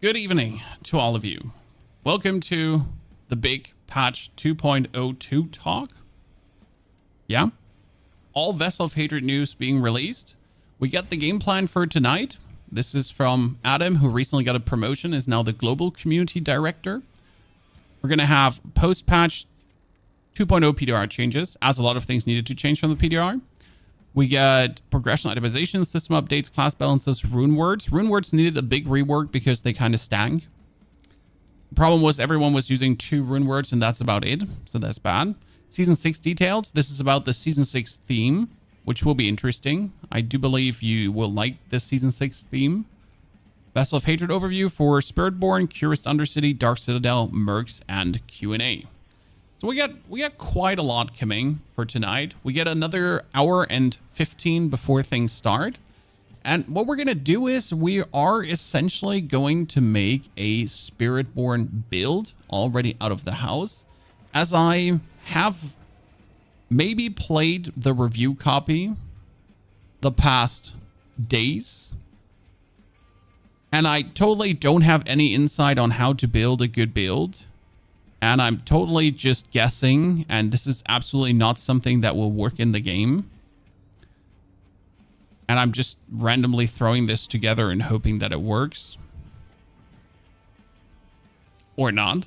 Good evening to all of you. Welcome to the big patch 2.02 talk. Yeah. All Vessel of Hatred news being released. We got the game plan for tonight. This is from Adam, who recently got a promotion, is now the Global Community Director. We're going to have post-patch 2.0 PDR changes, as a lot of things needed to change from the PDR. We got progression itemization, system updates, class balances, rune words. Rune words needed a big rework because they kind of stank. The problem was everyone was using 2 rune words and that's about it. So that's bad. Season 6 details. This is about the Season 6 theme, which will be interesting. I do believe you will like the Season 6 theme. Vessel of Hatred overview for Spiritborn, Kurast Undercity, Dark Citadel, Mercs, and Q&A. So we got quite a lot coming for tonight. We get another hour and 15 before things start. And what we're going to do is we are essentially going to make a Spiritborn build already out of the house. As I have maybe played the review copy the past days. And I totally don't have any insight on how to build a good build. And I'm totally just guessing, and this is absolutely not something that will work in the game. And I'm just randomly throwing this together and hoping that it works. Or not.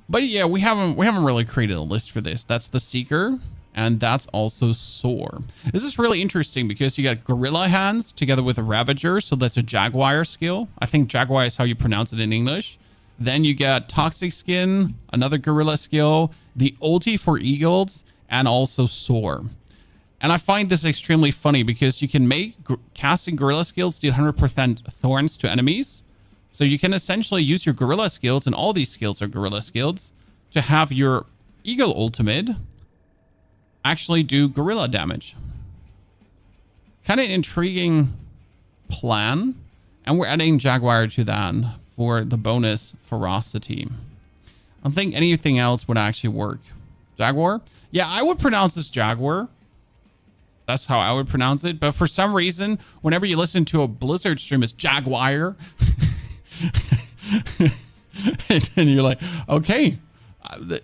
But yeah, we haven't really created a list for this. That's the Seeker, and that's also Soar. This is really interesting because you got Gorilla Hands together with a Ravager, so that's a Jaguar skill. I think Jaguar is how you pronounce it in English. Then you got Toxic Skin, another Gorilla skill, the ulti for Eagles, and also Soar. And I find this extremely funny because you can make casting Gorilla skills deal 100% thorns to enemies. So you can essentially use your Gorilla skills, and all these skills are Gorilla skills, to have your Eagle ultimate actually do Gorilla damage. Kind of intriguing plan. And we're adding Jaguar to that for the bonus ferocity. I don't think anything else would actually work. Jaguar? Yeah, I would pronounce this Jaguar. That's how I would pronounce it. But for some reason, whenever you listen to a Blizzard stream, it's Jaguar. And then you're like, okay,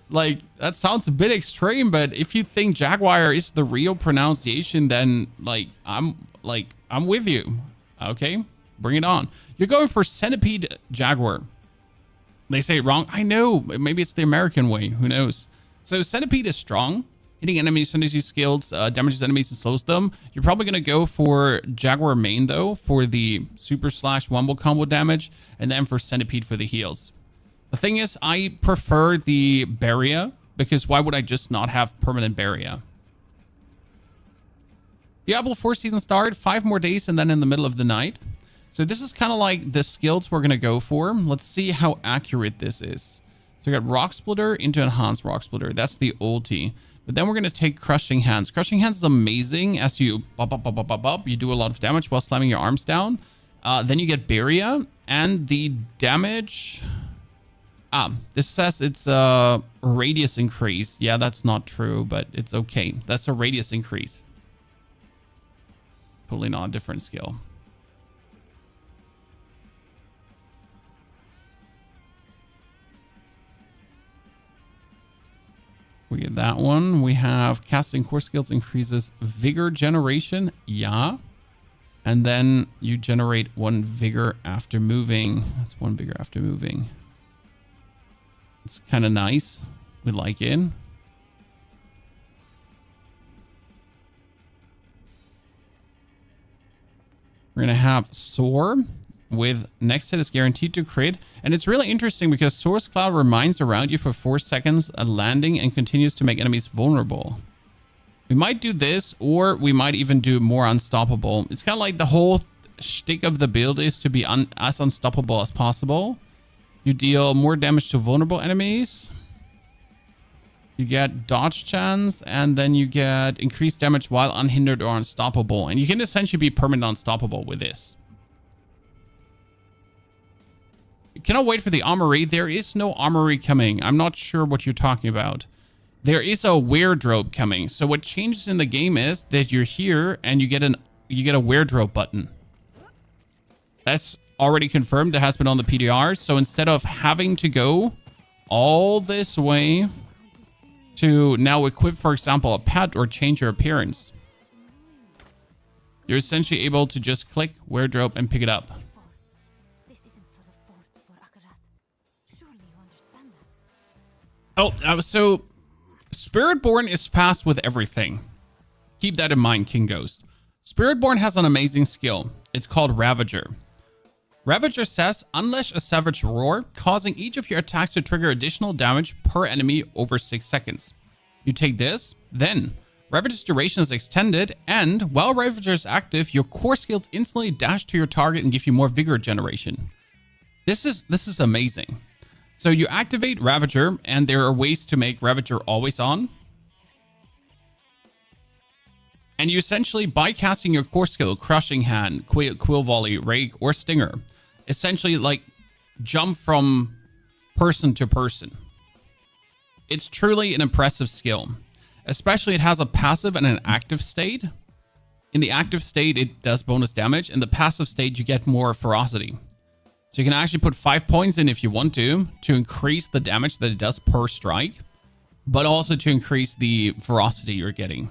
like that sounds a bit extreme, but if you think Jaguar is the real pronunciation, then I'm with you. Okay, bring it on. You're going for Centipede Jaguar. They say it wrong. I know. Maybe it's the American way. Who knows? So Centipede is strong. Hitting enemies as soon as you skills, damages enemies and slows them. You're probably going to go for Jaguar main, though, for the super slash wombo combo damage. And then for Centipede for the heals. The thing is, I prefer the Barrier. Because why would I just not have permanent Barrier? Diablo 4 season start. 5 more days and then in the middle of the night. So this is kind of like the skills we're going to go for. Let's see how accurate this is. So we got Rock Splitter into Enhanced Rock Splitter. That's the ulti. But then we're going to take Crushing Hands. Crushing Hands is amazing as you you do a lot of damage while slamming your arms down. Then you get Barrier and the damage. This says it's a radius increase. Yeah, that's not true, but it's okay. That's a radius increase. Totally not a different skill. We get that one. We have casting core skills increases vigor generation. Yeah. And then you generate 1 vigor after moving. That's 1 vigor after moving. It's kind of nice. We like it. We're going to have Soar. With next hit is guaranteed to crit. And it's really interesting because Source Cloud reminds around you for 4 seconds a landing and continues to make enemies vulnerable. We might do this, or we might even do more unstoppable. It's kind of like the whole shtick of the build is to be as unstoppable as possible. You deal more damage to vulnerable enemies. You get dodge chance, and then you get increased damage while unhindered or unstoppable. And you can essentially be permanent unstoppable with this. Cannot wait for the armory. There is no armory coming. I'm not sure what you're talking about. There is a wardrobe coming. So what changes in the game is that you're here and you get a wardrobe button. That's already confirmed. That has been on the PDR. So instead of having to go all this way to now equip, for example, a pet or change your appearance, you're essentially able to just click wardrobe and pick it up. Oh, so Spiritborn is fast with everything. Keep that in mind, King Ghost. Spiritborn has an amazing skill. It's called Ravager. Ravager says, unleash a savage roar, causing each of your attacks to trigger additional damage per enemy over 6 seconds. You take this, then Ravager's duration is extended, and while Ravager is active, your core skills instantly dash to your target and give you more vigor generation. This is amazing. So you activate Ravager, and there are ways to make Ravager always on. And you essentially, by casting your core skill, Crushing Hand, Quill Volley, Rake, or Stinger, essentially like jump from person to person. It's truly an impressive skill. Especially it has a passive and an active state. In the active state, it does bonus damage. In the passive state, you get more ferocity. So you can actually put 5 points in if you want to increase the damage that it does per strike, but also to increase the ferocity you're getting.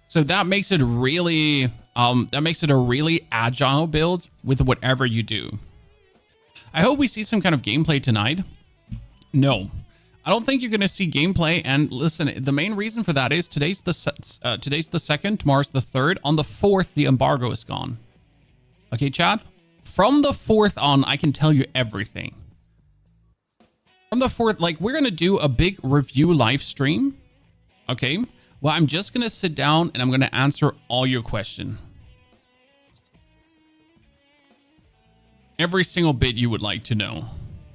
So that makes it really, a really agile build with whatever you do. I hope we see some kind of gameplay tonight. No, I don't think you're going to see gameplay. And listen, the main reason for that is today's the 2nd, tomorrow's the 3rd. On the 4th, the embargo is gone. Okay, chat? From the 4th on, I can tell you everything. From the 4th, like, we're going to do a big review live stream. Okay? Well, I'm just going to sit down and I'm going to answer all your questions. Every single bit you would like to know.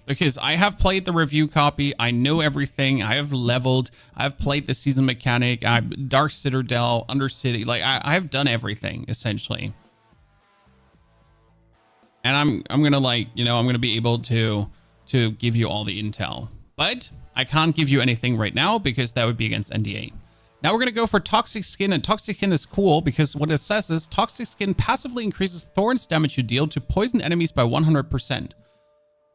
Because I have played the review copy. I know everything. I have leveled. I've played the season mechanic. Dark Citadel, Undercity. Like, I have done everything, essentially. And I'm going to, like, you know, I'm going to be able to give you all the intel. But I can't give you anything right now because that would be against NDA. Now we're going to go for Toxic Skin, and Toxic Skin is cool because what it says is Toxic Skin passively increases Thorns damage you deal to poison enemies by 100%.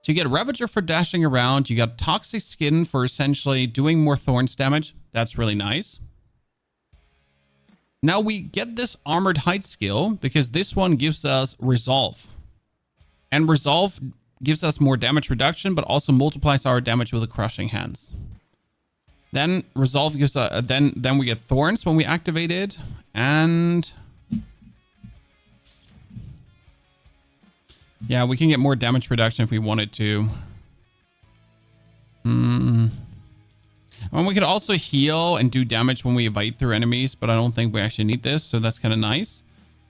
So you get Ravager for dashing around, you got Toxic Skin for essentially doing more Thorns damage. That's really nice. Now we get this Armored Height skill because this one gives us Resolve. And Resolve gives us more damage reduction, but also multiplies our damage with the Crushing Hands. Then Resolve gives then we get Thorns when we activate it, and yeah, we can get more damage reduction if we wanted to. And we could also heal and do damage when we evade through enemies, but I don't think we actually need this, so that's kind of nice.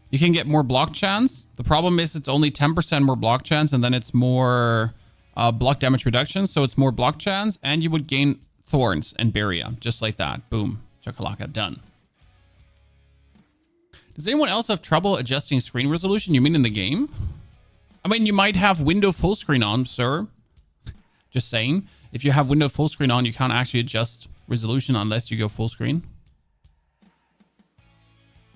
You can get more block chance. The problem is it's only 10% more block chance, and then it's more block damage reduction, so it's more block chance, and you would gain Thorns and Barrier, just like that. Boom. Chakalaka, done. Does anyone else have trouble adjusting screen resolution? You mean in the game? I mean, you might have window full screen on, sir. Just saying. If you have window full screen on, you can't actually adjust resolution unless you go full screen.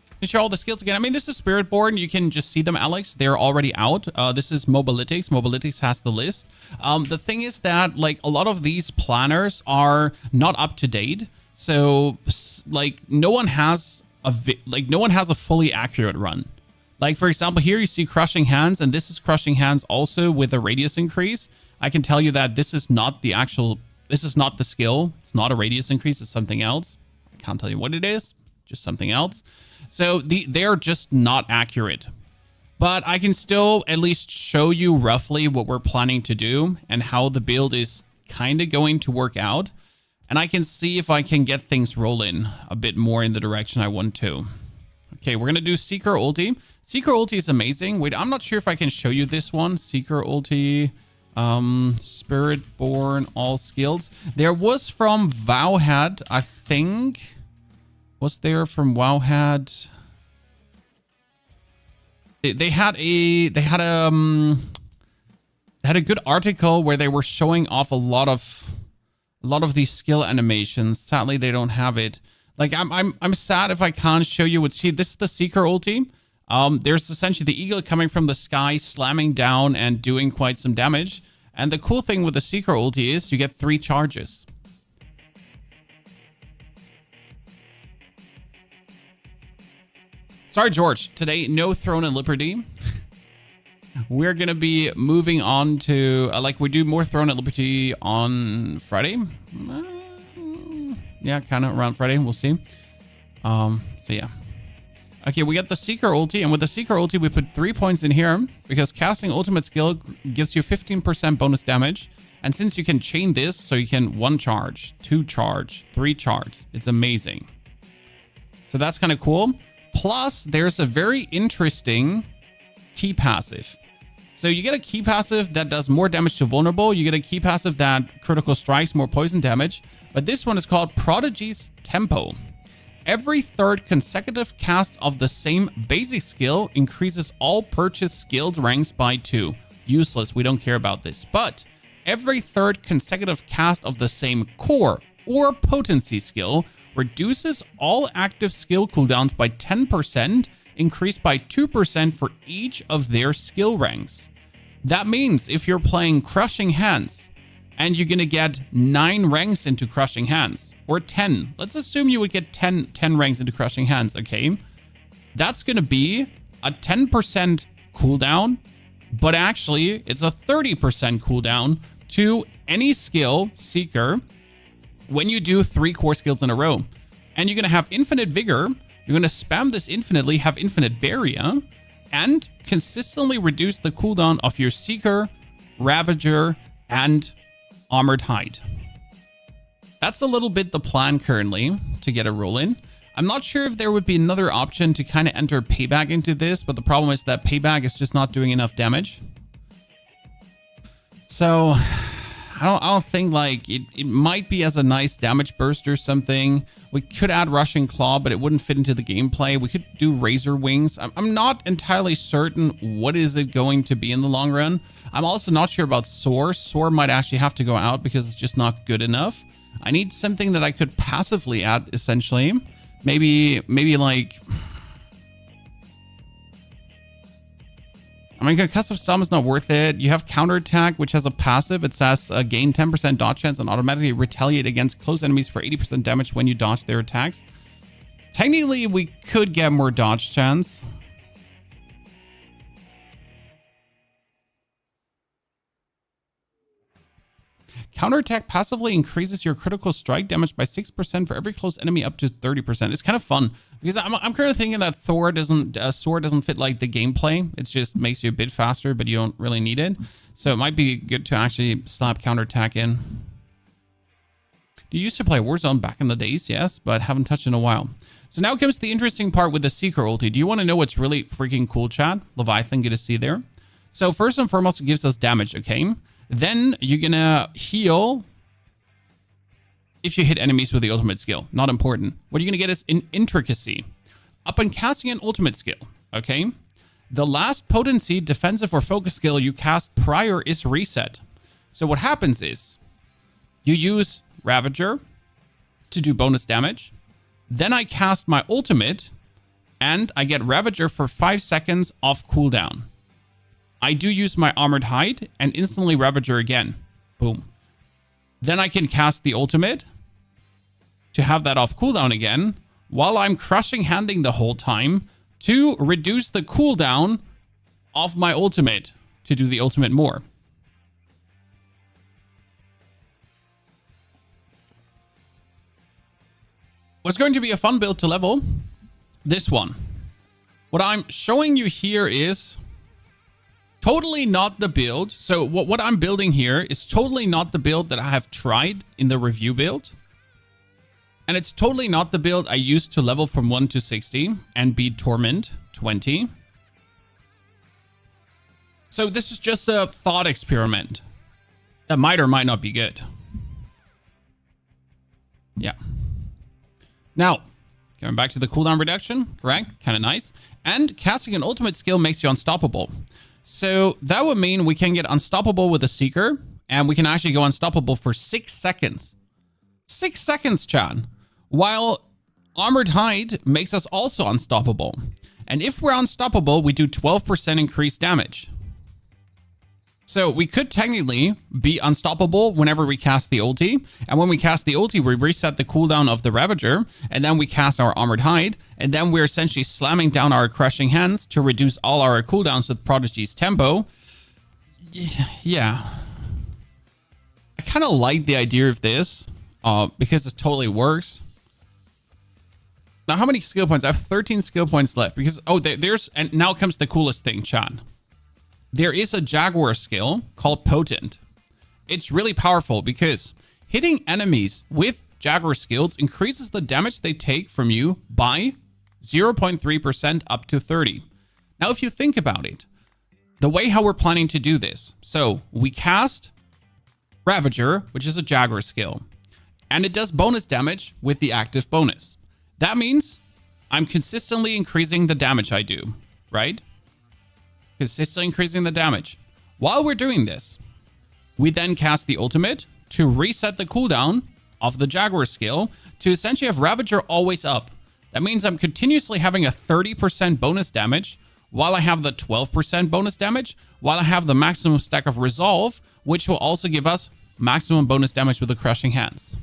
Can you show all the skills again? I mean, this is Spiritborn. You can just see them, Alex. They're already out. This is Mobalytics. Mobalytics has the list. The thing is that, like, a lot of these planners are not up to date. So, like, no one has a fully accurate run. Like, for example, here you see Crushing Hands, and this is Crushing Hands also with a radius increase. I can tell you that this is not the skill. It's not a radius increase. It's something else. I can't tell you what it is. Just something else. So they're just not accurate. But I can still at least show you roughly what we're planning to do and how the build is kind of going to work out. And I can see if I can get things rolling a bit more in the direction I want to. Okay, we're going to do Seeker Ulti. Seeker Ulti is amazing. Wait, I'm not sure if I can show you this one. Seeker Ulti, Spiritborn, all skills. There was from Wowhead, I think. Was there from Wowhead? They had a good article where they were showing off a lot of these skill animations. Sadly, they don't have it. Like, I'm sad if I can't show you what. See, this is the Seeker ulti. There's essentially the eagle coming from the sky, slamming down and doing quite some damage. And the cool thing with the Seeker ulti is you get 3 charges. Sorry, George. Today, no Throne and Liberty. We're going to be moving on to... we do more Throne and Liberty on Friday. Yeah, kind of around Friday. We'll see. So, yeah. Okay, we got the Seeker ulti. And with the Seeker ulti, we put 3 points in here. Because casting ultimate skill gives you 15% bonus damage. And since you can chain this, so you can 1 charge, 2 charge, 3 charge. It's amazing. So that's kind of cool. Plus, there's a very interesting key passive. So you get a key passive that does more damage to vulnerable. You get a key passive that critical strikes, more poison damage. But this one is called Prodigy's Tempo. Every 3rd consecutive cast of the same basic skill increases all purchased skilled ranks by 2. Useless, we don't care about this. But every 3rd consecutive cast of the same core or potency skill reduces all active skill cooldowns by 10%, increased by 2% for each of their skill ranks. That means if you're playing Crushing Hands and you're going to get 9 ranks into Crushing Hands, or 10, let's assume you would get 10 ranks into Crushing Hands, okay? That's going to be a 10% cooldown, but actually it's a 30% cooldown to any skill Seeker when you do 3 core skills in a row. And you're going to have Infinite Vigor, you're going to spam this infinitely, have Infinite Barrier, and consistently reduce the cooldown of your Seeker, Ravager, and Armored Hide. That's a little bit the plan currently to get a roll in. I'm not sure if there would be another option to kind of enter Payback into this, but the problem is that Payback is just not doing enough damage. So I don't think it might be as a nice damage burst or something. We could add Rushing Claw, but it wouldn't fit into the gameplay. We could do Razor Wings. I'm not entirely certain what is it going to be in the long run. I'm also not sure about Soar. Soar might actually have to go out because it's just not good enough. I need something that I could passively add, essentially. Maybe I mean, concussive sum is not worth it. You have counterattack, which has a passive. It says gain 10% dodge chance and automatically retaliate against close enemies for 80% damage when you dodge their attacks. Technically, we could get more dodge chance. Counterattack passively increases your critical strike damage by 6% for every close enemy up to 30%. It's kind of fun because I'm currently thinking that Sword doesn't fit like the gameplay. It just makes you a bit faster, but you don't really need it. So it might be good to actually slap counterattack in. You used to play Warzone back in the days, yes, but haven't touched in a while. So now comes the interesting part with the Seeker ulti. Do you want to know what's really freaking cool, chat? Leviathan, good to see there. So first and foremost, it gives us damage, okay? Then you're gonna heal if you hit enemies with the ultimate skill. Not important. What you're gonna get is intricacy. Upon casting an ultimate skill, okay? The last potency, defensive, or focus skill you cast prior is reset. So what happens is you use Ravager to do bonus damage. Then I cast my ultimate and I get Ravager for 5 seconds off cooldown. I do use my Armored Hide and instantly Ravager again. Boom. Then I can cast the ultimate to have that off cooldown again while I'm crushing handing the whole time to reduce the cooldown of my ultimate to do the ultimate more. What's going to be a fun build to level? This one. What I'm showing you here is totally not the build. So what I'm building here is totally not the build that I have tried in the review build. And it's totally not the build I used to level from 1 to 60 and beat Torment 20. So this is just a thought experiment that might or might not be good. Yeah. Now, going back to the cooldown reduction, correct? Kind of nice. And casting an ultimate skill makes you unstoppable. So that would mean we can get unstoppable with a Seeker, and we can actually go unstoppable for 6 seconds. 6 seconds, Chan. While Armored Hide makes us also unstoppable. And if we're unstoppable, we do 12% increased damage. So we could technically be unstoppable whenever we cast the ulti. And when we cast the ulti, we reset the cooldown of the Ravager. And then we cast our Armored Hide. And then we're essentially slamming down our Crushing Hands to reduce all our cooldowns with Prodigy's Tempo. Yeah. I kind of like the idea of this because it totally works. Now, how many skill points? I have 13 skill points left because, and now comes the coolest thing, chat. There is a Jaguar skill called Potent. It's really powerful because hitting enemies with Jaguar skills increases the damage they take from you by 0.3% up to 30. Now, if you think about it, the way how we're planning to do this. So we cast Ravager, which is a Jaguar skill, and it does bonus damage with the active bonus. That means I'm consistently increasing the damage I do, right? Consistently increasing the damage. While we're doing this, we then cast the ultimate to reset the cooldown of the Jaguar skill to essentially have Ravager always up. That means I'm continuously having a 30% bonus damage while I have the 12% bonus damage, while I have the maximum stack of Resolve, which will also give us maximum bonus damage with the Crushing Hands.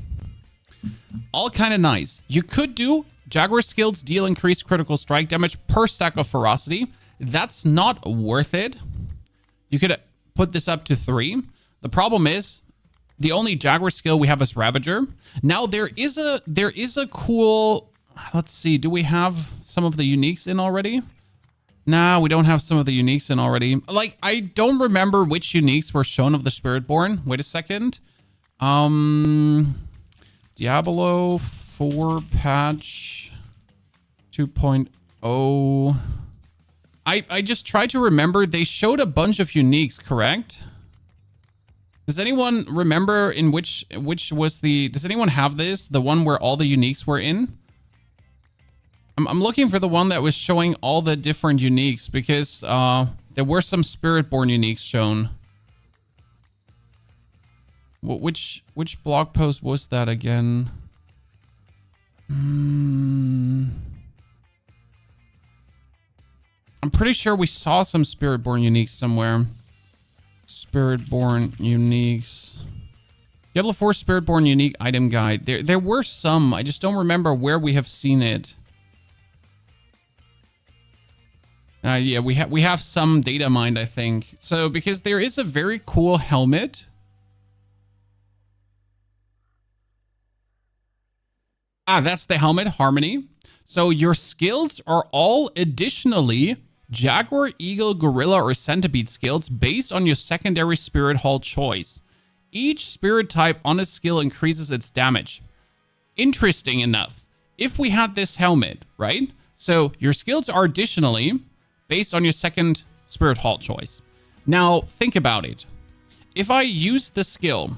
All kind of nice. You could do Jaguar skills deal increased critical strike damage per stack of Ferocity. That's not worth it. You could put this up to 3. The problem is the only Jaguar skill we have is Ravager. Now there is a cool, let's see, do we have some of the uniques in already? Nah, we don't have some of the uniques in already. Like, I don't remember which uniques were shown of the Spiritborn. Wait a second. Diablo 4 patch 2.0. I just tried to remember. They showed a bunch of uniques, correct? Does anyone remember in which was the... Does anyone have this? The one where all the uniques were in? I'm looking for the one that was showing all the different uniques because there were some Spiritborn uniques shown. Which blog post was that again? I'm pretty sure we saw some Spiritborn uniques somewhere. Spiritborn uniques. Diablo 4 Spiritborn unique item guide. There were some. I just don't remember where we have seen it. Yeah, we have some data mined, I think. So because there is a very cool helmet. That's the helmet, Harmony. So your skills are all additionally Jaguar, Eagle, Gorilla, or Centipede skills based on your secondary Spirit Hall choice. Each spirit type on a skill increases its damage. Interesting enough, if we had this helmet, right? So your skills are additionally based on your second Spirit Hall choice. Now, think about it. If I use the skill...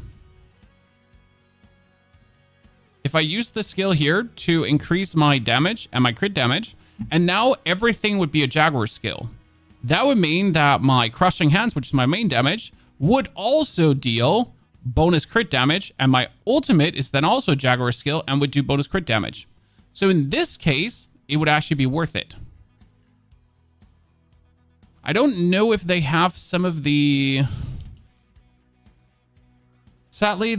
If I use the skill here to increase my damage and my crit damage, and now everything would be a Jaguar skill. That would mean that my Crushing Hands, which is my main damage, would also deal bonus crit damage, and my ultimate is then also a Jaguar skill and would do bonus crit damage. So in this case, it would actually be worth it. I don't know if they have some of the... Sadly,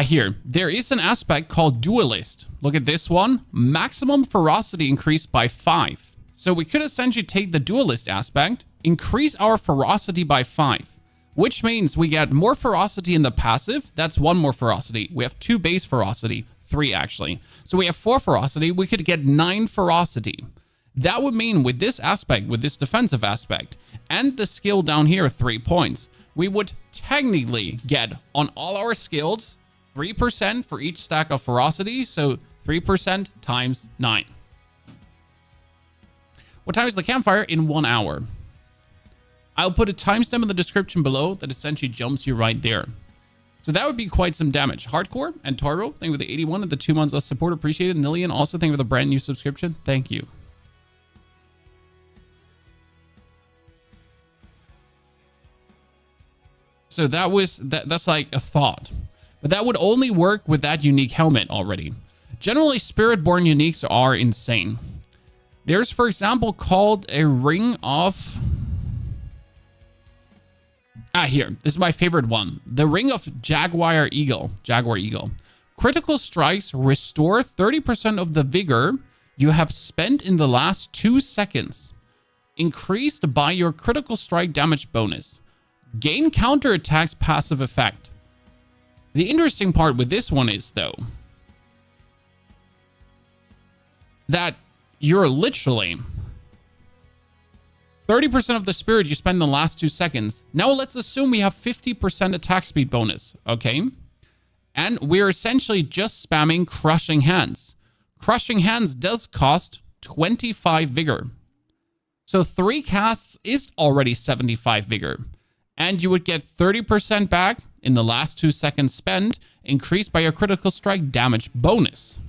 here. There is an aspect called Duelist. Look at this one. Maximum ferocity increased by 5. So we could essentially take the Duelist aspect, increase our ferocity by 5, which means we get more ferocity in the passive. That's 1 more ferocity. We have 2 base ferocity, 3 actually. So we have 4 ferocity. We could get 9 ferocity. That would mean with this aspect, with this defensive aspect, and the skill down here, 3 points, we would technically get on all our skills 3% for each stack of ferocity. So 3% times 9. What time is the campfire? In 1 hour. I'll put a timestamp in the description below that essentially jumps you right there. So that would be quite some damage. Hardcore and Toro, thank you for the 81 and the 2 months of support. Appreciated. Nillian, also thank you for the brand new subscription. Thank you. So that's like a thought. But that would only work with that unique helmet already. Generally, Spiritborn uniques are insane. There's, for example, called a ring of... here. This is my favorite one. The ring of Jaguar Eagle. Critical strikes restore 30% of the vigor you have spent in the last 2 seconds. Increased by your critical strike damage bonus. Gain counterattacks passive effect. The interesting part with this one is, though, that you're literally 30% of the spirit you spend in the last 2 seconds. Now let's assume we have 50% attack speed bonus, okay? And we're essentially just spamming Crushing Hands. Crushing Hands does cost 25 vigor. So 3 casts is already 75 vigor. And you would get 30% back in the last 2 seconds spent, increased by your critical strike damage bonus.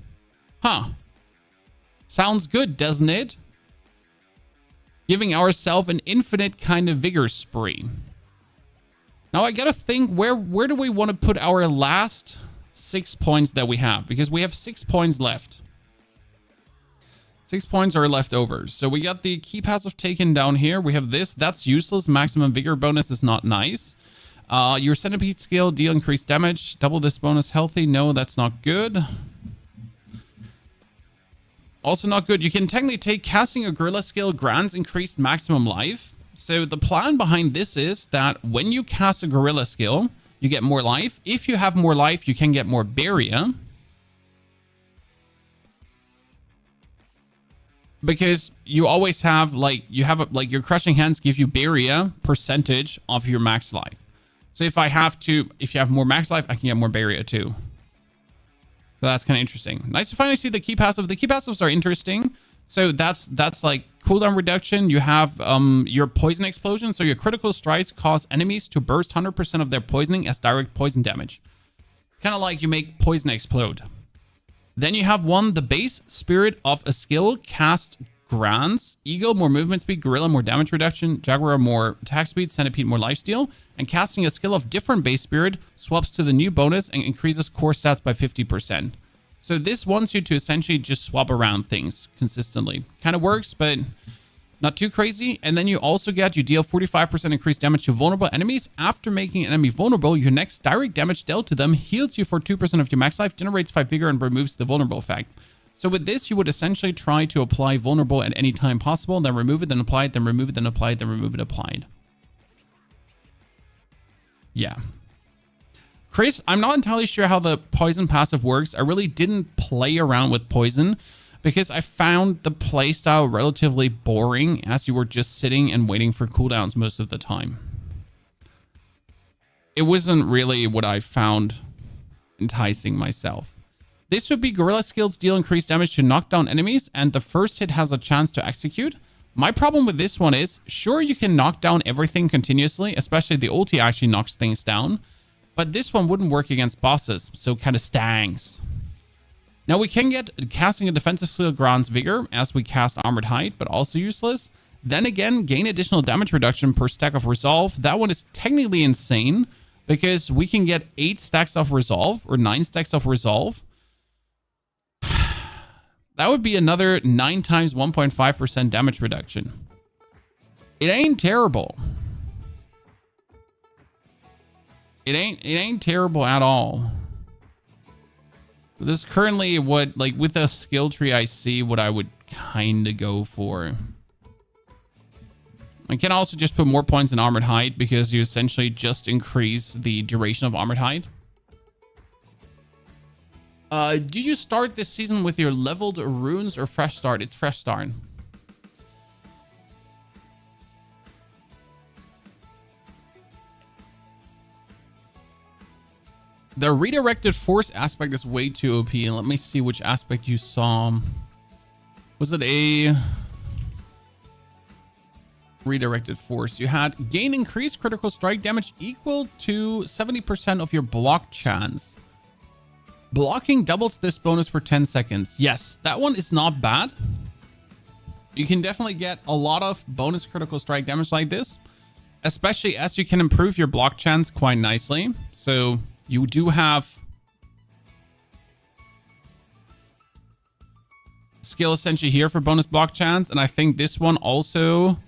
Sounds good, doesn't it? Giving ourselves an infinite kind of vigor spree. Now I gotta think, where do we want to put our last 6 points that we have? Because we have 6 points left. 6 points are left over. So we got the key passive taken down here. We have this. That's useless. Maximum vigor bonus is not nice. Your centipede skill, deal increased damage. Double this bonus healthy. No, that's not good. Also not good. You can technically take casting a gorilla skill grants increased maximum life. So the plan behind this is that when you cast a gorilla skill, you get more life. If you have more life, you can get more barrier. Because you always have, like, your Crushing Hands give you barrier percentage of your max life. So if you have more max life, I can get more barrier too. So that's kind of interesting. Nice to finally see the key passive. The key passives are interesting. So that's like cooldown reduction. You have your poison explosion. So your critical strikes cause enemies to burst 100% of their poisoning as direct poison damage. Kind of like you make poison explode. Then you have the base spirit of a skill cast grants Eagle more movement speed, Gorilla more damage reduction, Jaguar more attack speed, Centipede more lifesteal, and casting a skill of different base spirit swaps to the new bonus and increases core stats by 50%. So this wants you to essentially just swap around things consistently. Kind of works, but not too crazy. And then you also you deal 45% increased damage to vulnerable enemies. After making an enemy vulnerable, your next direct damage dealt to them heals you for 2% of your max life, generates 5 vigor, and removes the vulnerable effect. So with this, you would essentially try to apply vulnerable at any time possible, then remove it, then apply it, then remove it, then apply it, then remove it, applied. Yeah. Chris, I'm not entirely sure how the poison passive works. I really didn't play around with poison because I found the playstyle relatively boring as you were just sitting and waiting for cooldowns most of the time. It wasn't really what I found enticing myself. This would be Gorilla skills deal increased damage to knock down enemies, and the first hit has a chance to execute. My problem with this one is, sure, you can knock down everything continuously, especially the ulti actually knocks things down, but this one wouldn't work against bosses, so it kind of stangs. Now we can get casting a defensive skill grants vigor as we cast Armored Hide, but also useless. Then again, gain additional damage reduction per stack of resolve. That one is technically insane because we can get 8 stacks of resolve or 9 stacks of resolve. That would be another 9 times 1.5% damage reduction. It ain't terrible. It ain't terrible at all. This is currently what, like, with the skill tree I see what I would kind of go for. I can also just put more points in Armored Hide because you essentially just increase the duration of Armored Hide. Do you start this season with your leveled runes or fresh start? It's fresh start. The redirected force aspect is way too OP. And let me see which aspect you saw. Was it a redirected force? You had gain increased critical strike damage equal to 70% of your block chance. Blocking doubles this bonus for 10 seconds. Yes, that one is not bad. You can definitely get a lot of bonus critical strike damage like this, especially as you can improve your block chance quite nicely. So you do have skill essentially here for bonus block chance. And I think this one also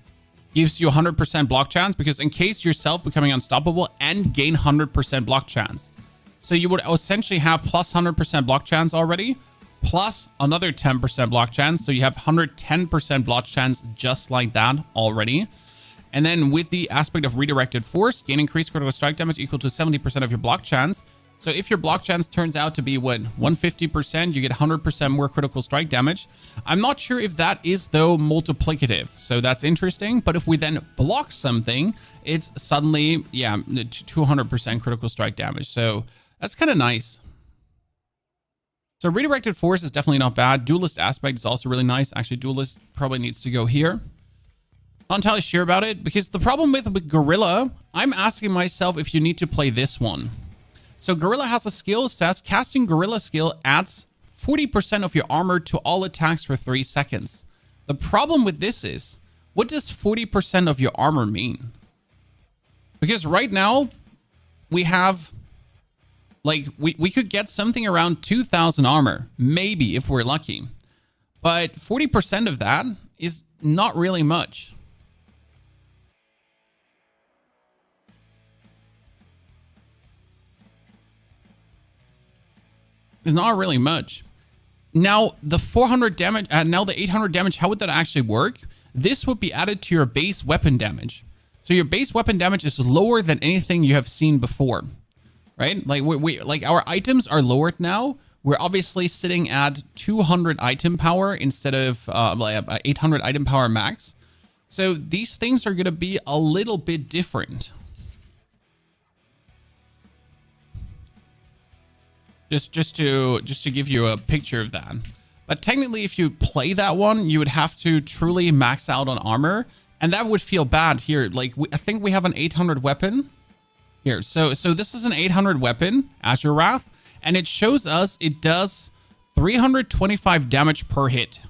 gives you 100% block chance, because in case yourself becoming unstoppable and gain 100% block chance. So you would essentially have plus 100% block chance already, plus another 10% block chance. So you have 110% block chance just like that already. And then with the aspect of redirected force, gain increased critical strike damage equal to 70% of your block chance. So if your block chance turns out to be, what, 150%, you get 100% more critical strike damage. I'm not sure if that is, though, multiplicative. So that's interesting. But if we then block something, it's suddenly, yeah, 200% critical strike damage. So that's kind of nice. So redirected force is definitely not bad. Duelist aspect is also really nice. Actually, duelist probably needs to go here. Not entirely sure about it, because the problem with Gorilla, I'm asking myself if you need to play this one. So Gorilla has a skill, says casting Gorilla skill adds 40% of your armor to all attacks for 3 seconds. The problem with this is, what does 40% of your armor mean? Because right now, we have, like, we could get something around 2,000 armor, maybe if we're lucky. But 40% of that is not really much. It's not really much. Now, the 400 damage, now the 800 damage, how would that actually work? This would be added to your base weapon damage. So your base weapon damage is lower than anything you have seen before, right? Like like our items are lowered now. We're obviously sitting at 200 item power instead of like 800 item power max. So these things are going to be a little bit different. Just to give you a picture of that. But technically, if you play that one, you would have to truly max out on armor, and that would feel bad here. Like, I think we have an 800 weapon here. So this is an 800 weapon, Azure Wrath, and it shows us it does 325 damage per hit.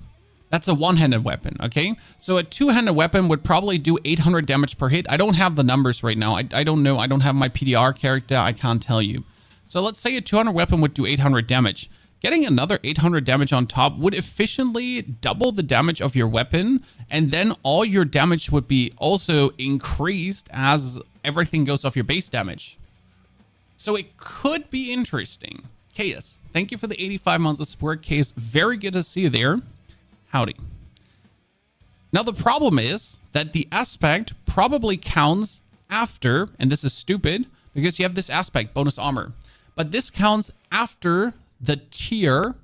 That's a one-handed weapon, okay? So a two-handed weapon would probably do 800 damage per hit. I don't have the numbers right now. I don't know. I don't have my PDR character. I can't tell you. So let's say a 200 weapon would do 800 damage. Getting another 800 damage on top would efficiently double the damage of your weapon, and then all your damage would be also increased as everything goes off your base damage. So it could be interesting. Chaos, thank you for the 85 months of support. Chaos, very good to see you there. Howdy. Now the problem is that the aspect probably counts after, and this is stupid, because you have this aspect, bonus armor. But this counts after the tier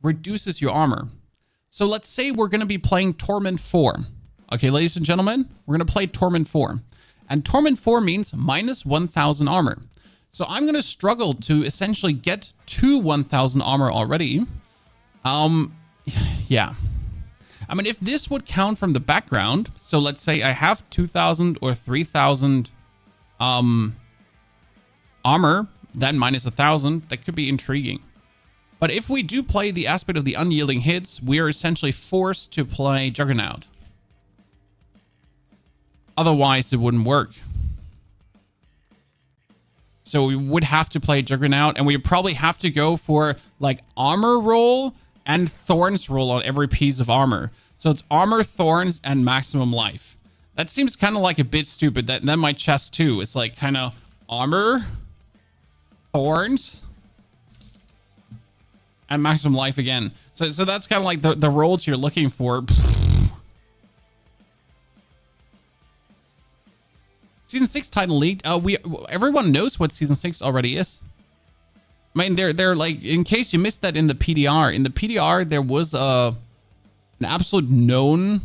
reduces your armor. So let's say we're going to be playing Torment 4. Okay, ladies and gentlemen, we're going to play Torment 4. And Torment 4 means minus 1,000 armor. So I'm going to struggle to essentially get to 1,000 armor already. Yeah. I mean, if this would count from the background, so let's say I have 2,000 or 3,000 armor, then minus 1,000, that could be intriguing. But if we do play the aspect of the unyielding hits, we are essentially forced to play Juggernaut. Otherwise, it wouldn't work. So we would have to play Juggernaut, and we probably have to go for like armor roll and thorns roll on every piece of armor. So it's armor, thorns, and maximum life. That seems kind of like a bit stupid. Then my chest too. It's like kind of armor, thorns, and maximum life again. So that's kind of like the rolls you're looking for. Season 6 title leaked. Everyone knows what Season 6 already is. I mean, they're like, in case you missed that in the PDR. In the PDR, there was an absolute known.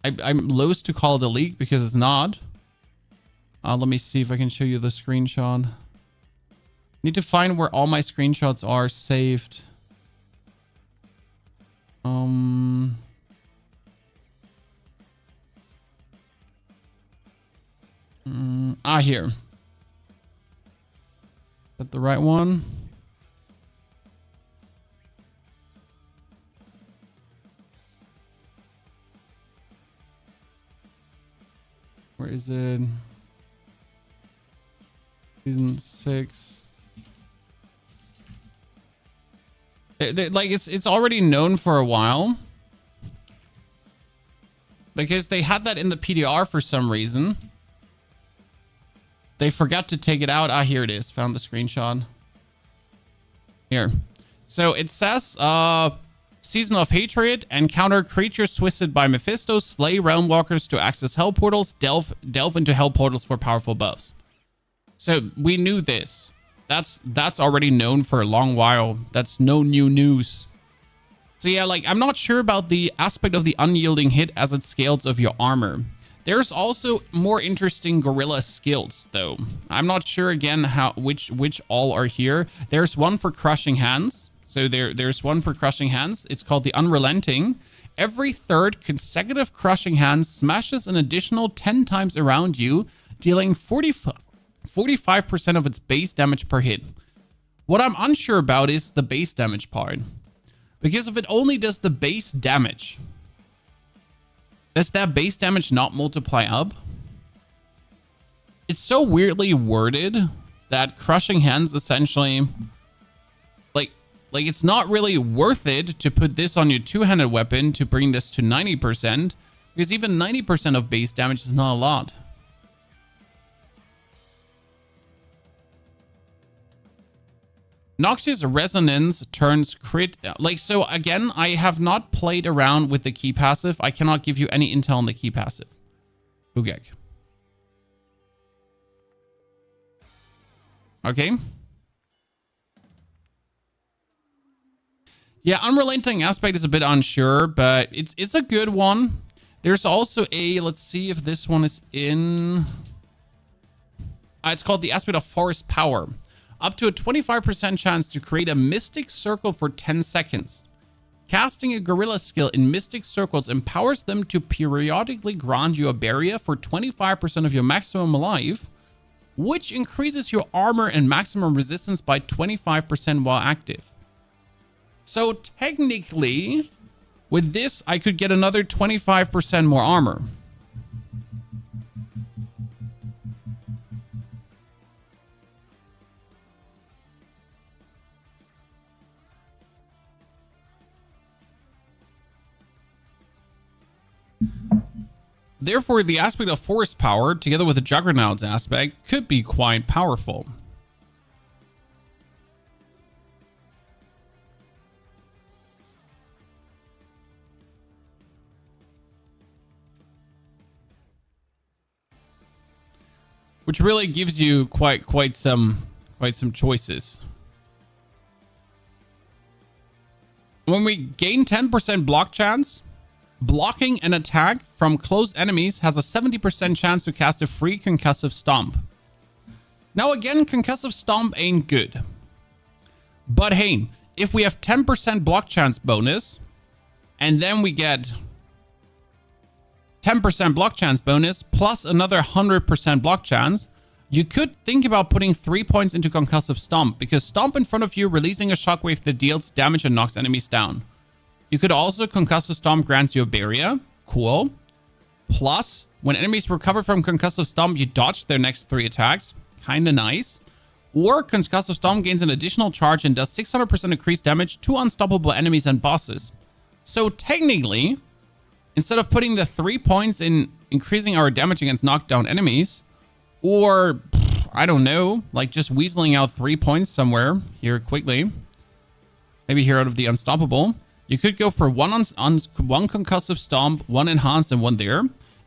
I'm loath to call it a leak because it's not. Let me see if I can show you the screenshot. Need to find where all my screenshots are saved. Here. Is that the right one? Where is it? Season 6. Like it's already known for a while. Because they had that in the PDR for some reason. They forgot to take it out. Ah, here it is. Found the screenshot. Here. So it says, Season of Hatred, encounter creatures twisted by Mephisto, slay realm walkers to access hell portals, delve into hell portals for powerful buffs. So we knew this. That's already known for a long while. That's no new news. So yeah, like, I'm not sure about the aspect of the unyielding hit as it scales of your armor. There's also more interesting gorilla skills, though. I'm not sure, again, which all are here. There's one for crushing hands. So there's one for crushing hands. It's called the Unrelenting. Every third consecutive crushing hand smashes an additional 10 times around you, dealing 45% of its base damage per hit. What I'm unsure about is the base damage part. Because if it only does the base damage, does that base damage not multiply up? It's so weirdly worded that crushing hands essentially, like it's not really worth it to put this on your two-handed weapon to bring this to 90%, because even 90% of base damage is not a lot. Noxious Resonance turns crit... Like, so again, I have not played around with the key passive. I cannot give you any intel on the key passive. Ugek. Okay. Yeah, Unrelenting aspect is a bit unsure, but it's a good one. There's also a... Let's see if this one is in... it's called the aspect of Forest Power. Up to a 25% chance to create a Mystic Circle for 10 seconds. Casting a Gorilla skill in Mystic Circles empowers them to periodically grant you a barrier for 25% of your maximum life, which increases your armor and maximum resistance by 25% while active. So technically, with this, I could get another 25% more armor. Therefore, the aspect of Forest Power, together with the Juggernaut's aspect, could be quite powerful. Which really gives you quite some choices. When we gain 10% block chance, blocking an attack from close enemies has a 70% chance to cast a free Concussive Stomp. Now again, Concussive Stomp ain't good. But hey, if we have 10% block chance bonus, and then we get 10% block chance bonus plus another 100% block chance, you could think about putting 3 points into Concussive Stomp, because Stomp in front of you, releasing a shockwave that deals damage and knocks enemies down. You could also Concussive Stomp grants you a barrier. Cool. Plus, when enemies recover from Concussive Stomp, you dodge their next 3 attacks. Kinda nice. Or Concussive Stomp gains an additional charge and does 600% increased damage to unstoppable enemies and bosses. So technically, instead of putting the 3 points in increasing our damage against knockdown enemies, or, I don't know, like just weaseling out 3 points somewhere here quickly, maybe here out of the Unstoppable, you could go for one Concussive Stomp, 1 Enhanced, and 1 there,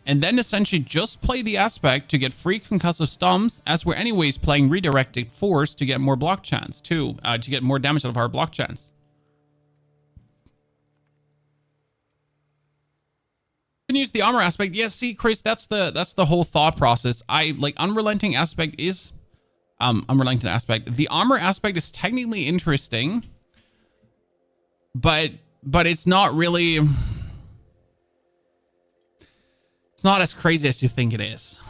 and then essentially just play the aspect to get free Concussive Stomps, as we're anyways playing Redirected Force to get more block chance too, to get more damage out of our block chance. You can use the armor aspect. Yeah, see, Chris, that's the whole thought process. Unrelenting aspect is Unrelenting aspect. The armor aspect is technically interesting, but it's not really, it's not as crazy as you think it is.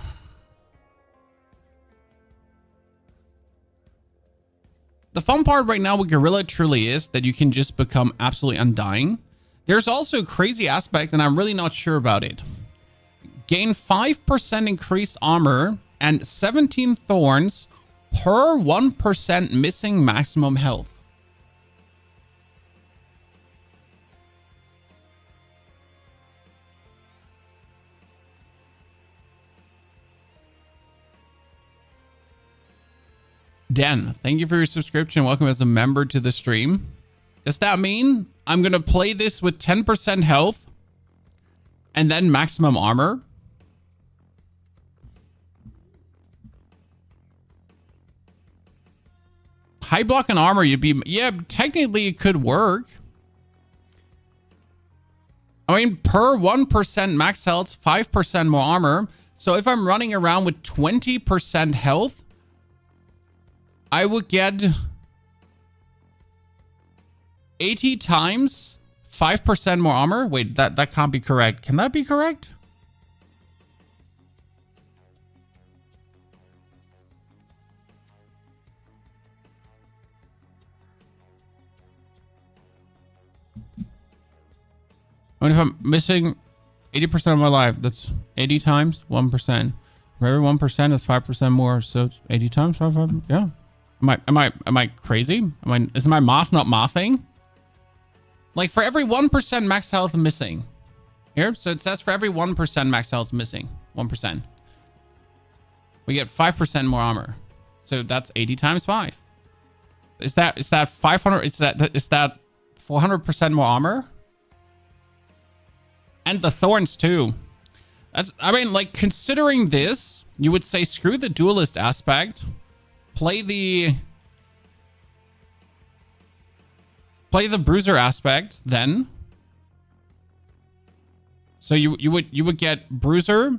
The fun part right now with Gorilla truly is that you can just become absolutely undying. There's also a crazy aspect, and I'm really not sure about it. Gain 5% increased armor and 17 thorns per 1% missing maximum health. Dan, thank you for your subscription. Welcome as a member to the stream. Does that mean I'm going to play this with 10% health and then maximum armor? High block and armor, you'd be... Yeah, technically it could work. I mean, per 1% max health, 5% more armor. So if I'm running around with 20% health, I would get 80 times 5% more armor. Wait, that can't be correct. Can that be correct? I mean, if I'm missing 80% of my life, that's 80 times 1%. For every 1%, that's 5% more. So it's 80 times 5. Yeah. Am I crazy? Is my math not mathing? Like for every 1% max health missing. Here, so it says for every 1% max health missing, 1%. We get 5% more armor. So that's 80 times 5. Is that 500? Is that 400% more armor? And the thorns too. I mean, like, considering this, you would say screw the duelist aspect. Play the bruiser aspect then. So you would get bruiser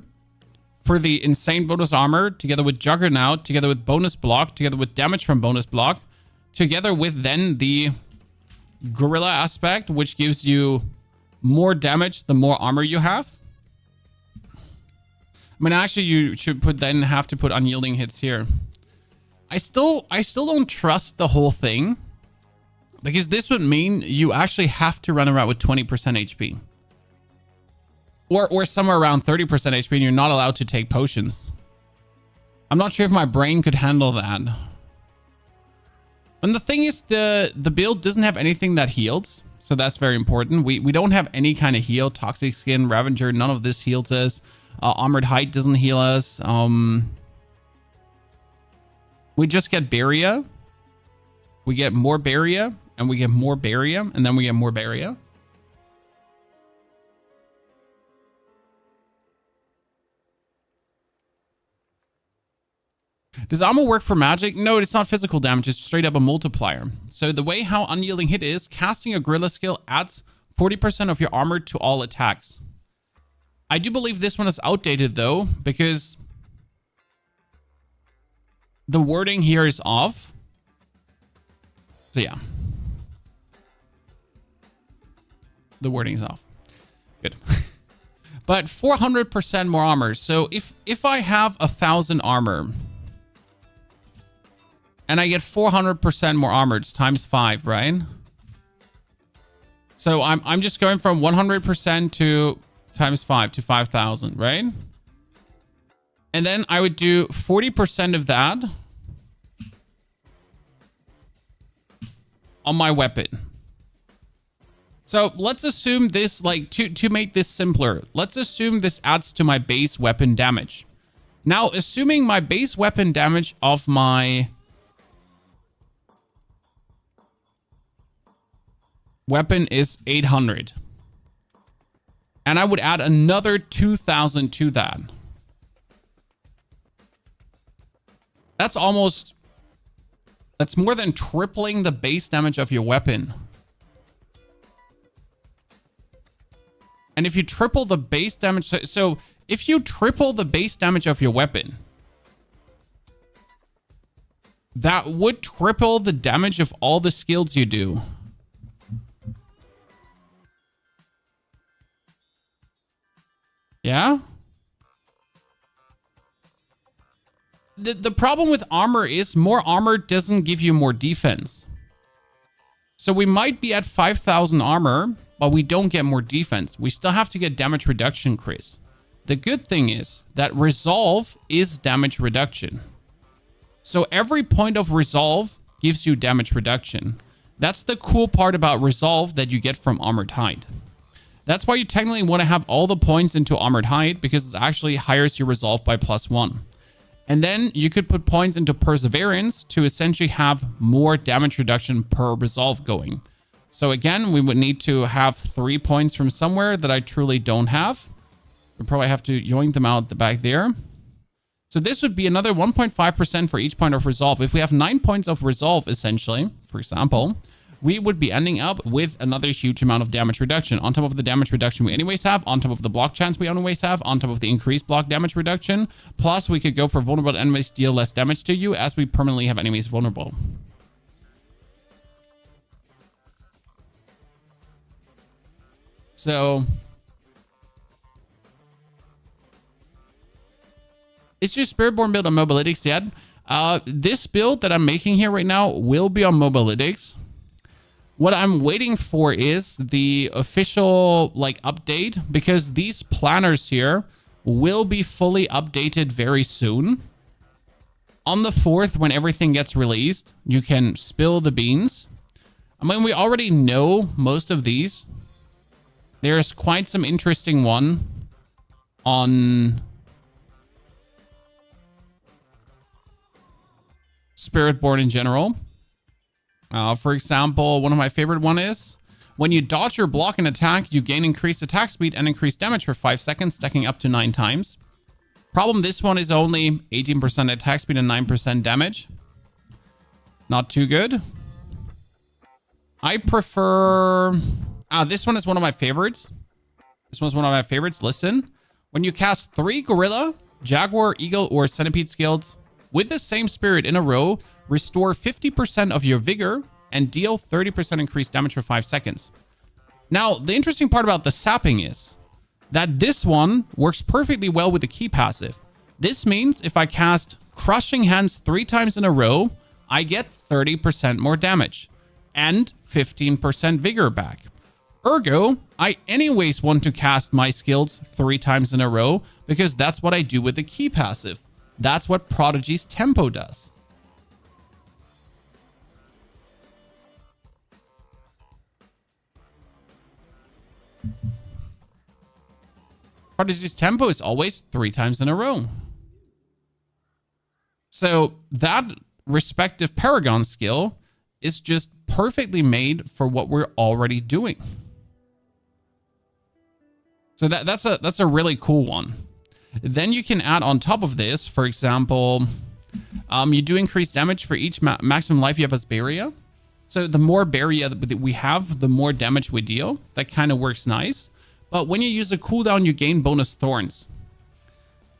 for the insane bonus armor, together with juggernaut, together with bonus block, together with damage from bonus block, together with then the gorilla aspect, which gives you more damage the more armor you have. I mean, actually, you should have to put unyielding hits here. I still don't trust the whole thing, because this would mean you actually have to run around with 20% HP, or somewhere around 30% HP, and you're not allowed to take potions. I'm not sure if my brain could handle that. And the thing is, the build doesn't have anything that heals. So that's very important. We don't have any kind of heal. Toxic Skin, Ravager, none of this heals us. Armored Height doesn't heal us. We just get Barrier. We get more Barrier, and we get more Barrier, and then we get more Barrier. Does armor work for magic? No, it's not physical damage. It's straight up a multiplier. So the way how unyielding hit is, casting a gorilla skill adds 40% of your armor to all attacks. I do believe this one is outdated though, because the wording here is off. So yeah. The wording is off. Good. But 400% more armor. So if I have 1,000 armor, and I get 400% more armor, it's times 5, right? So I'm just going from 100% to times 5 to 5,000, right? And then I would do 40% of that on my weapon. So let's assume this, like, to make this simpler, let's assume this adds to my base weapon damage. Now, assuming my base weapon damage of my weapon is 800. And I would add another 2,000 to that. That's more than tripling the base damage of your weapon. And if you triple the base damage, so if you triple the base damage of your weapon, that would triple the damage of all the skills you do. Yeah? The problem with armor is more armor doesn't give you more defense. So we might be at 5,000 armor, but we don't get more defense. We still have to get damage reduction, Chris. The good thing is that resolve is damage reduction. So every point of resolve gives you damage reduction. That's the cool part about resolve that you get from Armored Hide. That's why you technically want to have all the points into Armored Hide, because it actually hires your resolve by +1. And then you could put points into Perseverance to essentially have more damage reduction per resolve going. So again, we would need to have 3 points from somewhere that I truly don't have. We'll probably have to yoink them out the back there. So this would be another 1.5% for each point of resolve. If we have 9 points of resolve, essentially, for example, we would be ending up with another huge amount of damage reduction on top of the damage reduction we anyways have, on top of the block chance we anyways have, on top of the increased block damage reduction. Plus, we could go for vulnerable enemies, deal less damage to you as we permanently have enemies vulnerable. So is your Spiritborn build on Mobalytics yet? This build that I'm making here right now will be on Mobalytics. What I'm waiting for is the official update, because these planners here will be fully updated very soon. On the 4th, when everything gets released, you can spill the beans. I mean, we already know most of these. There's quite some interesting one on Spiritborn in general. For example, one of my favorite one is when you dodge or block an attack, you gain increased attack speed and increased damage for 5 seconds, stacking up to 9 times. Problem, this one is only 18% attack speed and 9% damage. Not too good. I prefer... this one is one of my favorites. This one's one of my favorites. Listen. When you cast 3 Gorilla, Jaguar, Eagle, or Centipede skills with the same spirit in a row, restore 50% of your vigor and deal 30% increased damage for 5 seconds. Now, the interesting part about the sapping is that this one works perfectly well with the key passive. This means if I cast Crushing Hands 3 times in a row, I get 30% more damage and 15% vigor back. Ergo, I anyways want to cast my skills 3 times in a row because that's what I do with the key passive. That's what Prodigy's tempo does. Prodigy's tempo is always 3 times in a row. So that respective Paragon skill is just perfectly made for what we're already doing. So that's a really cool one. Then you can add on top of this, for example, you do increase damage for each maximum life you have as barrier. So the more barrier that we have, the more damage we deal. That kind of works nice. But when you use a cooldown, you gain bonus thorns.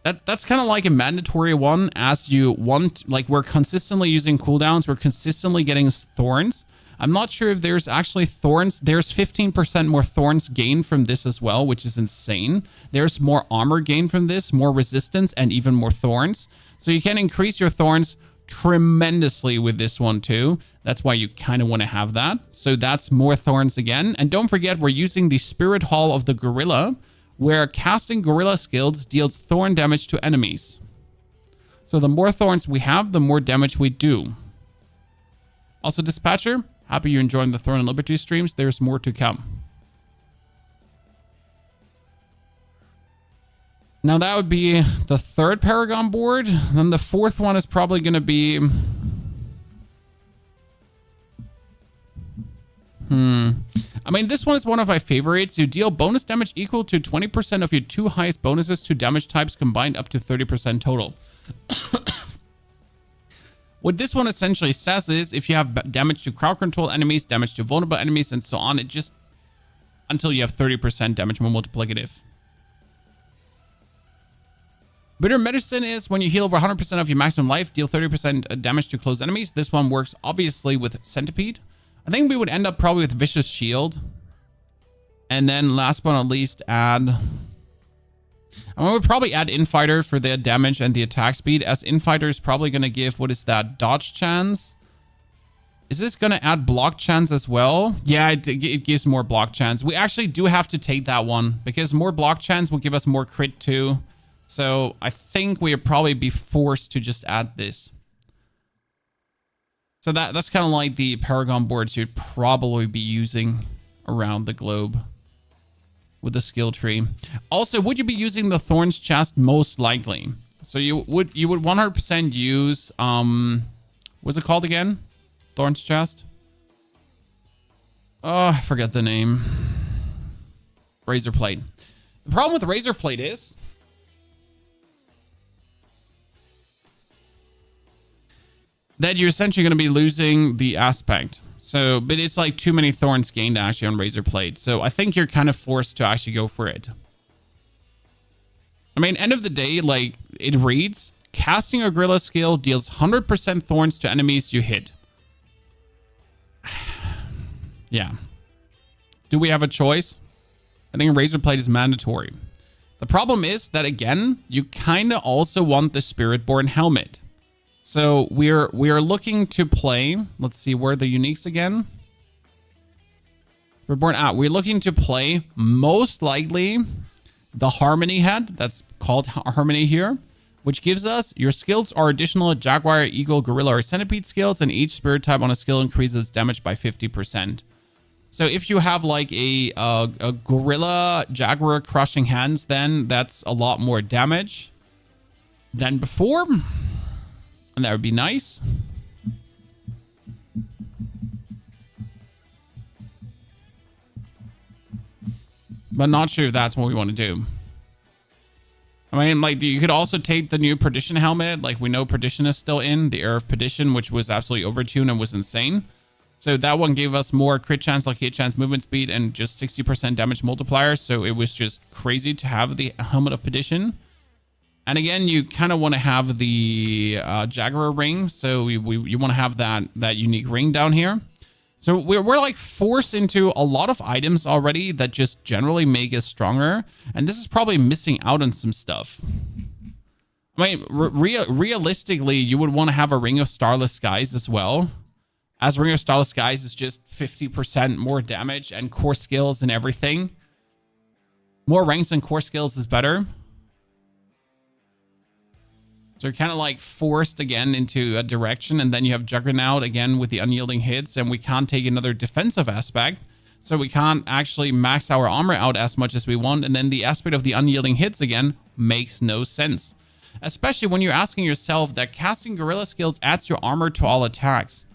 That's kind of like a mandatory one, as you want. Like, we're consistently using cooldowns. We're consistently getting thorns. I'm not sure if there's actually thorns. There's 15% more thorns gained from this as well, which is insane. There's more armor gained from this, more resistance, and even more thorns. So you can increase your thorns tremendously with this one too. That's why you kind of want to have that. So that's more thorns again. And don't forget, we're using the Spirit Hall of the Gorilla, where casting Gorilla skills deals thorn damage to enemies. So the more thorns we have, the more damage we do. Also, Dispatcher, happy you're enjoying the Throne and Liberty streams. There's more to come. Now that would be the 3rd Paragon board. Then the 4th one is probably going to be... I mean, this one is one of my favorites. You deal bonus damage equal to 20% of your 2 highest bonuses to damage types combined, up to 30% total. What this one essentially says is if you have damage to crowd control enemies, damage to vulnerable enemies, and so on, it just... until you have 30% damage more multiplicative. Bitter Medicine is when you heal over 100% of your maximum life, deal 30% damage to close enemies. This one works obviously with Centipede. I think we would end up probably with Vicious Shield. And then last but not least, add... I would probably add Infighter for the damage and the attack speed, as Infighter is probably going to give, what is that, dodge chance? Is this going to add block chance as well? Yeah, it gives more block chance. We actually do have to take that one, because more block chance will give us more crit too. So I think we'll probably be forced to just add this. So that's kind of like the Paragon boards you'd probably be using around the globe with the skill tree. Also, would you be using the Thorns chest? Most likely. So you would 100% use what's it called again? Thorn's chest. Oh, I forget the name. Razor plate. The problem with the razor plate is that you're essentially going to be losing the aspect. So, but it's like too many thorns gained actually on razor plate. So I think you're kind of forced to actually go for it. I mean, end of the day, like it reads, casting a gorilla skill deals 100% thorns to enemies you hit. Yeah. Do we have a choice? I think razor plate is mandatory. The problem is that again, you kind of also want the Spiritborn helmet. So we are looking to play. Let's see, where are the uniques again? We're looking to play most likely the Harmony head. That's called Harmony here, which gives us your skills are additional Jaguar, Eagle, Gorilla, or Centipede skills, and each spirit type on a skill increases damage by 50%. So if you have like a Gorilla, Jaguar, Crushing Hands, then that's a lot more damage than before. And that would be nice. But not sure if that's what we want to do. I mean, like, you could also take the new Perdition helmet. Like, we know Perdition is still in. The Air of Perdition, which was absolutely overtuned and was insane. So that one gave us more crit chance, lucky hit chance, movement speed, and just 60% damage multiplier. So it was just crazy to have the Helmet of Perdition. And again, you kind of want to have the Jaguar ring. So you want to have that unique ring down here. So we're like forced into a lot of items already that just generally make us stronger. And this is probably missing out on some stuff. I mean, realistically, you would want to have a Ring of Starless Skies as well. As Ring of Starless Skies is just 50% more damage and core skills and everything. More ranks and core skills is better. So you're kind of like forced again into a direction, and then you have Juggernaut again with the unyielding hits, and we can't take another defensive aspect. So we can't actually max our armor out as much as we want, and then the aspect of the unyielding hits again makes no sense. Especially when you're asking yourself that casting gorilla skills adds your armor to all attacks.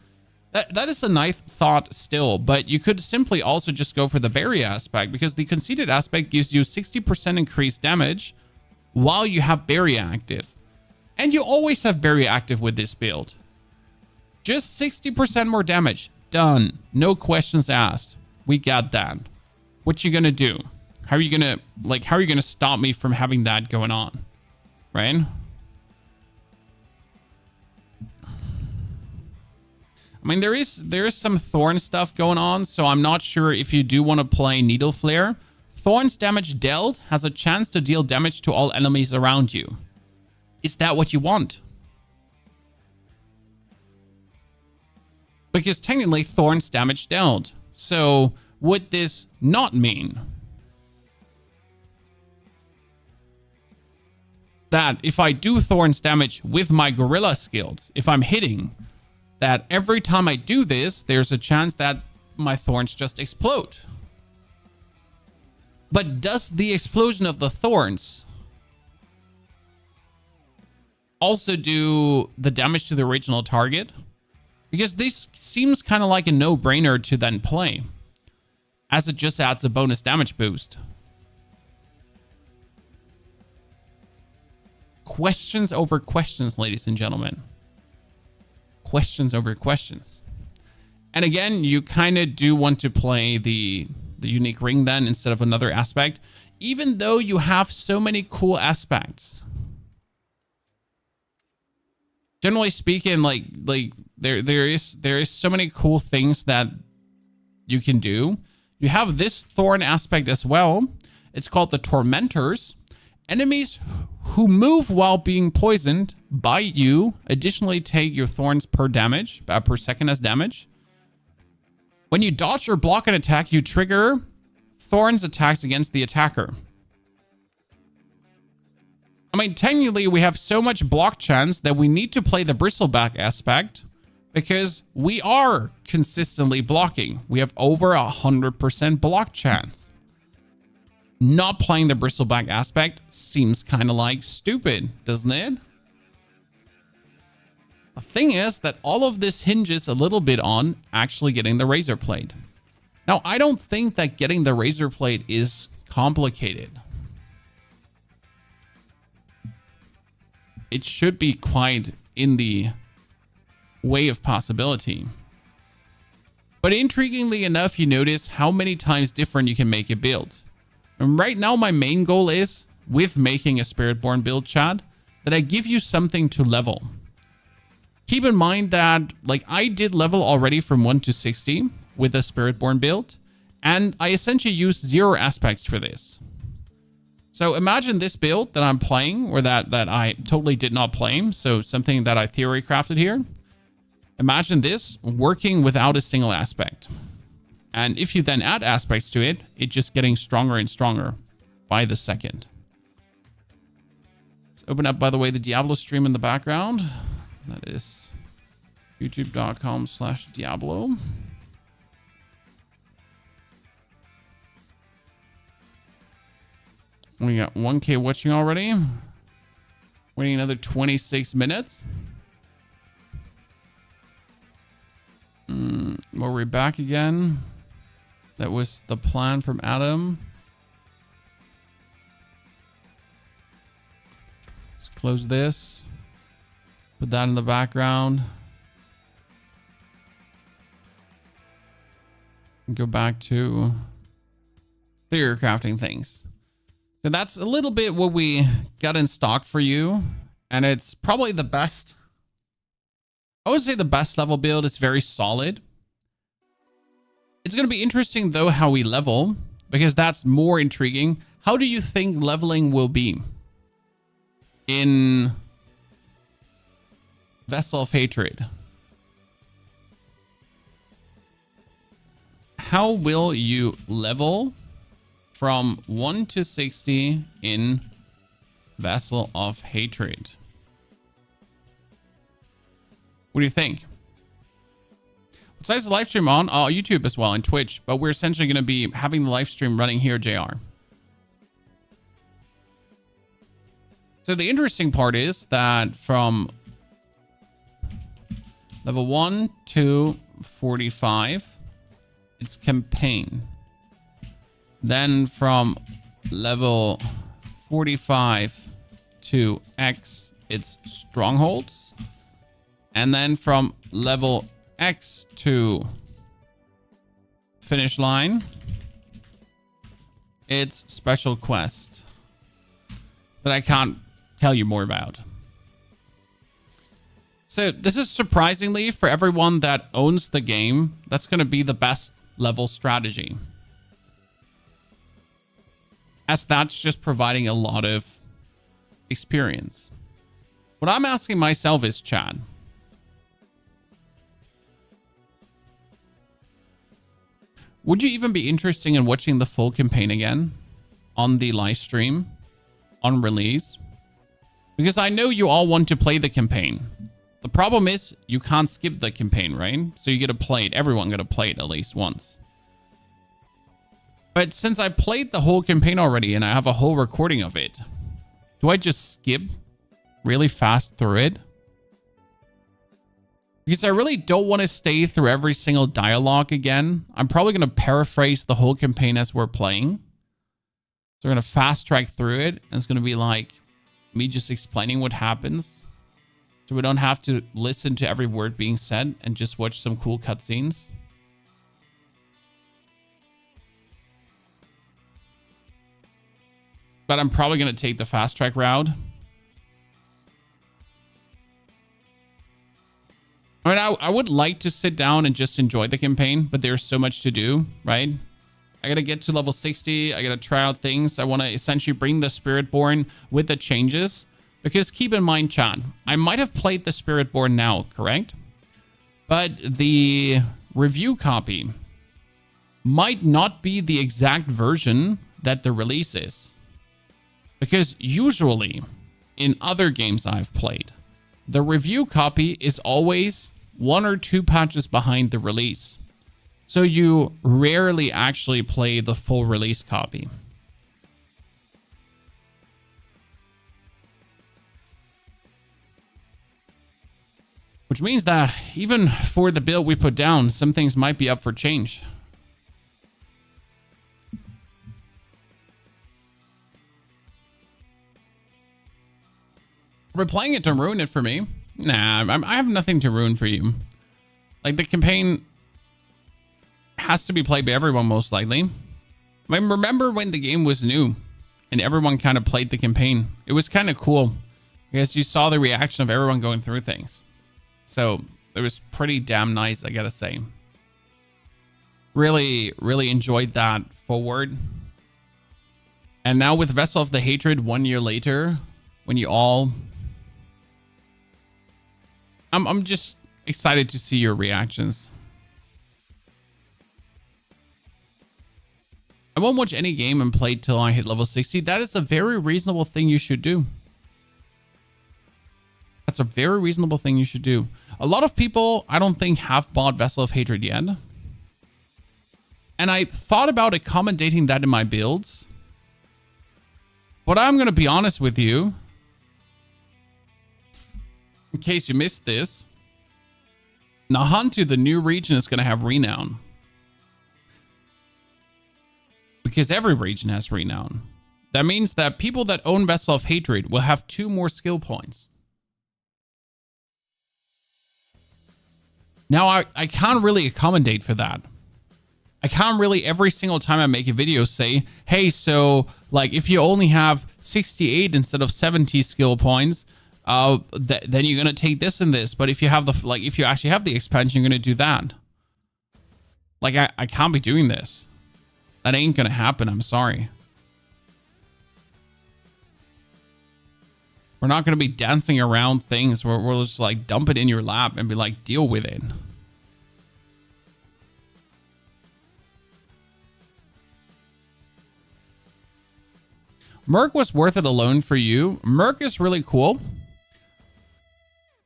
That is a nice thought still, but you could simply also just go for the Berry aspect, because the Conceited aspect gives you 60% increased damage while you have Berry active. And you always have Berry active with this build. Just 60% more damage. Done. No questions asked. We got that. What you gonna do? How are you gonna stop me from having that going on? Right? I mean, there is some Thorn stuff going on, so I'm not sure if you do want to play Needle Flare. Thorn's damage dealt has a chance to deal damage to all enemies around you. Is that what you want? Because technically Thorn's damage dealt. So would this not mean that if I do Thorn's damage with my Gorilla skills, if I'm hitting, that every time I do this, there's a chance that my Thorns just explode? But does the explosion of the Thorns also do the damage to the original target? Because this seems kind of like a no-brainer to then play, as it just adds a bonus damage boost. Questions over questions, ladies and gentlemen. Questions over questions. And again, you kind of do want to play the unique ring then instead of another aspect, even though you have so many cool aspects. Generally speaking, like there is so many cool things that you can do. You have this Thorn aspect as well. It's called the Tormentors. Enemies who move while being poisoned by you additionally take your Thorns per second as damage. When you dodge or block an attack, you trigger Thorns attacks against the attacker. I mean, technically, we have so much block chance that we need to play the Bristleback aspect because we are consistently blocking. We have over 100% block chance. not playing the bristleback aspect seems kind of like stupid, doesn't it? The thing is that all of this hinges a little bit on actually getting the razor plate. Now, I don't think that getting the razor plate is complicated. It should be quite in the way of possibility. But intriguingly enough, you notice how many times different you can make a build. And right now, my main goal is, with making a Spiritborn build, chat, that I give you something to level. Keep in mind that, like, I did level already from 1 to 60 with a Spiritborn build, and I essentially used 0 aspects for this. So imagine this build that I'm playing, or that I totally did not play, so something that I theory crafted here. Imagine this working without a single aspect. And if you then add aspects to it, it's just getting stronger and stronger by the second. Let's open up, by the way, the Diablo stream in the background. That is youtube.com/Diablo. We got 1K watching already. Waiting another 26 minutes. Were we back again? That was the plan from Adam. Let's close this. Put that in the background. And go back to theory crafting things. So that's a little bit what we got in stock for you. And it's probably the best. I would say the best level build. It's very solid. It's going to be interesting, though, how we level, because that's more intriguing. How do you think leveling will be in Vessel of Hatred? How will you level from 1 to 60 in Vessel of Hatred? What do you think? Besides the live stream on YouTube as well and Twitch, but we're essentially going to be having the live stream running here, JR. So the interesting part is that from level 1 to 45, it's campaign. Then from level 45 to X, it's strongholds. And then from level X to finish line, it's special quest that I can't tell you more about. So this is surprisingly, for everyone that owns the game, that's going to be the best level strategy, as that's just providing a lot of experience. What I'm asking myself is, Chad, would you even be interested in watching the full campaign again on the live stream on release? Because I know you all want to play the campaign. The problem is you can't skip the campaign, right? So you get to play it. Everyone got to play it at least once. But since I played the whole campaign already and I have a whole recording of it, do I just skip really fast through it? Because I really don't want to stay through every single dialogue again. I'm probably going to paraphrase the whole campaign as we're playing. So we're going to fast track through it. And it's going to be like me just explaining what happens. So we don't have to listen to every word being said and just watch some cool cutscenes. But I'm probably going to take the fast track route. I mean, I would like to sit down and just enjoy the campaign, but there's so much to do, right? I got to get to level 60. I got to try out things. I want to essentially bring the Spiritborn with the changes. Because keep in mind, chat, I might have played the Spiritborn now, correct? But the review copy might not be the exact version that the release is. Because usually, in other games I've played, the review copy is always 1 or 2 patches behind the release. So you rarely actually play the full release copy. Which means that even for the build we put down, some things might be up for change. We're playing it to ruin it for me. Nah, I have nothing to ruin for you. Like, the campaign has to be played by everyone, most likely. I mean, remember when the game was new and everyone kind of played the campaign? It was kind of cool because you saw the reaction of everyone going through things. So it was pretty damn nice, I gotta say. Really, really enjoyed that forward. And now with Vessel of the Hatred 1 year later, when you all... I'm just excited to see your reactions. I won't watch any game and play till I hit level 60. That is a very reasonable thing you should do. That's a very reasonable thing you should do. A lot of people, I don't think, have bought Vessel of Hatred yet. And I thought about accommodating that in my builds. But I'm going to be honest with you. In case you missed this. Nahantu, the new region, is going to have Renown. Because every region has Renown. That means that people that own Vessel of Hatred will have 2 more skill points. Now, I can't really accommodate for that. I can't really every single time I make a video say, hey, so like if you only have 68 instead of 70 skill points, then you're going to take this and this. But if you have if you actually have the expansion, you're going to do that. Like, I can't be doing this. That ain't going to happen. I'm sorry. We're not going to be dancing around things where we'll just like dump it in your lap and be like, deal with it. Merc was worth it alone for you. Merc is really cool.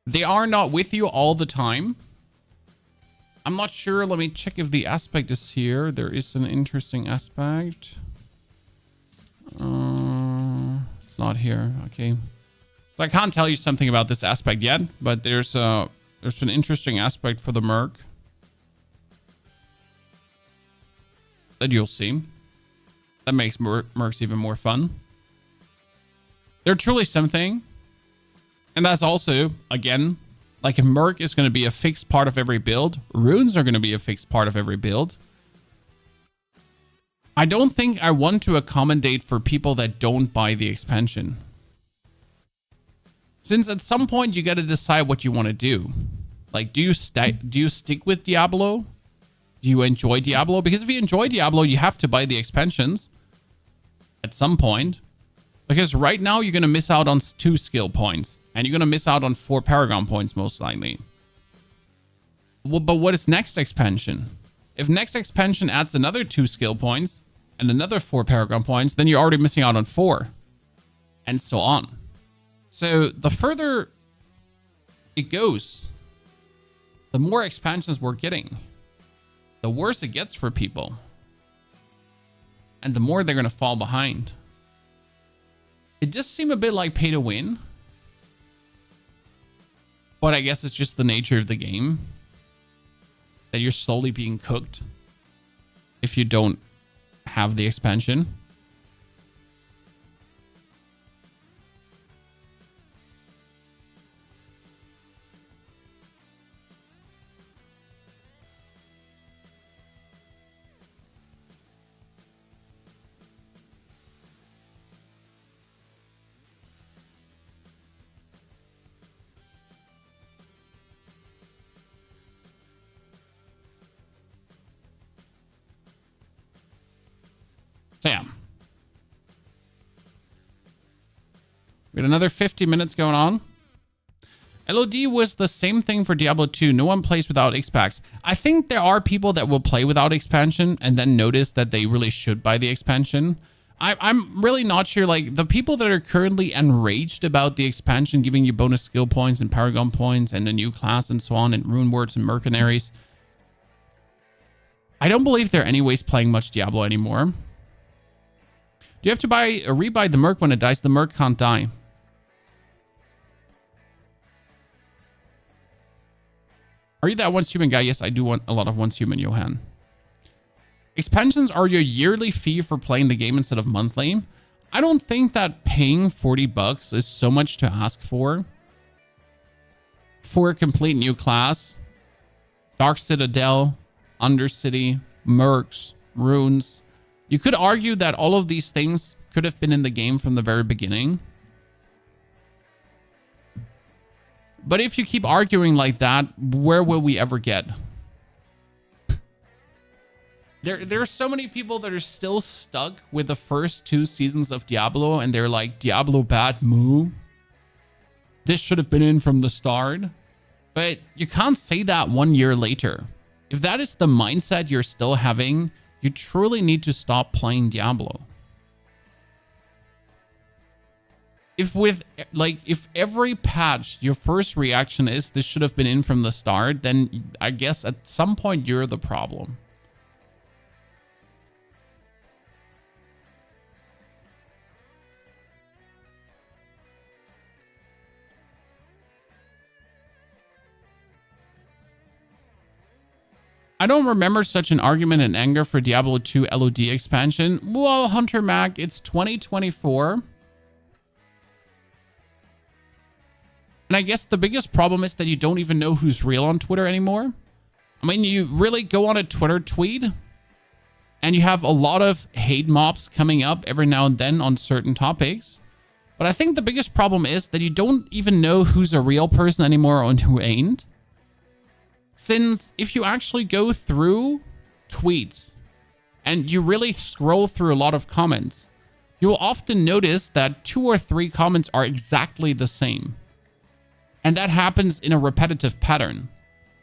They are not with you all the time. I'm not sure. Let me check if the aspect is here. There is an interesting aspect. It's not here. Okay. So I can't tell you something about this aspect yet, but there's an interesting aspect for the Merc that you'll see. That makes Mercs even more fun. They're truly something. And that's also, again, like if Merc is going to be a fixed part of every build, runes are going to be a fixed part of every build. I don't think I want to accommodate for people that don't buy the expansion. Since at some point you got to decide what you want to do. Like, do you stick with Diablo? Do you enjoy Diablo? Because if you enjoy Diablo, you have to buy the expansions at some point. Because right now you're going to miss out on 2 skill points. And you're going to miss out on 4 Paragon points most likely. Well, but what is next expansion? If next expansion adds another 2 skill points and another 4 Paragon points, then you're already missing out on 4. And so on. So the further it goes, the more expansions we're getting, the worse it gets for people. And the more they're going to fall behind. It does seem a bit like pay to win. But I guess it's just the nature of the game. That you're slowly being cooked if you don't have the expansion. So yeah. We got another 50 minutes going on. LOD was the same thing for Diablo 2. No one plays without X-Packs. I think there are people that will play without expansion and then notice that they really should buy the expansion. I'm really not sure. Like, the people that are currently enraged about the expansion giving you bonus skill points and Paragon points and a new class and so on and rune words and mercenaries. I don't believe they're anyways playing much Diablo anymore. Do you have to rebuy the Merc when it dies? The Merc can't die. Are you that once human guy? Yes, I do want a lot of once human, Johan. Expansions are your yearly fee for playing the game instead of monthly. I don't think that paying $40 is so much to ask for a complete new class. Dark Citadel, Undercity, Mercs, Runes. You could argue that all of these things could have been in the game from the very beginning. But if you keep arguing like that, where will we ever get? There are so many people that are still stuck with the first 2 seasons of Diablo, and they're like, Diablo bad, moo. This should have been in from the start. But you can't say that 1 year later. If that is the mindset you're still having, you truly need to stop playing Diablo. If every patch your first reaction is this should have been in from the start, then I guess at some point you're the problem. I don't remember such an argument in anger for Diablo 2 LOD expansion. Well, Hunter Mac, it's 2024. And I guess the biggest problem is that you don't even know who's real on Twitter anymore. I mean, you really go on a Twitter tweet and you have a lot of hate mobs coming up every now and then on certain topics. But I think the biggest problem is that you don't even know who's a real person anymore and who ain't. Since if you actually go through tweets and you really scroll through a lot of comments, you will often notice that 2 or 3 comments are exactly the same. And that happens in a repetitive pattern.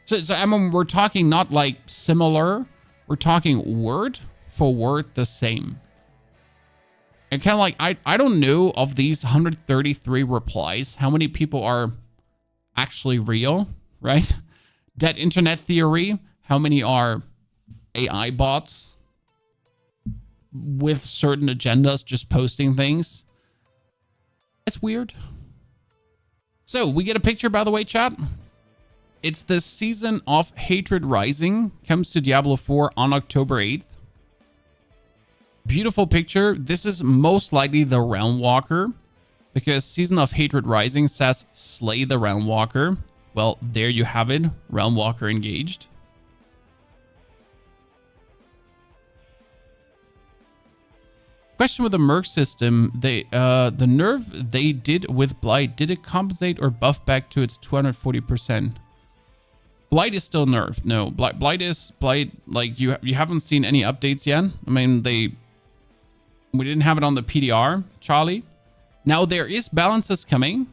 So I mean, we're talking not like similar, we're talking word for word the same. And kind of like, I don't know of these 133 replies, how many people are actually real, right? Dead internet theory, how many are AI bots with certain agendas just posting things? It's weird. So we get a picture, by the way, chat. It's the Season of Hatred Rising. Comes to Diablo 4 on October 8th. Beautiful picture. This is most likely the Realm Walker, because Season of Hatred Rising says slay the Realm Walker. Well, there you have it. Realm Walker engaged. Question with the Merc system. The nerf they did with Blight, did it compensate or buff back to its 240%? Blight is still nerfed. No, Blight like you haven't seen any updates yet. I mean, we didn't have it on the PDR, Charlie. Now there is balances coming.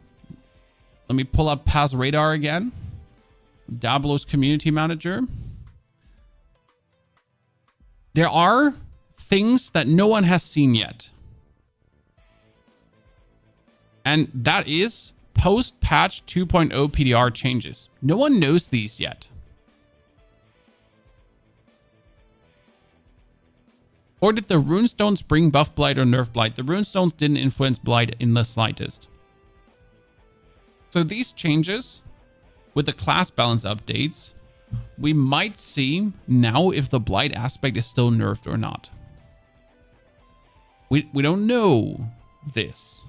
Let me pull up Paz Radar again. Diablo's community manager. There are things that no one has seen yet. And that is post-patch 2.0 PDR changes. No one knows these yet. Or did the runestones bring buff Blight or nerf Blight? The runestones didn't influence Blight in the slightest. So these changes with the class balance updates, we might see now if the Blight aspect is still nerfed or not. We don't know this.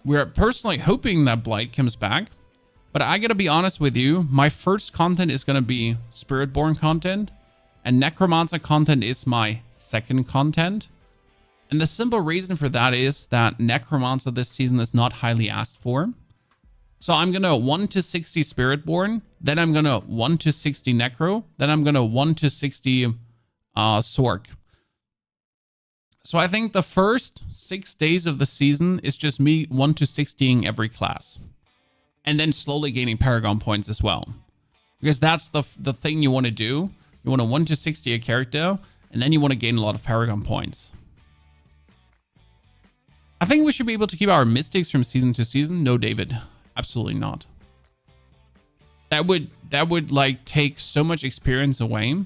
We're personally hoping that Blight comes back, but I gotta be honest with you, my first content is gonna be Spiritborn content, and Necromancer content is my second content. And the simple reason for that is that Necromancer this season is not highly asked for. So I'm going to 1 to 60 Spiritborn, then I'm going to 1 to 60 Necro, then I'm going to 1 to 60 Sork. So I think the first 6 days of the season is just me 1 to 60ing every class. And then slowly gaining Paragon points as well. Because that's the thing you want to do. You want to 1 to 60 a character, and then you want to gain a lot of Paragon points. I think we should be able to keep our mystics from season to season. No, David, absolutely not. That would like take so much experience away.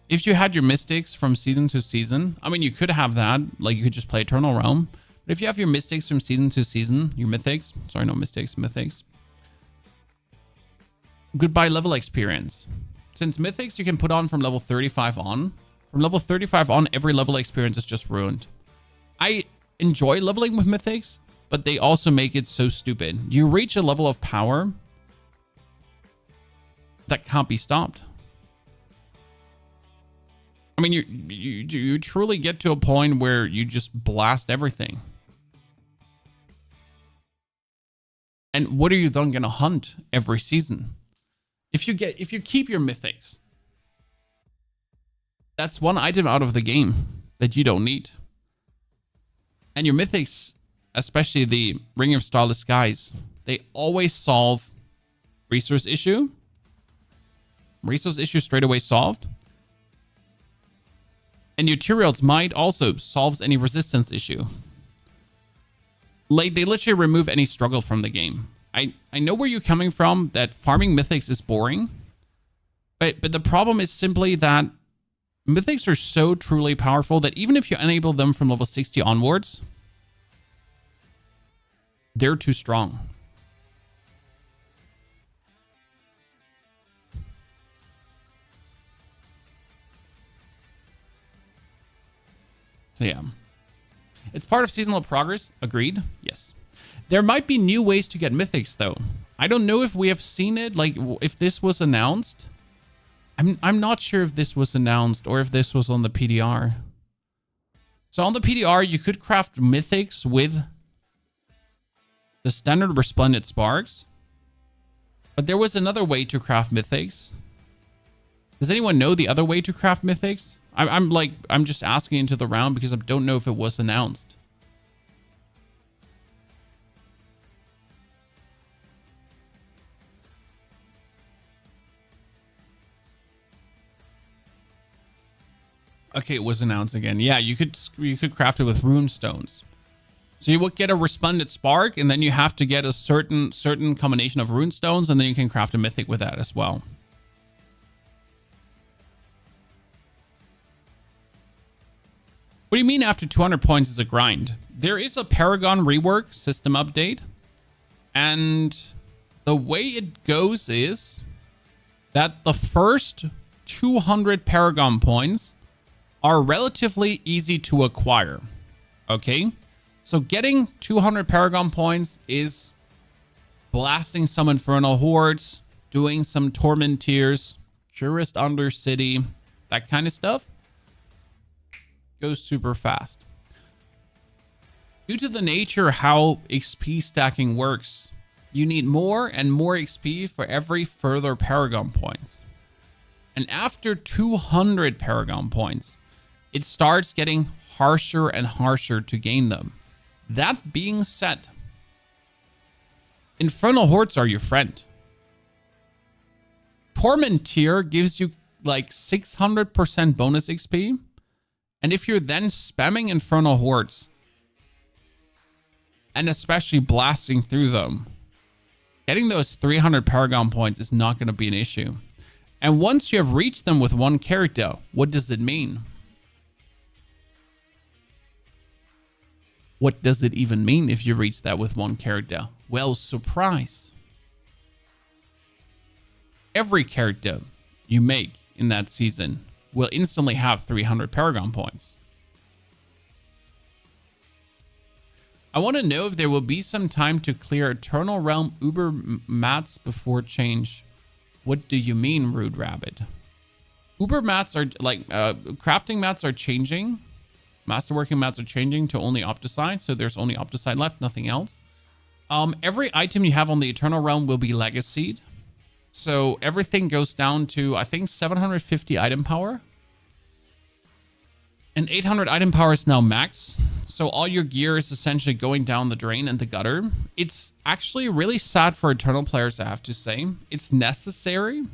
If you had your mystics from season to season, I mean, you could have that, like you could just play Eternal Realm. But if you have your mystics from season to season, your mythics, sorry, no mystics, mythics, goodbye level experience. Since Mythics you can put on from level 35 on. From level 35 on, every level experience is just ruined. I enjoy leveling with Mythics, but they also make it so stupid. You reach a level of power that can't be stopped. I mean, you truly get to a point where you just blast everything. And what are you then gonna hunt every season? If you keep your Mythics, that's one item out of the game that you don't need. And your Mythics, especially the Ring of Starless Skies, they always solve resource issue. Resource issue straight away solved. And your Turiels might also solves any resistance issue. Like, they literally remove any struggle from the game. I know where you're coming from, that farming Mythics is boring. But the problem is simply that Mythics are so truly powerful that even if you enable them from level 60 onwards, they're too strong. So yeah. It's part of seasonal progress. Agreed. Yes. There might be new ways to get Mythics though. I don't know if we have seen it, like if this was announced. I'm not sure if this was announced or if this was on the PDR. So on the PDR, you could craft Mythics with the standard Resplendent Sparks. But there was another way to craft Mythics. Does anyone know the other way to craft Mythics? I'm just asking into the round because I don't know if it was announced. Okay, it was announced again. Yeah, you could craft it with rune stones. So you would get a Resplendent Spark, and then you have to get a certain combination of rune stones, and then you can craft a Mythic with that as well. What do you mean after 200 points is a grind? There is a Paragon rework system update, and the way it goes is that the first 200 Paragon points are relatively easy to acquire. Okay? So getting 200 Paragon points is blasting some Infernal Hordes, doing some Torment tiers, Kurast Undercity, that kind of stuff. Goes super fast. Due to the nature how XP stacking works, you need more and more XP for every further Paragon points. And after 200 Paragon points, it starts getting harsher and harsher to gain them. That being said, Infernal Hordes are your friend. Torment tier gives you like 600% bonus XP. And if you're then spamming Infernal Hordes, and especially blasting through them, getting those 300 Paragon points is not going to be an issue. And once you have reached them with one character, what does it mean? What does it even mean if you reach that with one character? Well, surprise. Every character you make in that season will instantly have 300 Paragon points. I want to know if there will be some time to clear Eternal Realm Uber mats before change. What do you mean, Rude Rabbit? Uber mats are like, crafting mats are changing. Masterworking mats are changing to only Opticide, so there's only Opticide left, nothing else. Every item you have on the Eternal Realm will be legacied. So everything goes down to, I think, 750 item power. And 800 item power is now max. So all your gear is essentially going down the drain and the gutter. It's actually really sad for Eternal players, I have to say. It's necessary.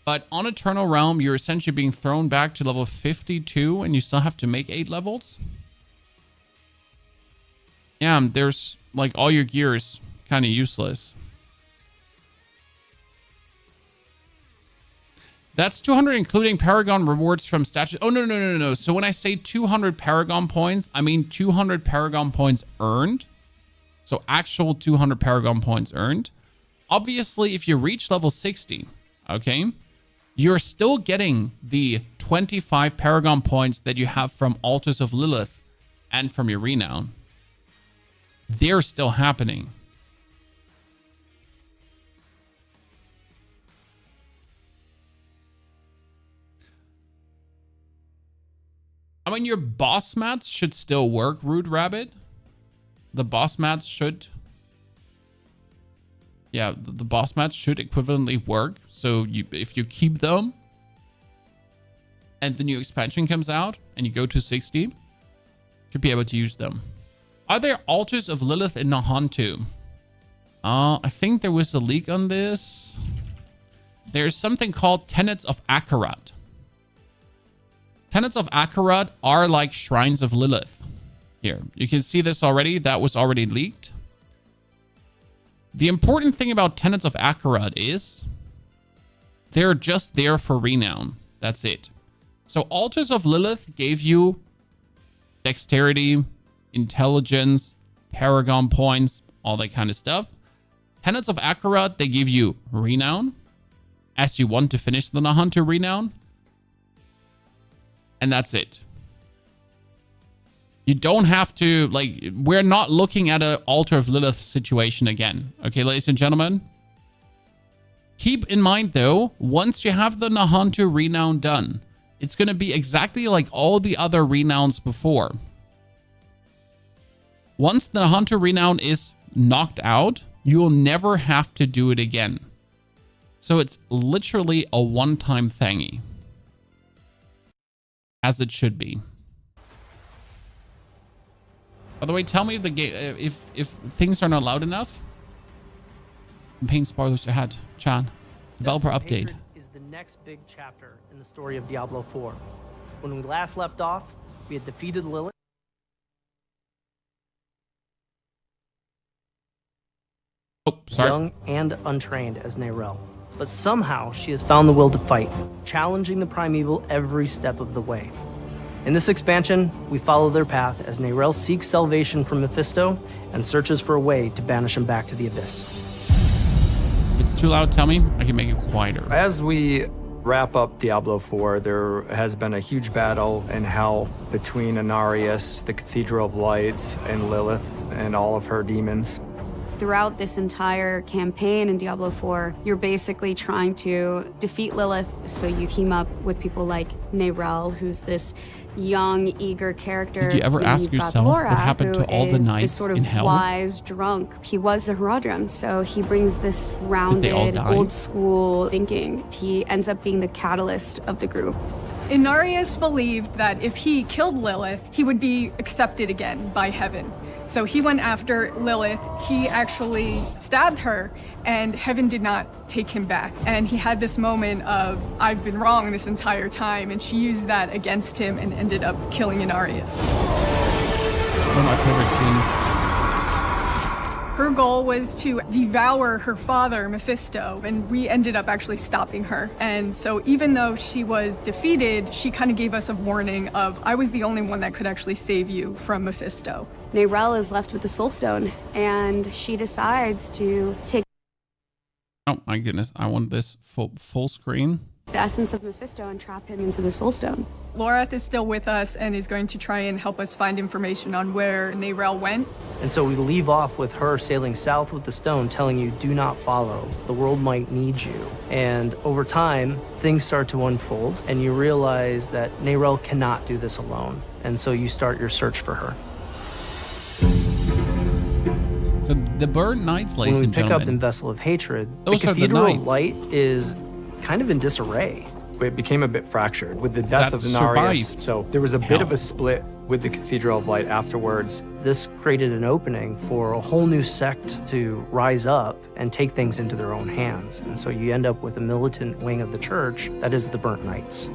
But on Eternal Realm, you're essentially being thrown back to level 52 and you still have to make 8 levels. Yeah, there's like all your gear is kind of useless. That's 200 including Paragon rewards from statues. Oh, no. So when I say 200 Paragon points, I mean 200 Paragon points earned. So actual 200 Paragon points earned. Obviously, if you reach level 60, okay, you're still getting the 25 Paragon points that you have from Altars of Lilith and from your Renown. They're still happening. I mean, your boss mats should still work, Rude Rabbit. The boss mats should... Yeah, the boss mats should equivalently work. So if you keep them and the new expansion comes out and you go to 60, you should be able to use them. Are there Altars of Lilith in Nahantu? I think there was a leak on this. There's something called Tenets of Akarat. Tenets of Akarat are like Shrines of Lilith. Here, you can see this already. That was already leaked. The important thing about Tenets of Akarat is they're just there for renown. That's it. So Altars of Lilith gave you dexterity, intelligence, Paragon points, all that kind of stuff. Tenets of Akarat, they give you renown as you want to finish the Nahantu renown. And that's it. You don't have to, like, we're not looking at an Altar of Lilith situation again. Okay, ladies and gentlemen? Keep in mind, though, once you have the Nahantu renown done, it's going to be exactly like all the other renowns before. Once the Nahantu renown is knocked out, you will never have to do it again. So it's literally a one-time thingy. As it should be. By the way, tell me the game if things are not loud enough. Campaign spoilers ahead. Chan. Developer update. Is the next big chapter in the story of Diablo 4. When we last left off, we had defeated Lilith. Oh, sorry. Young and untrained as Neyrelle. But somehow she has found the will to fight, challenging the primeval every step of the way. In this expansion, we follow their path as Neyrelle seeks salvation from Mephisto and searches for a way to banish him back to the Abyss. If it's too loud, tell me. I can make it quieter. As we wrap up Diablo 4, there has been a huge battle in hell between Inarius, the Cathedral of Lights, and Lilith and all of her demons. Throughout this entire campaign in Diablo 4, you're basically trying to defeat Lilith, so you team up with people like Neyrelle, who's this young, eager character. Did you ever ask yourself what happened to all the knights sort of in hell? Wise drunk. He was the Herodrum, so he brings this rounded, old school thinking. He ends up being the catalyst of the group. Inarius believed that if he killed Lilith, he would be accepted again by heaven. So he went after Lilith. He actually stabbed her, and heaven did not take him back. And he had this moment of, I've been wrong this entire time, and she used that against him and ended up killing Inarius. One of my favorite scenes. Her goal was to devour her father, Mephisto, and we ended up actually stopping her. And so even though she was defeated, she kind of gave us a warning of, I was the only one that could actually save you from Mephisto. Neyrelle is left with the Soul Stone, and she decides to take... Oh my goodness, I want this full screen. The essence of Mephisto and trap him into the Soul Stone. Lorath is still with us and is going to try and help us find information on where Neyrelle went. And so we leave off with her sailing south with the stone, telling you, do not follow. The world might need you. And over time, things start to unfold, and you realize that Neyrelle cannot do this alone. And so you start your search for her. So the Burnt Knights, ladies and gentlemen. When we pick up in Vessel of Hatred, those the are the Cathedral of knights. Light is kind of in disarray. It became a bit fractured with the death That of survived Inarius. So there was a bit hell. of a split with the Cathedral of Light afterwards. This created an opening for a whole new sect to rise up and take things into their own hands. And so you end up with a militant wing of the church that is the Burnt Knights.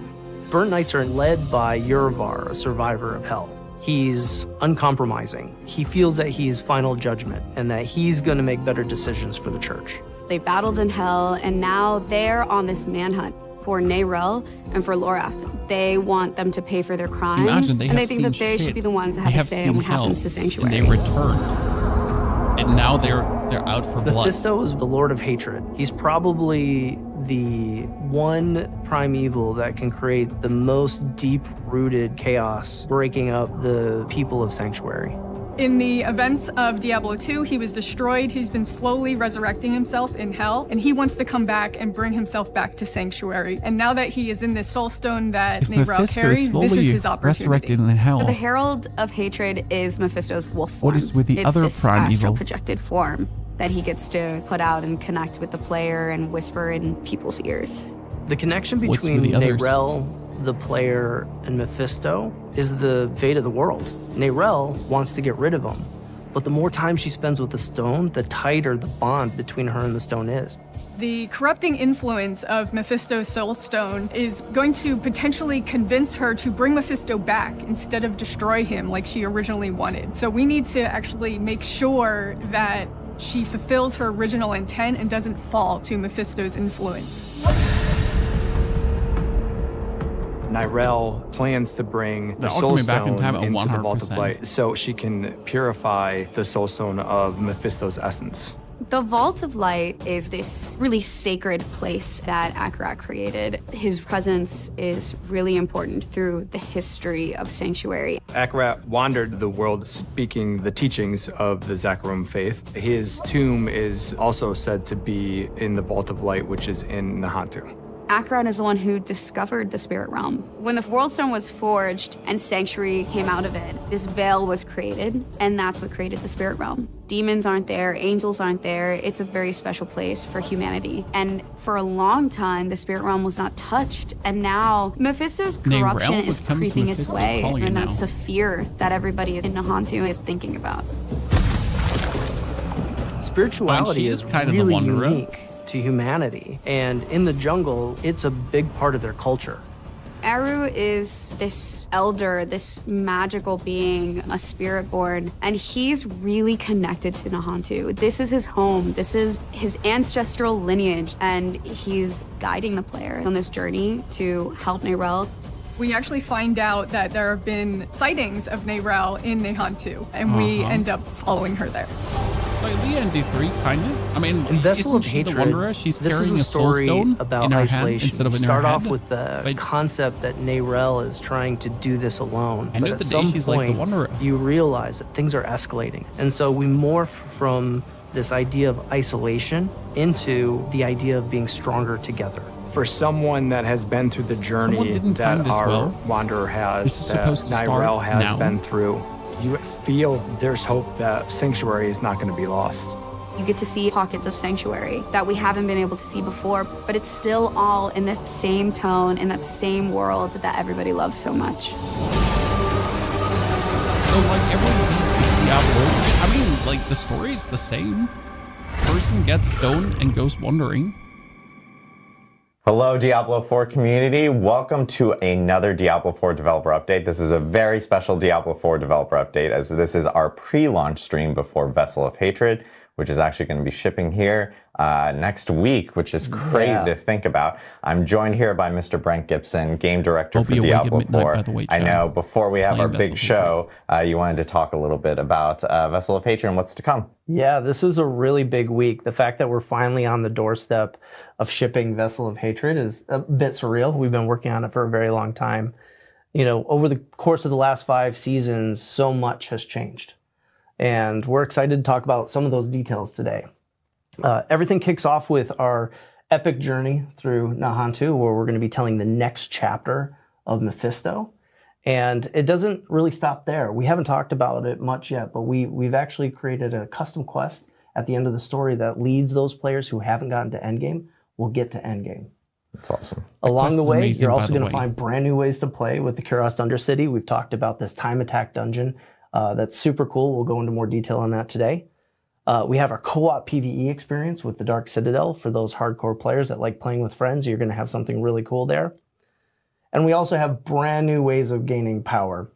Burnt Knights are led by Urivar, a survivor of hell. He's uncompromising. He feels that he's final judgment and that he's going to make better decisions for the church. They battled in hell, and now they're on this manhunt for Neyrelle and for Lorath. They want them to pay for their crimes, Imagine they and have they think that seen they shit. should be the ones that They have a say seen on what hell, happens to Sanctuary. And they returned. And now they're They're out for blood. Mephisto is the Lord of Hatred. He's probably the one primeval that can create the most deep-rooted chaos, breaking up the people of Sanctuary. In the events of Diablo 2, he was destroyed. He's been slowly resurrecting himself in hell, and he wants to come back and bring himself back to Sanctuary. And now that he is in this soul stone that Neyrelle carries, this is his opportunity. Resurrected in hell. The Herald of Hatred is Mephisto's wolf form. What is with the it's other this prime astral evils? projected form that he gets to put out and connect with the player and whisper in people's ears. The connection What's between with the others? Neyrelle, the player, and Mephisto is the fate of the world. Neyrelle wants to get rid of him, but the more time she spends with the stone, the tighter the bond between her and the stone is. The corrupting influence of Mephisto's soul stone is going to potentially convince her to bring Mephisto back instead of destroy him like she originally wanted. So we need to actually make sure that she fulfills her original intent and doesn't fall to Mephisto's influence. Neyrelle plans to bring the They're all soul coming back in stone time at into the Vault of 100%. Light so she can purify the soul stone of Mephisto's essence. The Vault of Light is this really sacred place that Akarat created. His presence is really important through the history of Sanctuary. Akarat wandered the world speaking the teachings of the Zakarum faith. His tomb is also said to be in the Vault of Light, which is in Nahantu. Akarat is the one who discovered the spirit realm. When the World Stone was forged and Sanctuary came out of it, this veil was created, and that's what created the spirit realm. Demons aren't there, angels aren't there. It's a very special place for humanity. And for a long time, the spirit realm was not touched. And now Mephisto's corruption Neyrelle is becomes creeping its Mephisto way, calling it and that's now. a fear that everybody in Nahantu is thinking about. Spirituality she's is kind of the really wanderer. unique to humanity, and in the jungle, it's a big part of their culture. Aru is this elder, this magical being, a spiritborn, and he's really connected to Nahantu. This is his home. This is his ancestral lineage, and he's guiding the player on this journey to help Neyrelle. We actually find out that there have been sightings of Neyrelle in Nahantu, and we end up following her there. So Leah in D3, kind of. I mean, In Vessel isn't of she Hatred, the Wanderer? She's this carrying is a soul story stone about in her hand isolation. instead of You in start her off head. with the But concept that Neyrelle is trying to do this alone. End but of the at day, some she's like the point, Wanderer. you realize that things are escalating. And so we morph from this idea of isolation into the idea of being stronger together. For someone that has been through the Someone journey didn't time that this our well. Wanderer has, This is that supposed to start Neyrelle has now. been through, you feel there's hope that Sanctuary is not going to be lost. You get to see pockets of Sanctuary that we haven't been able to see before, but it's still all in that same tone, in that same world that everybody loves so much. So like every Diablo, I mean, like the story's the same. Person gets stoned and goes wandering. Hello, Diablo 4 community. Welcome to another Diablo 4 developer update. This is a very special Diablo 4 developer update, as this is our pre-launch stream before Vessel of Hatred, which is actually going to be shipping here next week, which is crazy to think about. I'm joined here by Mr. Brent Gibson, game director I'll for be awake at Diablo midnight, 4. by the way, I Chad. know before we have Playing our Vessel big of show, you wanted to talk a little bit about Vessel of Hatred and what's to come. Yeah, this is a really big week. The fact that we're finally on the doorstep of shipping Vessel of Hatred is a bit surreal. We've been working on it for a very long time. You know, over the course of the last 5 seasons, so much has changed. And we're excited to talk about some of those details today. Everything kicks off with our epic journey through Nahantu, where we're going to be telling the next chapter of Mephisto. And it doesn't really stop there. We haven't talked about it much yet, but we've actually created a custom quest at the end of the story that leads those players who haven't gotten to Endgame will get to Endgame. That's awesome. Along the quest is way, amazing, you're by also the going to way. find brand new ways to play with the Kurast Undercity. We've talked about this time attack dungeon. That's super cool. We'll go into more detail on that today. We have our co-op PvE experience with the Dark Citadel. For those hardcore players that like playing with friends, you're going to have something really cool there. And we also have brand new ways of gaining power.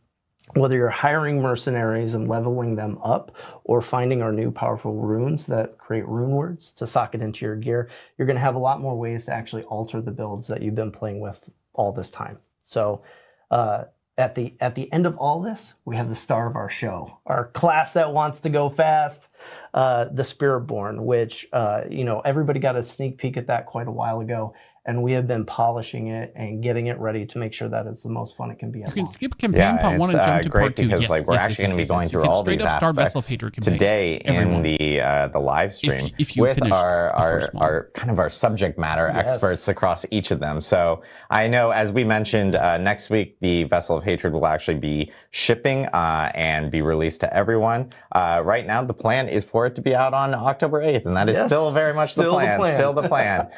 Whether you're hiring mercenaries and leveling them up, or finding our new powerful runes that create rune words to socket into your gear, you're going to have a lot more ways to actually alter the builds that you've been playing with all this time. So at the end of all this, we have the star of our show, our class that wants to go fast. the Spiritborn, which, everybody got a sneak peek at that quite a while ago. And we have been polishing it and getting it ready to make sure that it's the most fun it can be. You can skip campaign part 1 and jump to part 2. Because we're actually going to be going through all these aspects today in the live stream with our subject matter experts across each of them. So I know, as we mentioned, next week the Vessel of Hatred will actually be shipping and be released to everyone. Right now, the plan is for it to be out on October 8th, and that is still very much the plan. Still the plan.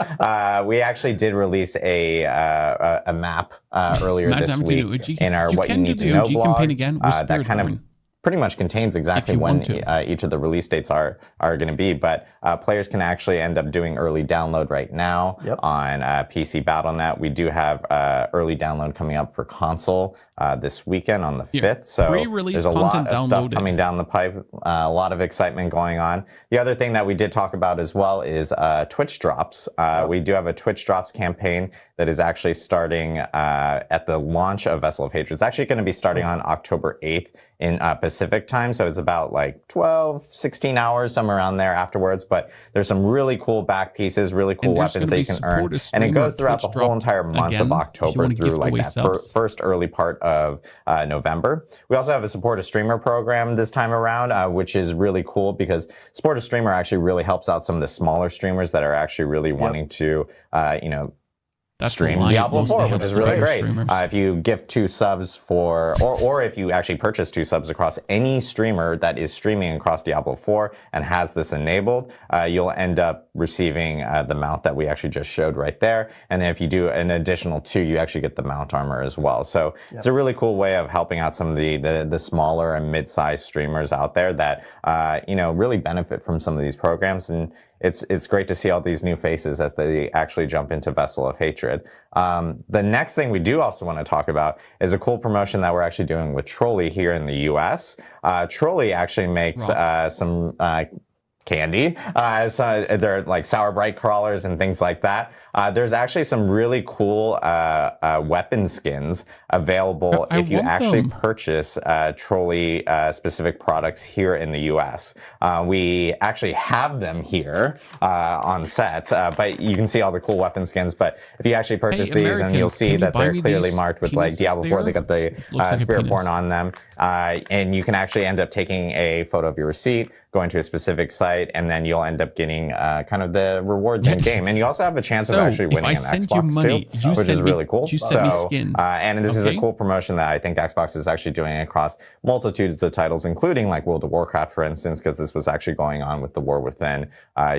We actually did release a map earlier this week in our What You Need to Know blog that kind of pretty much contains exactly when each of the release dates are going to be, but players can actually end up doing early download right now on PC Battle.net. We do have early download coming up for console this weekend on the 5th, so there's a lot of stuff coming down the pipe, a lot of excitement going on. The other thing that we did talk about as well is Twitch drops. We do have a Twitch drops campaign that is actually starting at the launch of Vessel of Hatred. It's actually going to be starting on October 8th in Pacific time, so it's about like 12, 16 hours, somewhere around there afterwards, but there's some really cool back pieces, really cool weapons that you can earn, and it goes throughout the whole entire month of October through like that first early part of November. We also have a support a streamer program this time around, which is really cool because support a streamer actually really helps out some of the smaller streamers that are actually really wanting to, stream Diablo 4, which is really great. If you gift 2 subs for, or if you actually purchase 2 subs across any streamer that is streaming across Diablo 4 and has this enabled, you'll end up receiving the mount that we actually just showed right there. And then if you do an additional 2, you actually get the mount armor as well. So it's a really cool way of helping out some of the smaller and mid-sized streamers out there that, really benefit from some of these programs. And it's great to see all these new faces as they actually jump into Vessel of Hatred. The next thing we do also want to talk about is a cool promotion that we're actually doing with Trolley here in the US. Trolley actually makes some candy. So they're like sour bright crawlers and things like that. There's actually some really cool weapon skins available if you actually purchase Trolley specific products here in the US. We actually have them here on set, but you can see all the cool weapon skins. But if you actually purchase these, and you'll see that they're clearly marked with like Diablo 4, they got the Spiritborn on them. And you can actually end up taking a photo of your receipt, going to a specific site, and then you'll end up getting kind of the rewards in game. And you also have a chance of actually winning an Xbox too, which is really cool. And this is a cool promotion that I think Xbox is actually doing across multitudes of titles, including like World of Warcraft, for instance, because this was actually going on with the War Within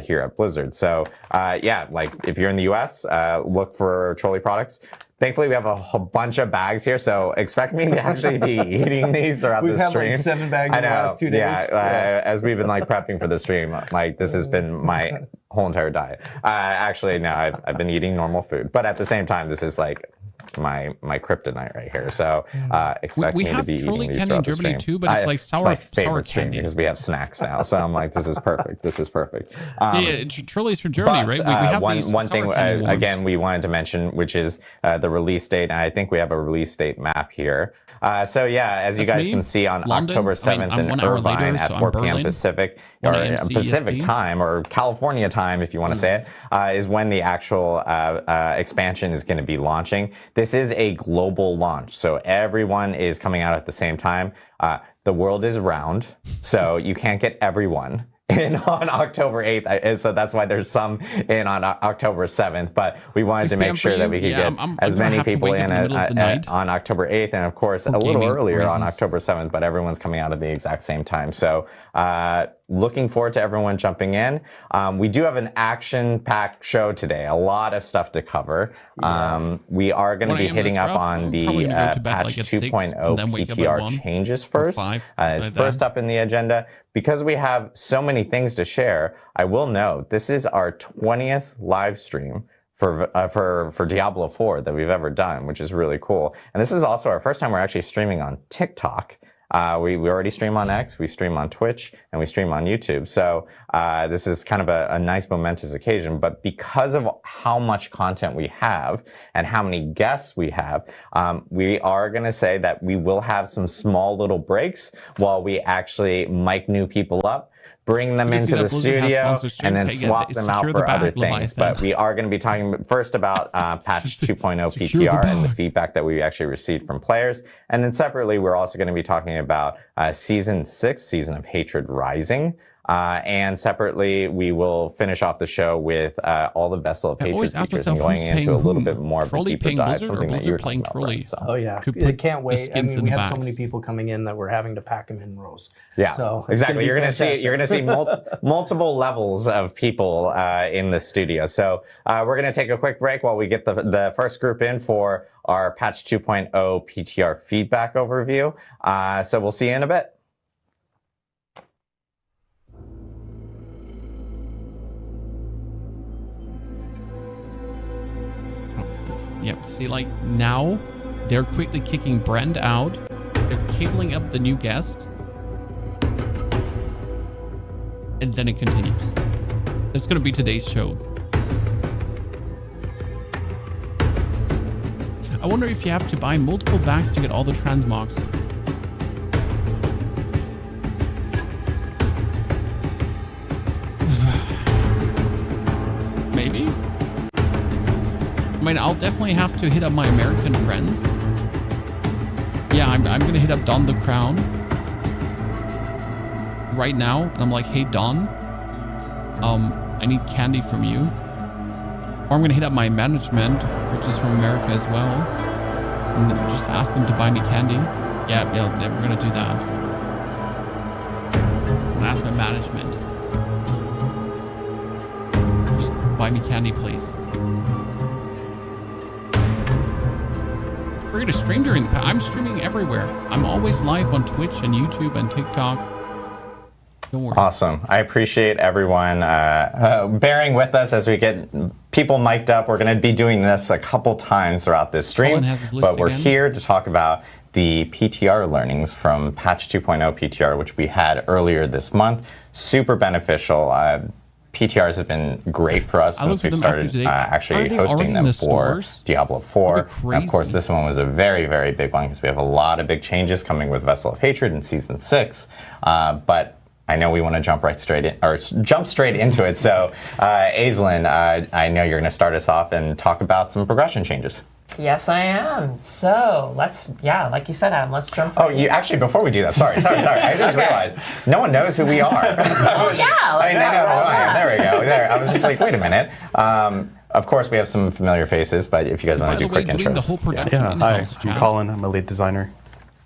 here at Blizzard. So like if you're in the US, look for Trolley products. Thankfully, we have a bunch of bags here, so expect me to actually be eating these throughout the stream. We've had like 7 bags in the last 2 days. As we've been like prepping for the stream, like this has been my whole entire diet. Actually, no, I've been eating normal food, but at the same time, this is like my kryptonite right here. So expect me to be eating these throughout the stream. Too, but it's like sour, my favorite sour stream because we have snacks now. So I'm like, this is perfect. This is perfect. Trolley's from Germany, right? We have one thing again we wanted to mention, which is the release date. And I think we have a release date map here. So as you guys can see on October 7th in Irvine at 4 p.m. Pacific, or Pacific time, or California time, if you want to say it, is when the actual expansion is going to be launching. This is a global launch, so everyone is coming out at the same time. The world is round, so you can't get everyone in on October 8th, so that's why there's some in on October 7th, but we wanted to make sure that we could get as many people in on October 8th, and of course a little earlier on October 7th, but everyone's coming out at the exact same time. So looking forward to everyone jumping in. We do have an action-packed show today, a lot of stuff to cover. We are going to be hitting up on the patch 2.0 PTR changes first. It's first up in the agenda. Because we have so many things to share, I will note this is our 20th live stream for Diablo 4 that we've ever done, which is really cool. And this is also our first time we're actually streaming on TikTok. We already stream on X, we stream on Twitch, and we stream on YouTube. So this is kind of a nice momentous occasion. But because of how much content we have and how many guests we have, we are going to say that we will have some small little breaks while we actually mic new people up. bring them You can see into the that Blizzard has studio, sponsored streams. and then Hey, yeah, swap them out secure for the bag, other things. Leviathan. But we are going to be talking first about patch 2.0 Secure the PTR and the bag. feedback that we actually received from players. And then separately, we're also going to be talking about Season 6, Season of Hatred Rising. And separately, we will finish off the show with all the Vessel of I Hatred always ask features and myself, going who's into paying a little whom? bit more of a Trolley deeper paying dive, Blizzard or something that Blizzard you're playing talking about, Trolley? Brent, so. Oh yeah, To I put can't the wait. I skins mean, in we the have so many bags. people coming in that we're having to pack them in rows. Yeah, so it's exactly. gonna be You're going to see fantastic. you're going to see multiple levels of people in the studio. So we're going to take a quick break while we get the first group in for our patch 2.0 PTR feedback overview. So we'll see you in a bit. Yep, see, like, now they're quickly kicking Brent out. They're cabling up the new guest. And then it continues. That's going to be today's show. I wonder if you have to buy multiple bags to get all the transmogs. Maybe? I mean, I'll definitely have to hit up my American friends. Yeah, I'm going to hit up Don the Crown right now. And I'm like, hey, Don, I need candy from you. Or I'm going to hit up my management, which is from America as well. And just ask them to buy me candy. Yeah, we're going to do that. I'm going to ask my management. Just buy me candy, please. We're going to stream during the... I'm streaming everywhere. I'm always live on Twitch and YouTube and TikTok. Don't worry. Awesome. I appreciate everyone bearing with us as we get people mic'd up. We're going to be doing this a couple times throughout this stream, Colin has his list but we're again. here to talk about the PTR learnings from patch 2.0 PTR, which we had earlier this month. Super beneficial. PTRs have been great for us I since looked at we them after started today. actually Are they hosting already in them the for stores? Diablo 4. That'd be And of course, crazy. this one was a very, very big one because we have a lot of big changes coming with Vessel of Hatred in Season 6. But I know we want to jump straight into it. So, Aislinn, I know you're going to start us off and talk about some progression changes. Yes, I am. So like you said, Adam, let's jump. Oh, you actually, before we do that, sorry. I just realized no one knows who we are. Oh yeah. I mean, they know who I am. There we go. There. I was just like, wait a minute. Of course, we have some familiar faces, but if you guys want By to the do way, quick doing the intros. whole production Yeah, hi, in-house, I'm chat. Colin. I'm a lead designer.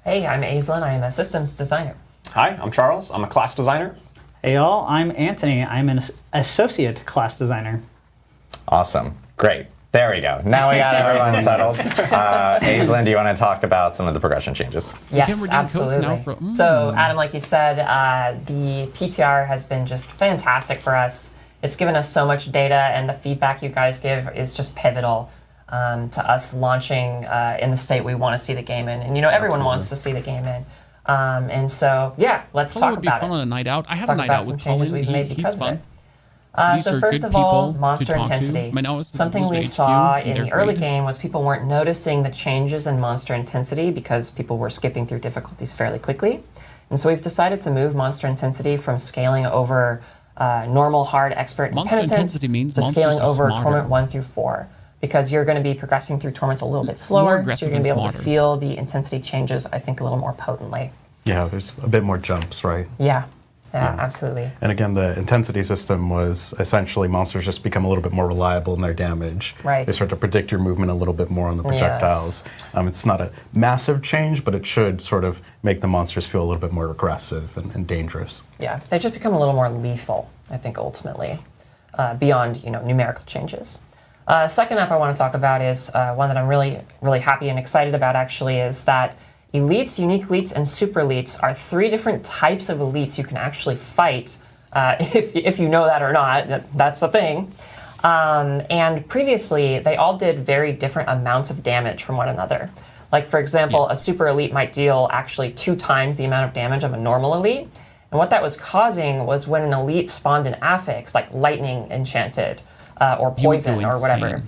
Hey, I'm Aislinn. I am a systems designer. Hi, I'm Charles. I'm a class designer. Hey y'all, I'm Anthony. I'm an associate class designer. Awesome. Great. There we go. Now we got everyone settled. Aislinn, do you want to talk about some of the progression changes? Yes, redeem codes absolutely. now for- So, Adam, like you said, the PTR has been just fantastic for us. It's given us so much data, and the feedback you guys give is just pivotal to us launching in the state we want to see the game in. And, everyone wants to see the game in. And so, let's Colin talk would be about fun it. on a night out. I had Talk a night about out some with changes Colin. we've made He's because of fun. it. These So are first good of all, people monster to talk intensity. to. I know it's the Something we Blizzard saw HQ, in they're the early great. game was people weren't noticing the changes in monster intensity because people were skipping through difficulties fairly quickly. And so we've decided to move monster intensity from scaling over normal, hard, expert, and Monster penitent intensity means to monsters scaling are over smarter. Torment 1 through 4. Because you're going to be progressing through Torments a little bit slower, so aggressive you're going to be and able to smarter. feel the intensity changes, I think, a little more potently. Yeah, there's a bit more jumps, right? Yeah, absolutely. And again, the intensity system was essentially monsters just become a little bit more reliable in their damage. Right. They start to predict your movement a little bit more on the projectiles. It's not a massive change, but it should sort of make the monsters feel a little bit more aggressive and dangerous. Yeah, they just become a little more lethal, I think, ultimately, beyond numerical changes. Second up, I want to talk about is one that I'm really, really happy and excited about. Actually, is that elites, unique elites, and super elites are 3 different types of elites you can actually fight. If you know that or not, that's the thing. And previously, they all did very different amounts of damage from one another. Like, for example, a super elite might deal actually 2 times the amount of damage of a normal elite. And what that was causing was when an elite spawned an affix, like lightning enchanted, or poison, or whatever.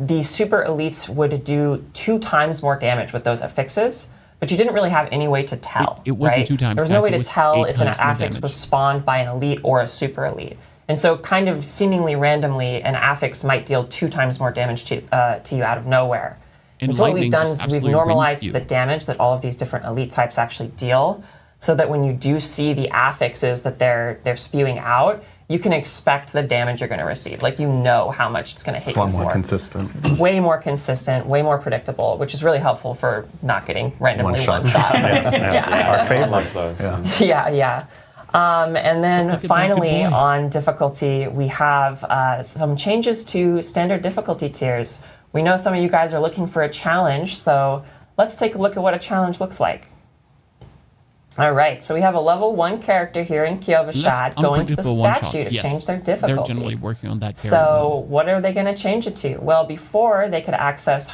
The super elites would do 2 times more damage with those affixes but you didn't really have any way to tell. It wasn't right? 2 times There was no cast, way it to was tell 8 if an times more affix damage. was spawned by an elite or a super elite. And so kind of seemingly randomly, an affix might deal 2 times more damage to you out of nowhere. And so what we've done is we've normalized the damage that all of these different elite types actually deal, so that when you do see the affixes that they're spewing out, you can expect the damage you're going to receive. Like, you know how much it's going to hit It's a lot you more for. consistent. Way more consistent, way more predictable, which is really helpful for not getting randomly one shot. Yeah. Our favorite. Loves those. Yeah. And then Look at that, finally, good boy. on difficulty, we have some changes to standard difficulty tiers. We know some of you guys are looking for a challenge, so let's take a look at what a challenge looks like. All right, so we have a level 1 character here in Kyovashad going to the statue to change their difficulty. They're generally working on that. So what are they going to change it to? Well, before they could access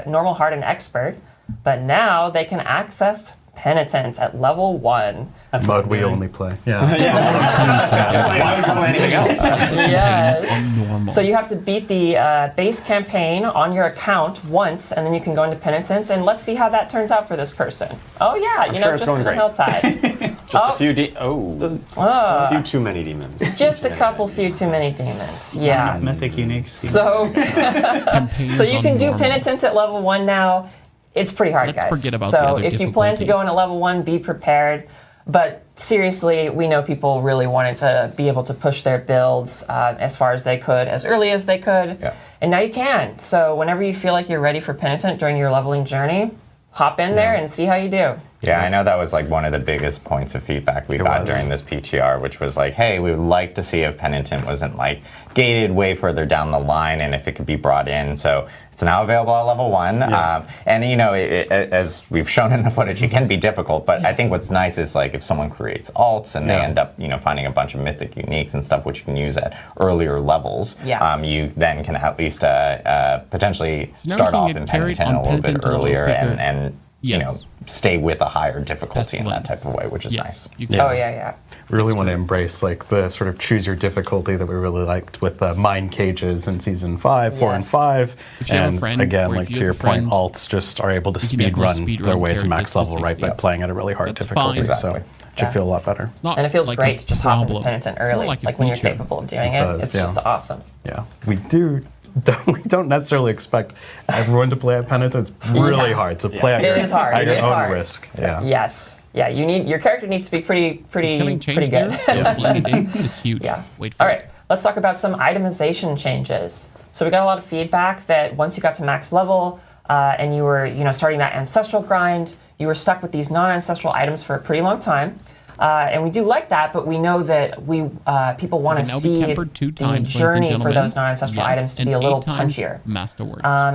normal, hard, and expert, but now they can access penitence at level 1. That's mode we only play. Yeah. Why would you play anything else? Yes. So you have to beat the base campaign on your account once, and then you can go into penitence. And let's see how that turns out for this person. Oh yeah, Sure, just an Helltide. Just a few a few too many demons. Just a couple few too many demons. Yeah. Mythic uniques. So you can do penitence at level 1 now. It's pretty hard, guys. Forget about so the other if you plan to go difficulties. into level 1, be prepared. But seriously, we know people really wanted to be able to push their builds as far as they could, as early as they could. Yeah. And now you can. So whenever you feel like you're ready for Penitent during your leveling journey, hop in there and see how you do. Yeah, I know that was like one of the biggest points of feedback we got during this PTR, which was like, hey, we would like to see if Penitent wasn't like gated way further down the line and if it could be brought in. So it's now available at level 1. Yeah. And, you know, as we've shown in the footage, it can be difficult. But I think what's nice is like if someone creates alts and they end up, you know, finding a bunch of mythic uniques and stuff which you can use at earlier levels, you then can at least potentially start off in Penitent a little bit earlier and you know, stay with a higher difficulty in that type of way, which is nice. Oh, yeah. We really want to embrace like the sort of choose your difficulty that we really liked with mine cages in season 5, 4, and 5. And again, like to your point, alts just are able to speed run their way to max level, right, by playing at a really hard difficulty. So it should feel a lot better. And it feels great to just hop into Penitent early, like when you're capable of doing it. It's just awesome. Yeah, we don't necessarily expect everyone to play at Penitent. It's really hard to play at your own risk. Yeah. Yes. Yeah, your character needs to be pretty good. It's huge. Yeah. Wait for All right, let's talk about some itemization changes. So we got a lot of feedback that once you got to max level and you were, starting that ancestral grind, you were stuck with these non-ancestral items for a pretty long time. And we do like that, but we know that people want to see the journey for those non-ancestral items to be a little punchier.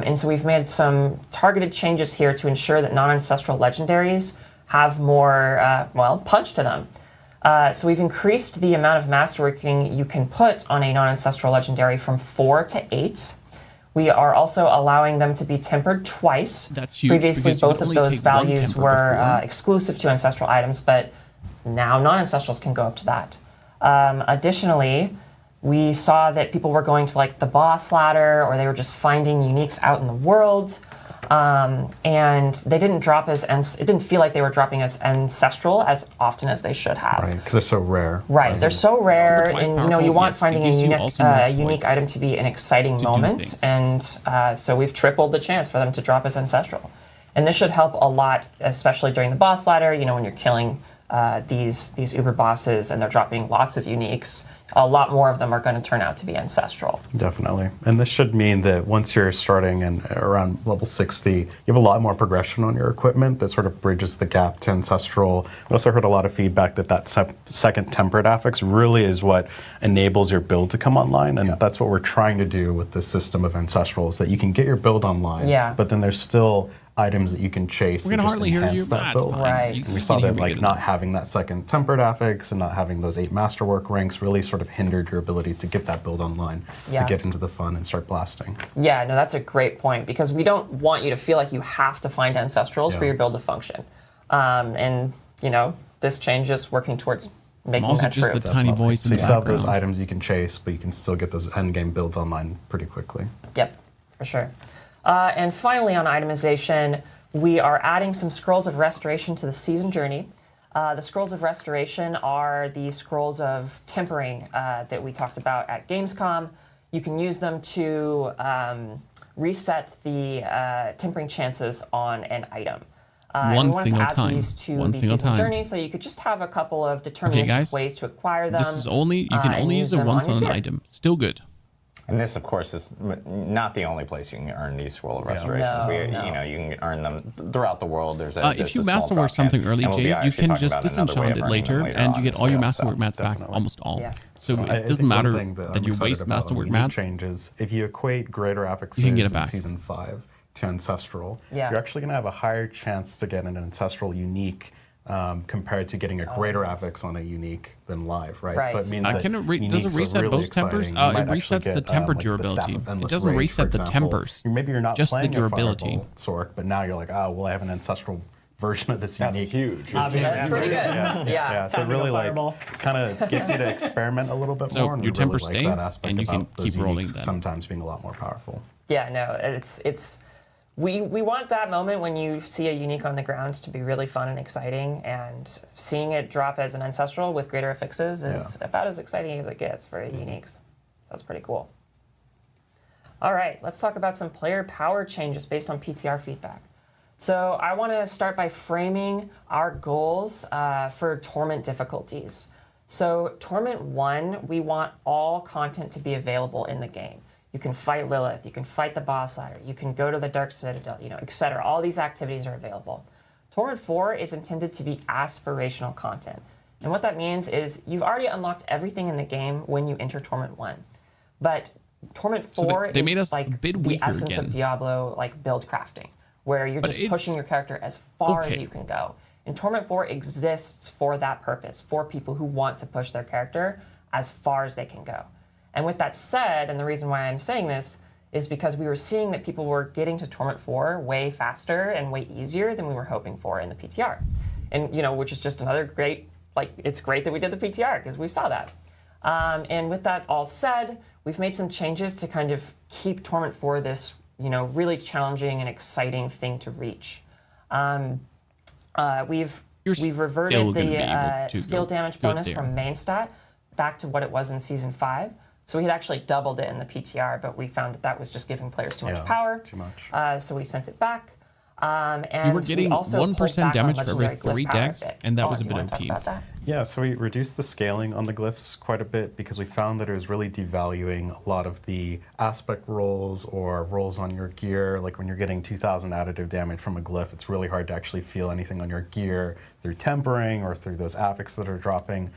And so we've made some targeted changes here to ensure that non-ancestral legendaries have more, punch to them. So we've increased the amount of masterworking you can put on a non-ancestral legendary from 4 to 8. We are also allowing them to be tempered twice. That's huge. Previously, both of those values were exclusive to ancestral items, but now non-ancestrals can go up to that. Additionally, we saw that people were going to like the boss ladder, or they were just finding uniques out in the world, and they didn't drop it didn't feel like they were dropping as ancestral as often as they should have. Right, because they're so rare. Right, they're so rare, and you want finding a unique item to be an exciting moment, and so we've tripled the chance for them to drop as ancestral. And this should help a lot, especially during the boss ladder, when you're killing these uber bosses and they're dropping lots of uniques. A lot more of them are going to turn out to be ancestral. Definitely. And this should mean that once you're starting in around level 60, you have a lot more progression on your equipment that sort of bridges the gap to ancestral. I also heard a lot of feedback that second tempered affix really is what enables your build to come online. And that's what we're trying to do with this system of ancestral, is that you can get your build online, but then there's still items that you can chase. We're going to hardly hear you, that build. Right. And we saw that not having that second tempered affix and not having those 8 masterwork ranks really sort of hindered your ability to get that build online, to get into the fun and start blasting. Yeah, no, that's a great point, because we don't want you to feel like you have to find ancestrals for your build to function. And this change is working towards making also that just true. the tiny voice in the background. So you still have background. those items you can chase, but you can still get those endgame builds online pretty quickly. Yep, for sure. And finally, on itemization, we are adding some Scrolls of Restoration to the season journey. The Scrolls of Restoration are the Scrolls of Tempering that we talked about at Gamescom. You can use them to reset the tempering chances on an item. One single time. These to One the single season time. journey, so you could just have a couple of deterministic Okay, guys. ways to acquire them. This is only, you can and only use it them once your on an gear. item. Still good. And this, of course, is not the only place you can earn these Scroll of Restorations. No, You know, you can earn them throughout the world. There's a, If you there's a small masterwork drop something can, early, and we'll be Jade, you actually can talking just about another way disenchant of it earning later, them and you on get as all your well, masterwork so. mats back, Definitely. almost all. Yeah. So I it doesn't think one matter thing that I'm you excited waste about masterwork unique mats. changes. If you equate greater affixes You can get it in back. season 5 to ancestral, Yeah. you're actually going to have a higher chance to get an ancestral unique compared to getting a greater affix on a unique than live, right? Right. So it means that Does it uniques are reset really both tempers? exciting. You It might actually resets the get, temper like, the Staff durability. of It Endless doesn't Rage, reset for the example. tempers. Maybe you're not just the playing a durability. Fireball Sork, but now you're like, oh, well, I have an ancestral version of this That's unique. huge. Obviously, That's pretty good. Yeah, Yeah. So it Time to go really like Fireball. kind of gets you to experiment a little bit So more. And your we really tempers like stay, that aspect and you can about those keep rolling uniques them. sometimes being a lot more powerful. Yeah, no, it's we want that moment when you see a unique on the ground to be really fun and exciting, and seeing it drop as an ancestral with greater affixes is about as exciting as it gets for uniques. So that's pretty cool. All right, let's talk about some player power changes based on PTR feedback. So I want to start by framing our goals for Torment difficulties. So Torment 1, we want all content to be available in the game. You can fight Lilith, you can fight the boss layer, you can go to the Dark Citadel, etc. All these activities are available. Torment 4 is intended to be aspirational content. And what that means is you've already unlocked everything in the game when you enter Torment 1. But Torment 4 they made is us a like bit the weaker essence again. of Diablo, like build crafting, where you're But just it's- pushing your character as far as okay. you can go. And Torment 4 exists for that purpose, for people who want to push their character as far as they can go. And with that said, and the reason why I'm saying this is because we were seeing that people were getting to Torment 4 way faster and way easier than we were hoping for in the PTR. And, which is just another great, it's great that we did the PTR because we saw that. And with that all said, we've made some changes to kind of keep Torment 4 this, really challenging and exciting thing to reach. We've still reverted gonna be the able to skill go damage good bonus there. from main stat back to what it was in Season 5. So we had actually doubled it in the PTR, but we found that was just giving players too much Yeah, power. too much. So we sent it back. And You were getting we also 1% pulled back on damage for every legendary 3 glyph power decks, bit. and that was a Do you bit wanna talk OP. about that? Yeah, so we reduced the scaling on the glyphs quite a bit because we found that it was really devaluing a lot of the aspect rolls or rolls on your gear. Like when you're getting 2,000 additive damage from a glyph, it's really hard to actually feel anything on your gear through tempering or through those affix that are dropping.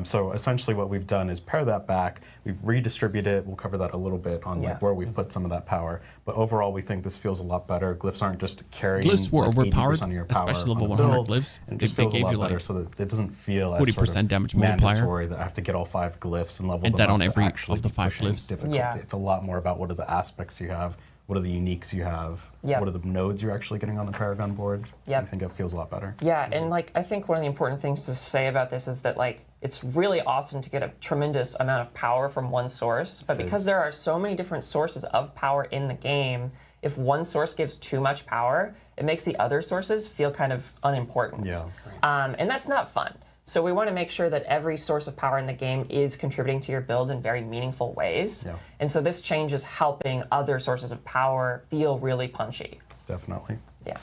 So essentially what we've done is pare that back. We've redistributed it. We'll cover that a little bit on like where we put some of that power. But overall, we think this feels a lot better. Glyphs aren't just carrying Glyphs were like overpowered, 80% of your power especially level on the 100 build, glyphs. and it They just feels gave a lot you, like, better so that it doesn't feel as 40% damage multiplier. mandatory that I have to get all 5 glyphs and level And them that up on to every actually of the be 5 pushing glyphs. difficulty. Yeah. It's a lot more about what are the aspects you have, what are the uniques you have, Yep. what are the nodes you're actually getting on the Paragon board. Yep. I think it feels a lot better. Yeah, and I think one of the important things to say about this is that it's really awesome to get a tremendous amount of power from one source, but because there are so many different sources of power in the game, if one source gives too much power, it makes the other sources feel kind of unimportant. Yeah. And that's not fun. So we want to make sure that every source of power in the game is contributing to your build in very meaningful ways. Yeah. And so this change is helping other sources of power feel really punchy. Definitely. Yeah.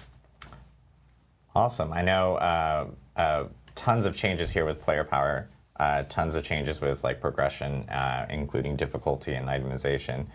Awesome. I know tons of changes here with player power, tons of changes with progression, including difficulty and itemization.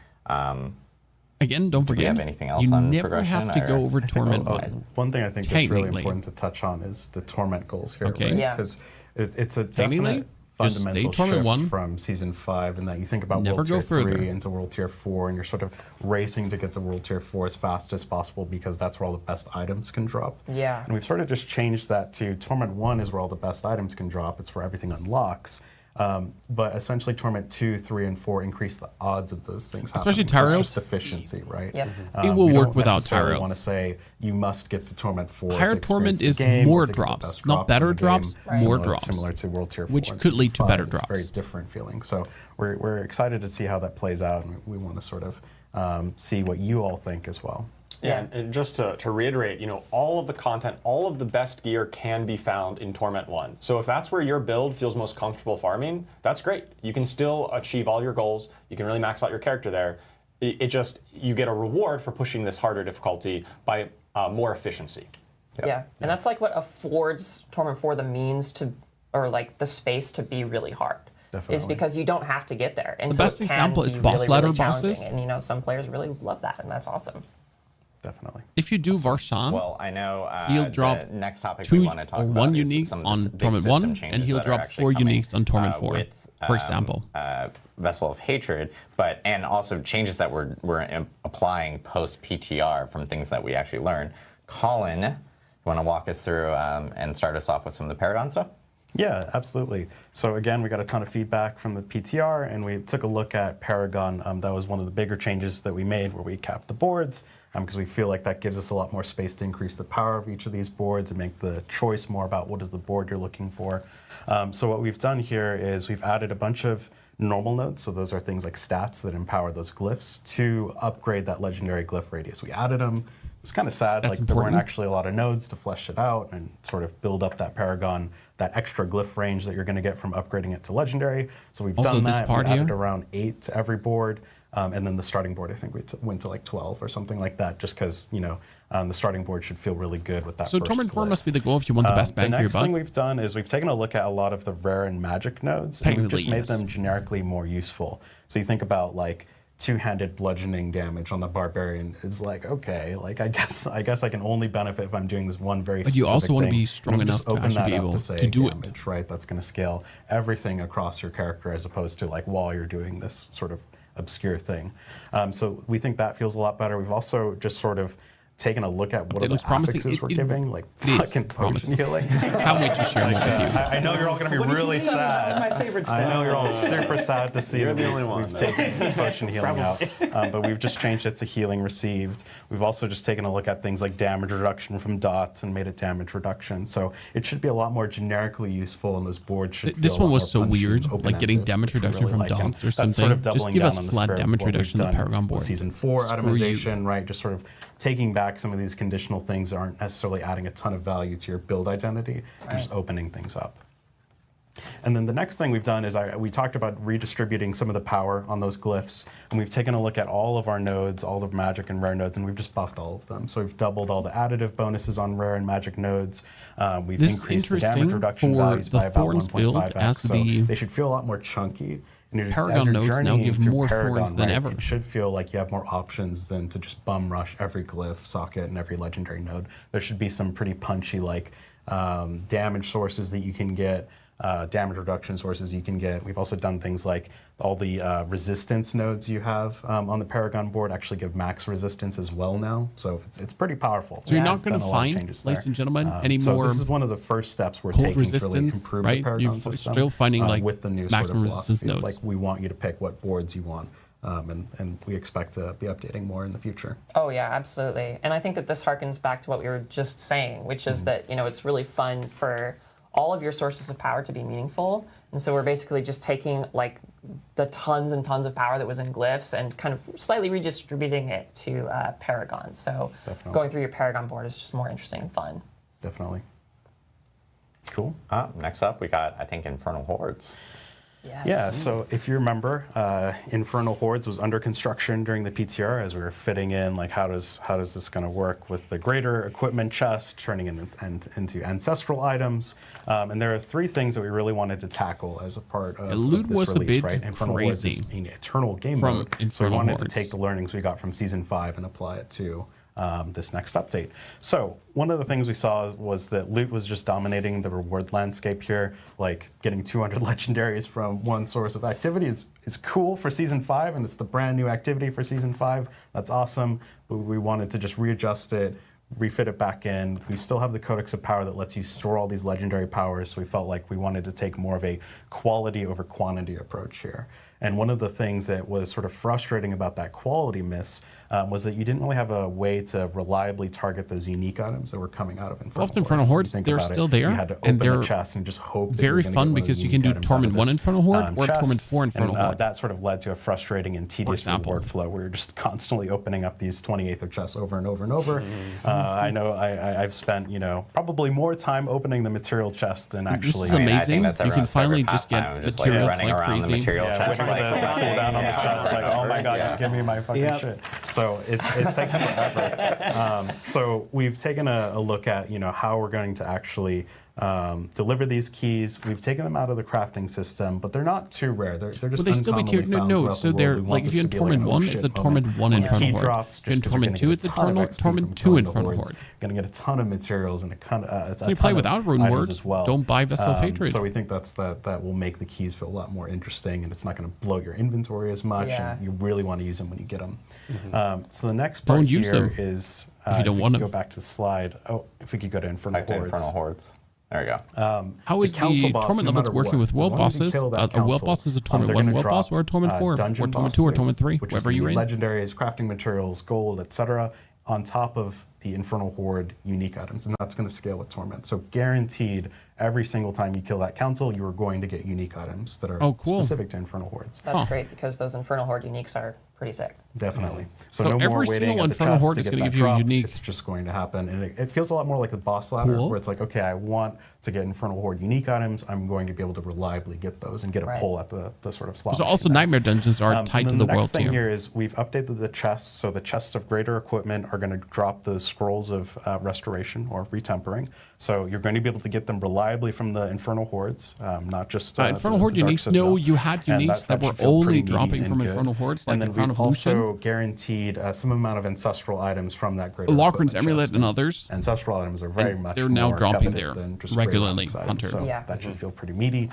Again, don't forget, we have anything else you on never progression, have to or- go over Torment 1. One thing I think that's really Technically. important to touch on is the Torment goals here, Okay. right? Yeah. Because it's a Technically, definite just stay fundamental Torment shift 1. from Season 5 in that you think about Never World go Tier further. 3 into World Tier 4 and you're sort of racing to get to World Tier 4 as fast as possible because that's where all the best items can drop. Yeah. And we've sort of just changed that to Torment 1 is where all the best items can drop. It's where everything unlocks. But essentially Torment 2, 3, and 4 increase the odds of those things happening. Especially So it's Tyraels. just efficiency, right? Yep. It will we work don't without necessarily Tyraels. want to say you must get to Torment 4. to Higher experience Torment the is game, more or to get the drops, best not drops better in the game, drops, more drops, Similar to World Tier 4. which and could lead to 5. better It's a very drops. different feeling. So we're excited to see how that plays out, and we want to sort of see what you all think as well. Yeah, and just to reiterate, you know, all of the content, all of the best gear can be found in Torment 1. So if that's where your build feels most comfortable farming, that's great. You can still achieve all your goals. You can really max out your character there. It just, you get a reward for pushing this harder difficulty by more efficiency. Yeah, and that's like what affords Torment 4 the means to, or like the space to be really hard. Definitely. Is because you don't have to get there. And The so best it can example is be boss really, ladder really challenging. bosses. And you know, some players really love that, and that's awesome. Definitely. If you do Varshan, Well, I know he'll drop the next topic 2 we want to talk or about 1 is unique some of on the big Torment system 1, changes and he'll that are drop actually 4 coming, uniques on Torment 4, with, for example. Vessel of Hatred, and also changes that we're applying post PTR from things that we actually learned. Colin, you want to walk us through and start us off with some of the Paragon stuff? Yeah, absolutely. So again, we got a ton of feedback from the PTR, and we took a look at Paragon. That was one of the bigger changes that we made, where we capped the boards, because we feel like that gives us a lot more space to increase the power of each of these boards and make the choice more about what is the board you're looking for. So what we've done here is we've added a bunch of normal nodes, so those are things like stats that empower those glyphs, to upgrade that legendary glyph radius. We added them. It was kind of sad, That's like there weren't important. actually a lot of nodes to flesh it out and sort of build up that Paragon, that extra glyph range that you're going to get from upgrading it to legendary. So we've Also, done this that. part We added here? around 8 to every board, and then the starting board, I think we went to like 12 or something like that, just because, you know, the starting board should feel really good with that. So first Torment 4 glyph. must be the goal if you want the best bang The for your next thing buck. we've done is we've taken a look at a lot of the rare and magic nodes, and we've just Technically, made yes. them generically more useful. So you think about like two-handed bludgeoning damage on the barbarian is like, okay, like I guess I can only benefit if I'm doing this one very But you specific also want to thing. be strong And enough just to open actually that be up able say to do it. damage, right? That's going to scale everything across your character as opposed to like while you're doing this sort of obscure thing. So we think that feels a lot better. We've also just sort of taken a look at what It are looks the promising. affixes we're giving, like it is fucking potion promising. healing. Can't wait to share more with you. I know you're all going to be really That's sad. my favorite I stat. know you're all super sad to see You're that the only one, we've though. taken potion healing out, but we've just changed it to healing received. We've also just taken a look at things like damage reduction from dots and made it damage reduction. So it should be a lot more generically useful, and those boards should. This feel a one lot was more so punchy weird, and like getting open-ended, damage which we reduction really from like. And dots or that's sort something. of Just doubling give down us on the flat spirit of damage what we've reduction on the done Paragon with board. Season 4 Screw you. itemization, right? Just sort of taking back some of these conditional things that aren't necessarily adding a ton of value to your build identity, and just opening things up. And then the next thing we've done is we talked about redistributing some of the power on those glyphs, and we've taken a look at all of our nodes, all of magic and rare nodes, and we've just buffed all of them. So we've doubled all the additive bonuses on rare and magic nodes. We've This is increased the damage interesting reduction for values the by about Thorns build 1.5x. as So the they should feel a lot more chunky. And as Paragon you're nodes now journeying give through more Paragon, thorns than right, ever. It should feel like you have more options than to just bum rush every glyph, socket, and every legendary node. There should be some pretty punchy like damage sources that you can get, damage reduction sources you can get. We've also done things like all the resistance nodes you have on the Paragon board actually give max resistance as well now. So it's pretty powerful. So you're We've not going done to a lot of find, changes ladies there. and gentlemen, any So more this is one of the first steps we're cold taking to really resistance, improve right? the Paragon You're system. still finding, like, with the new maximum sort of resistance philosophy of, nodes. like we want you to pick what boards you want. And we expect to be updating more in the future. Oh yeah, absolutely. And I think that this harkens back to what we were just saying, which is that, you know, it's really fun for all of your sources of power to be meaningful. And so we're basically just taking like the tons and tons of power that was in glyphs and kind of slightly redistributing it to Paragon. So Definitely. going through your Paragon board is just more interesting and fun. Definitely. Cool. Next up, we got, I think, Infernal Hordes. Yes. Yeah, so if you remember, Infernal Hordes was under construction during the PTR as we were fitting in, like, how does this going to work with the greater equipment chest, turning into ancestral items. And there are 3 things that we really wanted to tackle as a part of, loot this was a release, bit right? Infernal Hordes is crazy an eternal game from mode, so we Infernal wanted Hordes. to take the learnings we got from Season 5 and apply it to this next update. So one of the things we saw was that loot was just dominating the reward landscape here. Like getting 200 legendaries from one source of activity is cool for Season 5, and it's the brand new activity for Season 5. That's awesome, but we wanted to just readjust it, refit it back in. We still have the Codex of Power that lets you store all these legendary powers, so we felt like we wanted to take more of a quality over quantity approach here. And one of the things that was sort of frustrating about that quality miss was that you didn't really have a way to reliably target those unique items that were coming out of Infernal Often Infernal Hordes, they're still there, You had to and open they're the chest and just hope that very you were gonna fun get one of because those you can unique do items out Torment of 1 this, Infernal Horde or chest. Torment 4 Infernal And, Horde. that sort of led to a frustrating and tedious example. reward flow where you're just constantly opening up these 28th chests over and over and over. I know I've spent, probably more time opening the material chest than This actually. is I think amazing. that's You can everyone's finally favorite just get pastime, just materials running like around the crazy. material Yeah, chest, waiting for the cooldown on the chest, like, oh my god, just give me my fucking Yep. shit. So it takes forever. So we've taken a look at, how we're going to actually deliver these keys. We've taken them out of the crafting system, but they're not too rare. They're just But they still be uncommonly tier. found No, throughout so the world. they're We want like if this you're to in be Torment like, 1, oh, it's a shit Torment 1 moment. Infernal Key Horde. drops, If you're in just 'cause Torment 2, you're it's a gonna get a ton of Torment XP 2 from Infernal Hordes. Horde. Going to get a ton of materials and a You ton play of without Rune items words, as well. don't buy Vessel of Hatred. So we think that will make the keys feel a lot more interesting, and it's not going to blow your inventory as much. Yeah. And you really want to use them when you get them. So the next part Don't use here them is if you don't we want could them. Go back to the slide. Oh, if we could go to Infernal Back to Hordes. Infernal Hordes. There we go. How is the council boss, Torment no levels matter working what, with world as long as you bosses? kill that A world council, boss is a Torment they're 1 gonna world drop, boss or a Torment 4 or dungeon Torment boss 2 or loot, Torment 3, which is wherever gonna you're be in. legendaries, crafting materials, gold, etc., on top of the Infernal Horde unique items, and that's going to scale with Torment. So guaranteed, every single time you kill that council, you are going to get unique items that are Oh, cool. specific to Infernal Hordes. That's great because those Infernal Horde uniques are pretty sick. Definitely. So no more every waiting single at the Infernal chest Horde to is get gonna that give you a drop. unique. It's just going to happen, and it feels a lot more like the boss ladder, Cool. where it's like, okay, I want to get Infernal Horde unique items. I'm going to be able to reliably get those and get a Right. pull at the sort of slot. So also machine there. Nightmare Dungeons are And tied to then the next world thing tier. here is we've updated the chests. So the chests of greater equipment are going to drop those scrolls of restoration or retempering. So you're going to be able to get them reliably from the Infernal Hordes, not just Infernal the Horde Dark uniques, Citadel. no, you had And uniques that were should feel only pretty meaty dropping and from good. Infernal Hordes, like and the then Crown we've of Lucian. also guaranteed some amount of ancestral items from that greater Locrin's equipment Amulet chest. and others. Ancestral items are very And much they're now more dropping coveted there than just regularly, greater items, Hunter. So Yeah. that should feel pretty meaty.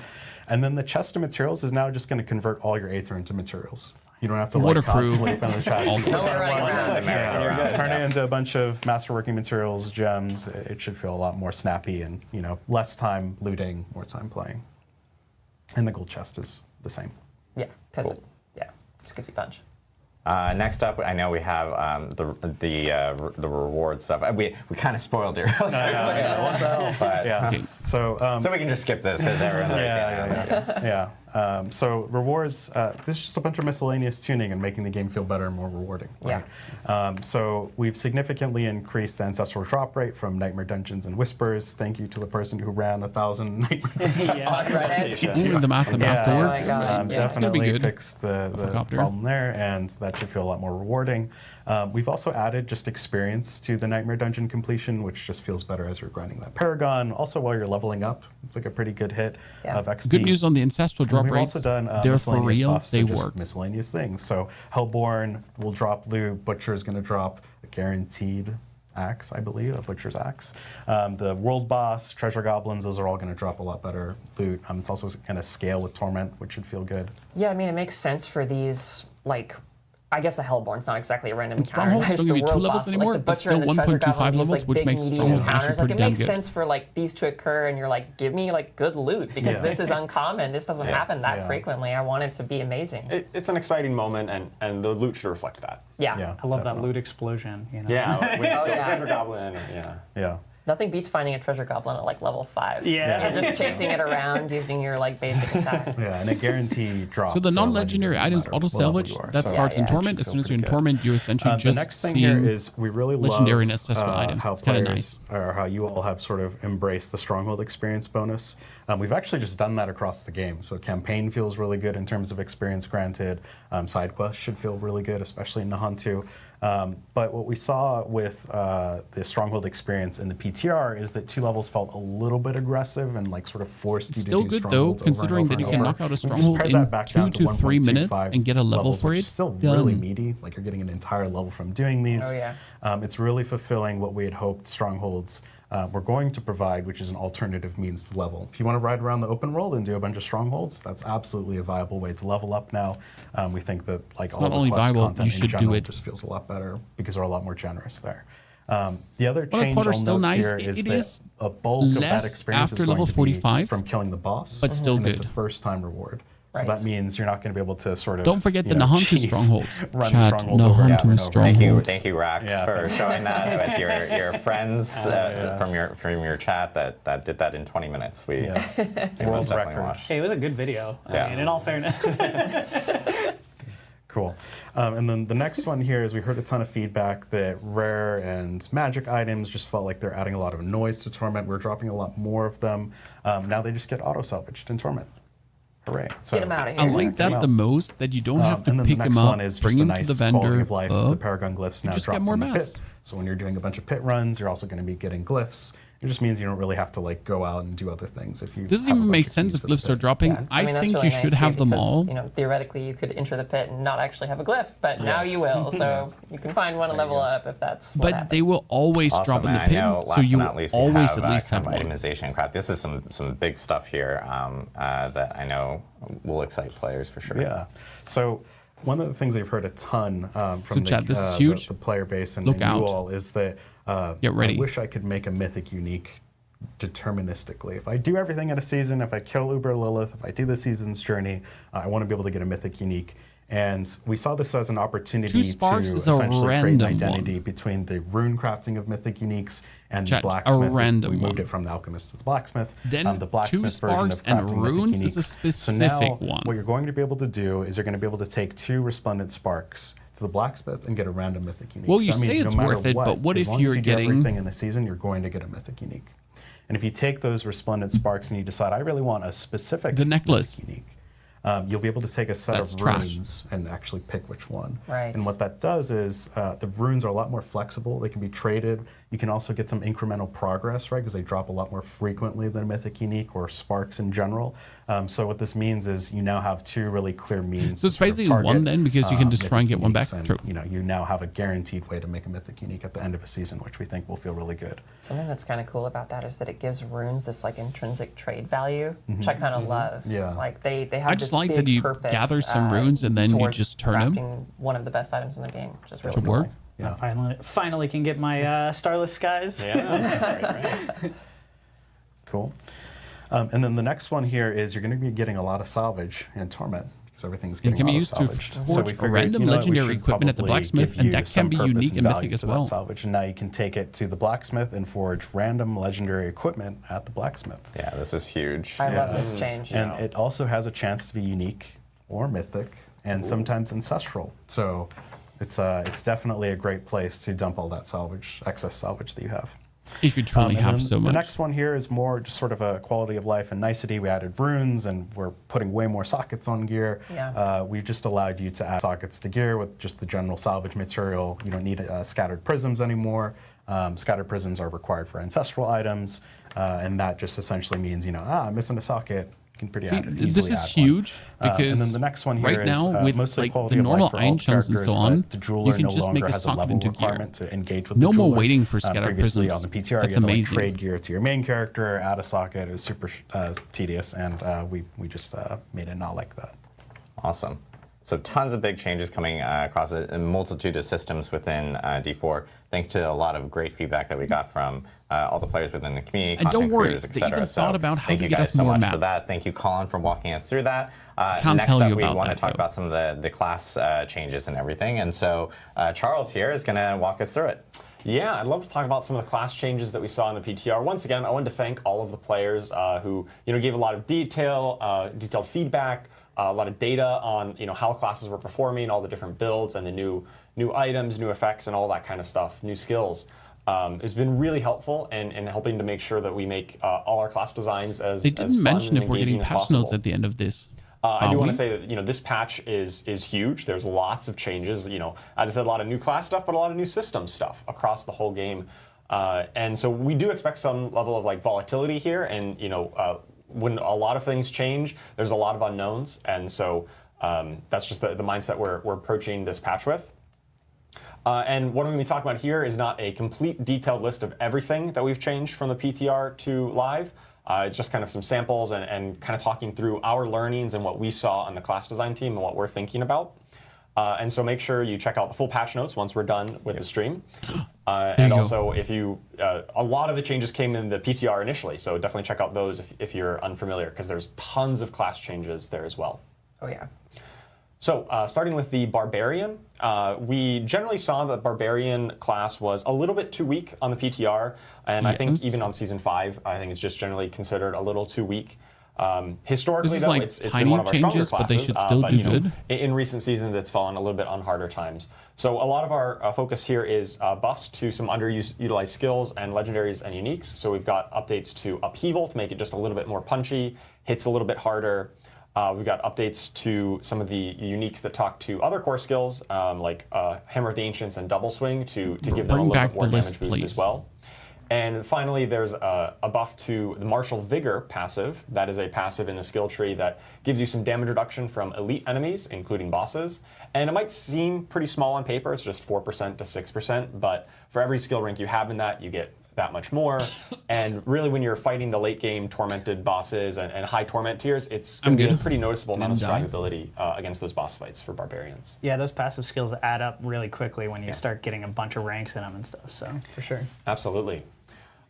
And then the chest of materials is now just going to convert all your Aether into materials. You don't have to Water like crew. constantly open the chest. You just running around. turn it into a bunch of masterworking materials, gems. It should feel a lot more snappy and less time looting, more time playing. And the gold chest is the same. Yeah, because just gives you punch. Next up, I know we have the reward stuff. We kind of spoiled it earlier. But, Okay. So so we can just skip this because everyone's already seen it. So rewards, this is just a bunch of miscellaneous tuning and making the game feel better and more rewarding. Right? So we've significantly increased the ancestral drop rate from Nightmare Dungeons and Whispers. Thank you to the person who ran 1,000 Nightmare Dungeons. That's right. Ooh, the massive Yeah. master Oh work. my God. It's gonna be Definitely good. fixed the Helicopter. problem there, and that should feel a lot more rewarding. We've also added just experience to the Nightmare Dungeon completion, which just feels better as you're grinding that Paragon. Also, while you're leveling up, it's like a pretty good hit of XP. Good news on the ancestral And drop we've rates. also done They're for miscellaneous real. buffs They to just work. miscellaneous things. So Hellborn will drop loot. Butcher is going to drop a guaranteed axe, I believe, a butcher's axe. The world boss, treasure goblins, those are all going to drop a lot better loot. It's also going to scale with Torment, which should feel good. Yeah, I mean, it makes sense for these, like, I guess the Hellborn's not exactly a random encounter. Strongholds Just don't the give you 2 world levels boss, anymore, like the but Butcher still and the Treasure 1.25 Goblin, these, levels, like, which big makes meaty Strongholds encounters. actually Like, pretty it damn makes good. sense for like these to occur, and you're like, give me like good loot because this is uncommon. This doesn't happen that frequently. I want it to be amazing. It's an exciting moment, and the loot should reflect that. Yeah. I love that loot explosion. Yeah, we Oh, kill yeah. Treasure Goblin. Yeah. Nothing beats finding a treasure goblin at like level 5. Yeah. And just chasing it around using your like basic attack. Yeah, and a guarantee drops. So the non-legendary items no matter auto what level salvage you are. that So starts in yeah, Torment. it As should soon as feel you're in pretty Torment, you essentially the just next thing seeing here is we really legendary and love ancestral items. how It's kinda players, or how you all have sort of embraced the Stronghold experience bonus. We've actually just done that across the game. So campaign feels really good in terms of experience granted. Side quests should feel really good, especially in Nahant 2. But what we saw with the Stronghold experience in the PTR is that 2 levels felt a little bit aggressive and like sort of forced you Still to do good though, Strongholds over and considering over that you and can over. knock out a We've just Stronghold pared in that back 2 down to 3 minutes 1.25 and get a level levels, for which it. is still really Done. meaty. Like you're getting an entire level from doing these. Oh, yeah. It's really fulfilling what we had hoped Strongholds were going to provide, which is an alternative means to level. If you want to ride around the open world and do a bunch of Strongholds, that's absolutely a viable way to level up now. We think that like all not the only quest viable, content you should in do general it. just feels a lot better because they're a lot more generous there. The other Well, the change quarter's I'll still note nice. here It is is that a bulk of that less experience after is going level to be 45, from killing the boss, but still and it's good. a first-time reward. So that means you're not going to be able to sort of Don't forget the Nahuntu strongholds. Run Chat, strongholds over and over Nahuntu and over. strongholds. Thank you, Rax, for showing that with your friends from your chat that did that in 20 minutes. We World record. watched. Hey, it was a good video. Yeah. I mean, in all fairness. Cool. And then the next one here is we heard a ton of feedback that rare and magic items just felt like they're adding a lot of noise to Torment. We're dropping a lot more of them. Now they just get auto-salvaged in Torment. Hooray. So, Get them out of here. I like that the most, that you don't have to and then pick the next them up, one is bring just a them nice to the quality vendor. of life. The Paragon glyphs now just drop get more from the mats. pit. So when you're doing a bunch of pit runs, you're also going to be getting glyphs. It just means you don't really have to like go out and do other things. If you Does it have a even bunch make of sense keys if for the glyphs pit. are dropping? Yeah. I mean, that's think really you nice should too, have them because, all. You know, theoretically, you could enter the pit and not actually have a glyph, but now you will. So you can find one and level up if that's what But happens. they will always Awesome, drop in the and I pin, know, so last you but not least, we always have, at least have kind of one. itemization crap. This is some big stuff here that I know will excite players for sure. Yeah. So one of the things we've heard a ton from So, chat, this is huge. The player base and, Look and you out. all is that Get ready. I wish I could make a mythic unique deterministically. If I do everything in a season, if I kill Uber Lilith, if I do the season's journey, I want to be able to get a mythic unique. And we saw this as an opportunity 2 to sparks is a essentially create an random identity one. between the rune crafting of mythic uniques and Chat, the a blacksmith. random we moved one. it from the alchemist to the blacksmith. Then the 2 blacksmith version sparks of and crafting mythic runes is a uniques. specific so now, one. What you're going to be able to do is you're going to be able to take 2 resplendent sparks to the blacksmith and get a random mythic unique. Well, you That means say no it's matter worth it, but what as if long as you're you do getting- everything in the season, you're going to get a mythic unique. And if you take those resplendent sparks and you decide, I really want a specific The necklace. mythic unique, you'll be able to take a set That's of trash. runes and actually pick which one. Right. And what that does is the runes are a lot more flexible. They can be traded. You can also get some incremental progress, right? Because they drop a lot more frequently than a mythic unique or sparks in general. So what this means is you now have 2 really clear means. So it's to sort of basically target, one then, because you can just try and mythic get one back. uniques, and, True. you know, you now have a guaranteed way to make a mythic unique at the end of a season, which we think will feel really good. Something that's kind of cool about that is that it gives runes this like intrinsic trade value, which I kind of love. Yeah. Like they have I this just like big that you purpose, gather some runes and then you towards just turn 'em. crafting one of the best items in the game, which is really Should cool. work. Yeah. I finally can get my Starless Skies. Right. Cool. And then the next one here is you're going to be getting a lot of salvage in Torment because everything's It getting can be used to auto-salvaged. forge we a figured, random you know what, we legendary should equipment at the probably blacksmith, give and you that some can be purpose unique and value mythic as to that well. Salvage. And now you can take it to the blacksmith and forge random legendary equipment at the blacksmith. Yeah, this is huge. I love this change. And it also has a chance to be unique or mythic and sometimes ancestral. So it's definitely a great place to dump all that salvage, excess salvage that you have. If you truly And have then so much. The next one here is more just sort of a quality of life and nicety. We added runes and we're putting way more sockets on gear. Yeah. We just allowed you to add sockets to gear with just the general salvage material. You don't need scattered prisms anymore. Scattered prisms are required for ancestral items. And that just essentially means, I'm missing a socket. You can See, easily this is add one. huge because and then the next one here right is, now with mostly like quality the of life normal for all iron chunks and so characters, on, but the jeweler you can no just longer make a has socket level into gear. requirement to engage with No the more jeweler. waiting for scattered Previously prisms. on the PTR, That's you had to amazing. trade gear to your main character, add a socket. It was super tedious, and we just made it not like that. Awesome. So tons of big changes coming across a multitude of systems within D4, thanks to a lot of great feedback that we got from all the players within the community, And don't content worry, creators, et they cetera. even thought about how thank to you get guys us so more much maps. for that. Thank you, Colin, for walking us through that. Can't next tell up, you we about want to that, talk though. about some of the class changes and everything. And so Charles here is going to walk us through it. Yeah, I'd love to talk about some of the class changes that we saw in the PTR. Once again, I wanted to thank all of the players who gave a lot of detailed feedback, a lot of data on how classes were performing, all the different builds, and the new items, new effects, and all that kind of stuff, new skills. It's been really helpful in helping to make sure that we make all our class designs as They didn't as fun mention and if we're getting engaging as patch notes possible. at the end of this. I do want to say that this patch is huge. There's lots of changes. As I said, a lot of new class stuff, but a lot of new system stuff across the whole game. And so we do expect some level of volatility here. And when a lot of things change, there's a lot of unknowns. And so that's just the mindset we're approaching this patch with. And what I'm going to be talking about here is not a complete detailed list of everything that we've changed from the PTR to live. It's just kind of some samples and kind of talking through our learnings and what we saw on the class design team and what we're thinking about. And so make sure you check out the full patch notes once we're done with the stream. And also, if you, a lot of the changes came in the PTR initially, so definitely check out those if you're unfamiliar, because there's tons of class changes there as well. Oh yeah. So starting with the Barbarian, we generally saw that Barbarian class was a little bit too weak on the PTR, and I think even on Season 5, I think it's just generally considered a little too weak. Historically, though, like it's been tiny one of our stronger changes, classes, but they should still do good. In recent seasons, it's fallen a little bit on harder times. So a lot of our focus here is buffs to some underutilized skills and legendaries and uniques. So we've got updates to Upheaval to make it just a little bit more punchy, hits a little bit harder. We've got updates to some of the uniques that talk to other core skills, like Hammer of the Ancients and Double Swing to give them a little bit more damage boost as well. And finally, there's a buff to the Martial Vigor passive. That is a passive in the skill tree that gives you some damage reduction from elite enemies, including bosses. And it might seem pretty small on paper, it's just 4% to 6%, but for every skill rank you have in that, you get that much more. And really, when you're fighting the late game tormented bosses and high torment tiers, it's going to be a pretty noticeable amount of survivability against those boss fights for barbarians. Yeah, those passive skills add up really quickly when you start getting a bunch of ranks in them and stuff, so for sure. Absolutely.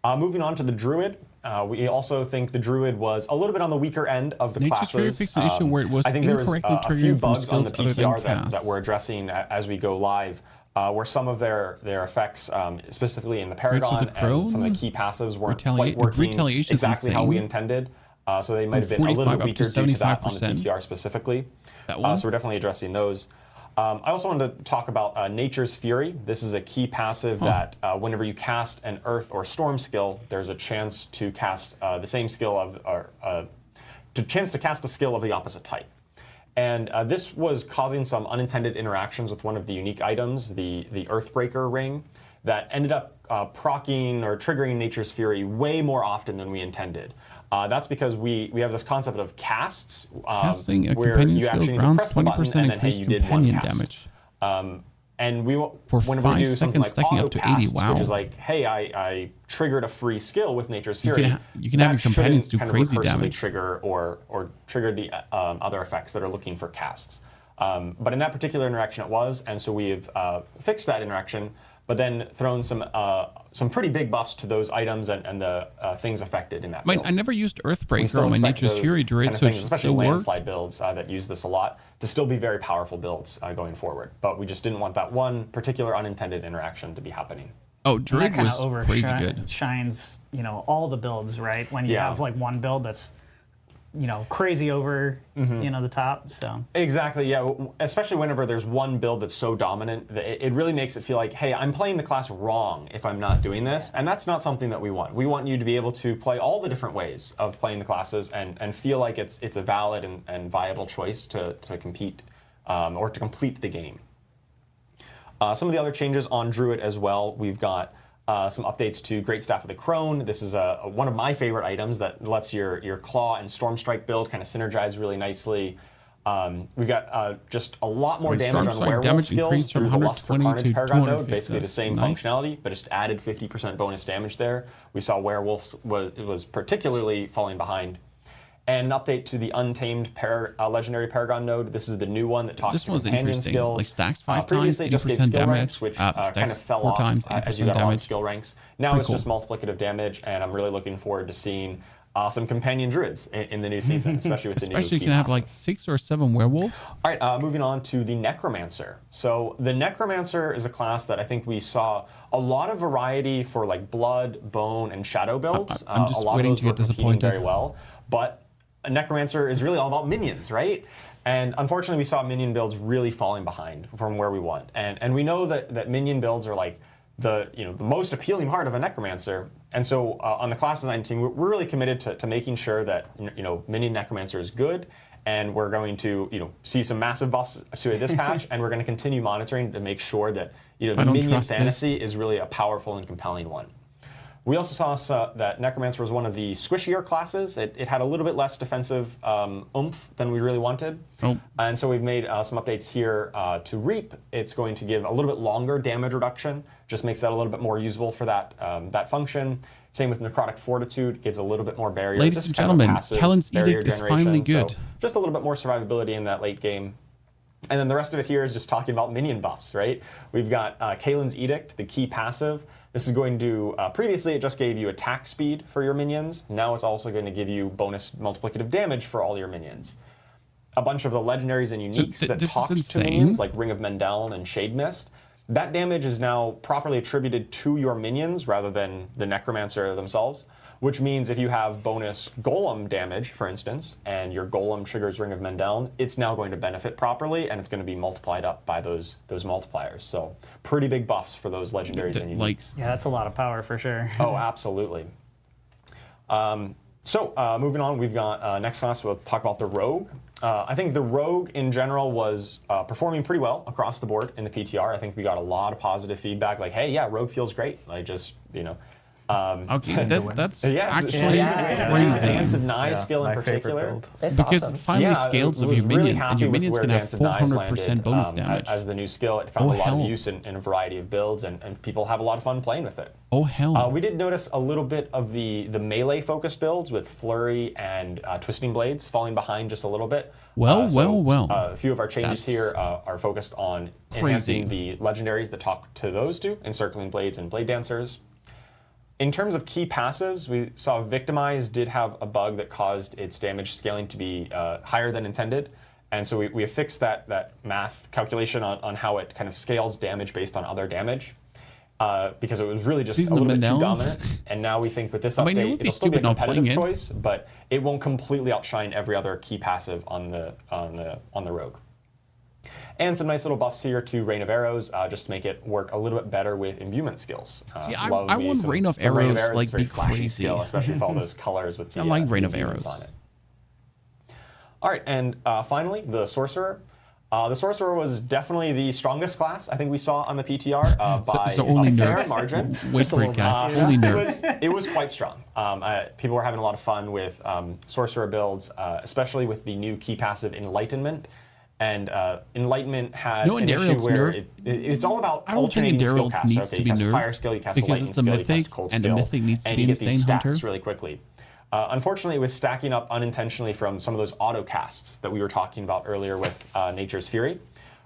Moving on to the Druid, we also think the Druid was a little bit on the weaker end of the Nature's Fury classes. fixed an issue where it was I think there was incorrectly a few triggering from bugs on the skills other than PTR that we're addressing as we go live, where some of their effects, specifically in the Paragon and some of the key passives, weren't quite working exactly how we intended. So they might have been a little bit weaker due to that on the PTR specifically. So we're definitely addressing those. I also wanted to talk about Nature's Fury. This is a key passive that whenever you cast an Earth or Storm skill, there's a chance to cast the same skill to cast a skill of the opposite type. And this was causing some unintended interactions with one of the unique items, the Earthbreaker ring, that ended up proccing or triggering Nature's Fury way more often than we intended. That's because we have this concept of casts, Casting a where companion you skill actually grounds press the button 20% and then, hey, increased you did one companion cast. damage. And For whenever 5 we do something seconds, like stacking auto up to 80, casts, wow. which is like, hey, I triggered a free skill with Nature's Fury. You can have your companions do crazy damage. Trigger or trigger the other effects that are looking for casts. But in that particular interaction, it was, and so we've fixed that interaction, but then thrown some pretty big buffs to those items and the things affected in that build. I never used Earthbreaker on my Nature's Fury Druid, so it should especially still work. landslide builds that use this a lot, to still be very powerful builds going forward. But we just didn't want that one particular unintended interaction to be happening. Oh, Druid was crazy good. Shines, all the builds, right? When you have like one build that's crazy over, the top. So exactly, yeah. Especially whenever there's one build that's so dominant, it really makes it feel like, hey, I'm playing the class wrong if I'm not doing this, and that's not something that we want. We want you to be able to play all the different ways of playing the classes and feel like it's a valid and viable choice to compete or to complete the game. Some of the other changes on Druid as well, we've got some updates to Great Staff of the Crone. This is one of my favorite items that lets your Claw and Storm Strike build kind of synergize really nicely. We've got just a lot more damage on werewolf skills through the Lust for Carnage Paragon node, basically the same functionality, but just added 50% bonus damage there. We saw werewolves was particularly falling behind. And an update to the Untamed Legendary Paragon node. This is the new one that talks to companion skills. Like stacks 5 times, previously just gave 80% skill damage, ranks, which kind of fell 4 off times, as you 80% got a lot of damage. skill ranks. Now it's just multiplicative damage, and I'm really looking forward to seeing some companion druids in the new season, especially with the new Especially you can have like 6 or 7 werewolves. All right, moving on to the Necromancer. So the Necromancer is a class that I think we saw a lot of variety for like blood, bone, and shadow builds. I'm just a lot waiting of those to get were competing disappointed. very well, but a Necromancer is really all about minions, right? And unfortunately, we saw minion builds really falling behind from where we want. And we know that minion builds are like the most appealing part of a Necromancer. And so on the class design team, we're really committed to making sure that minion Necromancer is good. And we're going to see some massive buffs to this patch, and we're going to continue monitoring to make sure that the minion fantasy is really a powerful and compelling one. We also saw that Necromancer was one of the squishier classes. It had a little bit less defensive oomph than we really wanted. And so we've made some updates here to Reap. It's going to give a little bit longer damage reduction, just makes that a little bit more usable for that function. Same with Necrotic Fortitude, gives a little bit more barrier. Ladies and gentlemen, Kellen's Edict is finally good. So just a little bit more survivability in that late game. And then the rest of it here is just talking about minion buffs, right? We've got Kalen's Edict, the key passive. This is going to, previously it just gave you attack speed for your minions. Now it's also going to give you bonus multiplicative damage for all your minions. a bunch of the legendaries and uniques that talk to minions, like Ring of Mendeln and Shade Mist. That damage is now properly attributed to your minions rather than the Necromancer themselves, which means if you have bonus Golem damage, for instance, and your Golem triggers Ring of Mendeln, it's now going to benefit properly, and it's going to be multiplied up by those multipliers. So pretty big buffs for those legendaries and uniques. Yeah, that's a lot of power for sure. Oh, absolutely. Moving on, we've got next class, we'll talk about the Rogue. I think the Rogue in general was performing pretty well across the board in the PTR. I think we got a lot of positive feedback, like, hey, yeah, Rogue feels great. Like, just, you know. Okay, that's actually crazy. Dance of Nye skill in my favorite particular. build. Because it finally scales of your minions, and your minions can have 400% bonus damage. As the new skill, it found a lot of use in a variety of builds, and people have a lot of fun playing with it. Oh, hell. We did notice a little bit of the melee-focused builds with Flurry and Twisting Blades falling behind just a little bit. Well. A few of our changes here are focused on enhancing the legendaries that talk to those two, Encircling Blades and Blade Dancers. In terms of key passives, we saw Victimize did have a bug that caused its damage scaling to be higher than intended. And so we have fixed that math calculation on how it kind of scales damage based on other damage. Because it was really just a little bit too dominant. And now we think with this update, it'll still be a competitive choice, but it won't completely outshine every other key passive on the Rogue. And some nice little buffs here to Rain of Arrows, just to make it work a little bit better with imbuement skills. See, I want Rain of Arrows like be crazy, skill, especially with all those colors with the, I like Rain of Arrows on it. All right, and finally, the Sorcerer. The Sorcerer was definitely the strongest class I think we saw on the PTR by only a fair nerfs. margin. Wait for it, guys. Only nerfs. It was quite strong. People were having a lot of fun with Sorcerer builds, especially with the new key passive Enlightenment. And Enlightenment had an issue where it's all about alternating skill casts. Needs to be nerfed fire skill, you cast a because lightning it's a skill, mythic, you cast a cold and skill, a mythic needs to and be you get these insane stacks hunter. really quickly. Unfortunately, it was stacking up unintentionally from some of those auto casts that we were talking about earlier with Nature's Fury,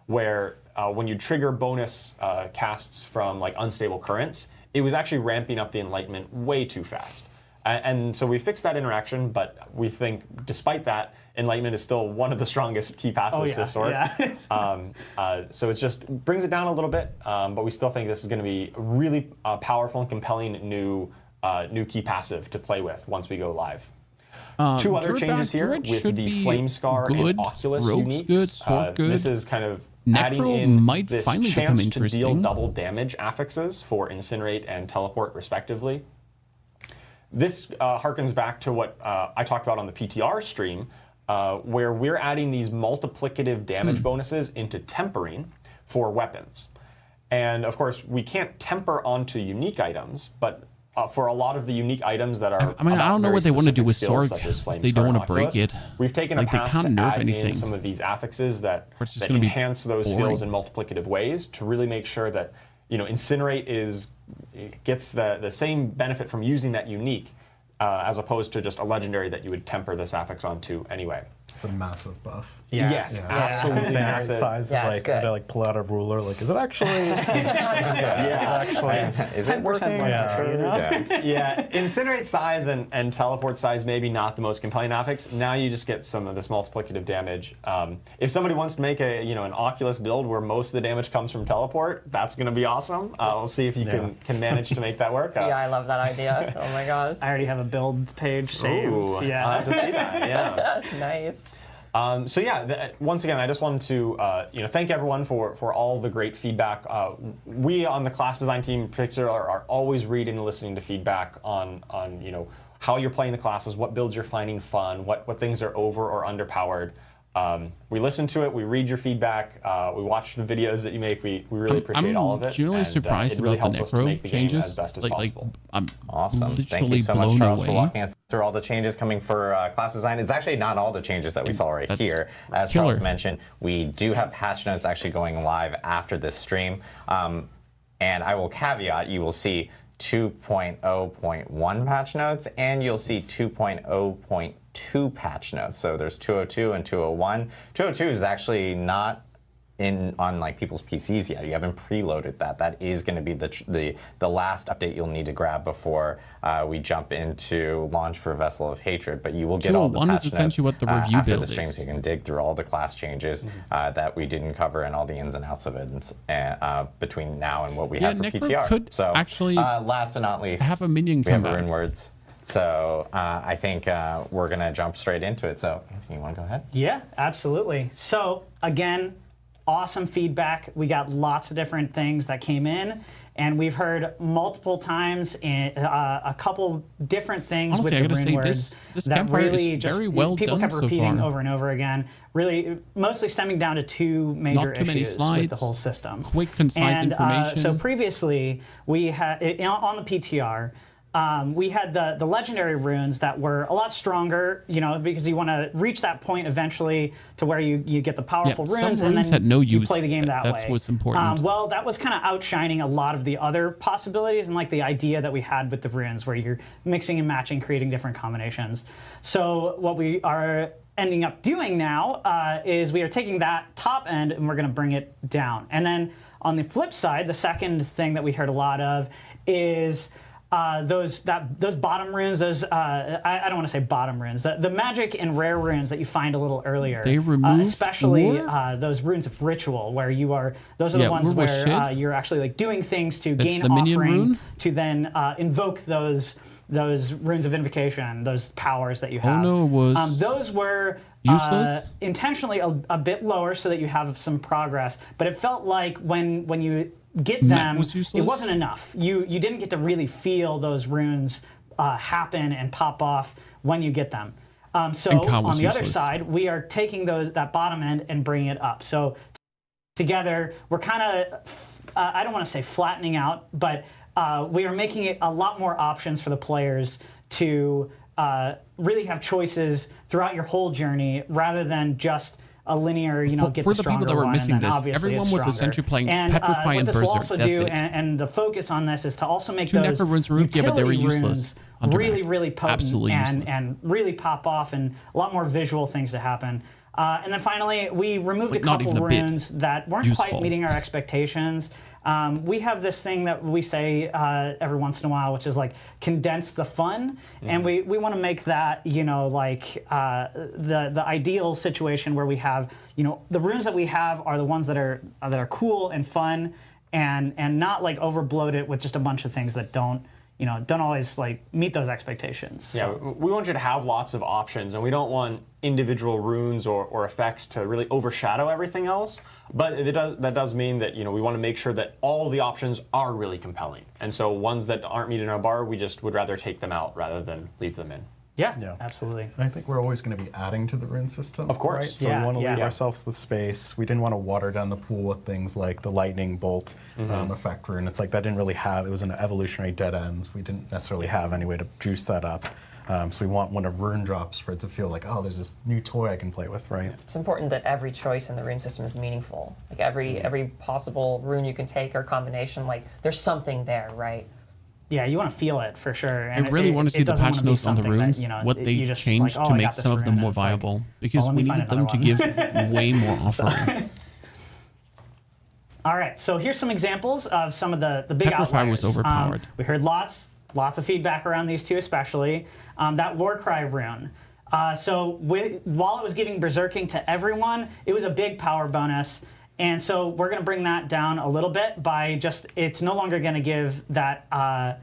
where when you trigger bonus casts from like Unstable Currents, it was actually ramping up the Enlightenment way too fast. And so we fixed that interaction, but we think despite that, Enlightenment is still one of the strongest key passives of sort. So it just brings it down a little bit, but we still think this is going to be a really powerful and compelling new key passive to play with once we go live. Two other changes here with the Flamescar and Oculus uniques. Good, sword good. This is kind of Necro adding in might this finally chance become to deal interesting. double damage affixes for Incinerate and Teleport respectively. This harkens back to what I talked about on the PTR stream, where we're adding these multiplicative damage bonuses into tempering for weapons. And of course, we can't temper onto unique items, but for a lot of the unique items that are, I don't know what they want to do with Sorg. They don't want to break it. We've taken a pass to add in some of these affixes that enhance those skills in multiplicative ways to really make sure that Incinerate gets the same benefit from using that unique as opposed to just a legendary that you would temper this affix onto anyway. It's a massive buff. Yes, absolutely massive. Size is like, I had to pull out a ruler. Like, is it actually? Is it working? Incinerate size and Teleport size maybe not the most compelling affix. Now you just get some of this multiplicative damage. If somebody wants to make an Oculus build where most of the damage comes from Teleport, that's going to be awesome. We'll see if you can manage to make that work. I love that idea. Oh my god. I already have a build page saved. Ooh, yeah. I'll have to see that. Yeah. Nice. Once again, I just wanted to thank everyone for all the great feedback. We on the class design team in particular are always reading and listening to feedback on how you're playing the classes, what builds you're finding fun, what things are over or underpowered. We listen to it, we read your feedback, we watch the videos that you make. We really appreciate all of it. I'm genuinely surprised it really about the helps us to make necro the game changes. as best as possible. I'm Awesome. Thank you literally so much, blown Charles, away. for walking us through all the changes coming for class design. It's actually not all the changes that we saw right here. As Charles mentioned, we do have patch notes actually going live after this stream. And I will caveat, you will see 2.0.1 patch notes, and you'll see 2.0.2 patch notes. So there's 202 and 201. 202 is actually not on like people's PCs yet. You haven't preloaded that. That is going to be the last update you'll need to grab before we jump into launch for Vessel of Hatred. But you will get all the patch notes essentially what the review after build the stream, is. so you can dig through all the class changes that we didn't cover and all the ins and outs of it between now and what we have for necro PTR. could So actually last but not least, have a minion we come have back. rune words. So I think we're gonna jump straight into it. So Anthony, you want to go ahead? Yeah, absolutely. So again, awesome feedback. We got lots of different things that came in, and we've heard multiple times in a couple different things Honestly, I with the gotta rune say, words this that campfire really is just very well people done kept so repeating far. over and over again. Really, mostly stemming down to two major Not too many issues slides, with the whole system. quick, concise and, information. So previously, we had on the PTR. We had the legendary runes that were a lot stronger, you know, because you want to reach that point eventually to where you get the powerful some runes, and runes then had no you use. play the game that That's way. what's important. Well, that was kind of outshining a lot of the other possibilities and like the idea that we had with the runes, where you're mixing and matching, creating different combinations. So what we are ending up doing now is we are taking that top end and we're going to bring it down. And then on the flip side, the second thing that we heard a lot of is those bottom runes, I don't want to say bottom runes, the magic and rare runes that you find a little earlier. They removed especially war? those runes of ritual, where those are the ones war was where shit. you're actually like doing things to That's gain the Minion offering rune? to then invoke those runes of invocation, those powers that you have. no, it was those were useless? intentionally a bit lower so that you have some progress, but it felt like when you get them, was it useless? wasn't enough. You didn't get to really feel those runes happen and pop off when you get them. So And Kyle was on the other useless. side, we are taking that bottom end and bringing it up. So together, we're kind of, I don't want to say flattening out, but we are making it a lot more options for the players to really have choices throughout your whole journey, rather than just a linear, get for the the people stronger that were one, missing and then this, obviously everyone it's was stronger. essentially playing and, Petrify what and this will Berserk, also that's do, it. and the focus on this is to also make Two those necro runes removed, yeah, but they were utility useless. runes really, Underback. really potent Absolutely useless. and really pop off, and a lot more visual things to happen. And then finally, we removed Like, a not couple even a bit runes that weren't useful. quite meeting our expectations. We have this thing that we say every once in a while, which is like condense the fun, and we want to make that like the ideal situation where we have the runes that we have are the ones that are cool and fun, and not like over bloated with just a bunch of things that don't always like meet those expectations. Yeah, we want you to have lots of options, and we don't want individual runes or effects to really overshadow everything else. But that does mean that we want to make sure that all the options are really compelling. And so ones that aren't meeting our bar, we just would rather take them out rather than leave them in. Yeah, absolutely. I think we're always going to be adding to the rune system. Of course. Right? So Yeah, we want to yeah. leave ourselves the space. We didn't want to water down the pool with things like the lightning bolt effect rune. It's like that didn't really have, it was an evolutionary dead ends. We didn't necessarily have any way to juice that up. So we want when a rune drops for it to feel like, oh, there's this new toy I can play with, right? It's important that every choice in the rune system is meaningful. Like every possible rune you can take or combination, like there's something there, right? Yeah, you want to feel it for sure. And I really want to see the doesn't patch wanna be notes on the something runes, that, what they you just changed like, to I make got this some of rune, them and more it's like, viable, because let we me find needed them to another give way more offering. All right, so here's some examples of some of the big Petrify outliers. was overpowered. We heard lots of feedback around these two, especially that Warcry rune. While it was giving berserking to everyone, it was a big power bonus. And so we're going to bring that down a little bit by it's no longer going to give that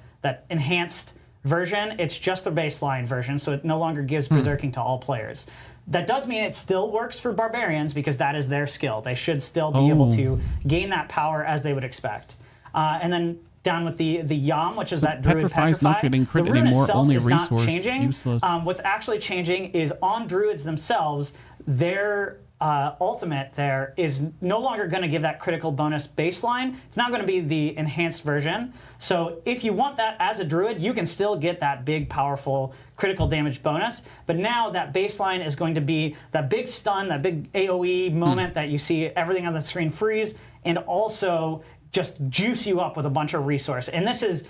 enhanced version. It's just the baseline version, so it no longer gives berserking to all players. That does mean it still works for barbarians because that is their skill. They should still be able to gain that power as they would expect. And then down with the Yam, which is that Druid Petrify's Petrify. not getting crit the rune anymore, itself only is resource, not changing. useless. What's actually changing is on Druids themselves, their ultimate there is no longer going to give that critical bonus baseline. It's not going to be the enhanced version. So if you want that as a Druid, you can still get that big, powerful critical damage bonus. But now that baseline is going to be that big stun, that big AoE moment that you see everything on the screen freeze, and also just juice you up with a bunch of resource. And this is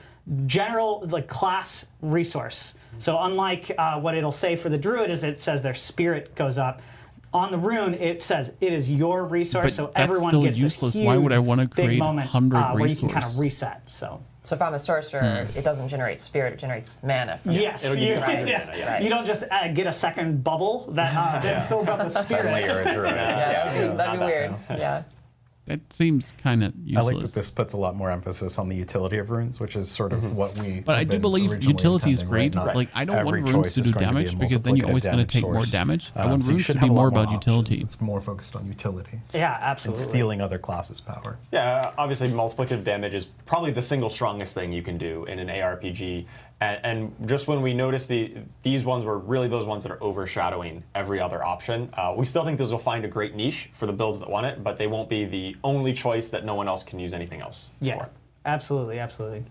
general class resource. So unlike what it'll say for the Druid is it says their spirit goes up, On the rune, it says it is your resource, But so that's everyone still gets useless. this huge Why would I want to big create moment 100 where you can kind resource? of reset. So. So if I'm a sorcerer, it doesn't generate spirit; it generates mana. For me. Yes, it'll give you you, 100 yeah. mana, yeah. You don't just get a second bubble that then fills up with Suddenly spirit. you're a druid. Yeah, that'd not be that weird. Yeah. That seems kind of I useless. like that this puts a lot more emphasis on the utility of runes, which is sort of what we. But I have do been believe originally utility is intending, great. right? Not Like, I don't want every runes choice to is do going to be a damage because then you're multiplicative always going to damage take more source. damage. I want So you runes should to have be a lot more about options. utility. It's more focused on utility Yeah, and absolutely. stealing other classes' power. Yeah, obviously multiplicative damage is probably the single strongest thing you can do in an ARPG. And just when we noticed these ones were really those ones that are overshadowing every other option, we still think those will find a great niche for the builds that want it, but they won't be the only choice that no one else can use anything else Yeah, for. absolutely, absolutely.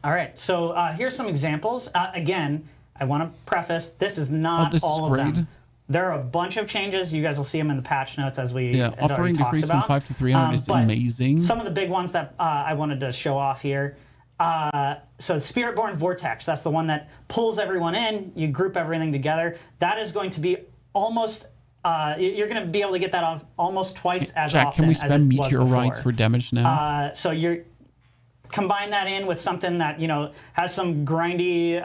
All right, so here's some examples. Again, I want to preface, this is not this is all of great. them. There are a bunch of changes. You guys will see them in the patch notes as we Yeah, had already offering talked decrease from about. 5 to 300 is but amazing. Some of the big ones that I wanted to show off here. So Spiritborn Vortex, that's the one that pulls everyone in, you group everything together. That is going to be almost, you're going to be able to get that off almost twice as Jack, often can we as spend it was meteorites before. for damage now? So you're combine that in with something that has some grindy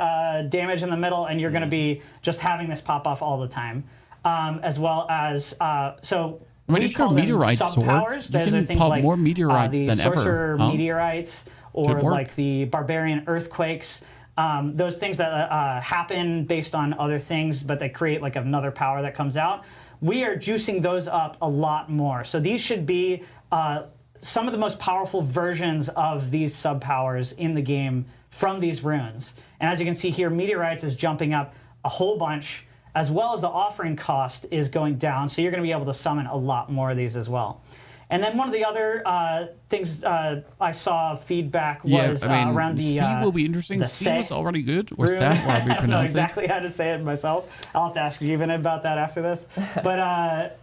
damage in the middle, and you're going to be just having this pop off all the time, as well as so. I mean, we if you're a call them meteorite sword, sub-powers. you Those can are things pop like more meteorites the than ever, sorcerer huh? meteorites, or Should work. like the barbarian earthquakes. Those things that happen based on other things, but they create like another power that comes out. We are juicing those up a lot more. So these should be some of the most powerful versions of these sub-powers in the game from these runes. And as you can see here, meteorites is jumping up a whole bunch, as well as the offering cost is going down. So you're going to be able to summon a lot more of these as well. And then one of the other things I saw feedback was around the C will be interesting. the C was Se already good, or rune. Sa, however you I don't know pronounce exactly how to say it myself. I'll have to ask you even about that after this. But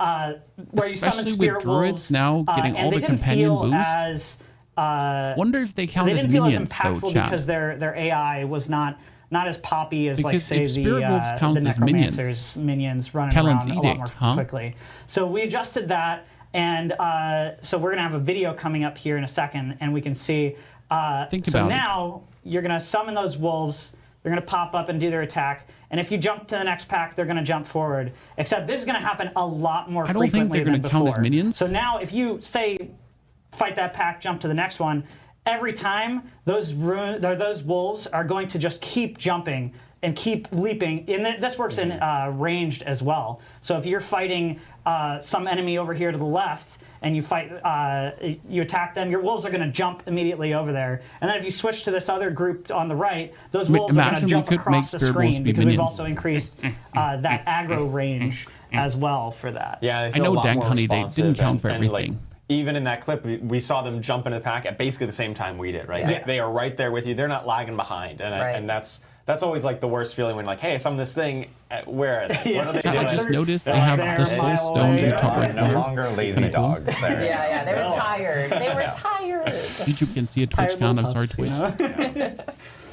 where you summon Especially with spirit druids wolves, now getting and all they the didn't companion feel boost. as Wonder if they count they as didn't feel as minions, though, impactful chat. because their AI was not as poppy as like Because say if the spirit wolves the counts as minions, necromancers minions running Kellen's around a lot more edict, huh? quickly. So we adjusted that, and so we're gonna have a video coming up here in a second, and we can see. Think so about it. now you're gonna summon those wolves. They're gonna pop up and do their attack, and if you jump to the next pack, they're gonna jump forward. Except this is gonna happen a lot more I don't think frequently they're gonna than count as before. minions. So now if you say fight that pack, jump to the next one, every time those wolves are going to just keep jumping and keep leaping. And this works in ranged as well. So if you're fighting some enemy over here to the left and you fight, you attack them, your wolves are going to jump immediately over there. And then if you switch to this other group on the right, those wolves are going to imagine we jump could across make the spirit wolves screen be because we've minions. also increased that aggro range as well for that. Yeah, I know Dank Honey, they didn't count for everything. Even in that clip, we saw them jump into the pack at basically the same time we did, right? Yeah. They are right there with you. They're not lagging behind, and that's always like the worst feeling when like, hey, some of this thing, where are they? What are they I doing? just noticed they They're have there, the soul mile stone away. in the top They're right no corner. longer lazy pretty cool. dogs. They're, Yeah, they were tired. They were tired. YouTube can see a Twitch Tired count. I'm little sorry, pups, Twitch. you know?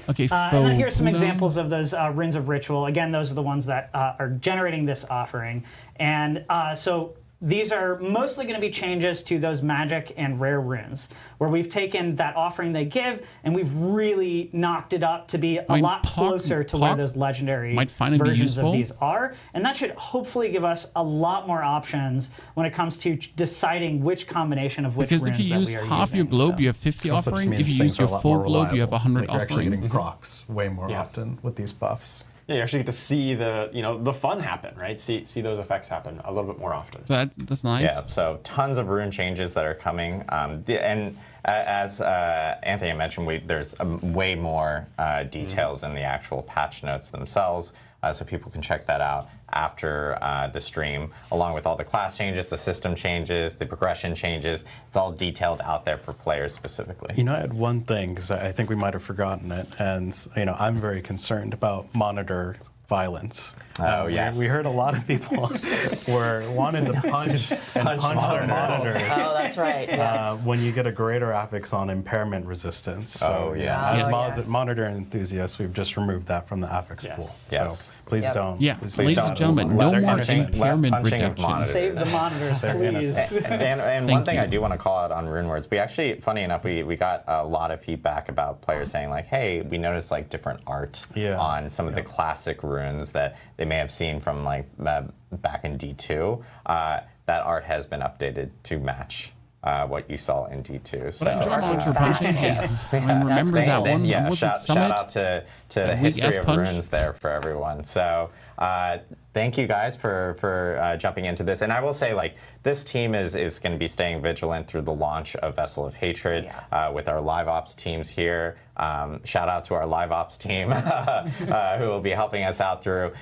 Okay, And then here's some cooldown. examples of those runes of ritual. Again, those are the ones that are generating this offering. And so these are mostly going to be changes to those magic and rare runes, where we've taken that offering they give and we've really knocked it up to be a lot closer to where those legendary might find it be versions of useful. these are. And that should hopefully give us a lot more options when it comes to deciding which combination of which Because runes if you that use we are half your using. globe, So- you have 50 Also just offering. means If you things use are your a lot full more globe, you have reliable. 100 Like you're actually offering. getting procs way more often with these buffs. Yeah, you actually get to see the fun happen, right? See those effects happen a little bit more often. So that's nice. Yeah, so tons of rune changes that are coming. And as Anthony mentioned, there's way more details in the actual patch notes themselves, so people can check that out after the stream, along with all the class changes, the system changes, the progression changes. It's all detailed out there for players specifically. You know, I had one thing, because I think we might have forgotten it, and I'm very concerned about monitor violence. Oh, yes. We heard a lot of people wanted to punch our monitors. Oh, that's right. Yes. When you get a greater affix on impairment resistance. So, Oh, yeah. as monitor enthusiasts, we've just removed that from the affix pool. Yes. So please don't. Yeah, please ladies don't. and gentlemen, Less no more punching. impairment punching of reduction. monitors. Save the monitors, please. And one thing I do want to call out on RuneWords, we actually, funny enough, we got a lot of feedback about players saying like, hey, we noticed like different art on some of the classic runes that they may have seen from like back in D2. That art has been updated to match what you saw in D2. So, But enjoy moments for punching. Yes. I mean, remember that one? Yeah, Was shout it Summit? out to the That weak history of S-punch? runes there for everyone. So thank you guys for jumping into this. And I will say, like, this team is going to be staying vigilant through the launch of Vessel of Hatred with our live ops teams here. Shout out to our live ops team who will be helping us out through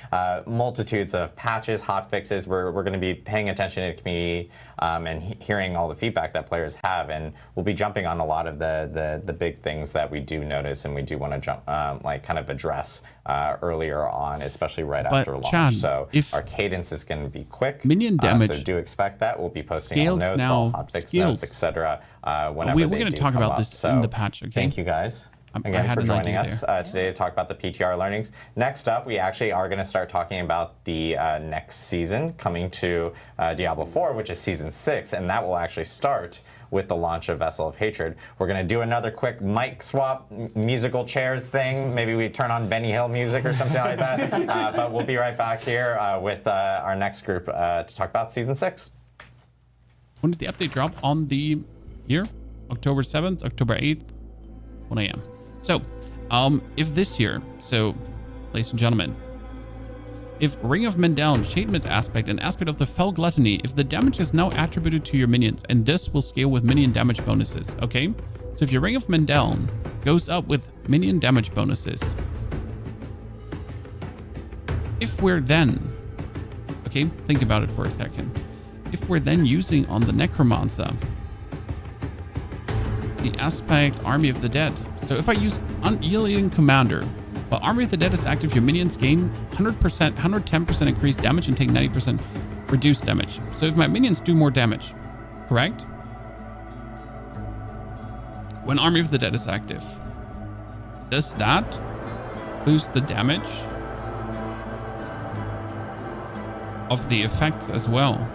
multitudes of patches, hot fixes. We're going to be paying attention to the community and hearing all the feedback that players have, and we'll be jumping on a lot of the big things that we do notice and we do want to jump like kind of address earlier on, especially right after launch. Chad, So if our cadence is going to be quick. Minion damage so do expect that. We'll be posting all scales notes, now, all hotfix notes, etc. Whenever we're they going do to talk come about up. this So in the patch, okay? Thank you guys I again had for an joining idea us today to talk about the PTR learnings. Next up, we actually are going to start talking about the next season coming to Diablo 4, which is Season 6, and that will actually start with the launch of Vessel of Hatred. We're going to do another quick mic swap, musical chairs thing. Maybe we turn on Benny Hill music or something like that. But we'll be right back here with our next group to talk about Season 6. When does the update drop? On the year? October 7th, October 8th, 1 a.m. So, if this year, so, ladies and gentlemen, if Ring of Mendeln, Shadement aspect, and aspect of the Fell Gluttony, if the damage is now attributed to your minions, and this will scale with minion damage bonuses, okay? So if your Ring of Mendeln goes up with minion damage bonuses, if we're then, okay, think about it for a second. If we're then using on the Necromancer, the aspect Army of the Dead. So if I use Unyielding Commander, while Army of the Dead is active, your minions gain 100%, 110% increased damage and take 90% reduced damage. So if my minions do more damage, correct? When Army of the Dead is active, does that boost the damage of the effects as well?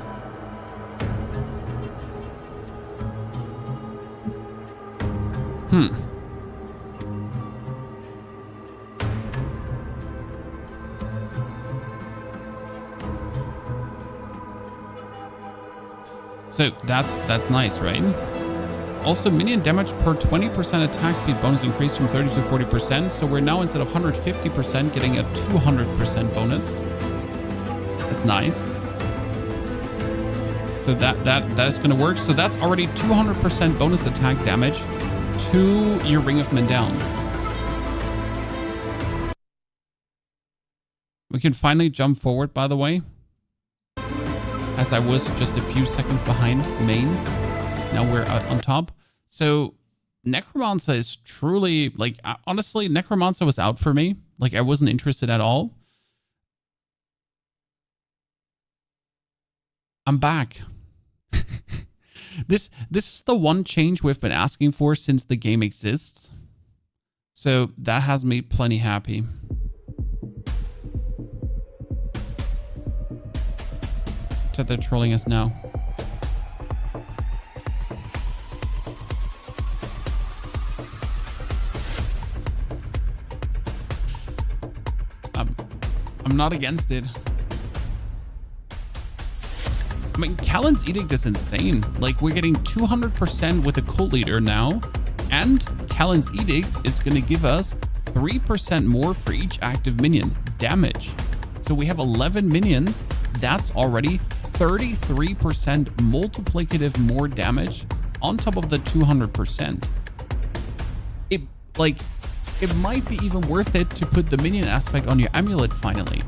So that's nice, right? Also, minion damage per 20% attack speed bonus increased from 30 to 40%. So we're now, instead of 150%, getting a 200% bonus. That's nice. So that is going to work. So that's already 200% bonus attack damage to your Ring of Mendeln. We can finally jump forward, by the way, as I was just a few seconds behind main. Now we're on top. So Necromancer is truly, like, honestly, Necromancer was out for me. Like, I wasn't interested at all. I'm back. This is the one change we've been asking for since the game exists. So that has me plenty happy. That they're trolling us now. I'm not against it. I mean, Callan's Edict is insane. Like, we're getting 200% with a cult leader now, and Callan's Edict is going to give us 3% more for each active minion damage. So we have 11 minions. That's already 33% multiplicative more damage on top of the 200%. It might be even worth it to put the minion aspect on your amulet finally.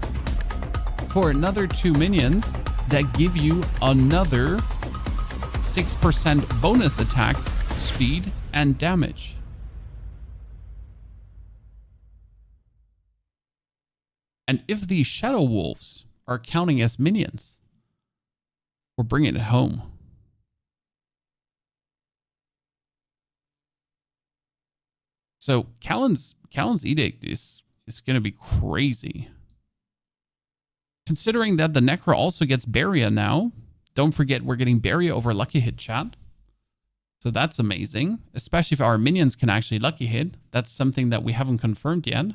For another 2 minions that give you another 6% bonus attack, speed, and damage. And if the Shadow Wolves are counting as minions, we're bringing it home. So Callan's edict is going to be crazy. Considering that the Necro also gets Barrier now. Don't forget we're getting Barrier over Lucky Hit, chat. So that's amazing. Especially if our minions can actually Lucky Hit. That's something that we haven't confirmed yet.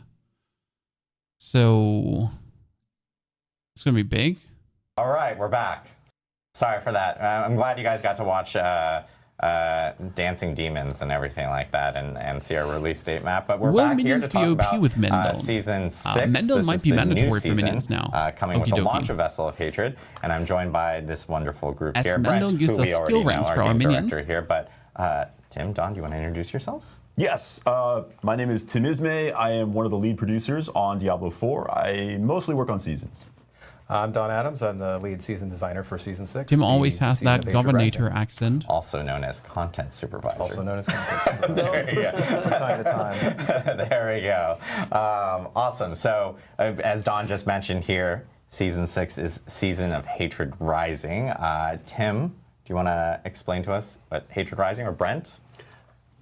So it's going to be big. All right, we're back. Sorry for that. I'm glad you guys got to watch Dancing Demons and everything like that and see our release date map. But we're back here to talk about with Mendel? Season 6. Mendel This might is be the mandatory new for season, minions now. coming with Okie the dokie. launch of Vessel of Hatred. And I'm joined by this wonderful group As here. Mendel Brent, gives who us we already skill know, ranks our for our game minions. director here. But Tim, Don, do you want to introduce yourselves? Yes, my name is Tim Ismay. I am one of the lead producers on Diablo 4. I mostly work on seasons. I'm Don Adams. I'm the lead season designer for Season 6. Tim always has Season that of Hatred governator Rising. accent. Also known as content supervisor. Also known as content supervisor. There you go. From time to time. There we go. Awesome. So, as Don just mentioned here, Season 6 is Season of Hatred Rising. Tim, do you want to explain to us what Hatred Rising, or Brent?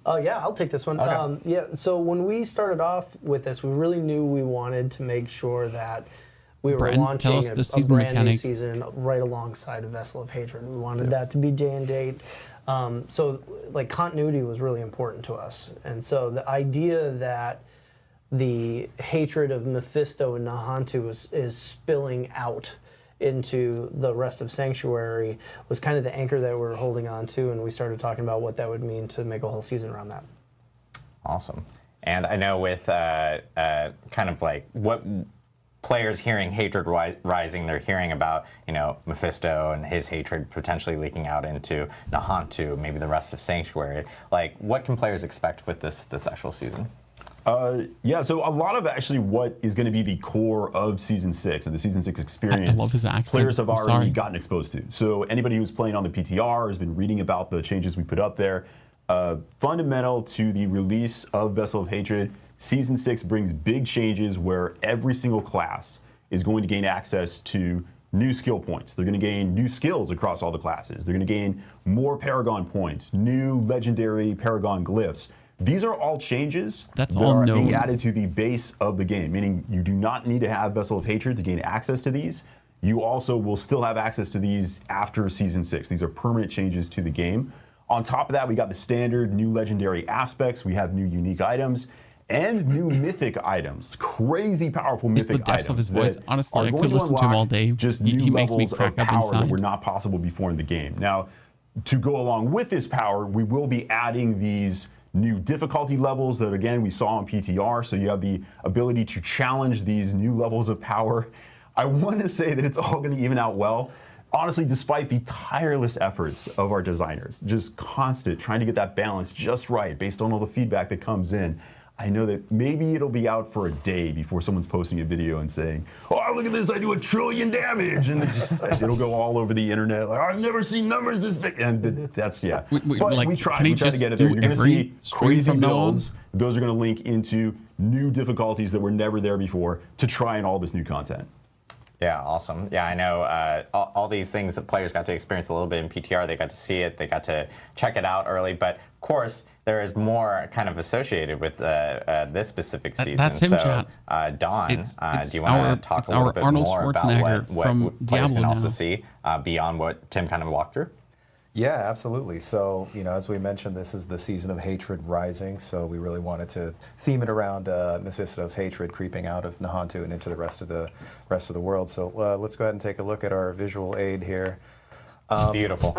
Yeah, I'll take this one. Okay. Yeah, so when we started off with this, we really knew we wanted to make sure that we were Brent, tell launching us the a season brand new mechanic. season right alongside of Vessel of Hatred. We wanted that to be day and date. So like continuity was really important to us. And so the idea that the hatred of Mephisto and Nahantu is spilling out into the rest of Sanctuary was kind of the anchor that we were holding on to, and we started talking about what that would mean to make a whole season around that. Awesome. And I know with kind of like what players hearing Hatred Rising, they're hearing about, you know, Mephisto and his hatred potentially leaking out into Nahantu, maybe the rest of Sanctuary. Like, what can players expect with this actual season? Yeah, so a lot of actually what is going to be the core of Season 6 and the Season 6 experience, I love his accent. players have I'm already sorry. gotten exposed to. So anybody who's playing on the PTR has been reading about the changes we put up there. Fundamental to the release of Vessel of Hatred, Season 6 brings big changes where every single class is going to gain access to new skill points. They're going to gain new skills across all the classes. They're going to gain more Paragon points, new legendary Paragon glyphs. These are all changes That's that all are known. being added to the base of the game, meaning you do not need to have Vessel of Hatred to gain access to these. You also will still have access to these after Season 6. These are permanent changes to the game. On top of that, we got the standard new legendary aspects. We have new unique items and new mythic items. Crazy powerful It's mythic the items. depth of his voice. that Honestly, are I going could listen to him all unlock day. Just He new makes me levels crack of up power that inside. were not possible before in the game. Now, to go along with this power, we will be adding these new difficulty levels that, again, we saw on PTR. So you have the ability to challenge these new levels of power. I want to say that it's all going to even out well. Honestly, despite the tireless efforts of our designers, just constant trying to get that balance just right based on all the feedback that comes in, I know that maybe it'll be out for a day before someone's posting a video and saying, "Oh, look at this! I do 1 trillion damage," and it'll go all over the internet. Like, I've never seen numbers this big, and that's yeah. But like, we try can he to just get it there. do You're going to every see stream crazy from now on? builds. Those are going to link into new difficulties that were never there before to try and all this new content. Yeah, awesome. Yeah, I know all these things that players got to experience a little bit in PTR. They got to see it. They got to check it out early. But, of course, there is more kind of associated with this specific season. That's him, so, chat. Don, It's do you want to talk a little bit Arnold more about Schwarzenegger what from players can Diablo also now. see beyond what Tim kind of walked through? Yeah, absolutely. So, you know, as we mentioned, this is the Season of Hatred Rising, so we really wanted to theme it around Mephisto's hatred creeping out of Nahantu and into the rest of the world. So let's go ahead and take a look at our visual aid here. Beautiful.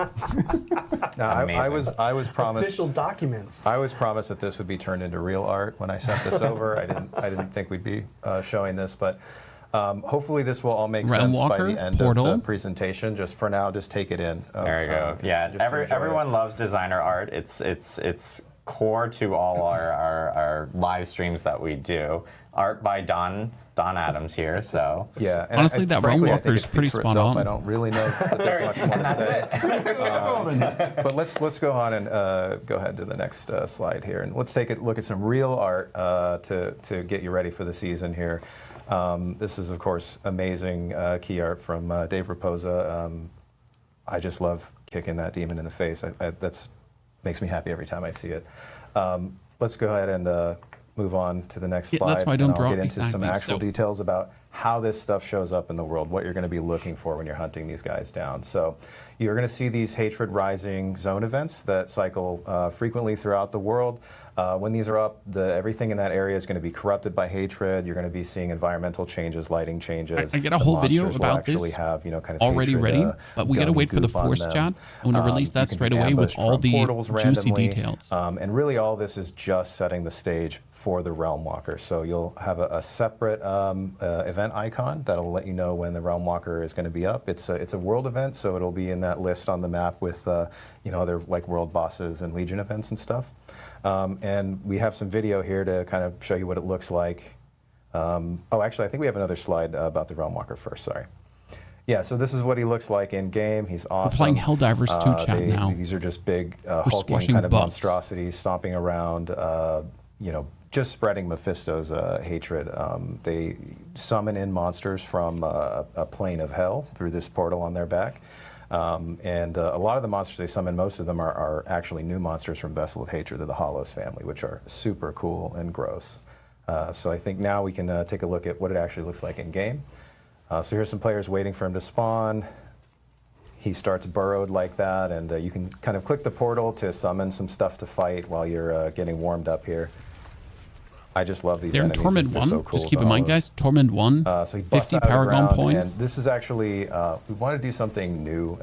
Now, I was promised Official documents. I was promised that this would be turned into real art when I sent this over. I didn't think we'd be showing this, but hopefully this will all make sense by Walker, the end Portal. of the presentation. Just for now, just take it in. There you go. Just enjoy everyone it. loves designer art. It's core to all our live streams that we do. Art by Don Adams here, so. Yeah. And honestly, that Realm Walker is pretty spot on. I don't really know that there's much more to say. But let's go on and go ahead to the next slide here. And let's take a look at some real art to get you ready for the season here. This is, of course, amazing key art from Dave Raposa. I just love kicking that demon in the face. That's makes me happy every time I see it. Let's go ahead and move on to the next slide. That's why I don't draw I'll get into some exactly, actual details about how this stuff shows up in the world, what you're going to be looking for when you're hunting these guys down. So you're going to see these Hatred Rising zone events that cycle frequently throughout the world. When these are up, everything in that area is going to be corrupted by hatred. You're going to be seeing environmental changes, lighting changes. I get a whole video about this have, kind of already hatred, ready, but we got to wait for the Force chat. I'm going to release that straight away with all the juicy details. And really all this is just setting the stage for the Realm Walker. So you'll have a separate event icon that'll let you know when the Realm Walker is going to be up. It's a world event, so it'll be in that list on the map with other like world bosses and Legion events and stuff. And we have some video here to kind of show you what it looks like. Actually, I think we have another slide about the Realm Walker first, sorry. Yeah, so this is what he looks like in game. He's awesome. We're playing Helldivers 2 chat now. These are just big hulking kind of monstrosities stomping around, just spreading Mephisto's hatred. They summon in monsters from a plane of hell through this portal on their back. And a lot of the monsters they summon, most of them are actually new monsters from Vessel of Hatred, they're the Hollows family, which are super cool and gross. So I think now we can take a look at what it actually looks like in game. So here's some players waiting for him to spawn. He starts burrowed like that, and you can kind of click the portal to summon some stuff to fight while you're getting warmed up here. I just love these enemies. They're in Torment 1. So cool, just keep in mind, guys, Torment 1, so he busts 50 out of the Paragon ground, points. And this is actually, we want to do something new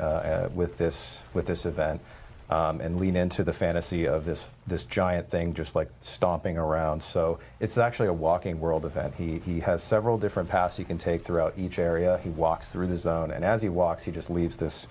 with this event and lean into the fantasy of this giant thing just like stomping around. So it's actually a walking world event. He has several different paths he can take throughout each area. He walks through the zone, and as he walks, he just leaves this,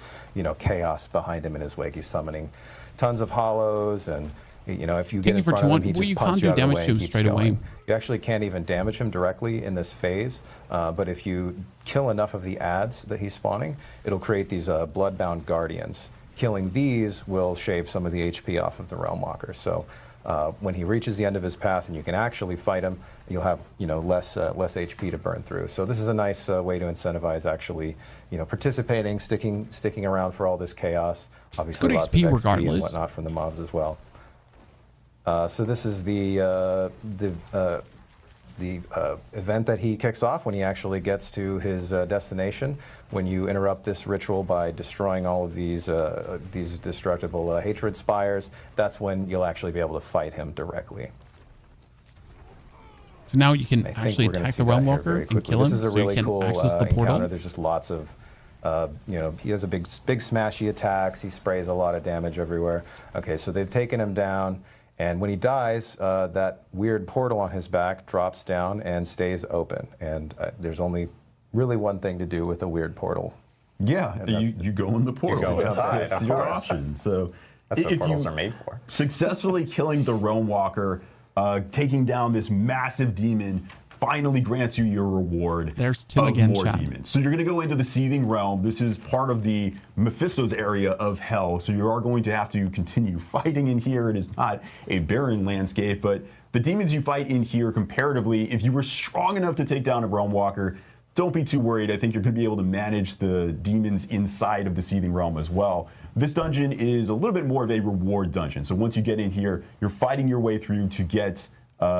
chaos behind him in his wake. He's summoning tons of hollows, and if you get in front of him, he just punches you out of the way and keeps going. You actually can't even damage him directly in this phase, but if you kill enough of the adds that he's spawning, it'll create these bloodbound guardians. Killing these will shave some of the HP off of the Realm Walker. So when he reaches the end of his path and you can actually fight him, you'll have less HP to burn through. So this is a nice way to incentivize actually participating, sticking around for all this chaos. Obviously, good lots XP of XP regardless. and whatnot from the mobs as well. So this is the event that he kicks off when he actually gets to his destination. When you interrupt this ritual by destroying all of these destructible hatred spires, that's when you'll actually be able to fight him directly. So now you can actually attack the Realm Walker and kill him. This is a really cool access the portal. encounter. There's just lots of, he has a big smashy attacks. He sprays a lot of damage everywhere. Okay, so they've taken him down. And when he dies, that weird portal on his back drops down and stays open. And there's only really one thing to do with a weird portal. Yeah, you go in the portal. That's your option. So that's what portals are made for. Successfully killing the Realm Walker, taking down this massive demon, finally grants you your reward. There's Tim again, more chat. demons. So you're going to go into the Seething Realm. This is part of the Mephisto's area of hell. So you are going to have to continue fighting in here. It is not a barren landscape, but the demons you fight in here comparatively, if you were strong enough to take down a Realm Walker, don't be too worried. I think you're going to be able to manage the demons inside of the Seething Realm as well. This dungeon is a little bit more of a reward dungeon. So once you get in here, you're fighting your way through to get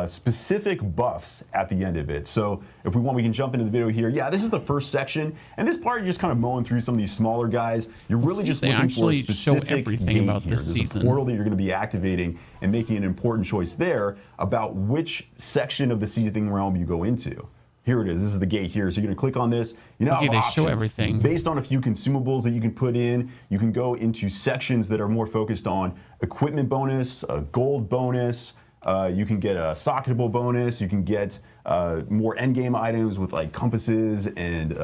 specific buffs at the end of it. So if we want, we can jump into the video here. Yeah, this is the first section, and this part you're just kind of mowing through some of these smaller guys. You're really just looking for a specific everything about here. this There's season. a portal that you're going to be activating and making an important choice there about which section of the Seething Realm you go into. Here it is. This is the gate here. So you're going to click on this. Okay, they show everything. Based on a few consumables that you can put in, you can go into sections that are more focused on equipment bonus, a gold bonus. You can get a socketable bonus. You can get more endgame items with like compasses and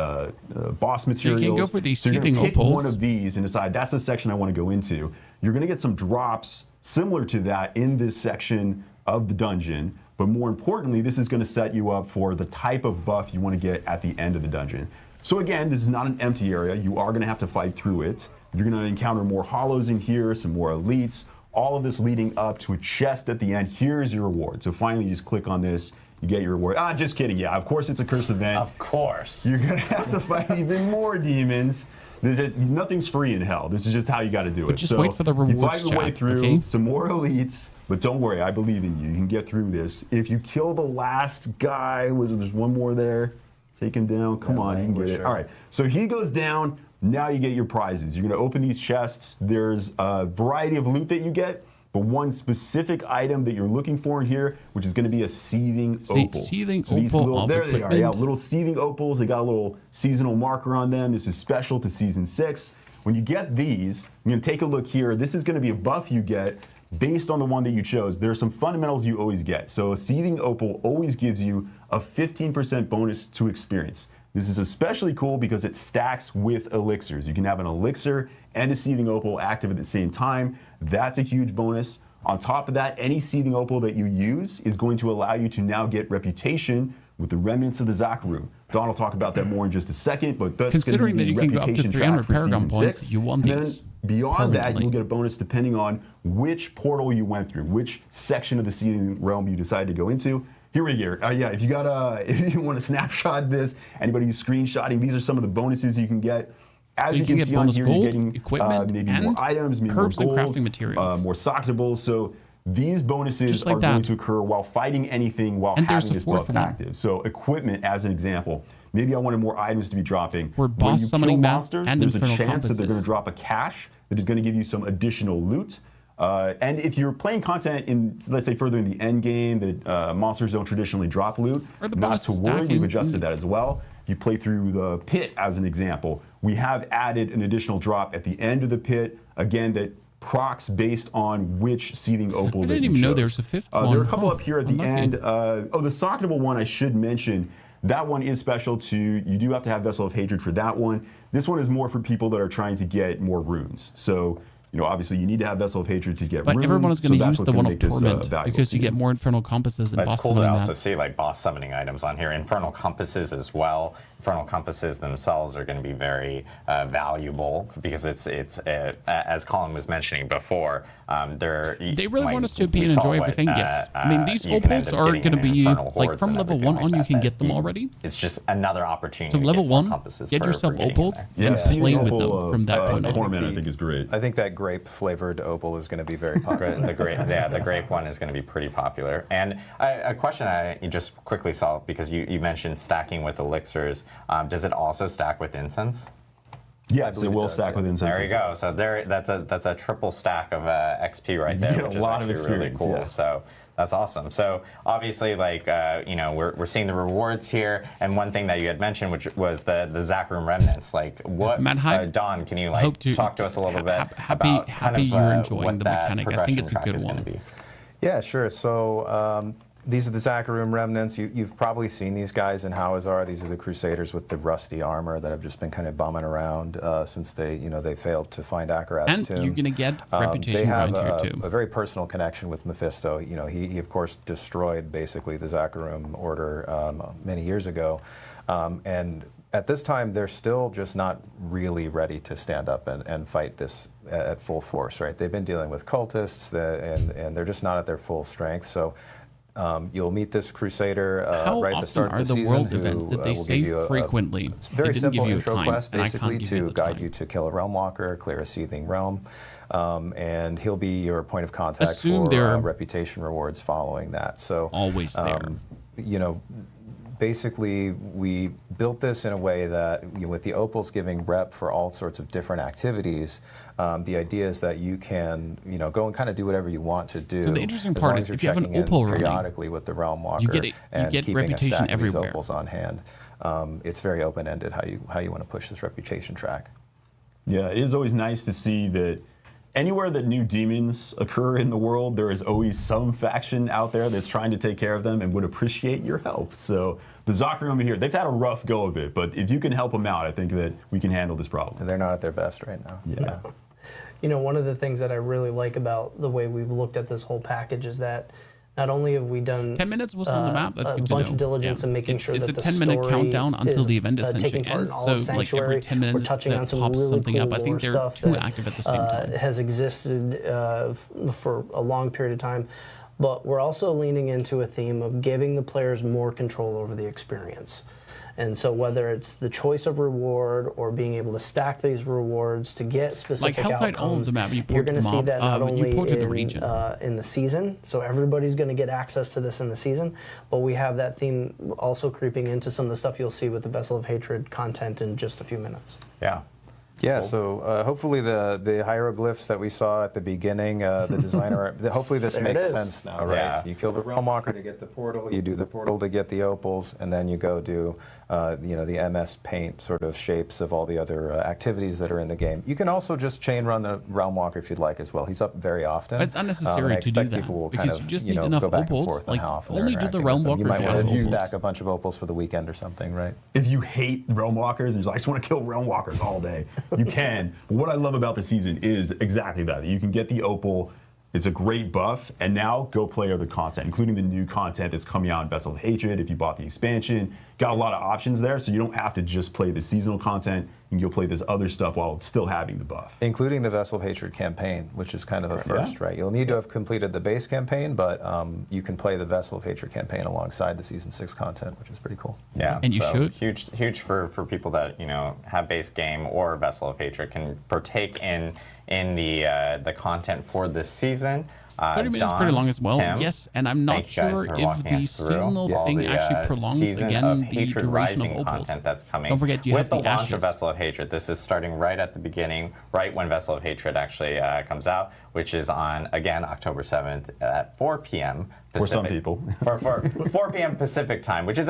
boss materials. So you can go for these so seething you're gonna pick opals. one of these and decide that's the section I want to go into. You're going to get some drops similar to that in this section of the dungeon. But more importantly, this is going to set you up for the type of buff you want to get at the end of the dungeon. So again, this is not an empty area. You are going to have to fight through it. You're going to encounter more hollows in here, some more elites, all of this leading up to a chest at the end. Here's your reward. So finally, you just click on this, you get your reward. Just kidding. Yeah, of course it's a cursed event. Of course. You're going to have to fight even more demons. Nothing's free in hell. This is just how you got to do it. But just wait for the rewards, You fight your way chat, through okay? some more elites, but don't worry, I believe in you. You can get through this. If you kill the last guy, there's one more there? Take him down. Come on, you can get it. All right, so he goes down. Now you get your prizes. You're going to open these chests. There's a variety of loot that you get, but one specific item that you're looking for in here, which is going to be a seething opal. Seething So these opal little, of there they are. equipment. Yeah, little seething opals. They got a little seasonal marker on them. This is special to season 6. When you get these, you're going to take a look here. This is going to be a buff you get based on the one that you chose. There are some fundamentals you always get. So a seething opal always gives you a 15% bonus to experience. This is especially cool because it stacks with elixirs. You can have an elixir and a seething opal active at the same time. That's a huge bonus. On top of that, any seething opal that you use is going to allow you to now get reputation with the remnants of the Zakarum. Don will talk about that more in just a second, but that's Considering going to be that you the can go up to reputation 300 track for Paragon season points, 6. you want And then these beyond that, permanently. you'll get a bonus depending on which portal you went through, which section of the seething realm you decided to go into. Here we go. Yeah, if you want to snapshot this, anybody who's screenshotting, these are some of the bonuses you can get. As So you you can get see on bonus here, gold, you're getting equipment, maybe and more items, maybe herbs more and gold, crafting materials. more socketables. So these bonuses Just like are going that. to occur while fighting anything while And there's having the this fourth buff one. active. So equipment, as an example, maybe I wanted more items to be dropping. For When boss you summoning kill map monsters, and there's a infernal chance that they're going compasses. to drop a cache that is going to give you some additional loot. And if you're playing content in, let's say, further in the end game that monsters don't traditionally drop loot, Or the not bonus to worry, stacking. we've adjusted that as well. If you play through the pit, as an example, we have added an additional drop at the end of the pit, again, that procs based on which seething opal I that didn't you even know chose. there was a fifth one. There are a couple Oh, up here at the unlucky. end. The socketable one I should mention. That one is special to, you do have to have Vessel of Hatred for that one. This one is more for people that are trying to get more runes. So, obviously you need to have Vessel of Hatred to get But runes. everyone is going to so that's use what's the one gonna of make this, Torment valuable because to you get more infernal compasses and But it's boss cool to summoning also that. see like boss summoning items on here. Infernal compasses as well. Infernal compasses themselves are going to be very valuable because it's as Colin was mentioning before. They really want us to be and enjoy everything. Yes, I mean these you can end opals up are getting going to in be Infernal like Hordes from and level everything 1 on. like You can that, get them that already. It's just another opportunity. So to level get more 1, compasses get for yourself getting in opals there. and seething play with opal them from that point on. Torment, I think, is great. I think that grape flavored opal is going to be very popular. The grape one is going to be pretty popular. And a question I just quickly saw, because you mentioned stacking with elixirs, does it also stack with incense? Yes, it believe it will does, stack yeah. with incense. There you go. So that's a triple stack of XP right there, get a which lot is of actually really experience, cool. yeah. So that's awesome. So obviously, like we're seeing the rewards here, and one thing that you had mentioned, which was the Zakarum remnants. Like what, Man, Don? Can you hope to talk to us a little bit happy about kind of, you're enjoying what the that mechanic. I think it's a progression good track is one. gonna be? Yeah, sure. So these are the Zakarum remnants. You've probably seen these guys in Hawazar. These are the Crusaders with the rusty armor that have just been kind of bumming around since they failed to find Akarat's And tomb. you're going to get They reputation have around here too. a very personal connection with Mephisto. He of course destroyed basically the Zakarum order many years ago, and at this time they're still just not really ready to stand up and fight this at full force. Right? They've been dealing with cultists, and they're just not at their full strength. So. You'll meet this Crusader How right at the often start are of the the season. world who, events that they will say give you frequently? It's very They didn't give simple you a intro time, quest, and I basically, can't give you to the guide time. you to kill a Realm Walker, clear a Seething Realm, and he'll be your point of contact Assume for they're reputation rewards following that. So always there. Basically, we built this in a way that, with the opals giving rep for all sorts of different activities, the idea is that you can, go and kind of do whatever you want to do. So the interesting as part long is as you're if you have an checking in opal running, periodically with the Realm Walker and get keeping reputation a stack everywhere. of these opals on hand. It's very open-ended how you want to push this reputation track. Yeah, it is always nice to see that anywhere that new demons occur in the world, there is always some faction out there that's trying to take care of them and would appreciate your help. So the Zakarum here, they've had a rough go of it, but if you can help them out, I think that we can handle this problem. They're not at their best right now. Yeah. You know, one of the things that I really like about the way we've looked at this whole package is that not only have we done 10 minutes was on the map. That's a good to bunch know. of diligence Yeah. in making sure it's that a the 10-minute story countdown until is, the event essentially taking part ends. in all So of like Sanctuary. every 10 minutes We're touching on that some pops really something cool up. I think lore they're stuff too that, active at the same time. has existed for a long period of time. But we're also leaning into a theme of giving the players more control over the experience. And so whether it's the choice of reward or being able to stack these rewards to get specific Like Helltide, outcomes, all of the map, you you're ported going to them see up. that not You only ported the region. in the season, so everybody's going to get access to this in the season, but we have that theme also creeping into some of the stuff you'll see with the Vessel of Hatred content in just a few minutes. Yeah. Yeah, so hopefully the hieroglyphs that we saw at the beginning, the designer, hopefully this There it makes is. sense now, right? Yeah. So you kill the Realm Walker to get the portal, you do the portal to get the opals, and then you go do, the MS Paint sort of shapes of all the other activities that are in the game. You can also just chain run the Realm Walker if you'd like as well. He's up very often. But it's unnecessary and I to do expect that people will because kind of, you just need know, enough go back and opals. forth on Like, how often only they're do the interacting Realm with them. You Walker might if you want have to opals. stack a bunch of opals for the weekend or something, right? If you hate Realm Walkers and you're like, I just want to kill Realm Walkers all day, you can. But what I love about the season is exactly that. You can get the Opal. It's a great buff, and now go play other content, including the new content that's coming out in Vessel of Hatred. If you bought the expansion, got a lot of options there, so you don't have to just play the seasonal content. You can go play this other stuff while still having the buff. Including the Vessel of Hatred campaign, which is kind of a first, right? You'll need to have completed the base campaign, but you can play the Vessel of Hatred campaign alongside the Season 6 content, which is pretty cool. Yeah, And you should. Huge for people that have base game or Vessel of Hatred can partake in the content for this season. 30 minutes is Don, pretty long as well. Tim, Yes, and I'm not thank you guys sure for if walking the us through seasonal all thing the, actually prolongs season again of the Hatred duration of Rising opals. content that's coming. Don't forget you with have the launch ashes. of Vessel of Hatred. This is starting right at the beginning, right when Vessel of Hatred actually comes out, which is on again October 7th at 4 p.m. For Pacific. some people. for 4 p.m. Pacific time, which is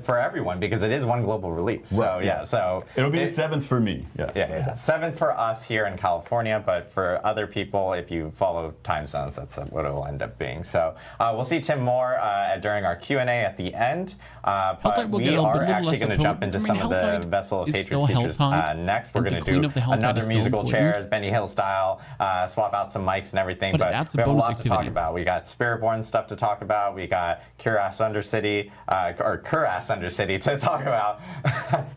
for everyone because it is one global release. So Right, yeah, so It'll be the 7th for me. yeah, 7th for us here in California, but for other people, if you follow time zones, that's what it'll end up being. So we'll see Tim more during our Q&A at the end. But Helltide will we get a are little actually less going to important. jump into I mean, some of the Helltide Vessel of is Hatred still features Helltide, next. We're and the going to Queen do of the Helltide another is still musical important. chairs, Benny Hill style, swap out some mics and everything. But it But adds a we have a bonus lot to talk activity. about. We got Spiritborn stuff to talk about. We got Kurast Undercity, or Kurast Undercity to talk about.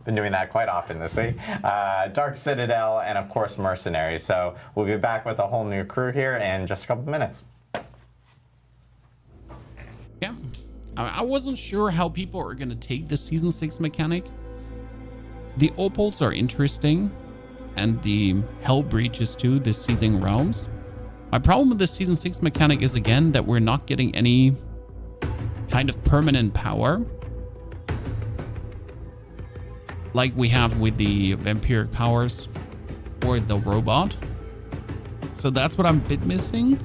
Been doing that quite often this week. Dark Citadel, and of course Mercenary. So we'll be back with a whole new crew here in just a couple minutes. Yeah. I wasn't sure how people are going to take the Season 6 mechanic. The opals are interesting, and the Hell Breaches too, the Seething Realms. My problem with the Season 6 mechanic is, again, that we're not getting any kind of permanent power like we have with the Vampiric Powers or the Robot. So that's what I'm a bit missing.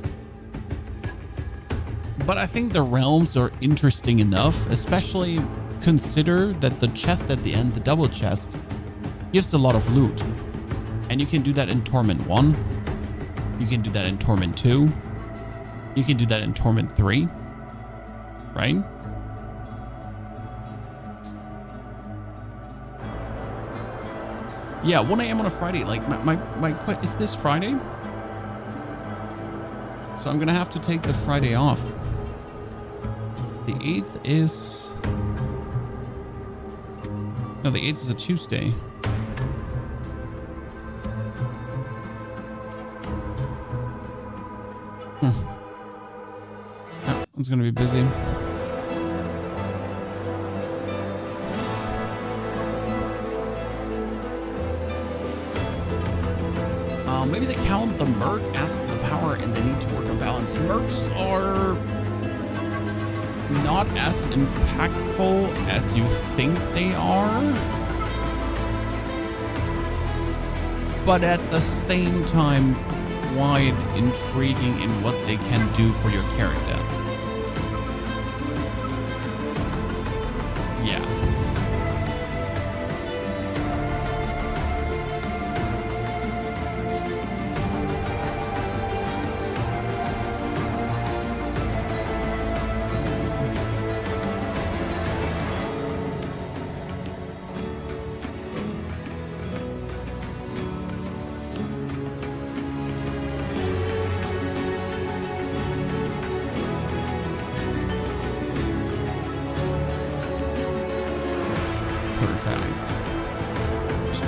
But I think the realms are interesting enough, especially consider that the chest at the end, the double chest, gives a lot of loot. And you can do that in Torment 1. You can do that in Torment 2. You can do that in Torment 3. Right? Yeah, 1 a.m. on a Friday. Like, is this Friday? So I'm gonna have to take the Friday off. The 8th is... No, the 8th is a Tuesday. Yeah, it's gonna be busy. Maybe the Count, the Merc, asks the power and they need to work on balance. Mercs are not as impactful as you think they are, but at the same time quite intriguing in what they can do for your character. Yeah.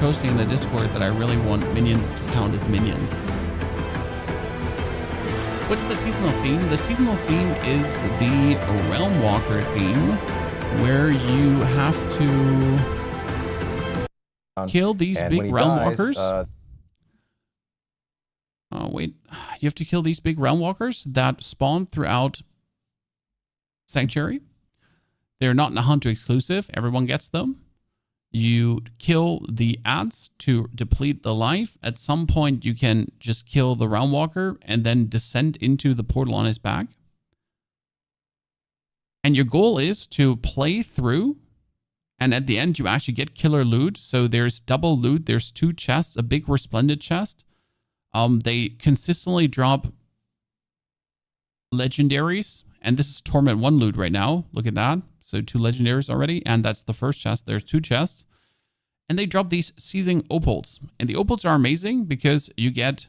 posting in the Discord that I really want minions to count as minions. What's the seasonal theme? The seasonal theme is the Realm Walker theme, where you have to kill these big Realm Walkers. Wait, you have to kill these big Realm Walkers that spawn throughout Sanctuary. They're not Nahantu exclusive. Everyone gets them. You kill the ads to deplete the life. At some point, you can just kill the Realm Walker and then descend into the portal on his back. And your goal is to play through, and at the end, you actually get killer loot. So there's double loot. There's 2 chests, a big resplendent chest. They consistently drop legendaries, and this is Torment 1 loot right now. Look at that. So 2 legendaries already, and that's the first chest. There's 2 chests. And they drop these seething opals. And the opals are amazing because you get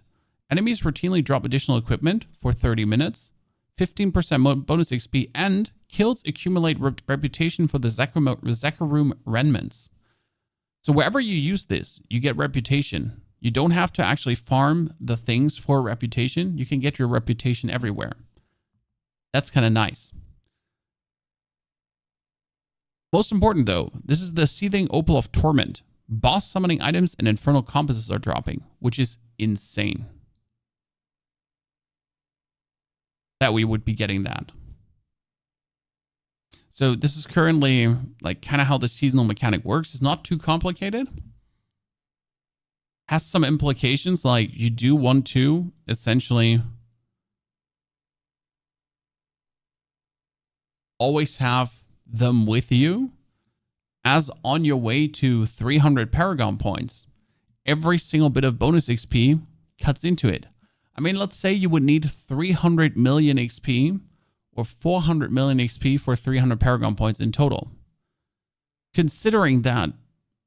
enemies routinely drop additional equipment for 30 minutes, 15% bonus XP, and kills accumulate reputation for the Zekarum remnants. So wherever you use this, you get reputation. You don't have to actually farm the things for reputation. You can get your reputation everywhere. That's kind of nice. Most important though, this is the Seething Opal of Torment. Boss summoning items and infernal compasses are dropping, which is insane that we would be getting that. So this is currently like kind of how the seasonal mechanic works. It's not too complicated. Has some implications, like you do want to essentially always have them with you, as on your way to 300 Paragon points. Every single bit of bonus XP cuts into it. I mean, let's say you would need 300 million XP or 400 million XP for 300 Paragon points in total. Considering that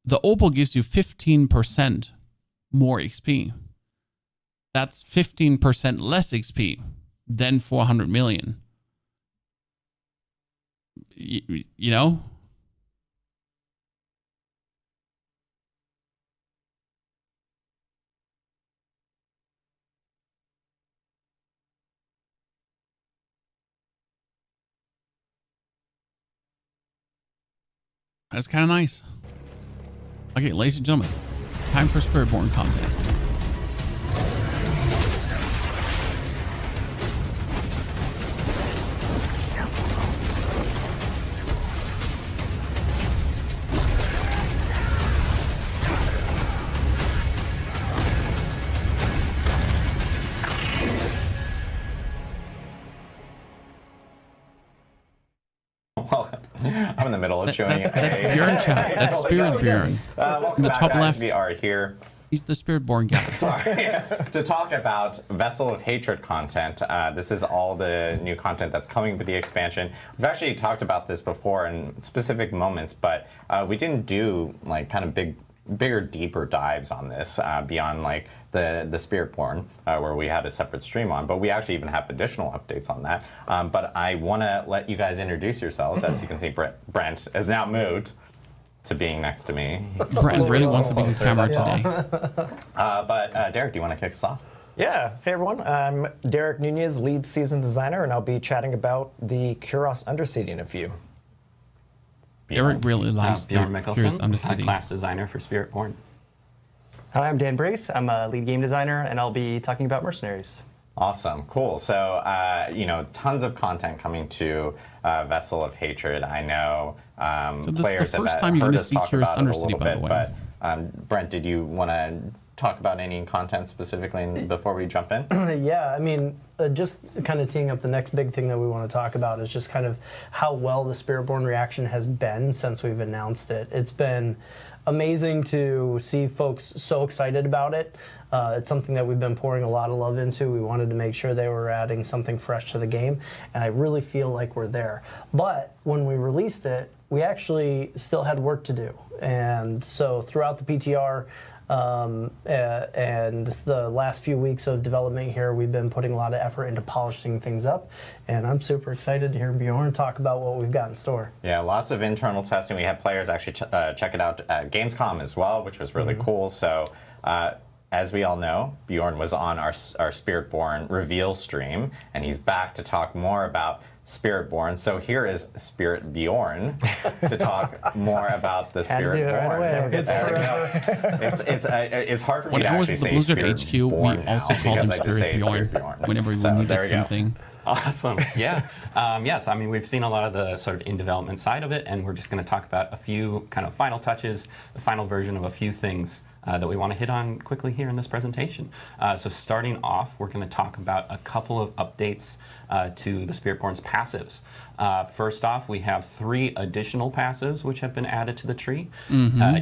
the Opal gives you 15% more XP, that's 15% less XP than 400 million. You know? That's kind of nice. Okay, ladies and gentlemen, time for Spiritborn content. I'm in the middle of showing that's Bjorn chat. That's Spiritborn. Welcome in the back, top guys. left. We are here. He's the Spiritborn guy. Sorry. To talk about Vessel of Hatred content. This is all the new content that's coming with the expansion. We've actually talked about this before in specific moments, but we didn't do like kind of bigger, deeper dives on this beyond like the Spiritborn, where we had a separate stream on, but we actually even have additional updates on that. But I want to let you guys introduce yourselves. As you can see, Brent has now moved to being next to me. Brent really wants to be the camera today. But Derek, do you want to kick us off? Yeah, hey everyone, I'm Derek Nunez, lead season designer, and I'll be chatting about the Kurast Undercity in a few. Derek really likes Bjorn Kurast Mickelson, Undercity. class designer for Spiritborn. Hi, I'm Dan Brace. I'm a lead game designer, and I'll be talking about Mercenaries. Awesome, cool. So, you know, tons of content coming to Vessel of Hatred. I know So this is players the first have time you're heard going to us see talk Kurast about it a Undercity, little by the bit, way. but Brent, did you want to talk about any content specifically before we jump in? Yeah, I mean, just kind of teeing up the next big thing that we want to talk about is just kind of how well the Spiritborn reaction has been since we've announced it. It's been amazing to see folks so excited about it. It's something that we've been pouring a lot of love into. We wanted to make sure they were adding something fresh to the game, and I really feel like we're there. But when we released it, we actually still had work to do. And so throughout the PTR, And the last few weeks of development here, we've been putting a lot of effort into polishing things up, and I'm super excited to hear Bjorn talk about what we've got in store. Yeah, lots of internal testing. We had players actually check it out at Gamescom as well, which was really cool. So, as we all know, Bjorn was on our Spiritborn reveal stream, and he's back to talk more about Spiritborn. So here is Spirit Bjorn to talk more about the Spiritborn. It's hard for me to actually say Blizzard Spirit HQ, we Born also now called him because I just say Spirit Bjorn whenever we needed something. Awesome. Yeah. Yes. I mean, we've seen a lot of the sort of in development side of it, and we're just going to talk about a few kind of final touches, the final version of a few things that we want to hit on quickly here in this presentation. So starting off, we're going to talk about a couple of updates to the Spiritborn's passives. First off, we have 3 additional passives which have been added to the tree.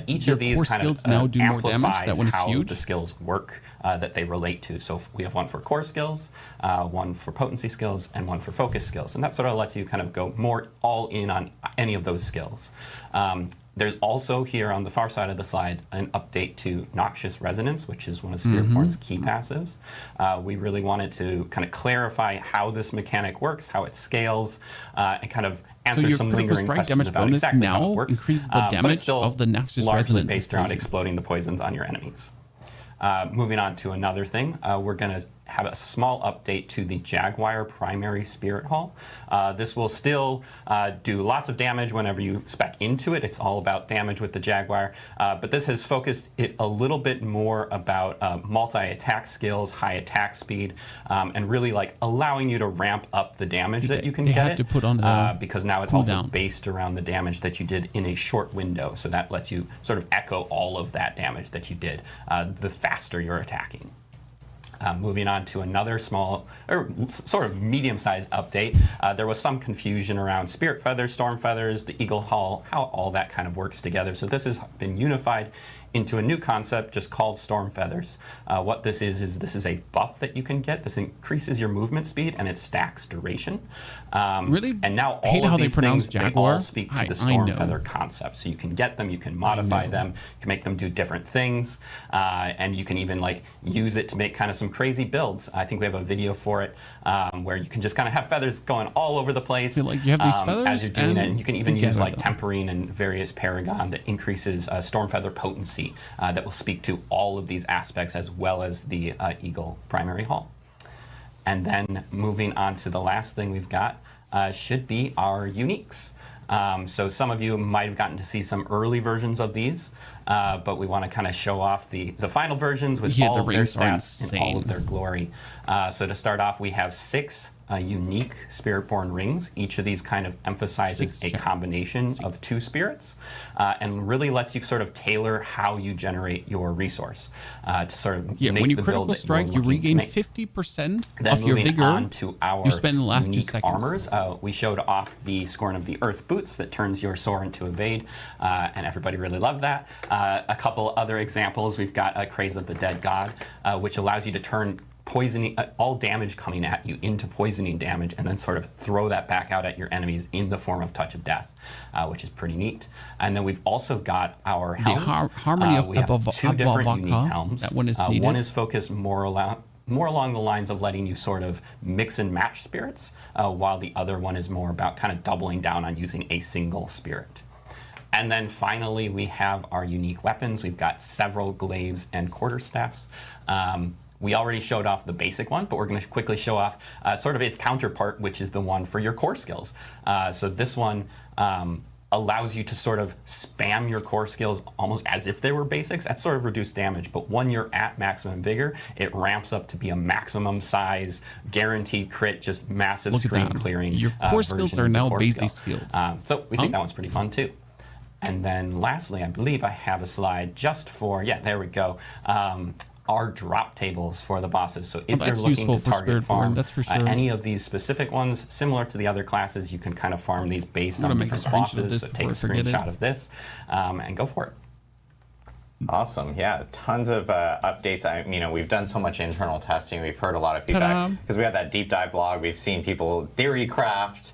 Each Your of these core kind skills of now do more damage. amplifies That one is how huge. the skills work that they relate to. So we have one for core skills, one for potency skills, and one for focus skills. And that sort of lets you kind of go more all in on any of those skills. There's also here on the far side of the slide an update to Noxious Resonance, which is one of Spiritborn's key passives. We really wanted to kind of clarify how this mechanic works, how it scales, and kind of answer your some critical lingering strike questions damage about bonus exactly how now it works. increases the But it's damage still of the Noxious largely Resonance based around explosion. exploding the poisons on your enemies. Moving on to another thing, we're going to have a small update to the Jaguar primary Spirit Hall. This will still do lots of damage whenever you spec into it. It's all about damage with the Jaguar, but this has focused it a little bit more about multi-attack skills, high attack speed, and really like allowing you to ramp up the damage that you can They get had to put on a because now it's also cooldown. based around the damage that you did in a short window. So that lets you sort of echo all of that damage that you did the faster you're attacking. Moving on to another small, or sort of medium-sized update, there was some confusion around Spirit Feathers, Storm Feathers, the Eagle Hall, how all that kind of works together. So this has been unified into a new concept just called Storm Feathers. What this is this is a buff that you can get. This increases your movement speed and it stacks duration. Really and now hate all how of they these pronounce things, they Jaguar. all speak to I the Storm know. Feather concept. So you can get them, you can modify them, you can make them do different things, and you can even like use it to make kind of some crazy builds. I think we have a video for it where you can just kind of have feathers going all over the place. So, like, you have these feathers as you're doing it, and you can even use like them. tempering and various Paragon that increases Storm Feather potency that will speak to all of these aspects as well as the Eagle primary hall. And then moving on to the last thing we've got should be our uniques. So some of you might have gotten to see some early versions of these, but we want to kind of show off the final versions with all the of their rings are stats and all of insane. their glory. So to start off, we have 6 unique Spiritborn rings. Each of these kind of emphasizes a combination of 2 spirits and really lets you sort of tailor how you generate your resource to sort of make when you the critical build that strike, you're you looking to regain make. 50% Then of your moving vigor on to our you spend in the last 2 unique seconds. armors, we showed off the Scorn of the Earth boots that turns your sword into evade, and everybody really loved that. A couple other examples, we've got a Craze of the Dead God, which allows you to turn poisoning, all damage coming at you into poisoning damage, and then sort of throw that back out at your enemies in the form of Touch of Death, which is pretty neat. And then we've also got our The helms. Harmony of we have 2 different Abavaka, unique helms. that one is needed. One is focused more along the lines of letting you sort of mix and match spirits, while the other one is more about kind of doubling down on using a single spirit. And then finally, we have our unique weapons. We've got several glaives and quarterstaffs. We already showed off the basic one, but we're going to quickly show off sort of its counterpart, which is the one for your core skills. So this one allows you to sort of spam your core skills almost as if they were basics. That's sort of reduced damage, but when you're at maximum vigor, it ramps up to be a maximum size, guaranteed crit, just massive Look at screen that. clearing. Your core skills version are of the now core basic skill. skills. So we think that one's pretty fun too. And then lastly, I believe I have a slide just for, yeah, there we go. Our drop tables for the bosses. So if you're that's looking useful to for target Spiritborn, farm that's for sure. any of these specific ones, similar to the other classes, you can kind of farm these based I'm on gonna make a different screenshot of bosses. this So take a before I forget it. screenshot of this and go for it. Awesome, yeah, tons of updates. We've done so much internal testing. We've heard a lot of feedback because we had that deep dive blog. We've seen people theory craft.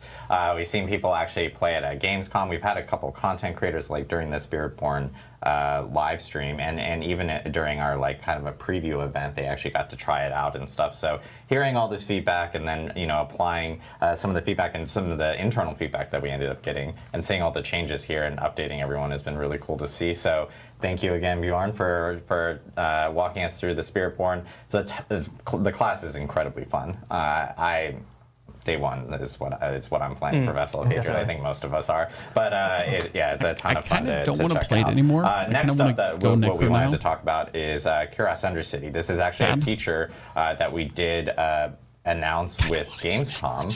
We've seen people actually play it at Gamescom. We've had a couple content creators like during the Spiritborn live stream, and even during our like kind of a preview event, they actually got to try it out and stuff. So hearing all this feedback and then applying some of the feedback and some of the internal feedback that we ended up getting and seeing all the changes here and updating everyone has been really cool to see. So thank you again, Bjorn, for walking us through the Spiritborn. The class is incredibly fun. Day one is what I'm playing for Vessel of Hatred. I think most of us are, but it's a ton of fun to check out. I don't want to play it anymore. Next up, what we wanted to talk about is Kurast Undercity. This is actually a feature that we did announce with Gamescom,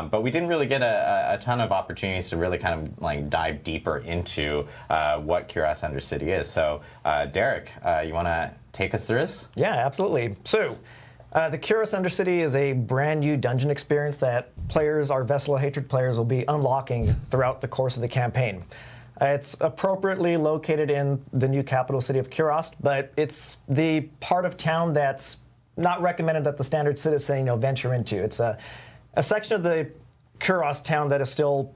but we didn't really get a ton of opportunities to really kind of like dive deeper into what Kurast Undercity is. So, Derek, you want to take us through this? Yeah, absolutely. So. The Kurast Undercity is a brand new dungeon experience that our Vessel of Hatred players will be unlocking throughout the course of the campaign. It's appropriately located in the new capital city of Kurast, but it's the part of town that's not recommended that the standard citizen venture into. It's a section of the Kurast town that is still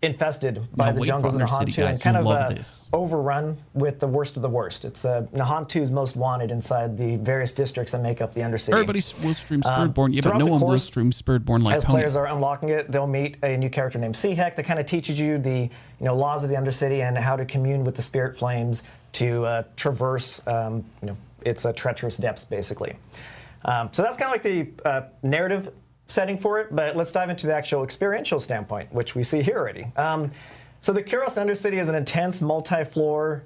infested by the jungles of Nahantu and kind of overrun with the worst of the worst. It's Nahantu's most wanted inside the various districts that make up the Undercity. Everybody will stream Spiritborn, but no one will stream Spiritborn like As players are unlocking it, they'll meet a new character named Seahek that kind of teaches you the laws of the Undercity and how to commune with the spirit flames to traverse its treacherous depths, basically. So that's kind of like the narrative setting for it, but let's dive into the actual experiential standpoint, which we see here already. So the Kurast Undercity is an intense multi-floor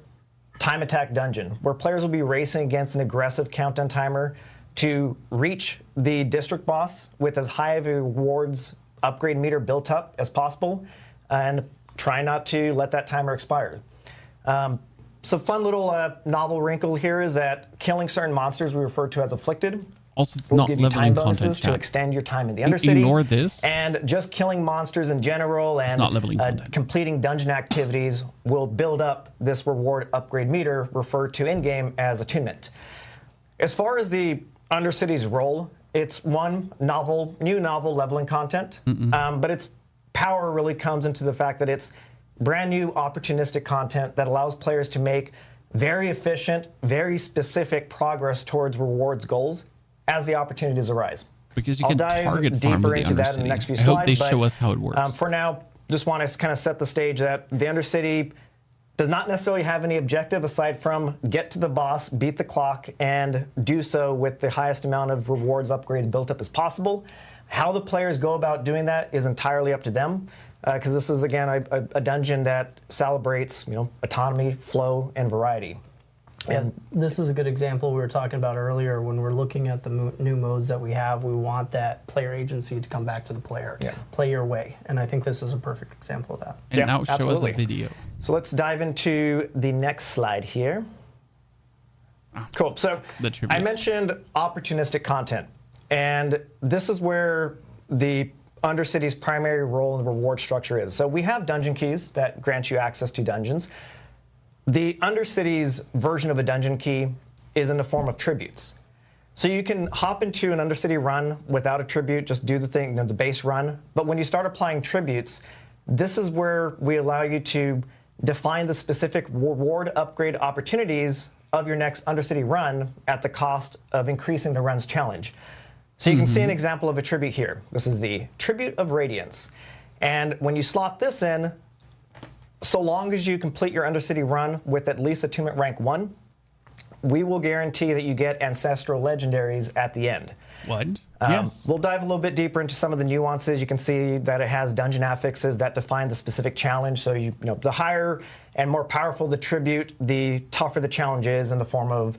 time attack dungeon where players will be racing against an aggressive countdown timer to reach the district boss with as high of a rewards upgrade meter built up as possible and try not to let that timer expire. So fun little novel wrinkle here is that killing certain monsters we refer to as afflicted also, it's will not give you time leveling bonuses content to extend your time in the Undercity. Ignore this. And just killing monsters in general and completing dungeon activities will build up this reward upgrade meter referred to in-game as attunement. As far as the Undercity's role, it's one new novel leveling content, but its power really comes into the fact that it's brand new opportunistic content that allows players to make very efficient, very specific progress towards rewards goals as the opportunities arise. Because you can target farm deeper with the into that Undercity. in the next few I hope slides. they show us how it works. For now, just want to kind of set the stage that the Undercity does not necessarily have any objective aside from get to the boss, beat the clock, and do so with the highest amount of rewards upgrades built up as possible. How the players go about doing that is entirely up to them, because this is, again, a dungeon that celebrates autonomy, flow, and variety. And this is a good example we were talking about earlier. When we're looking at the new modes that we have, we want that player agency to come back to the player. Play your way. And I think this is a perfect example of that. And now show us a video. So let's dive into the next slide here. Cool. So I mentioned opportunistic content. And this is where the Undercity's primary role in the reward structure is. So we have dungeon keys that grant you access to dungeons. The Undercity's version of a dungeon key is in the form of tributes. So you can hop into an Undercity run without a tribute, just do the thing, the base run. But when you start applying tributes, this is where we allow you to define the specific reward upgrade opportunities of your next Undercity run at the cost of increasing the run's challenge. So you can see an example of a tribute here. This is the Tribute of Radiance. And when you slot this in, so long as you complete your Undercity run with at least attunement rank 1, we will guarantee that you get Ancestral Legendaries at the end. What? Yes. We'll dive a little bit deeper into some of the nuances. You can see that it has dungeon affixes that define the specific challenge. So the higher and more powerful the tribute, the tougher the challenge is in the form of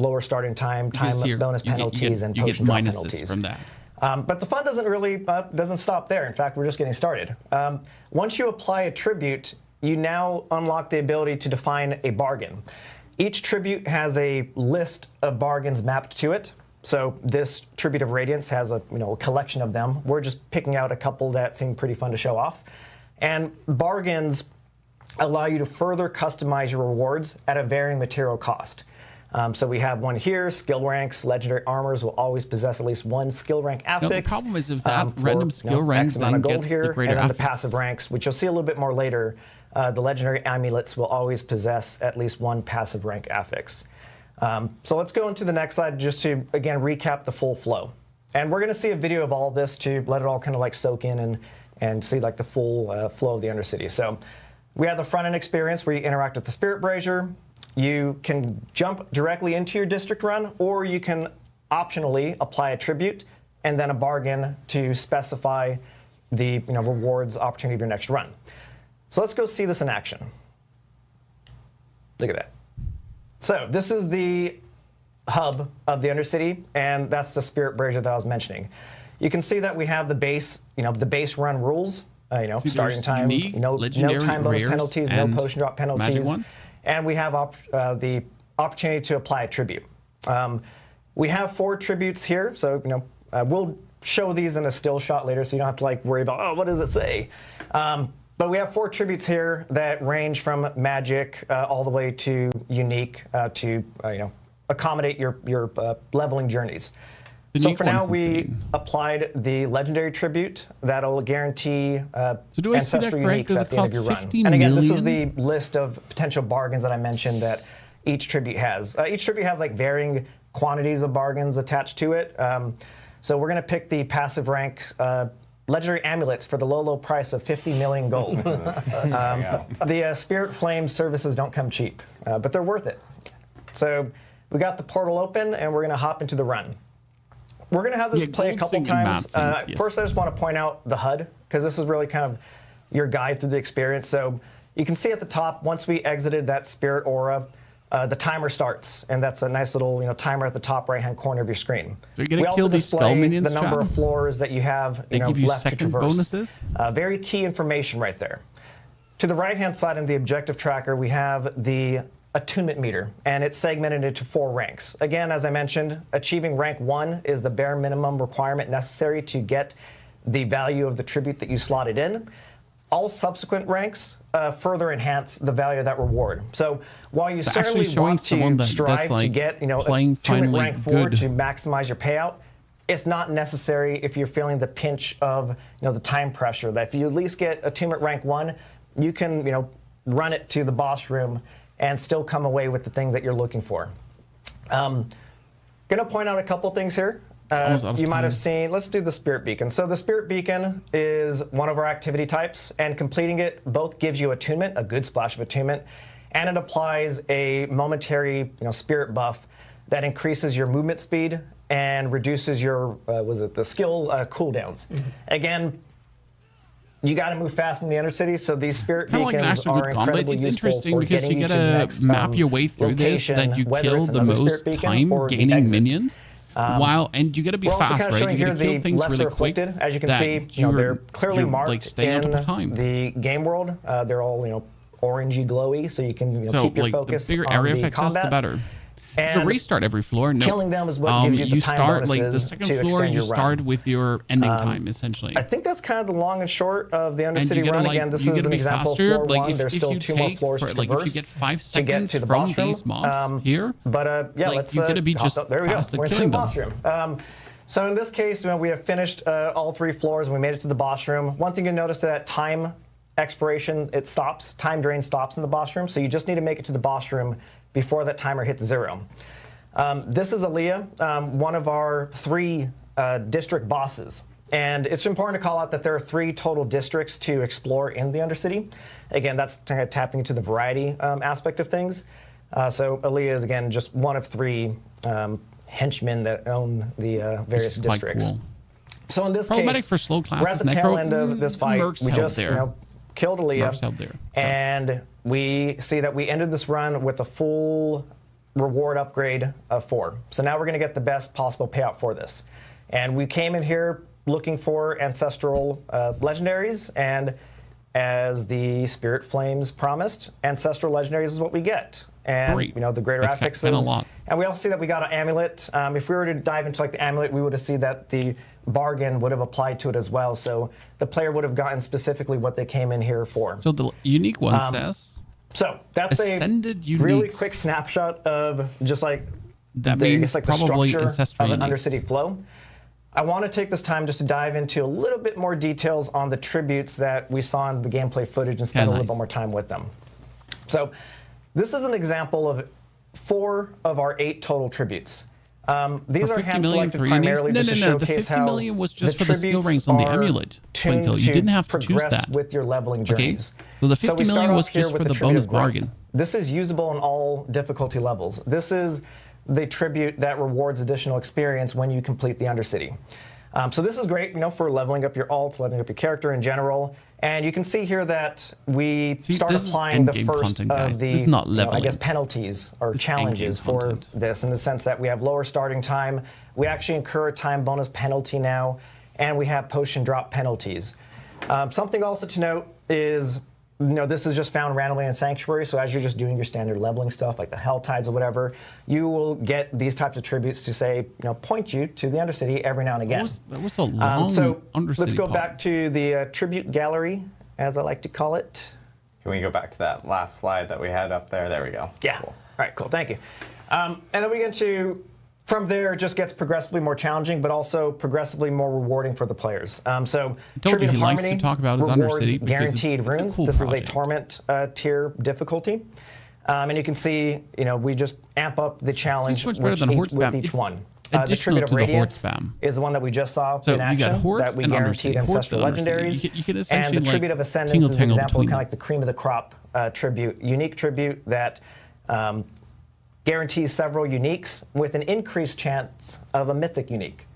lower starting time, bonus penalties, and potion drop penalties from that. But the fun doesn't stop there. In fact, we're just getting started. Once you apply a tribute, you now unlock the ability to define a bargain. Each tribute has a list of bargains mapped to it. So this Tribute of Radiance has a collection of them. We're just picking out a couple that seem pretty fun to show off. And bargains allow you to further customize your rewards at a varying material cost. So we have one here, skill ranks, legendary armors will always possess at least one skill rank affix. The problem is if that random skill rank X amount of gold gets here, the greater and then the affix. passive ranks, which you'll see a little bit more later, the legendary amulets will always possess at least one passive rank affix. So let's go into the next slide just to, again, recap the full flow. And we're going to see a video of all of this to let it all kind of like soak in and see like the full flow of the Undercity. So we have the front end experience where you interact with the Spirit Brazier. You can jump directly into your district run, or you can optionally apply a tribute and then a bargain to specify the rewards opportunity of your next run. So let's go see this in action. Look at that. So this is the hub of the Undercity, and that's the Spirit Brazier that I was mentioning. You can see that we have the base, the base run rules. Starting time, no time bonus penalties, no potion drop penalties, and we have the opportunity to apply a tribute. We have 4 tributes here, so we'll show these in a still shot later, so you don't have to worry about what does it say. But we have 4 tributes here that range from magic all the way to unique to accommodate your leveling journeys. So for now, we applied the legendary tribute that'll guarantee ancestral uniques at the end of your run. And again, this is the list of potential bargains that I mentioned that each tribute has. Each tribute has varying quantities of bargains attached to it. So we're going to pick the passive rank legendary amulets for the low price of 50 million gold. The Spirit Flame services don't come cheap, but they're worth it. So we got the portal open, and we're going to hop into the run. We're going to have this play a couple times. First, I just want to point out the HUD, because this is really kind of your guide through the experience. So you can see at the top, once we exited that Spirit Aura, the timer starts, and that's a nice little timer at the top right-hand corner of your screen. So you're going to kill these skull minions, the number of floors that you have left to traverse. Bonuses? Very key information right there. To the right-hand side in the objective tracker, we have the attunement meter, and it's segmented into 4 ranks. Again, as I mentioned, achieving rank 1 is the bare minimum requirement necessary to get the value of the tribute that you slotted in. All subsequent ranks further enhance the value of that reward. So while you certainly want to strive to get attunement rank 4 to maximize your payout, it's not necessary if you're feeling the pinch of the time pressure. That if you at least get attunement rank 1, you can run it to the boss room and still come away with the thing that you're looking for. Gonna point out a couple things here. You might have seen, let's do the Spirit Beacon. So the Spirit Beacon is one of our activity types, and completing it both gives you attunement, a good splash of attunement, and it applies a momentary spirit buff that increases your movement speed and reduces your, the skill cooldowns. Again, you got to move fast in the Undercity, so these Spirit Beacons are incredibly useful for getting you to the next map your way through this, that you kill the most time-gaining minions. And you got to be fast, right? You got to kill things really quick. As you can see, they're clearly marked in the game world. They're all orangey, glowy, so you can keep your focus the bigger on area the effect combat. the better. And so restart every floor. No. Killing them is what gives you the time start bonuses the second to floor. extend You your start run. with your ending time essentially. I think that's kind of the long and short of the Undercity run. Again, this is an example of floor 1. There's still 2 more floors to traverse if you get 5 to seconds get to the from boss room. these mobs here, But let's you're gonna be just there we go. fast at We're into the killing boss them. room. So in this case, we have finished all 3 floors and we made it to the boss room. One thing you'll notice that time expiration, it stops. Time drain stops in the boss room, so you just need to make it to the boss room before that timer hits 0. This is Aaliyah, one of our 3 district bosses. And it's important to call out that there are 3 total districts to explore in the Undercity. Again, that's kind of tapping into the variety aspect of things. So Aaliyah is, again, just one of 3 henchmen that own the various districts. Cool. So in this problematic case, for slow classes, we're at the tail end of this fight. We just killed Aaliyah, and we see that we ended this run with a full reward upgrade of 4. So now we're going to get the best possible payout for this. And we came in here looking for ancestral legendaries, and as the Spirit Flames promised, ancestral legendaries is what we get. And the greater affixes. And we also see that we got an amulet. If we were to dive into the amulet, we would have seen that the bargain would have applied to it as well. So the player would have gotten specifically what they came in here for. So the unique one says. So that's Ascended a really quick snapshot of just that means the probably structure of an Undercity flow. I want to take this time just to dive into a little bit more details on the tributes that we saw in the gameplay footage and spend a little bit more time with them. So this is an example of 4 of our 8 total tributes. These are hand-selected primarily just to showcase how the 50 million was just for the skill ranks on the amulet, Twinkle. You didn't have to choose that. With your leveling journeys. Okay. So the 50 million was just for the bonus bargain. This is usable in all difficulty levels. This is the tribute that rewards additional experience when you complete the Undercity. So this is great, for leveling up your alts, leveling up your character in general. And you can see here that we start applying the first of the, this is not leveling. I guess, penalties or challenges for this, in the sense that we have lower starting time. We actually incur a time bonus penalty now, and we have potion drop penalties. Something also to note is, this is just found randomly in Sanctuary, so as you're just doing your standard leveling stuff, like the Hell Tides or whatever, you will get these types of tributes to say, point you to the Undercity every now and again. That was a long so Undercity let's go part. back to the tribute gallery, as I like to call it. Can we go back to that last slide that we had up there? There we go. Yeah. Cool. All right, cool, thank you. And then we get to, from there, it just gets progressively more challenging, but also progressively more rewarding for the players. So, Tribute of Harmony to talk about his rewards Undercity guaranteed it's runes. A cool this project. is a Torment tier difficulty. And you can see, we just amp up the challenge with each one. The Tribute of Radiance is the one that we just saw in action that we guaranteed Ancestral Legendaries. You can and the Tribute of Ascendance is an example of kind of like the cream of the crop tribute, unique tribute that guarantees several uniques with an increased chance of a mythic unique.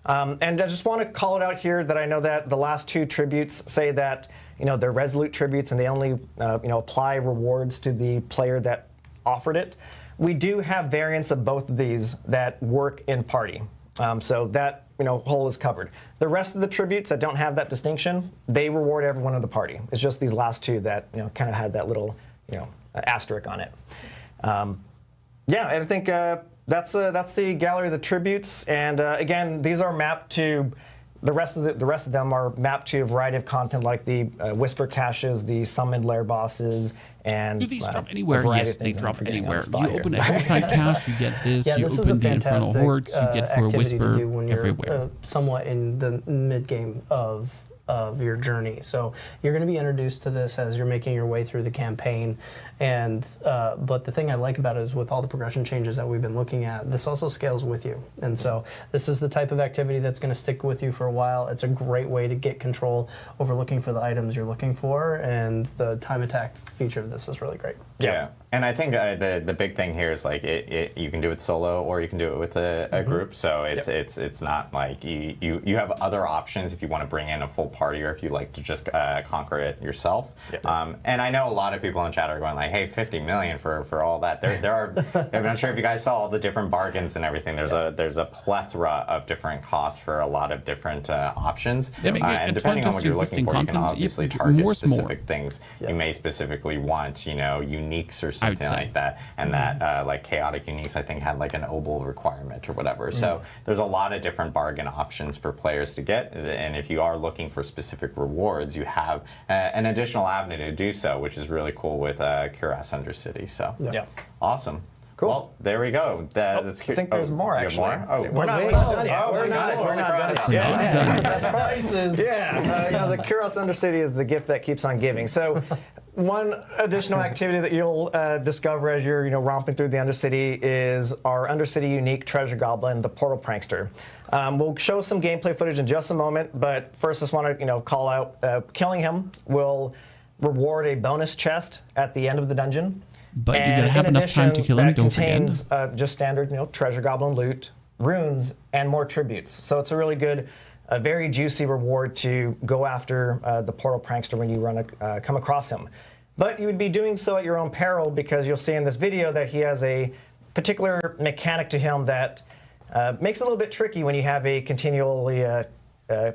And I just want to call it out here that I know that the last 2 tributes say that they're resolute tributes and they only apply rewards to the player that offered it. We do have variants of both of these that work in party, so that whole is covered. The rest of the tributes that don't have that distinction, they reward everyone in the party. It's just these last 2 that kind of had that little asterisk on it. Yeah, I think that's the gallery of the tributes, and again, these are mapped to the rest of them are mapped to a variety of content like the whisper caches, the summoned lair bosses, and do these drop anywhere? Yes, they drop anywhere. You open a Helltide cache, you get this. Yeah, you this open is the Infernal Hordes, you get for a whisper to do when you're, everywhere. Somewhat in the mid game of your journey. So you're going to be introduced to this as you're making your way through the campaign. And but the thing I like about it is with all the progression changes that we've been looking at, this also scales with you. And so this is the type of activity that's going to stick with you for a while. It's a great way to get control over looking for the items you're looking for, and the time attack feature of this is really great. Yeah. And I think the big thing here is like you can do it solo or you can do it with a group. So it's not like you have other options if you want to bring in a full party or if you like to just conquer it yourself. And I know a lot of people in chat are going like, hey, 50 million for all that. There are. I'm not sure if you guys saw all the different bargains and everything. There's a plethora of different costs for a lot of different options. And depending on what you're looking for, you can obviously target specific things. You may specifically want uniques or something like that, and that like chaotic uniques I think had like an Opal requirement or whatever. So there's a lot of different bargain options for players to get, and if you are looking for specific rewards, you have an additional avenue to do so, which is really cool with Kurast Undercity. So awesome. Cool. Well, there we go. That's I think there's more, actually. We're not done yet. We're not done yet. That's prices. Yeah. The Kurast Undercity is the gift that keeps on giving. So one additional activity that you'll discover as you're romping through the Undercity is our Undercity unique treasure goblin, the Portal Prankster. We'll show some gameplay footage in just a moment, but first just want to call out killing him will reward a bonus chest at the end of the dungeon. But you're gonna have enough time to kill him. Don't forget. Just standard, treasure goblin loot, runes, and more tributes. So it's a really good, very juicy reward to go after the Portal Prankster when you come across him. But you would be doing so at your own peril, because you'll see in this video that he has a particular mechanic to him that makes it a little bit tricky when you have a continually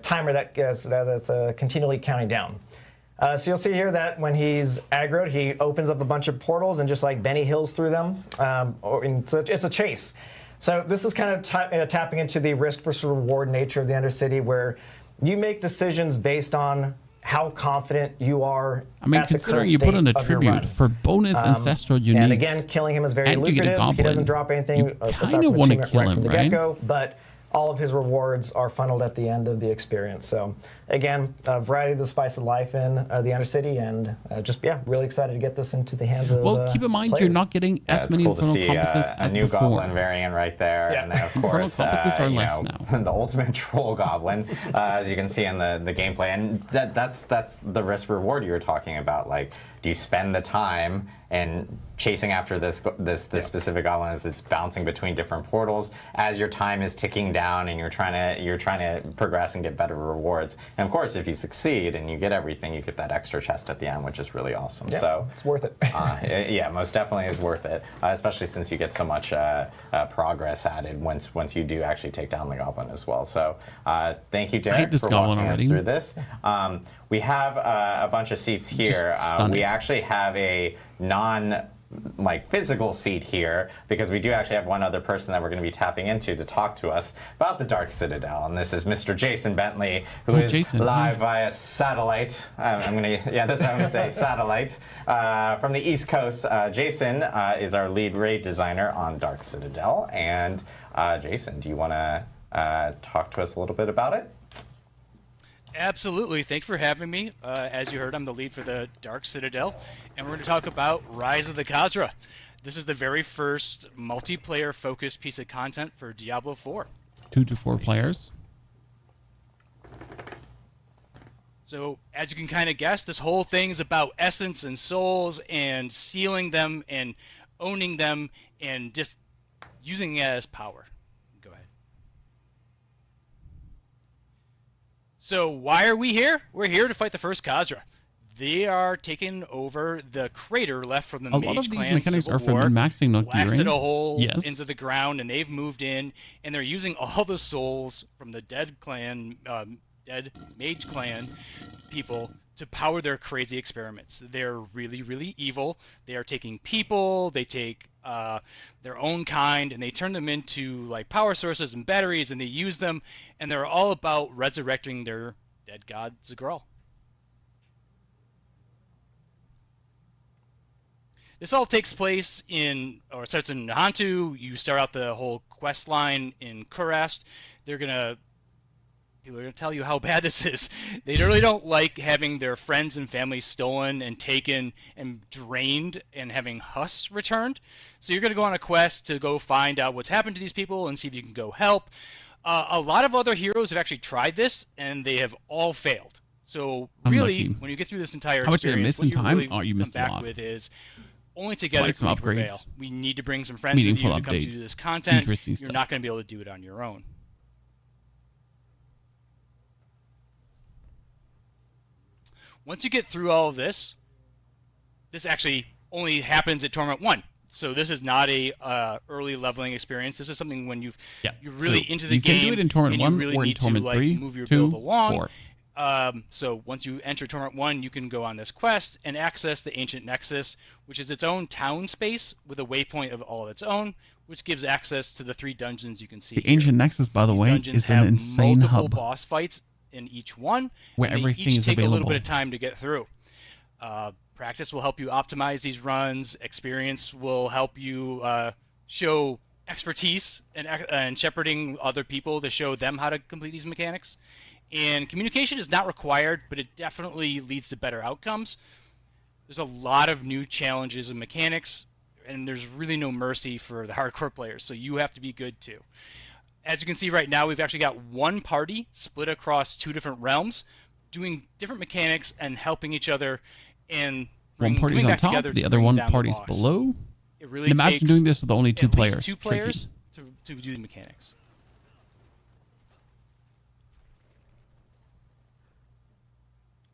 timer that's continually counting down. So you'll see here that when he's aggroed, he opens up a bunch of portals and just like Benny Hills through them. It's a chase. So this is kind of tapping into the risk versus reward nature of the Undercity, where you make decisions based on how confident you are. I mean, considering you put in a tribute for bonus ancestral uniques, and again, killing him is very lucrative. He doesn't drop anything. You kind of want to kill him, right? But all of his rewards are funneled at the end of the experience. So again, a variety of the spice of life in the Undercity, and really excited to get this into the hands of Well, keep in mind players. you're not getting as many cool to Infernal see Compasses a as new before. goblin variant right there, and then of Infernal course Compasses are less now. the ultimate troll goblin, as you can see in the gameplay, and that's the risk reward you were talking about. Like, do you spend the time and chasing after this specific goblin as it's bouncing between different portals as your time is ticking down, and you're trying to progress and get better rewards. And of course, if you succeed and you get everything, you get that extra chest at the end, which is really awesome. Yeah, so it's worth it. Yeah, most definitely is worth it, especially since you get so much progress added once you do actually take down the goblin as well. So thank you, Derek, for walking us through this. We have a bunch of seats here. We actually have a physical seat here, because we do actually have one other person that we're going to be tapping into to talk to us about the Dark Citadel, and this is Mr. Jason Bentley, who is live via satellite. That's what I'm going to say, satellite, from the East Coast. Jason is our lead raid designer on Dark Citadel, and Jason, do you want to talk to us a little bit about it? Absolutely. Thanks for having me. As you heard, I'm the lead for the Dark Citadel, and we're going to talk about Rise of the Khazra. This is the very first multiplayer-focused piece of content for Diablo 4. 2 to 4 players. So, as you can kind of guess, this whole thing's about essence and souls and sealing them and owning them and just using it as power. So why are we here? We're here to fight the first Khazra. They are taking over the crater left from the Mage lot of these Clan mechanics Civil are from War, maxing, not blasted gearing. a hole Yes. into the ground, and they've moved in, and they're using all the souls from the dead Mage Clan people to power their crazy experiments. They're really, really evil. They are taking people, they take their own kind, and they turn them into like power sources and batteries, and they use them, and they're all about resurrecting their dead god Zagral. This all takes place starts in Nahantu. You start out the whole quest line in Kurast. People are going to tell you how bad this is. They really don't like having their friends and family stolen and taken and drained and having husks returned. So you're going to go on a quest to go find out what's happened to these people and see if you can go help. A lot of other heroes have actually tried this, and they have all failed. So really, when you get through this entire How much did I experience, miss in what time? you really You missed come a back lot. with is only together Like can some we prevail. upgrades. We need to bring some friends with you Meaningful to come do updates. this content. Interesting You're stuff. not going to be able to do it on your own. Once you get through all of this actually only happens at Torment 1. So this is not a early leveling experience. This is something when you're really into the game. You can do it in Torment and 1 you really or in need Torment to 3, move your 2, build along. 4. So once you enter Torment 1, you can go on this quest and access the Ancient Nexus, which is its own town space with a waypoint of all of its own, which gives access to the 3 dungeons you can see The here. Ancient Nexus, by the These way, dungeons is an have insane multiple hub boss fights in each one, where and they everything each is take a little available. bit of time to get through. Practice will help you optimize these runs. Experience will help you show expertise and shepherding other people to show them how to complete these mechanics. And communication is not required, but it definitely leads to better outcomes. There's a lot of new challenges and mechanics, and there's really no mercy for the hardcore players, so you have to be good too. As you can see right now, we've actually got one party split across 2 different realms, doing different mechanics and helping each other. And one party's on top, the other one party's below. It really and imagine takes doing this with only 2 at least players. 2 players to do the mechanics.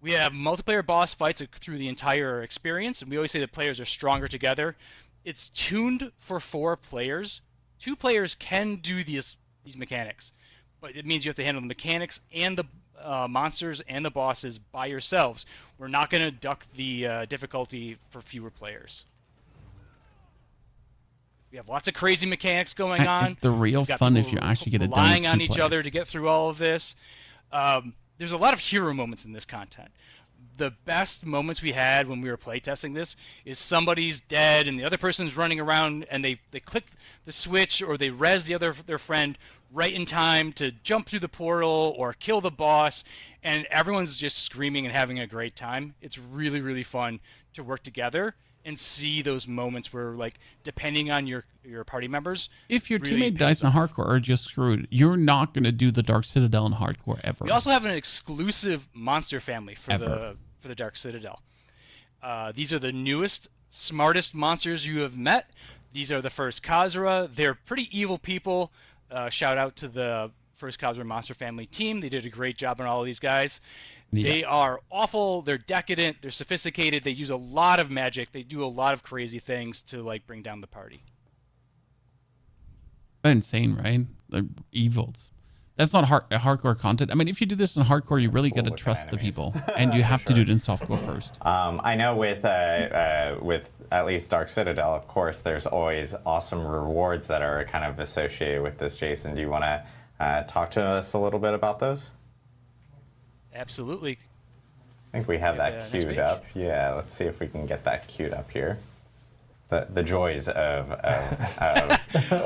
We have multiplayer boss fights through the entire experience, and we always say that players are stronger together. It's tuned for 4 players. 2 players can do these mechanics, but it means you have to handle the mechanics and the monsters and the bosses by yourselves. We're not going to duck the difficulty for fewer players. We have lots of crazy mechanics going on. It's the real fun if you actually get it done with 2 relying on each players. other to get through all of this. There's a lot of hero moments in this content. The best moments we had when we were playtesting this is somebody's dead and the other person's running around and they click the switch or they res their friend right in time to jump through the portal or kill the boss, and everyone's just screaming and having a great time. It's really, really fun to work together and see those moments where, like, depending on your party members, if your really teammate dies in hardcore or just screwed, you're not going to do the Dark Citadel in hardcore ever. We also have an exclusive monster family for the Dark Citadel. These are the newest, smartest monsters you have met. These are the first Khazra. They're pretty evil people. Shout out to the first Khazra monster family team. They did a great job on all of these guys. Yeah. They are awful. They're decadent. They're sophisticated. They use a lot of magic. They do a lot of crazy things to, like, bring down the party. Insane, right? They're evils. That's not hardcore content. I mean, if you do this in hardcore, you really got to trust the people, and you have to do it in softcore first. I know with at least Dark Citadel, of course, there's always awesome rewards that are kind of associated with this. Jason, do you want to talk to us a little bit about those? Absolutely. I think we have that queued up. Yeah, let's see if we can get that queued up here. The joys of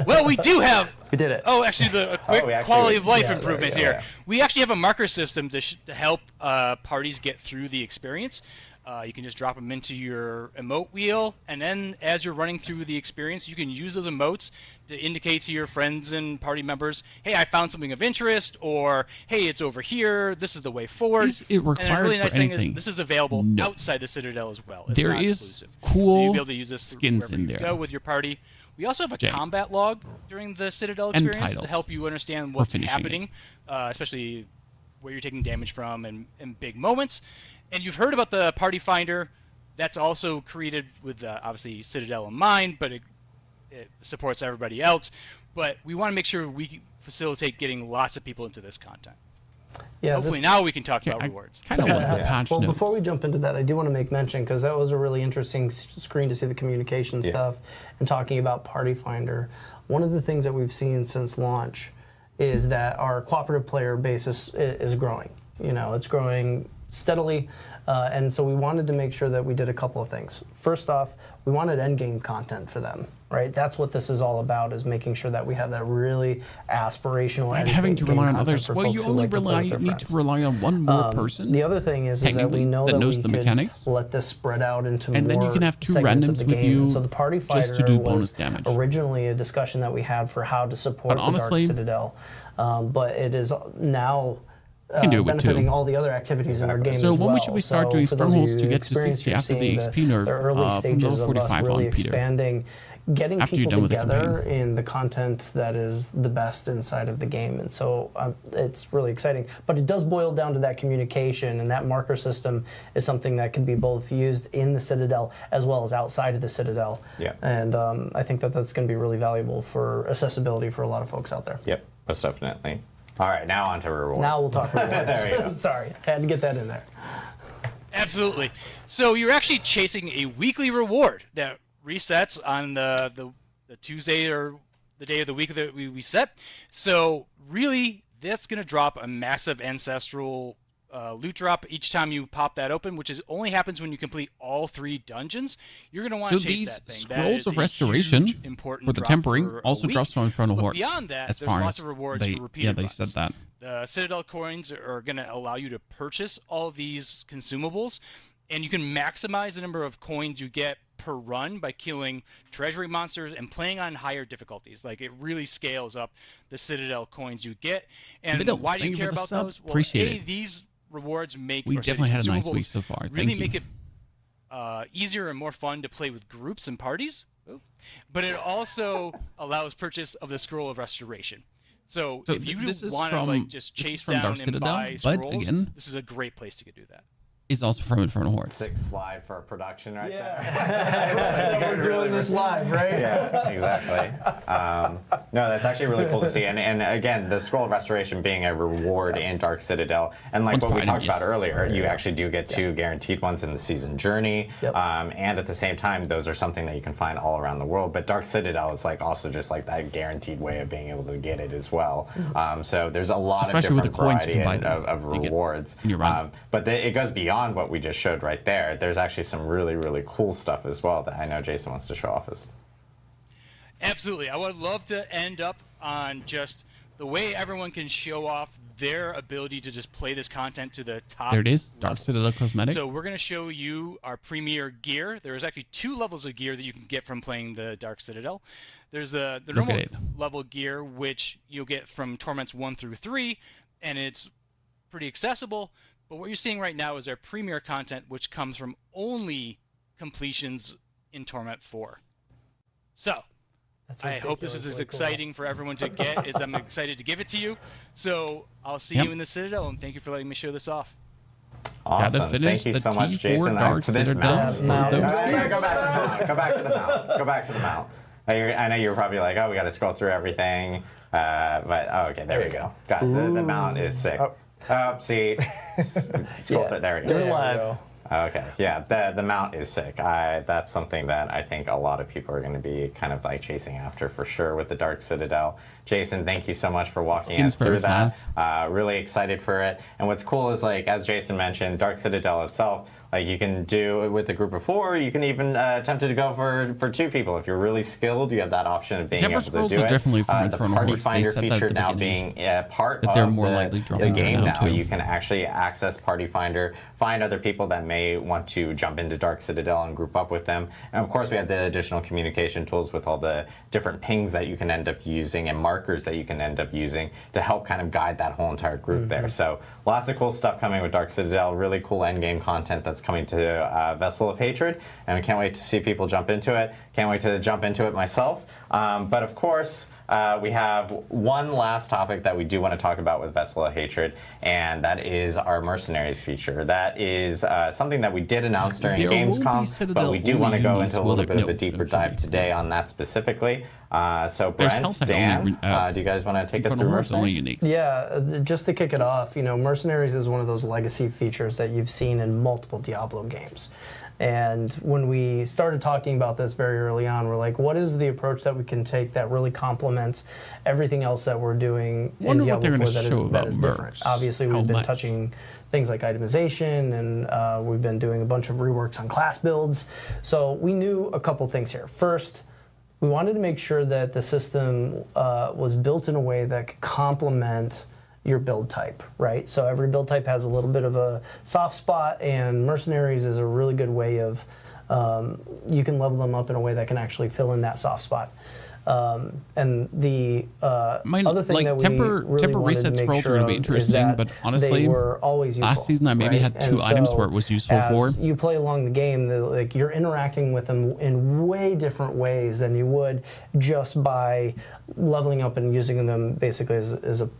Well, we do have. We did it. Oh, actually, the quick quality of life improvements here. Yeah. We actually have a marker system to help parties get through the experience. You can just drop them into your emote wheel, and then as you're running through the experience, you can use those emotes to indicate to your friends and party members, hey, I found something of interest, or hey, it's over here, this is the way forward. Is it required and a really nice for thing anything? is this is available outside the Citadel as well. It's there not is exclusive. cool so you'll be able to use this skins in there. Go with your party. We also have a combat log during the Citadel experience to help you understand what's happening, especially where you're taking damage from and big moments. And you've heard about the Party Finder. That's also created with obviously Citadel in mind, but it supports everybody else. But we want to make sure we facilitate getting lots of people into this content. Yeah, hopefully now we can talk about rewards. Kind of want the patch Well, notes. before we jump into that, I do want to make mention, because that was a really interesting screen to see the communication stuff and talking about Party Finder. One of the things that we've seen since launch is that our cooperative player base is growing. You know, it's growing steadily, and so we wanted to make sure that we did a couple of things. First off, we wanted endgame content for them, right? That's what this is all about, is making sure that we have that really aspirational and having to rely on others. Well, you only need to rely on one more person. The other thing is that we know that knows we the could mechanics. let this spread out into and more then you can have two segments randoms of the with game. you So the Party Fighter just to do bonus was damage. originally a discussion that we had for how to support the Dark Citadel, but it is now benefiting all the other activities in our game as well. So when should we start doing strongholds to get to 60 after the XP nerf the early stages from level 45 of us really on Peter? Expanding, getting After you're people done with the together campaign. in the content that is the best inside of the game. And so it's really exciting. But it does boil down to that communication, and that marker system is something that can be both used in the Citadel as well as outside of the Citadel. Yeah. And I think that that's going to be really valuable for accessibility for a lot of folks out there. Yep, most definitely. All right, now on to rewards. Now we'll talk rewards. There you go. Sorry, I had to get that in there. Absolutely. So you're actually chasing a weekly reward that resets on the Tuesday or the day of the week that we set. So really, that's going to drop a massive ancestral loot drop each time you pop that open, which only happens when you complete all 3 dungeons. You're going to want to chase that thing. So these scrolls of restoration for the tempering also drops from Infernal Hordes. Beyond that, as there's far lots as of rewards for repeated yeah, they runs. said that. The Citadel coins are going to allow you to purchase all of these consumables, and you can maximize the number of coins you get per run by killing treasury monsters and playing on higher difficulties. Like, it really scales up the Citadel coins you get. And why do you care about those? Well, these rewards make we definitely had a nice week so far. Really make it easier and more fun to play with groups and parties. But it also allows purchase of the Scroll of Restoration. So if you want to like just chase down and buy scrolls, this is a great place to do that. Is also from Infernal Hordes. Sick slide for production right there. We're doing this live, right? Yeah, exactly. No, that's actually really cool to see. And again, the Scroll of Restoration being a reward in Dark Citadel. And like what we talked about earlier, you actually do get 2 guaranteed ones in the season journey. Yep. And at the same time, those are something that you can find all around the world. But Dark Citadel is like also just like that guaranteed way of being able to get it as well. So there's a lot of different variety of rewards. In your runs. But it goes beyond what we just showed right there. There's actually some really, really cool stuff as well that I know Jason wants to show off us. Absolutely. I would love to end up on just the way everyone can show off their ability to just play this content to the top. There it is, Dark levels. Citadel Cosmetics. So we're going to show you our premier gear. There's actually 2 levels of gear that you can get from playing the Dark Citadel. There's the normal level gear, which you'll get from Torments 1 through 3, and it's pretty accessible. But what you're seeing right now is our premier content, which comes from only completions in Torment 4. So I hope this is as exciting for everyone to get as I'm excited to give it to you. So I'll see you in the Citadel, and thank you for letting me show this off. Awesome. Thank you so much, Jason. For this mount. Go back to the mount. Go back to the mount. I know you were probably like, oh, we got to scroll through everything. Okay, there we go. Got the mount is sick. Oh, see, scroll through. There we go. Do it live. Okay, yeah, the mount is sick. That's something that I think a lot of people are going to be kind of like chasing after for sure with the Dark Citadel. Jason, thank you so much for walking us through that. Really excited for it. And what's cool is, like, as Jason mentioned, Dark Citadel itself, like, you can do it with a group of 4. You can even attempt to go for 2 people. If you're really skilled, you have that option of being able to do it. Definitely from the Party Finder feature now being part of the game now. You can actually access Party Finder, find other people that may want to jump into Dark Citadel and group up with them. And of course, we have the additional communication tools with all the different pings that you can end up using and markers that you can end up using to help kind of guide that whole entire group there. So lots of cool stuff coming with Dark Citadel, really cool endgame content that's coming to Vessel of Hatred, and we can't wait to see people jump into it. Can't wait to jump into it myself. But of course, we have one last topic that we do want to talk about with Vessel of Hatred, and that is our Mercenaries feature. That is something that we did announce during Gamescom, but we do want to go into a little bit of a deeper dive today on that specifically. So Brent, Dan, do you guys want to take us through Mercenaries? Yeah, just to kick it off, Mercenaries is one of those legacy features that you've seen in multiple Diablo games. And when we started talking about this very early on, we're like, what is the approach that we can take that really complements everything else that we're doing in Diablo 4 that is different? Obviously, we've been touching things like itemization, and we've been doing a bunch of reworks on class builds. So we knew a couple things here. First, we wanted to make sure that the system was built in a way that could complement your build type, right? So every build type has a little bit of a soft spot, and Mercenaries is a really good way of, you can level them up in a way that can actually fill in that soft spot. And the other thing that we really wanted to make sure of is that but honestly, they were always useful. Last season I maybe had 2 items where it was useful for. As you play along the game, you're interacting with them in way different ways than you would just by leveling up and using them basically as a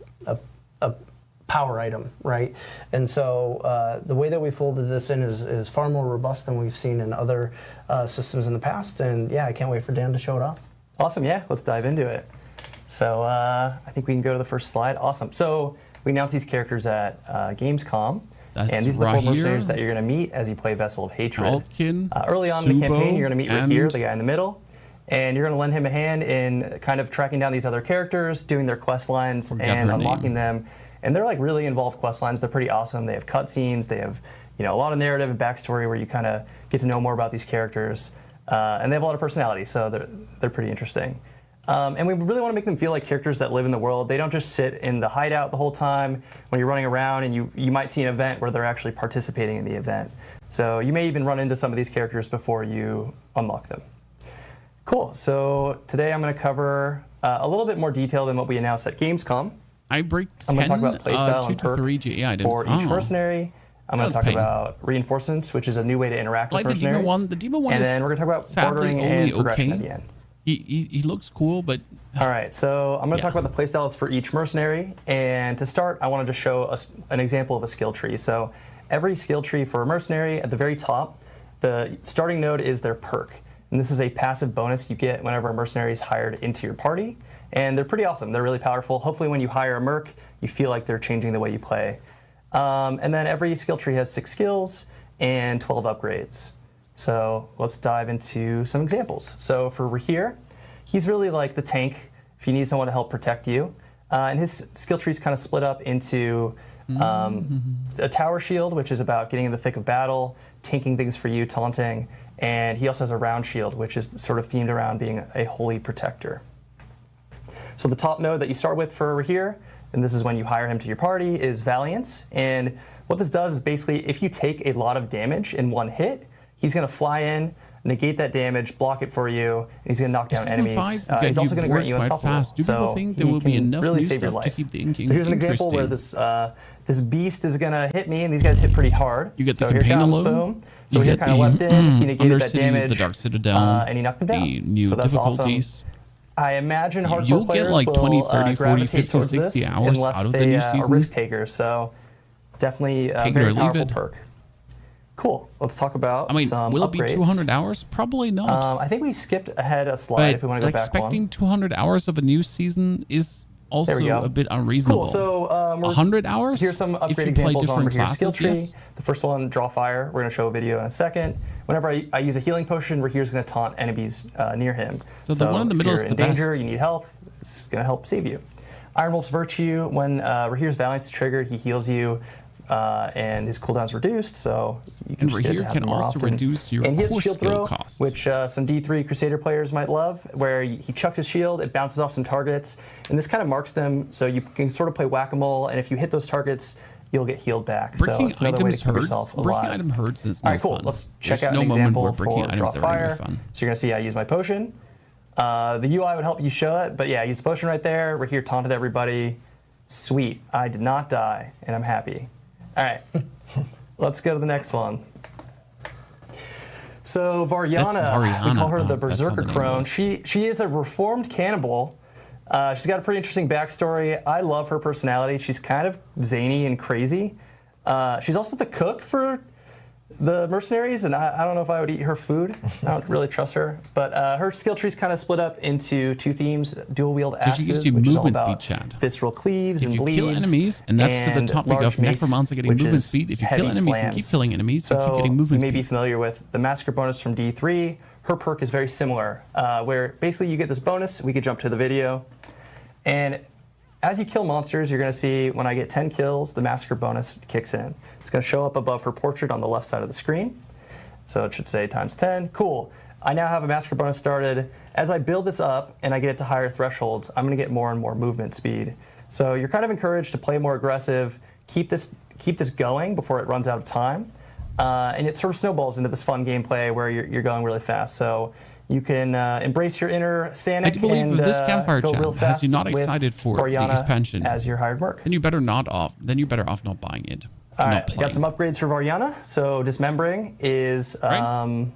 power item, right? And so the way that we folded this in is far more robust than we've seen in other systems in the past. And yeah, I can't wait for Dan to show it off. Awesome, yeah, let's dive into it. So I think we can go to the first slide. Awesome. So we announced these characters at Gamescom. And these are the 4 mercenaries that you're going to meet as you play Vessel of Hatred. Early on in the campaign, you're going to meet Rapport, the guy in the middle. And you're going to lend him a hand in kind of tracking down these other characters, doing their quest lines, and unlocking them. And they're like really involved quest lines. They're pretty awesome. They have cutscenes. They have a lot of narrative and backstory where you kind of get to know more about these characters. And they have a lot of personality, so they're pretty interesting. And we really want to make them feel like characters that live in the world. They don't just sit in the hideout the whole time when you're running around, and you might see an event where they're actually participating in the event. So you may even run into some of these characters before you unlock them. Cool. So today I'm going to cover a little bit more detail than what we announced at Gamescom. I'm going to talk about playstyle and perk for each mercenary. I'm going to talk about reinforcements, which is a new way to interact with mercenaries. The demon one and then we're going to talk about bordering and progression at the end. He looks cool, but... All right, so I'm going to talk about the playstyles for each mercenary. And to start, I want to just show an example of a skill tree. So every skill tree for a mercenary, at the very top, the starting node is their perk. And this is a passive bonus you get whenever a mercenary is hired into your party. And they're pretty awesome. They're really powerful. Hopefully when you hire a merc, you feel like they're changing the way you play. And then every skill tree has 6 skills and 12 upgrades. So let's dive into some examples. So for Rahir, he's really like the tank if you need someone to help protect you. And his skill tree is kind of split up into a tower shield, which is about getting in the thick of battle, tanking things for you, taunting. And he also has a round shield, which is sort of themed around being a holy protector. So the top node that you start with for here, and this is when you hire him to your party, is Valiance. And what this does is basically if you take a lot of damage in one hit, he's going to fly in, negate that damage, block it for you, and he's going to knock down enemies. He's also going to grant you unstoppable. Do people think there will be enough really new save your stuff life. to keep the in-game So here's an example where this beast is going to hit me, and these guys hit pretty hard. You get the so here campaign comes, alone. boom. So here kind of leapt in, he negated that Undercity, damage, the Dark Citadel, and he knocked them down. the new so that's difficulties. Awesome. I imagine hardcore You'll players get like 20, will 30, 40, gravitate 50, towards 60 this hours unless out of they the new are season. risk takers. So definitely a Take it very or leave powerful it. perk. Cool. Let's talk about I mean, some will it be upgrades. 200 hours? Probably not. I think we skipped ahead a slide But if we want to go back expecting one. 200 hours of a new season is also There we go. a bit unreasonable. Cool. So 100 hours? Here's some if upgrade you play examples on different Rahir's skill classes, tree. yes. The first one, Draw Fire. We're going to show a video in a second. Whenever I use a healing potion, Rahir's going to taunt enemies near him. So the one in the middle if is you're the in danger, best. you need health, it's going to help save you. Iron Wolf's Virtue, when Rahir's Valiance is triggered, he heals you, and his cooldown's reduced, so you can And just get to Rahir have can them more also often. reduce your and he has core shield skill throw, costs. which some D3 Crusader players might love, where he chucks his shield, it bounces off some targets, and this kind of marks them, so you can sort of play whack-a-mole, and if you hit those targets, you'll get healed back. Breaking so another way to items keep hurts. yourself Breaking alive. item hurts is no All right, cool. fun. Let's There's check out no an moment example where breaking for items Draw ever gonna be Fire. fun. So you're going to see I use my potion. The UI would help you show that, but yeah, I used the potion right there. Rahir taunted everybody. Sweet. I did not die, and I'm happy. All right, let's go to the next one. So Varyana, we call her the Berserker Crone. She is a reformed cannibal. She's got a pretty interesting backstory. I love her personality. She's kind of zany and crazy. She's also the cook for the mercenaries, and I don't know if I would eat her food. I don't really trust her. But her skill tree's kind of split up into two themes: dual wield axes, she gives you which is all movement about speed, Chad. visceral cleaves If and you bleeds. kill enemies, and that's to the topic of large mace, Necromancer getting which movement is speed. If you heavy kill enemies and keep slams. killing enemies, you keep So getting movement you may speed. be familiar with the Massacre bonus from D3. Her perk is very similar, where basically you get this bonus. We could jump to the video. And as you kill monsters, you're going to see when I get 10 kills, the Massacre bonus kicks in. It's going to show up above her portrait on the left side of the screen. So it should say times 10. Cool. I now have a Massacre bonus started. As I build this up and I get it to higher thresholds, I'm going to get more and more movement speed. So you're kind of encouraged to play more aggressive, keep this going before it runs out of time. And it sort of snowballs into this fun gameplay where you're going really fast. So you can embrace your inner Sanic I do believe and this Campfire go real Chat fast has you not with excited for the Varyana expansion as your hired merc. Then you're better off not buying it. All not right, playing. got some upgrades for Varyana. So dismembering is. Oh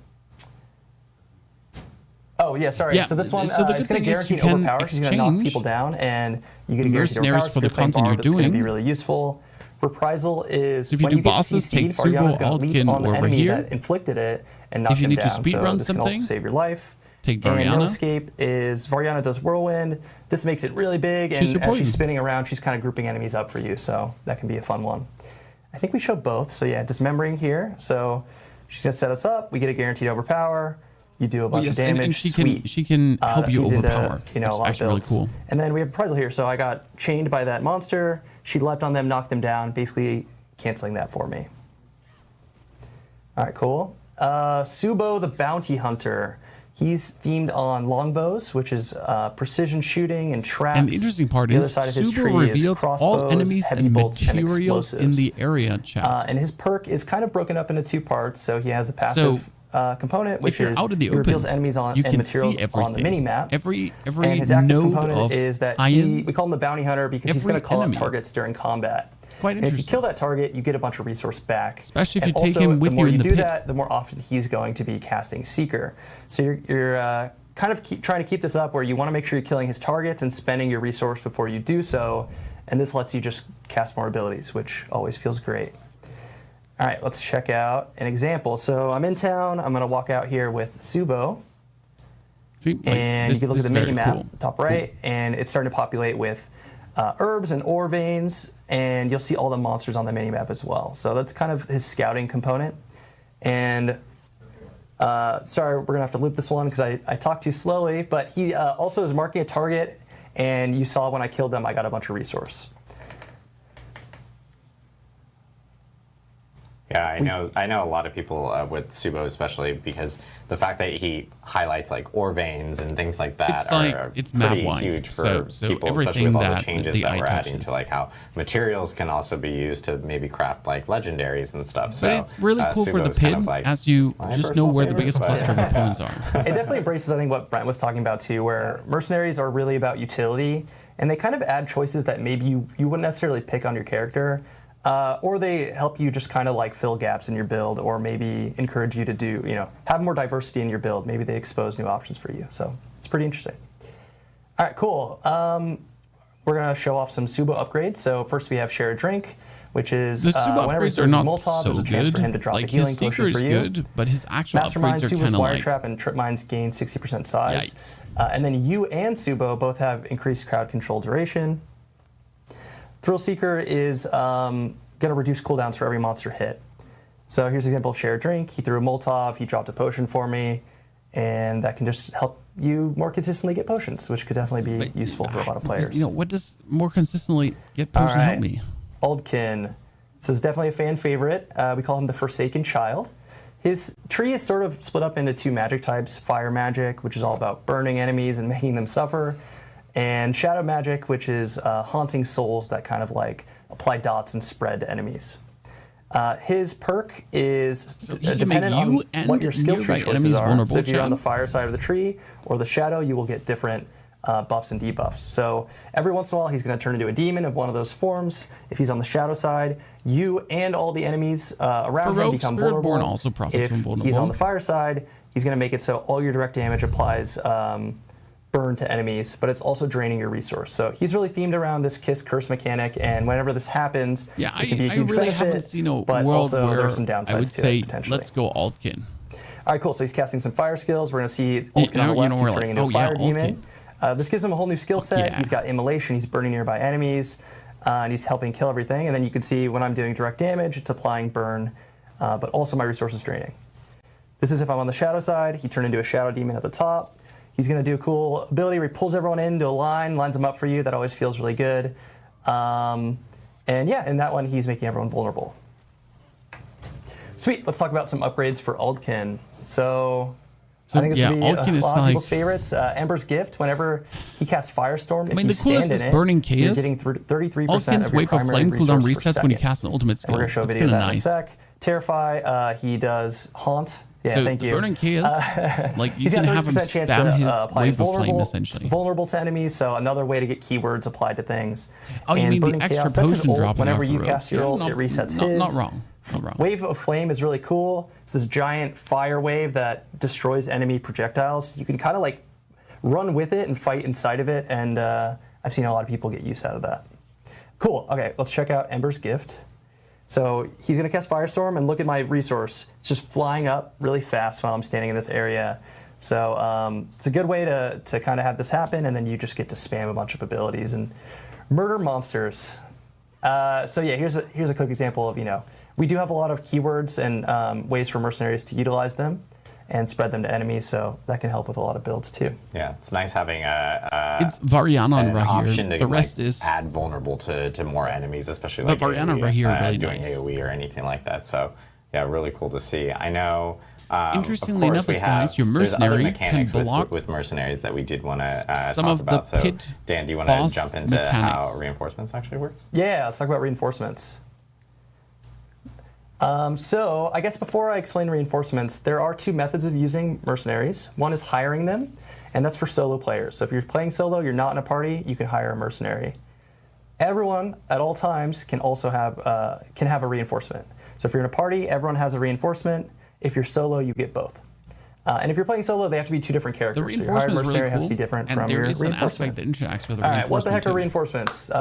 yeah, sorry. Yeah, So this one, so the it's good going to thing is guarantee you can overpower. She's going to knock exchange people down, and you get a guaranteed mercenaries overpower. for the If you're playing content you're Bard, that's going to be doing. really useful. Reprisal is So if you when do you get bosses, take CC'd, Varyana's Subo, going to leap Altkin, on the or enemy Rahir. that inflicted it and knock If you them need to down. speedrun so this can also something, save your life. take And No Varyana. Escape is Varyana does Whirlwind. This makes it really big, Choose and your as poison. she's spinning around, she's kind of grouping enemies up for you, so that can be a fun one. I think we show both, so yeah, dismembering here. So she's going to set us up. We get a guaranteed overpower. You do a bunch of damage. and she Sweet. can help That you feeds into, overpower. a It's lot of actually really builds. cool. And then we have reprisal here. So I got chained by that monster. She leapt on them, knocked them down, basically canceling that for me. All right, cool. Subo the Bounty Hunter. He's themed on longbows, which is precision shooting and traps. And the interesting part the other is side of his Subo tree reveals is crossbows, all enemies heavy and bolts, and materials in explosives. the area, chat. And his perk is kind of broken up into two parts. So he has a passive component, which if you're is out in the he reveals open, enemies on you and can materials see on the mini map. Every and his active node component of is that iron, we call him the bounty hunter because he's every going to call enemy. out targets during combat. Quite And if you interesting. kill that target, you get a bunch of resource back. Especially if And you take also, him with the more you in the do pit. that, the more often he's going to be casting Seeker. So you're kind of trying to keep this up where you want to make sure you're killing his targets and spending your resource before you do so. And this lets you just cast more abilities, which always feels great. All right, let's check out an example. So I'm in town. I'm going to walk out here with Subo. See, And this, you can look this at the is mini very map, cool. top right, and it's starting to populate with herbs and ore veins, and you'll see all the monsters on the mini map as well. So that's kind of his scouting component. And sorry, we're gonna have to loop this one because I talked too slowly, but he also is marking a target, and you saw when I killed them, I got a bunch of resource. Yeah, I know a lot of people with Subo, especially because the fact that he highlights like ore veins and things like that it's pretty map-wide. huge for So people, everything especially with all that the changes the that eye we're adding touches. to like how materials can also be used to maybe craft like legendaries and stuff. So But it's really cool for the Subo's kind pit of, like, as you my just know personal where the favorite, biggest but- cluster of opponents are. It definitely embraces, I think, what Brent was talking about too, where mercenaries are really about utility, and they kind of add choices that maybe you wouldn't necessarily pick on your character, or they help you just kind of like fill gaps in your build, or maybe encourage you to do, have more diversity in your build. Maybe they expose new options for you. So it's pretty interesting. All right, cool. We're gonna show off some Subo upgrades. So first we have Share a Drink, which is The Subo whenever he upgrades are throws his not Molotov, so there's a chance for him to good. drop Like a healing his Seeker potion is for you. good, but his actual Mastermind, upgrades are Subo's kind of Wire like Trap and Trip Mines gain 60% size. Yikes. And then you and Subo both have increased crowd control duration. Thrill Seeker is going to reduce cooldowns for every monster hit. So here's an example of Share a Drink. He threw a Molotov, he dropped a potion for me, and that can just help you more consistently get potions, which could definitely be useful for a lot of players. What does more consistently get potion help me? Oldkin. This is definitely a fan favorite. We call him the Forsaken Child. His tree is sort of split up into two magic types, Fire Magic, which is all about burning enemies and making them suffer, and Shadow Magic, which is haunting souls that kind of like apply dots and spread to enemies. His perk is dependent on what your skill tree choices are. So if you're on the fire side of the tree or the shadow, you will get different buffs and debuffs. So every once in a while, he's going to turn into a demon of one of those forms. If he's on the shadow side, you and all the enemies around him become vulnerable. Spiritborn also profits from vulnerable. If he's on the fire side, he's going to make it so all your direct damage applies burn to enemies, but it's also draining your resource. So he's really themed around this Kiss Curse mechanic, and whenever this happens, it can be a huge really benefit, haven't seen a but world also where there's some downsides I would to say it, potentially. let's go Altkin. All right, cool. So he's casting some fire skills. We're going to see Altkin on the left. He's turning into a fire demon. This gives him a whole new skill set. He's got immolation. He's burning nearby enemies, and he's helping kill everything. And then you can see when I'm doing direct damage, it's applying burn, but also my resources draining. This is if I'm on the shadow side. He turned into a shadow demon at the top. He's going to do a cool ability where he pulls everyone into a line, lines them up for you. That always feels really good. And yeah, in that one, he's making everyone vulnerable. Sweet. Let's talk about some upgrades for Aldkin. So I think this would be a lot of people's favorites. Ember's Gift. Whenever he casts Firestorm, if you stand in it, burning chaos. you're getting 33% Aldkin's of your wave of primary flame cooldown resource per resets when you second. cast an ultimate skill. And we're going to show a That's video of kinda that nice. in a sec. Terrify, he does Haunt. Yeah, so thank you. Burning chaos, like you He's can got have him 30% chance spam to his apply wave of flame essentially. vulnerable to enemies, so another way to get keywords applied to things. Oh, you and mean Burning the extra Chaos, that's his potion ult. dropping Whenever off you the cast rope. your ult, Yeah, it resets not, his. not wrong. Not wrong. Wave of Flame is really cool. It's this giant fire wave that destroys enemy projectiles. You can kind of like run with it and fight inside of it, and I've seen a lot of people get use out of that. Cool. Okay, let's check out Ember's Gift. So he's going to cast Firestorm, and look at my resource. It's just flying up really fast while I'm standing in this area. So it's a good way to kind of have this happen, and then you just get to spam a bunch of abilities and murder monsters. So yeah, here's a quick example of, we do have a lot of keywords and ways for mercenaries to utilize them and spread them to enemies, so that can help with a lot of builds too. Yeah, it's nice having it's Varianon an right option here. to The rest is add vulnerable to more enemies, especially But like Varianon AoE, right here really doing nice. AoE or anything like that. So yeah, really cool to see. I know. Interestingly of course, enough, guys, your mercenary there's other mechanics can block with mercenaries that we did want to some talk of about. the pit So Dan, do you want boss to jump into mechanics. how reinforcements actually works? Yeah, let's talk about reinforcements. So I guess before I explain reinforcements, there are two methods of using mercenaries. One is hiring them, and that's for solo players. So if you're playing solo, you're not in a party, you can hire a mercenary. Everyone at all times can also have a reinforcement. So if you're in a party, everyone has a reinforcement. If you're solo, you get both. And if you're playing solo, they have to be two different characters. The reinforcement so your hired is mercenary really cool, has to be different and from there your is an reinforcement. aspect that interacts with the All right, reinforcement. what the heck are too. reinforcements?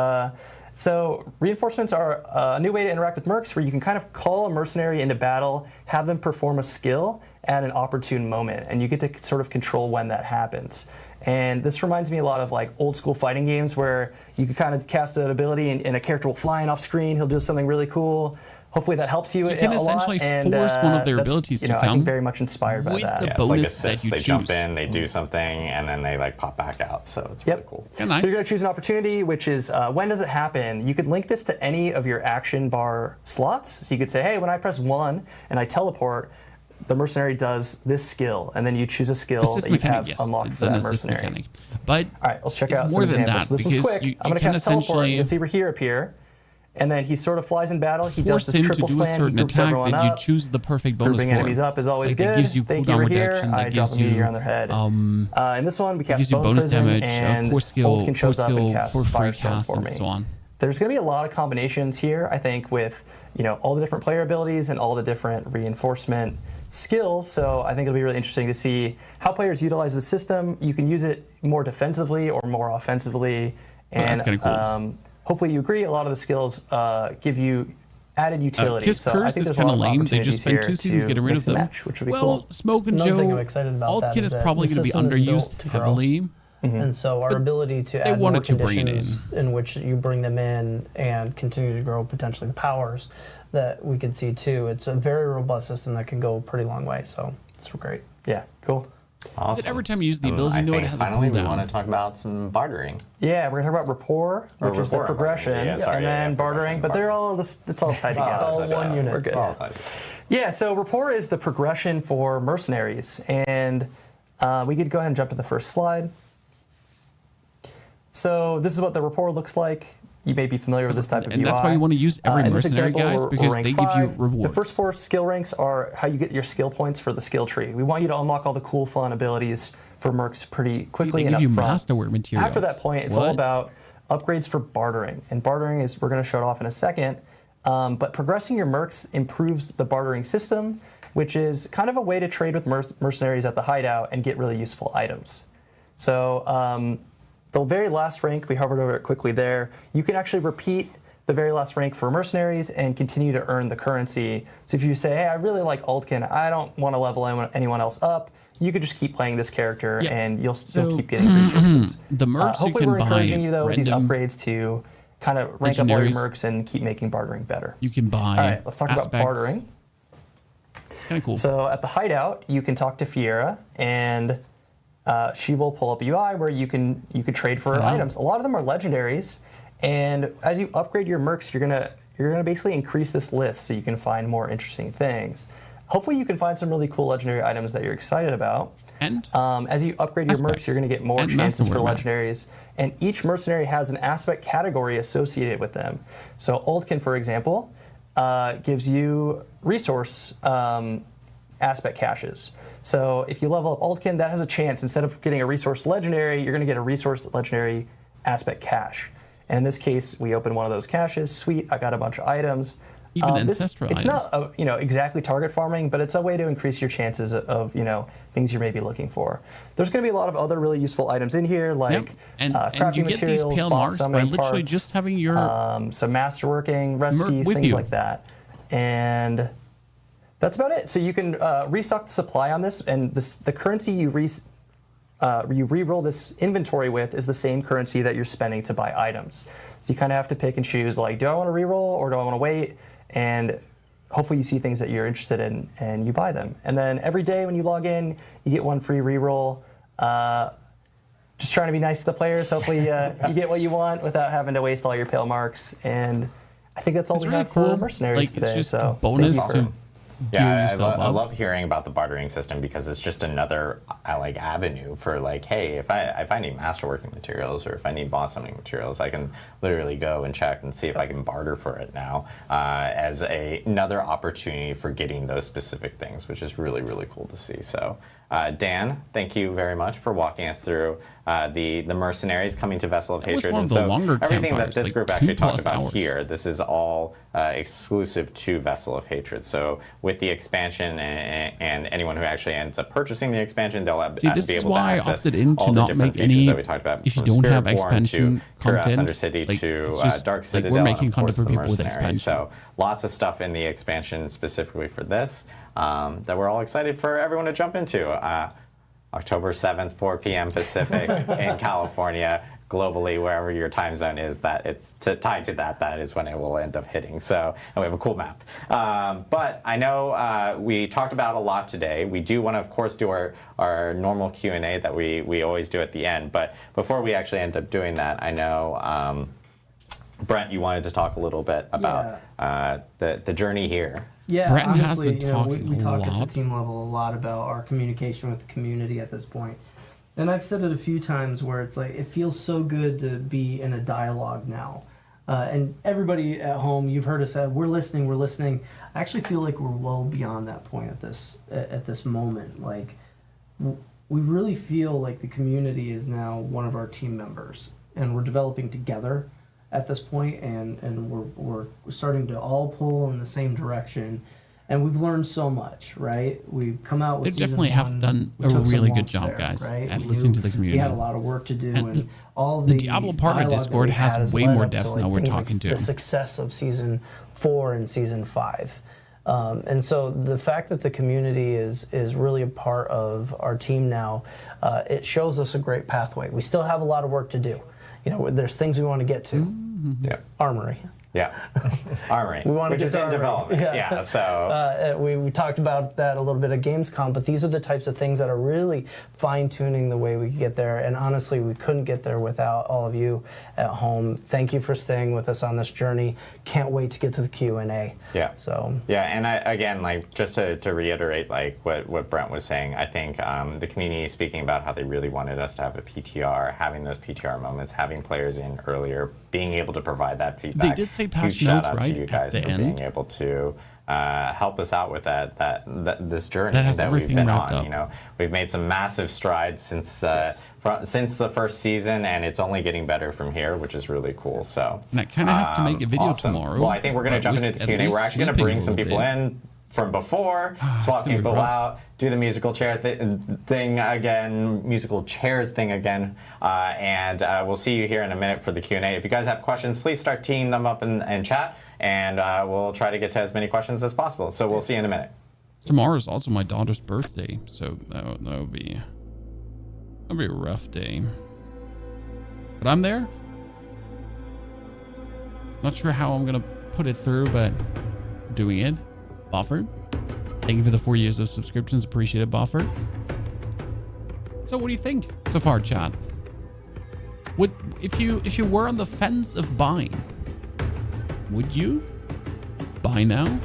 So reinforcements are a new way to interact with mercs where you can kind of call a mercenary into battle, have them perform a skill at an opportune moment, and you get to sort of control when that happens. And this reminds me a lot of like old school fighting games where you could kind of cast an ability and a character will fly in off screen, he'll do something really cool, hopefully that helps you. So you can essentially force one of their abilities to I come. think very much inspired by that. The Yeah, bonus it's like that you they choose. jump in, they do something, and then they like pop back out. So it's really cool. So you're going to choose an opportunity, which is when does it happen? You could link this to any of your action bar slots. So you could say, hey, when I press 1 and I teleport, the mercenary does this skill, and then you choose a skill Assist that you mechanic, have yes. unlocked It's for an that assist mercenary. mechanic. But all right, let's check it's out more some than examples. that, This one's because quick. you I'm going to can cast teleport. essentially You'll see Rahir appear, and then he sort of flies in battle. He does force this him to triple do a slam. He certain groups attack everyone that you up. choose the perfect bonus Grouping for. enemies up is always Like, good. That gives you Thank you, cooldown Rahir. reduction. I That drop gives a meteor you on their head. In this one, we cast gives you Bone bonus Prison, damage, and 4 skill, Oldkin shows up and casts for free Firestorm cast, for and me. so on. There's going to be a lot of combinations here, I think, with all the different player abilities and all the different reinforcement skills. So I think it'll be really interesting to see how players utilize the system. You can use it more defensively or more offensively. And that's kind of cool. Hopefully you agree. A lot of the skills give you added utility. Kiss So I Curse think is there's a kind lot of of lame. They opportunities just spent here 2 seasons to getting rid of mix and them. match, which would be Well, cool. Smoke and Another Joe, thing I'm excited about that Alt-Kit is is that probably the going to be system is built underused to grow. heavily. And so our ability to they add more wanted to bring it conditions in which you bring them in and continue to grow potentially the powers that we could see too. It's a very robust system that can go a pretty long way. So it's great. Yeah, cool. Is it every time you use the ability, I you know it think has a finally we cooldown? want to talk about some bartering. Yeah, we're going to talk about Rapport, which is the Rapport, progression, yeah, sorry, and then yeah, bartering, but they're all, it's all tied together. It's all one unit. We're good. It's all tied. Yeah, so Rapport is the progression for mercenaries, and we could go ahead and jump to the first slide. So this is what the Rapport looks like. You may be familiar with this type of UI. And that's why you want to use every in this mercenary, example, guys, we're because rank they give you 5. rewards. The first 4 skill ranks are how you get your skill points for the skill tree. We want you to unlock all the cool, fun abilities for mercs pretty quickly they and give you upfront. masterware materials. After that point, it's all about upgrades for bartering. And bartering is, we're going to show it off in a second, but progressing your mercs improves the bartering system, which is kind of a way to trade with mercenaries at the hideout and get really useful items. So the very last rank, we hovered over it quickly there, you can actually repeat the very last rank for mercenaries and continue to earn the currency. So if you say, hey, I really like Altkin, I don't want to level anyone else up, you could just keep playing this character and you'll keep getting resources. The mercs hopefully you we're can buy encouraging you though with these random upgrades to kind of rank up all your legendaries. mercs and keep making bartering better. You can buy All right, let's talk about aspects. bartering. It's kind of cool. So at the hideout, you can talk to Fiera, and she will pull up a UI where you can trade for items. A lot of them are legendaries, and as you upgrade your mercs, you're gonna basically increase this list so you can find more interesting things. Hopefully, you can find some really cool legendary items that you're excited about. And as you upgrade your mercs, you're going to get more chances for legendaries. And each mercenary has an aspect category associated with them. So Oldkin, for example, gives you resource aspect caches. So if you level up Oldkin, that has a chance. Instead of getting a resource legendary, you're going to get a resource legendary aspect cache. And in this case, we open one of those caches. Sweet, I got a bunch of items. Even ancestral It's items. not exactly target farming, but it's a way to increase your chances of things you may be looking for. There's going to be a lot of other really useful items in here, like crafting you get materials, these pale boss marks by summoning literally parts, just having your some masterworking recipes, with things you. like that. And that's about it. So you can restock the supply on this, and the currency you re-roll this inventory with is the same currency that you're spending to buy items. So you kind of have to pick and choose, like, do I want to re-roll or do I want to wait? And hopefully you see things that you're interested in and you buy them. And then every day when you log in, you get one free re-roll. Just trying to be nice to the players. Hopefully you get what you want without having to waste all your pale marks. And I think that's all we have for mercenaries today. It's just so a bonus to Yeah, I love hearing about the bartering system because it's just another avenue for hey, if I need masterworking materials or if I need boss summoning materials, I can literally go and check and see if I can barter for it now as another opportunity for getting those specific things, which is really, really cool to see. So Dan, thank you very much for walking us through the mercenaries coming to Vessel of Hatred. One of the longer everything that this group actually talked about hours. here, this is all exclusive to Vessel of Hatred. So with the expansion and anyone who actually ends up purchasing the expansion, they'll See, this be is able to why I access opted in to all the not different make features any. that we talked about. If you from don't have Spiritborn expansion to Kurast content, Undercity to it's just, Dark Citadel, we're making and of course content for the people with Mercenary. expansion. So lots of stuff in the expansion specifically for this that we're all excited for everyone to jump into. October 7th, 4 p.m. Pacific in California. globally, wherever your time zone is, that it's tied to that is when it will end up hitting. So, and we have a cool map. But I know we talked about a lot today. We do want to, of course, do our normal Q&A that we always do at the end. But before we actually end up doing that, I know, Brent, you wanted to talk a little bit about the journey here. Yeah, Brent honestly, has been talking we talk a lot. at the team level a lot about our communication with the community at this point. And I've said it a few times where it's like, it feels so good to be in a dialogue now. And everybody at home, you've heard us say, we're listening. I actually feel like we're well beyond that point at this moment. Like, we really feel like the community is now one of our team members, and we're developing together at this point, and we're starting to all pull in the same direction. And we've learned so much, right? We've come out with They definitely have done a really good job, guys, at listening to the community. We had a lot of work to do, and all the Diablo partner Discord has way more depth now we're talking to. The success of Season 4 and Season 5. And so the fact that the community is really a part of our team now, it shows us a great pathway. We still have a lot of work to do. There's things we want to get to. Mm-hmm. Yeah. Armory. Yeah, Armory, which is in development. Yeah, so we talked about that a little bit at Gamescom, but these are the types of things that are really fine-tuning the way we could get there. And honestly, we couldn't get there without all of you at home. Thank you for staying with us on this journey. Can't wait to get to the Q&A. Yeah. So and again, just to reiterate, what Brent was saying, I think the community speaking about how they really wanted us to have a PTR, having those PTR moments, having players in earlier, being able to provide that feedback. They did say huge shout out to you guys for being able to help us out with this journey that we've been on. We've made some massive strides since the first season, and it's only getting better from here, which is really cool. So, and I kind of have to make a video tomorrow. Well, I think we're going to jump into the Q&A. We're actually going to bring some people in from before, swap people out, do the musical chair thing again, musical chairs thing again, and we'll see you here in a minute for the Q&A. If you guys have questions, please start teeing them up in chat, and we'll try to get to as many questions as possible. So we'll see you in a minute. Tomorrow is also my daughter's birthday, so that'll be a rough day. But I'm there. Not sure how I'm gonna put it through, but I'm doing it. Bofford, thank you for the 4 years of subscriptions. Appreciate it, Bofford. So what do you think so far, chat? If you were on the fence of buying, would you buy now?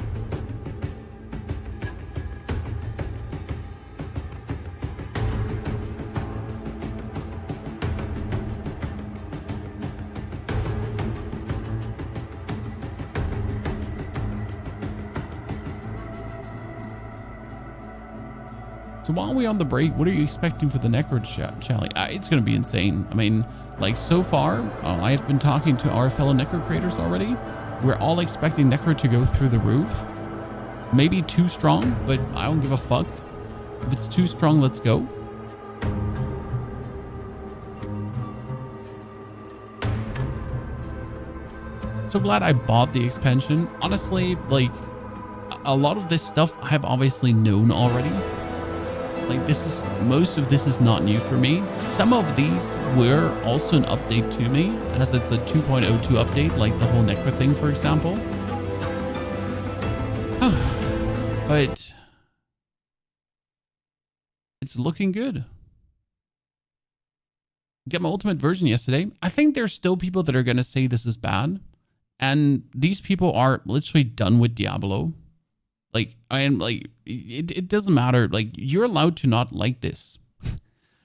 So while we're on the break, what are you expecting for the necro challenge? It's going to be insane. I mean, so far, I have been talking to our fellow necro creators already. We're all expecting necro to go through the roof. Maybe too strong, but I don't give a fuck. If it's too strong, let's go. So glad I bought the expansion. Honestly, a lot of this stuff I have obviously known already. Most of this is not new for me. Some of these were also an update to me, as it's a 2.02 update, like the whole necro thing, for example. But it's looking good. Get my ultimate version yesterday. I think there's still people that are going to say this is bad. And these people are literally done with Diablo. It doesn't matter. You're allowed to not like this.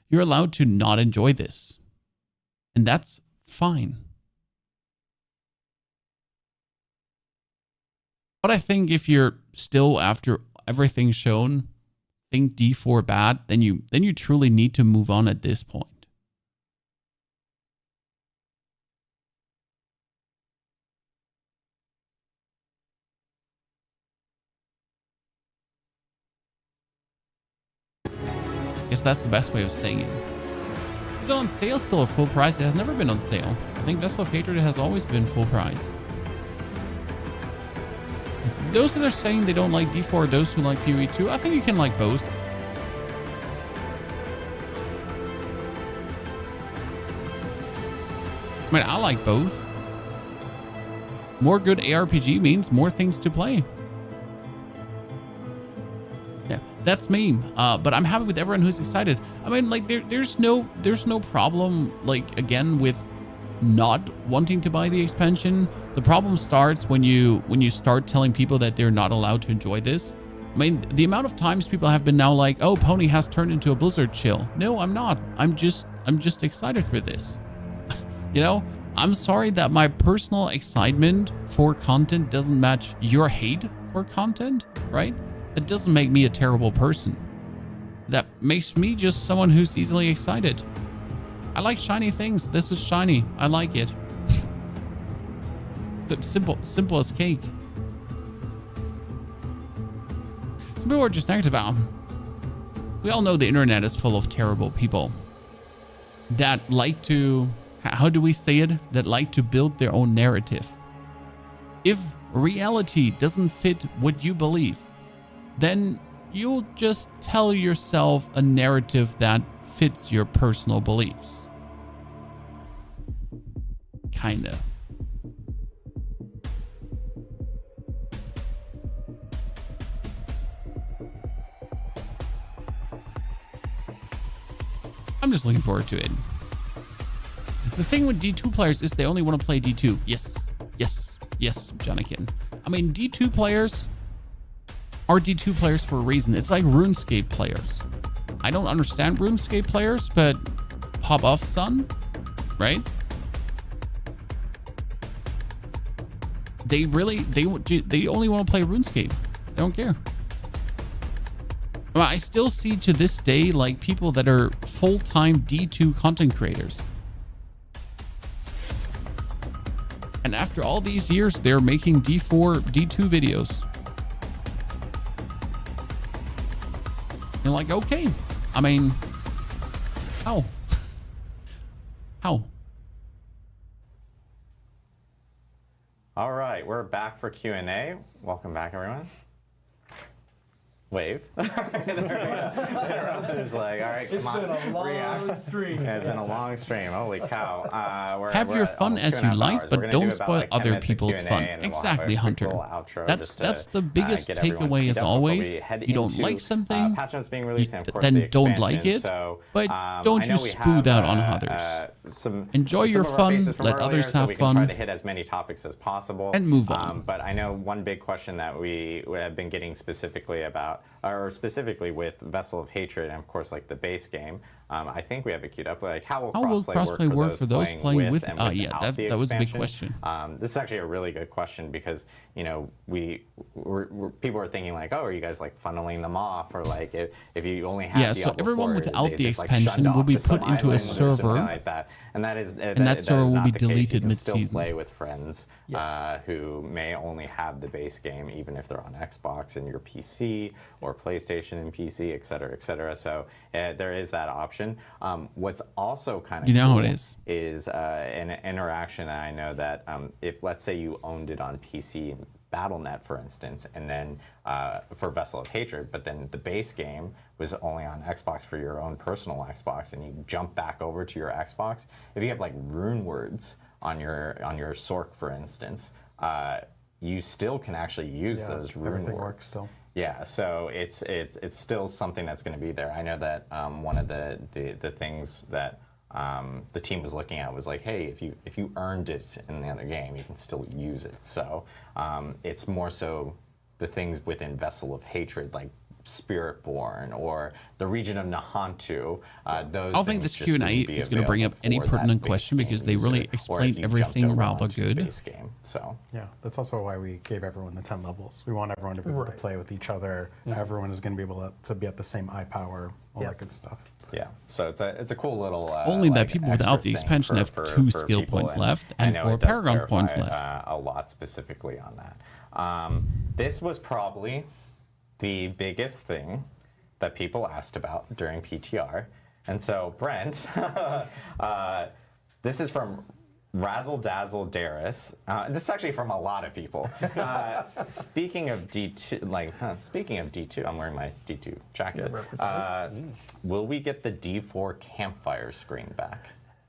You're allowed to not enjoy this. And that's fine. But I think if you're still, after everything shown, think D4 bad, then you truly need to move on at this point. I guess that's the best way of saying it. Is it on sale still at full price? It has never been on sale. I think Vessel of Hatred has always been full price. Those that are saying they don't like D4, those who like PoE 2, I think you can like both. I mean, I like both. More good ARPG means more things to play. Yeah, that's me. But I'm happy with everyone who's excited. I mean, like there's no problem, like, again, with not wanting to buy the expansion. The problem starts when you start telling people that they're not allowed to enjoy this. I mean, the amount of times people have been now like, oh, Pony has turned into a Blizzard chill. No, I'm not. I'm just excited for this. You know, I'm sorry that my personal excitement for content doesn't match your hate for content, right? That doesn't make me a terrible person. That makes me just someone who's easily excited. I like shiny things. This is shiny. I like it. Simple as cake. Some people are just negative. We all know the internet is full of terrible people that like to, how do we say it? That like to build their own narrative. If reality doesn't fit what you believe, then you'll just tell yourself a narrative that fits your personal beliefs. Kinda. I'm just looking forward to it. The thing with D2 players is they only want to play D2. Yes, Jonathan. I mean, D2 players are D2 players for a reason. It's like RuneScape players. I don't understand RuneScape players, but pop off, son, right? They only want to play RuneScape. They don't care. I still see to this day like people that are full-time D2 content creators. And after all these years, they're making D4, D2 videos. You're like, okay. I mean, how? How? All right, we're back for Q&A. Welcome back, everyone. Wave. There's like, all right, come on. It's been a long stream. Yeah, it's been a long stream. Holy cow. Have your fun as you like, but don't spoil other people's fun. Exactly, Hunter. That's the biggest takeaway as always. You don't like something, then don't like it, but don't you spew that on others. Enjoy your fun, let others have fun, try to hit as many topics as possible, and move on. But I know one big question that we have been getting specifically about, or specifically with Vessel of Hatred, and of course, like the base game. I think we have it queued up. Like, how will crossplay work for those playing with and without the expansion? That was a big question. This is actually a really good question because, you know, people are thinking like, oh, are you guys like funneling them off, or like if you only have so everyone without the expansion will be put into a server, like that. And that server will be deleted mid-season. Still play with friends who may only have the base game, even if they're on Xbox and your PC or PlayStation and PC, et cetera, et cetera. So there is that option. What's also kind of cool how it is an interaction that I know that if, let's say, you owned it on PC and Battle.net, for instance, and then for Vessel of Hatred, but then the base game was only on Xbox for your own personal Xbox, and you jump back over to your Xbox. If you have like rune words on your Sorc, for instance, you still can actually use those rune everything words. Works still. Yeah, so it's still something that's going to be there. I know that one of the things that the team was looking at was like, hey, if you earned it in the other game, you can still use it. So it's more so the things within Vessel of Hatred, like Spiritborn or the region of Nahantu. I don't think this Q&A is going to bring up any pertinent question because they really explained everything rather good. Game. So yeah, that's also why we gave everyone the 10 levels. We want everyone to be able to play with each other. Everyone is going to be able to be at the same eye power, all that good stuff. Yeah, so it's a cool little. Only that people without the expansion have 2 skill points left and 4 Paragon points left. A lot specifically on that. This was probably the biggest thing that people asked about during PTR. And so, Brent, this is from Razzle Dazzle Darius. This is actually from a lot of people. Speaking of D2, I'm wearing my D2 jacket. Will we get the D4 campfire screen back?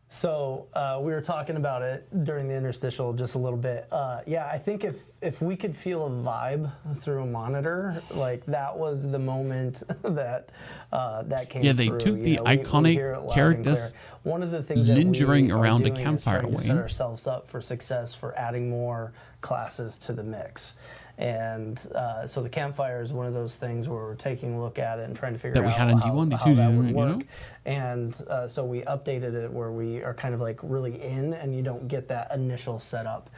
So we were talking about it during the interstitial just a little bit. Yeah, I think if we could feel a vibe through a monitor, like that was the moment that that came through. Yeah, they took the iconic characters one of the things lingering that we around are a doing campfire is trying to set wing. ourselves up for success for adding more classes to the mix. And so the campfire is one of those things where we're taking a look at it and trying to figure That we out had in how D1, that D2, would you work. know? And so we updated it where we are kind of like really in, and you don't get that initial setup.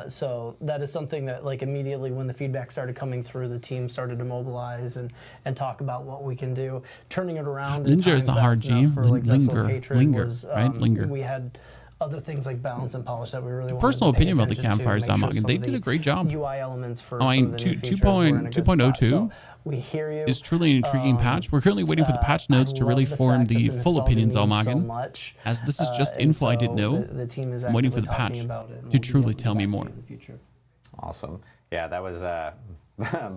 So that is something that like immediately when the feedback started coming through, the team started to mobilize and talk about what we can do. Turning it around. Linger is a hard G. For, like, Vessel of Linger, Hatred was, right? Linger. We had other things like balance and polish that we really wanted Personal to pay opinion about the attention to, campfires, make sure Zamagan, some they of did the a great job. UI elements for I some mean, of the new features were in a good spot. 2.02 So we hear you. is truly an intriguing patch. We're currently waiting for the patch notes to really form the full opinions, Zamagan. As this is just info I didn't know, the team is I'm waiting for the actively patch talking about it, and to we'll be truly able to tell get me back to more. you in the future. Awesome. Yeah, that was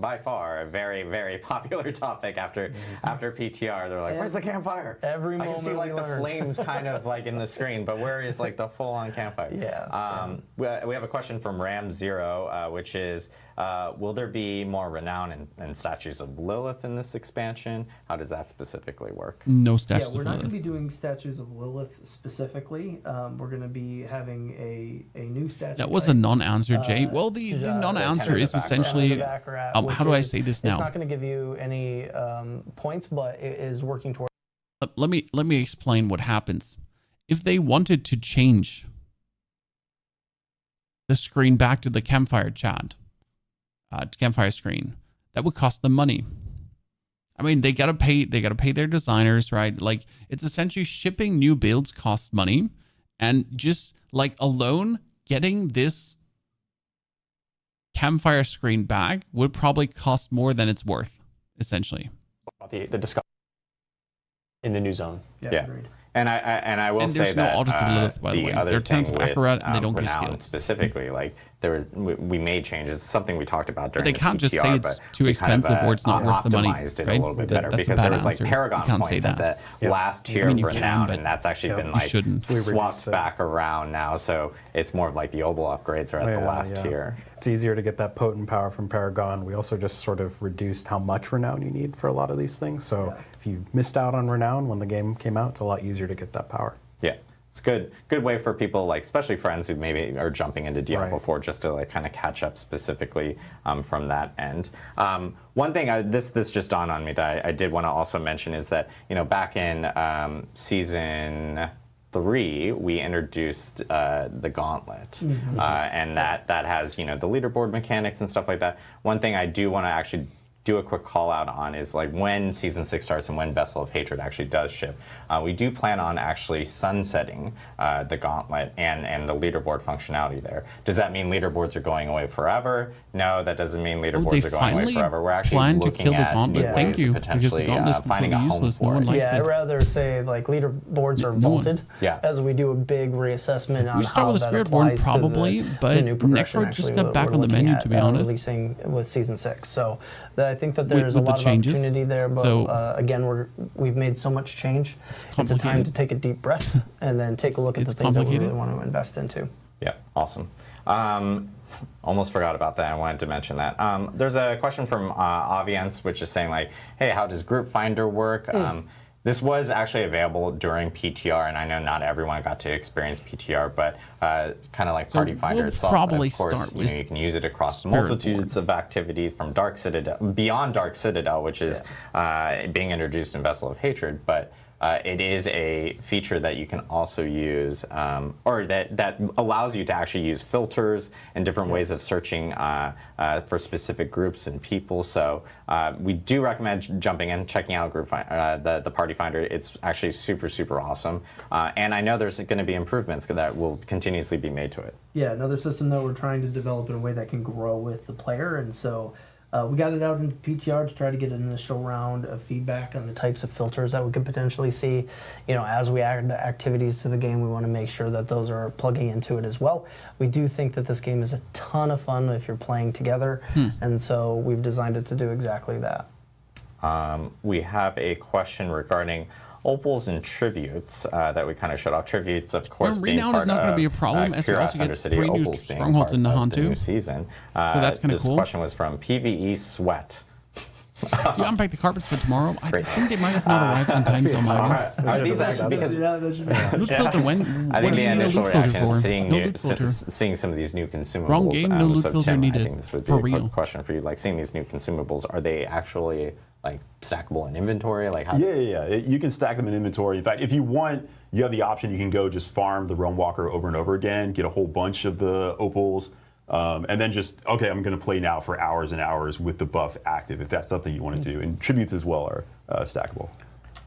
by far a very, very popular topic after PTR. They're like, "Where's the campfire?" Every I moment can see like we the learn. flames kind of like in the screen, but where is like the full-on campfire? Yeah. We have a question from Ram0, which is, will there be more renown and statues of Lilith in this expansion? How does that specifically work? No statues Yeah, we're of not going to Lilith. be doing statues of Lilith specifically. We're going to be having a new statue. That was a non-answer, Jay. Well, the non-answer is essentially, how do I say this now? It's not going to give you any points, but it is working towards. Let me explain what happens. If they wanted to change the screen back to the campfire chat, campfire screen, that would cost them money. I mean, they gotta pay their designers, right? Like, it's essentially shipping new builds costs money, and just like alone getting this campfire screen back would probably cost more than it's worth, essentially. The discussion in the new zone. Yeah. Agreed. And I will say no that autos of Lilith, by the way. other There are tons thing of with, Akarat, and they don't get Renown skills. specifically, like we made changes. Something we talked about during They the can't just PTR, say it's but too we kind of, expensive or it's not worth the money, optimized it right? a little bit better That's a because bad there was like answer. You Paragon can't points say at that. the last tier mean, you for can, Renown, but and that's actually been you like shouldn't. swapped back around now. So it's more of like the Opal upgrades are at the last tier. It's easier to get that potent power from Paragon. We also just sort of reduced how much Renown you need for a lot of these things. So if you missed out on Renown when the game came out, it's a lot easier to get that power. Yeah. It's good way for people, like especially friends who maybe are jumping into Diablo 4 just to like kind of catch up specifically from that end. One thing this just dawned on me that I did want to also mention is that, you know, back in season 3 we introduced the gauntlet, and that has, you know, the leaderboard mechanics and stuff like that. One thing I do want to actually do a quick call out on is like when season 6 starts and when Vessel of Hatred actually does ship, we do plan on actually sunsetting the gauntlet and the leaderboard functionality there. Does that mean leaderboards are going away forever? No, that doesn't mean leaderboards are going away forever. We're actually looking at new ways of potentially finding a home for it. Yeah, I'd rather say like leaderboards are vaulted as we do a big reassessment on We start how with a that Spiritborn applies probably, to but the new progression. Necro just actually, got back we're on the looking menu, at, to be honest. Releasing with season 6, so I think that there's With a the lot of changes. opportunity there. But So- again, we've made so much change. It's a time to take a deep breath and then take a look at the things that we really want to invest into. Yeah, awesome. Almost forgot about that. I wanted to mention that. There's a question from Aviance, which is saying like, hey, how does Group Finder work? This was actually available during PTR, and I know not everyone got to experience PTR, but kind of like Party Finder itself, probably of course, start you with know, you can use it across Spiritborn. multitudes of activities from Dark Citadel, beyond Dark Citadel, which is being introduced in Vessel of Hatred, but it is a feature that you can also use, or that allows you to actually use filters and different ways of searching for specific groups and people. So we do recommend jumping in, checking out the Party Finder. It's actually super, super awesome. And I know there's going to be improvements that will continuously be made to it. Yeah, another system that we're trying to develop in a way that can grow with the player, and so we got it out into PTR to try to get an initial round of feedback on the types of filters that we could potentially see. You know, as we add activities to the game, we want to make sure that those are plugging into it as well. We do think that this game is a ton of fun if you're playing together, and so we've designed it to do exactly that. We have a question regarding opals and tributes that we kind of showed off. Tributes, of course, being renown part is not going to be a problem, as we also Kurast get Undercity, 3 new opals being strongholds in part of the Nahan new too. season. So that's kind of cool. This question was from PvE Sweat. Do you unpack the carpets for tomorrow? I think they might have not arrived on time zone. Are these actually because loot filter when? I think the initial reaction is for? seeing some of these new consumables. Wrong game, no loot so filter Tim, needed. I think this would be For a quick real. question for you. Like seeing these new consumables, are they actually like stackable in inventory? Like how? Yeah. You can stack them in inventory. In fact, if you want, you have the option. You can go just farm the Realm Walker over and over again, get a whole bunch of the opals. And then just, okay, I'm going to play now for hours and hours with the buff active, if that's something you want to do. And tributes as well are stackable.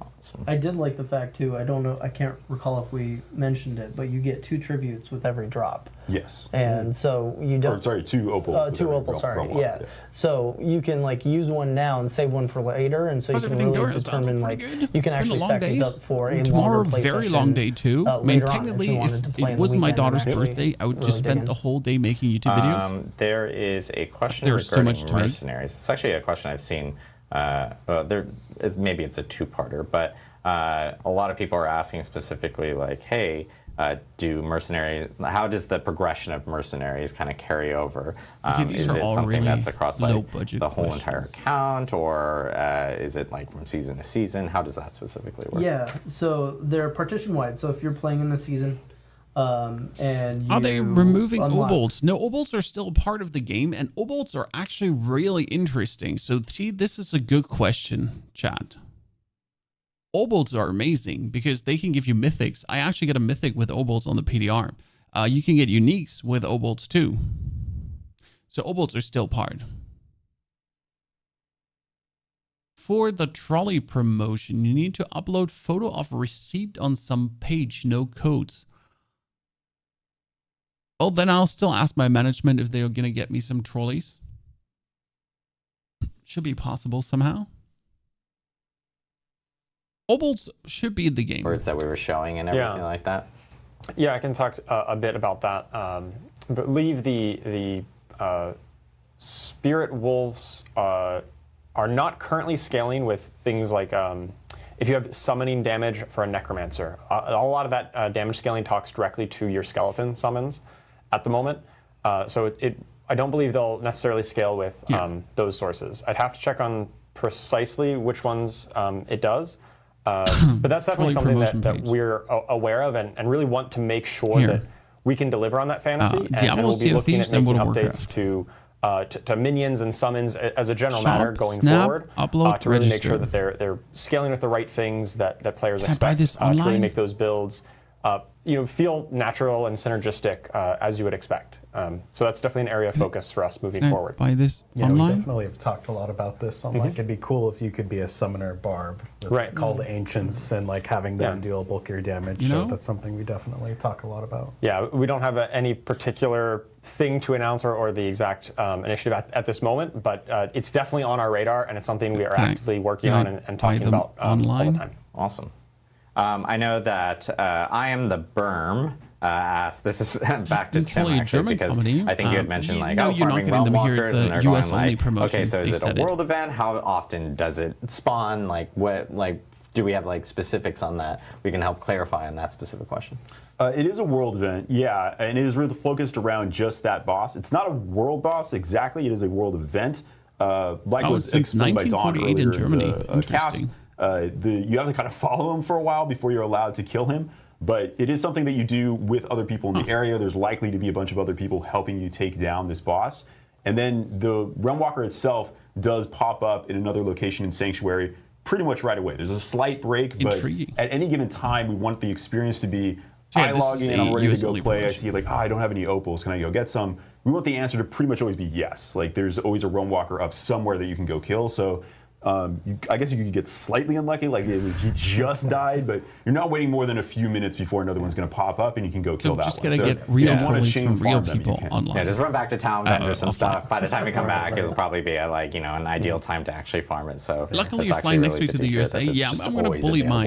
Awesome. I did like the fact too, I don't know, I can't recall if we mentioned it, but you get 2 tributes with every drop. Yes. And so you don't. Or, sorry, 2 opals. 2 opals, sorry. Yeah. So you can like use one now and save one for later, and so you can really determine like you can actually stack these up for a tomorrow. Longer play Very session, long day too. I mean, later on, technically, if it it wasn't my daughter's birthday, I would just spend the whole day making YouTube videos. There is a question There's regarding so much to make. mercenaries. It's actually a question I've seen. Maybe it's a 2-parter, but a lot of people are asking specifically, like, hey, how does the progression of mercenaries kind of carry over? These is are it all something really that's across like low-budget the whole questions. entire account, or is it like from season to season? How does that specifically work? Yeah, so they're partition wide. So if you're playing in the season, and Are they you removing unlock- obolts? No, obolts are still part of the game, and obolts are actually really interesting. So, see, this is a good question, chat. Obolts are amazing because they can give you mythics. I actually get a mythic with obolts on the PDR. You can get uniques with obolts too. So obolts are still part. For the trolley promotion, you need to upload photo of receipt on some page, no codes. Well, then I'll still ask my management if they're going to get me some trolleys. Should be possible somehow. Obolts should be the game. Words that we were showing and everything like that. Yeah, I can talk a bit about that. I believe the Spirit Wolves are not currently scaling with things like if you have summoning damage for a Necromancer. A lot of that damage scaling talks directly to your skeleton summons at the moment. So I don't believe they'll necessarily scale with those sources. I'd have to check on precisely which ones it does. But that's definitely something that we're aware of and really want to make sure that we can deliver on that fantasy. And we'll be looking at making updates to minions and summons as a general matter going forward to really make sure that they're scaling with the right things that players expect to really make those builds feel natural and synergistic as you would expect. So that's definitely an area of focus for us moving forward. Buy this We online? definitely have talked a lot about this. Like, it'd be cool if you could be a summoner barb with called ancients and like having them deal bulkier damage. So that's something we definitely talk a lot about. Yeah, we don't have any particular thing to announce or the exact initiative at this moment, but it's definitely on our radar, and it's something we are actively working on and talking about all the time. Awesome. I know that I Am the Berm asked, this is back to Tim actually, because I think you had mentioned farming Realm Walkers, and they're going like, okay, so is it a world event? How often does it spawn? Like what, do we have like specifics on that? We can help clarify on that specific question. It is a world event, yeah, and it is really focused around just that boss. It's not a world boss exactly, it is a world event. Like was explained by Dawn earlier in Germany. Interesting. You have to kind of follow him for a while before you're allowed to kill him, but it is something that you do with other people in the area. There's likely to be a bunch of other people helping you take down this boss. And then the Realm Walker itself does pop up in another location in Sanctuary pretty much right away. There's a slight break, but at any given time, we want the experience to be, I log in, I'm ready to go play, I see like, I don't have any opals, can I go get some? We want the answer to pretty much always be yes. Like there's always a Realm Walker up somewhere that you can go kill. So I guess you could get slightly unlucky, like he just died, but you're not waiting more than a few minutes before another one's going to pop up and you can go kill that one. Just gotta get real trolleys from real people online. Yeah, just run back to town, vendor some stuff. By the time you come back, it'll probably be an ideal time to actually farm it. So luckily you're flying next week to the USA. Yeah, I'm going to bully my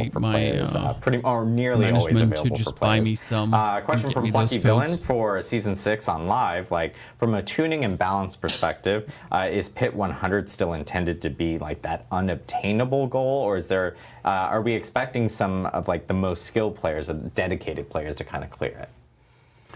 nearly always management available to just for buy players. me some. Question from Plucky Villain for Season 6 on live. Like from a tuning and balance perspective, is Pit 100 still intended to be like like that unobtainable goal, or is there are we expecting some of like the most skilled players, or dedicated players, to kind of clear it?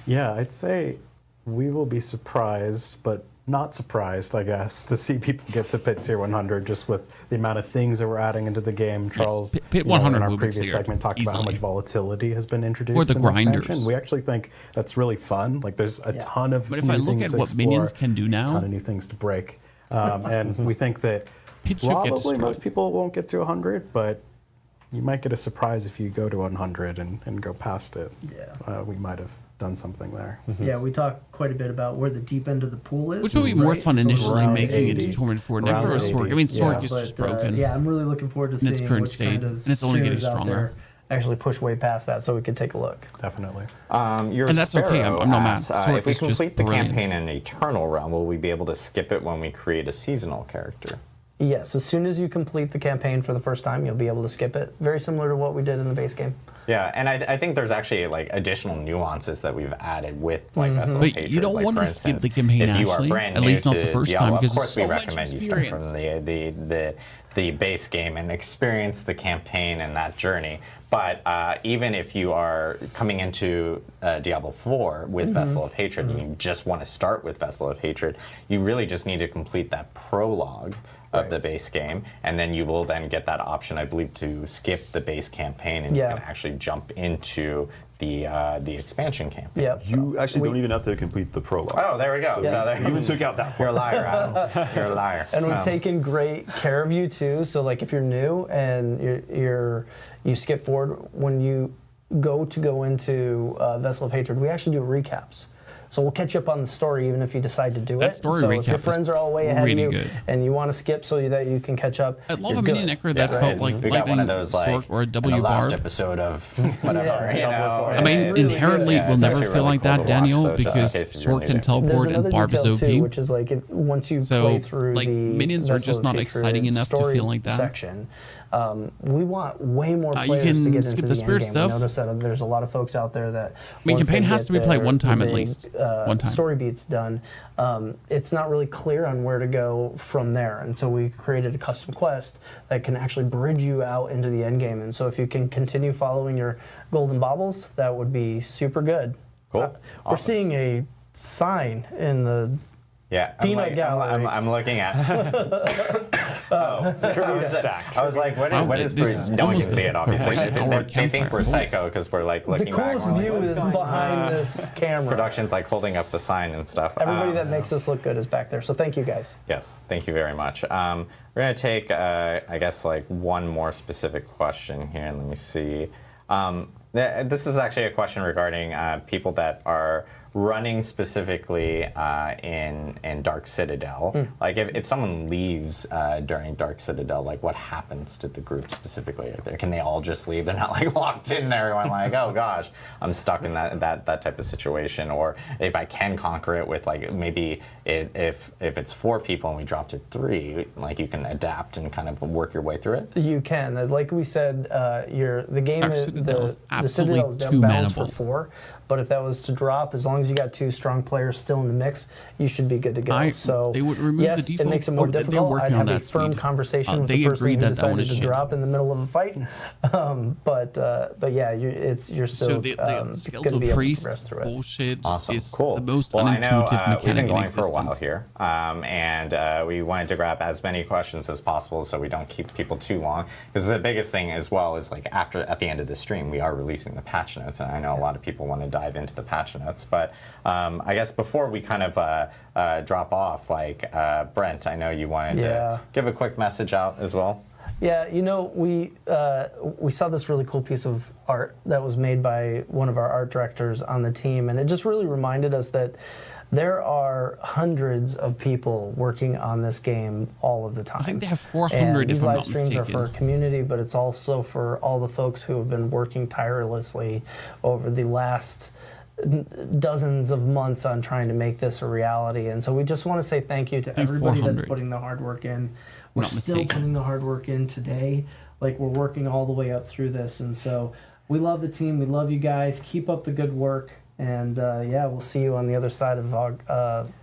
Yeah, I'd say we will be surprised, but not surprised, I guess, to see people get to pit tier 100 just with the amount of things that we're adding into the game. Charles, yes, pit 100 in our will be previous cleared segment talked easily. about how much volatility has been introduced For the in grinders. expansion. We actually think that's really fun. Like there's a ton of But if new I look things at to what explore, minions can do now, a ton of new things to break. And we think that Pit should get probably destroyed. most people won't get to 100, but you might get a surprise if you go to 100 and go past it. Yeah. We might have done something there. Yeah, we talked quite a bit about where the deep end of the pool is. Which would be more right? fun So initially around making it 80. to Torment 4 Around Necro or 80, Sorg. I mean, Sorg yeah. is just But, broken. yeah, I'm really looking forward to in its seeing current which state, kind of and it's only getting streamers out stronger. there actually push way past that, so we could take a look. Definitely. Your And that's okay, Sparrow I'm not mad. asks, Sorg if we is just complete the brilliant. campaign in Eternal Realm, will we be able to skip it when we create a seasonal character? Yes, as soon as you complete the campaign for the first time, you'll be able to skip it. Very similar to what we did in the base game. Yeah, and I think there's actually like additional nuances that we've added with like Vessel of But Hatred. you don't like, want for to skip instance, the campaign, if you are actually, brand at new least not the to first Diablo, time, of because course it's we so much recommend you skip from the base game and experience the campaign and that journey. But even if you are coming into Diablo 4 with Vessel of Hatred and you just want to start with Vessel of Hatred, you really just need to complete that prologue of the base game, and then you will then get that option, I believe, to skip the base campaign, and you can actually jump into the expansion campaign. Yeah, you actually don't even have to complete the prologue. Oh, there we go. So there, you even took out that part. You're a liar, Adam. You're a liar. And we've taken great care of you too. So like if you're new and you skip forward, when you go into Vessel of Hatred, we actually do recaps. So we'll catch you up on the story even if you decide to do That it. story so recap if your friends are all way ahead really of you good. and you want to skip so that you can catch up, I love you're a minion good. necro that felt like we got one of lightning, those like Sorg, or a in W the last barb. episode of whatever. I mean, inherently we'll never feel like that, Daniel, because Sorg can teleport and Barb is OP. Too, which is like once you play through like, the minions are Vessel just of not Hatred exciting enough to story feel like that. section, we want way more You players can to get skip into the the spirit endgame. stuff. We notice that there's a lot of folks out there that I mean, once campaign they has get to be played one time the at big, least. One time. Story beats done. It's not really clear on where to go from there, and so we created a custom quest that can actually bridge you out into the end game. And so if you can continue following your golden baubles, that would be super good. Cool. We're seeing a sign in the peanut gallery. I'm looking at. I was like, what is no one can see it, obviously. They think we're psycho because we're like looking The back. coolest view is behind this camera. Production's like holding up the sign and stuff. Everybody that makes us look good is back there. So thank you guys. Yes, thank you very much. We're going to take, I guess, like one more specific question here. Let me see. This is actually a question regarding people that are running specifically in Dark Citadel. Like if someone leaves during Dark Citadel, like what happens to the group specifically? Can they all just leave? They're not like locked in there going like, oh gosh, I'm stuck in that type of situation. Or if I can conquer it with like maybe if it's 4 people and we drop to 3, like you can adapt and kind of work your way through it. You can. Like we said, the game Dark is Citadel is the Citadel is absolutely balanced for too 4. But if that was to drop, as long as you got 2 strong players still in the mix, you should be good to go. So they would remove yes, the default. it makes it more they're difficult. working I'd on have a that firm speed. conversation with They the person agreed who that that one decided is to shit. drop in the middle of a fight. But yeah, you're still So the going to skeletal be able to priest progress through it. bullshit Awesome. is Cool. the most well, I know unintuitive mechanic we've been in going existence. for a while here, and we wanted to grab as many questions as possible so we don't keep people too long. Because the biggest thing as well is like at the end of the stream, we are releasing the patch notes, and I know a lot of people want to dive into the patch notes. But I guess before we kind of drop off, like Brent, I know you wanted to give a quick message out as well. Yeah, you know, we saw this really cool piece of art that was made by one of our art directors on the team, and it just really reminded us that there are hundreds of people working on this game all of the time. I think they have 400 and these if I'm live not streams mistaken. are for our community, but it's also for all the folks who have been working tirelessly over the last dozens of months on trying to make this a reality. And so we just want to say thank you to everybody that's putting the hard work in. We're still putting the hard work in today. Like, we're working all the way up through this. And so we love the team. We love you guys. Keep up the good work. And yeah, we'll see you on the other side of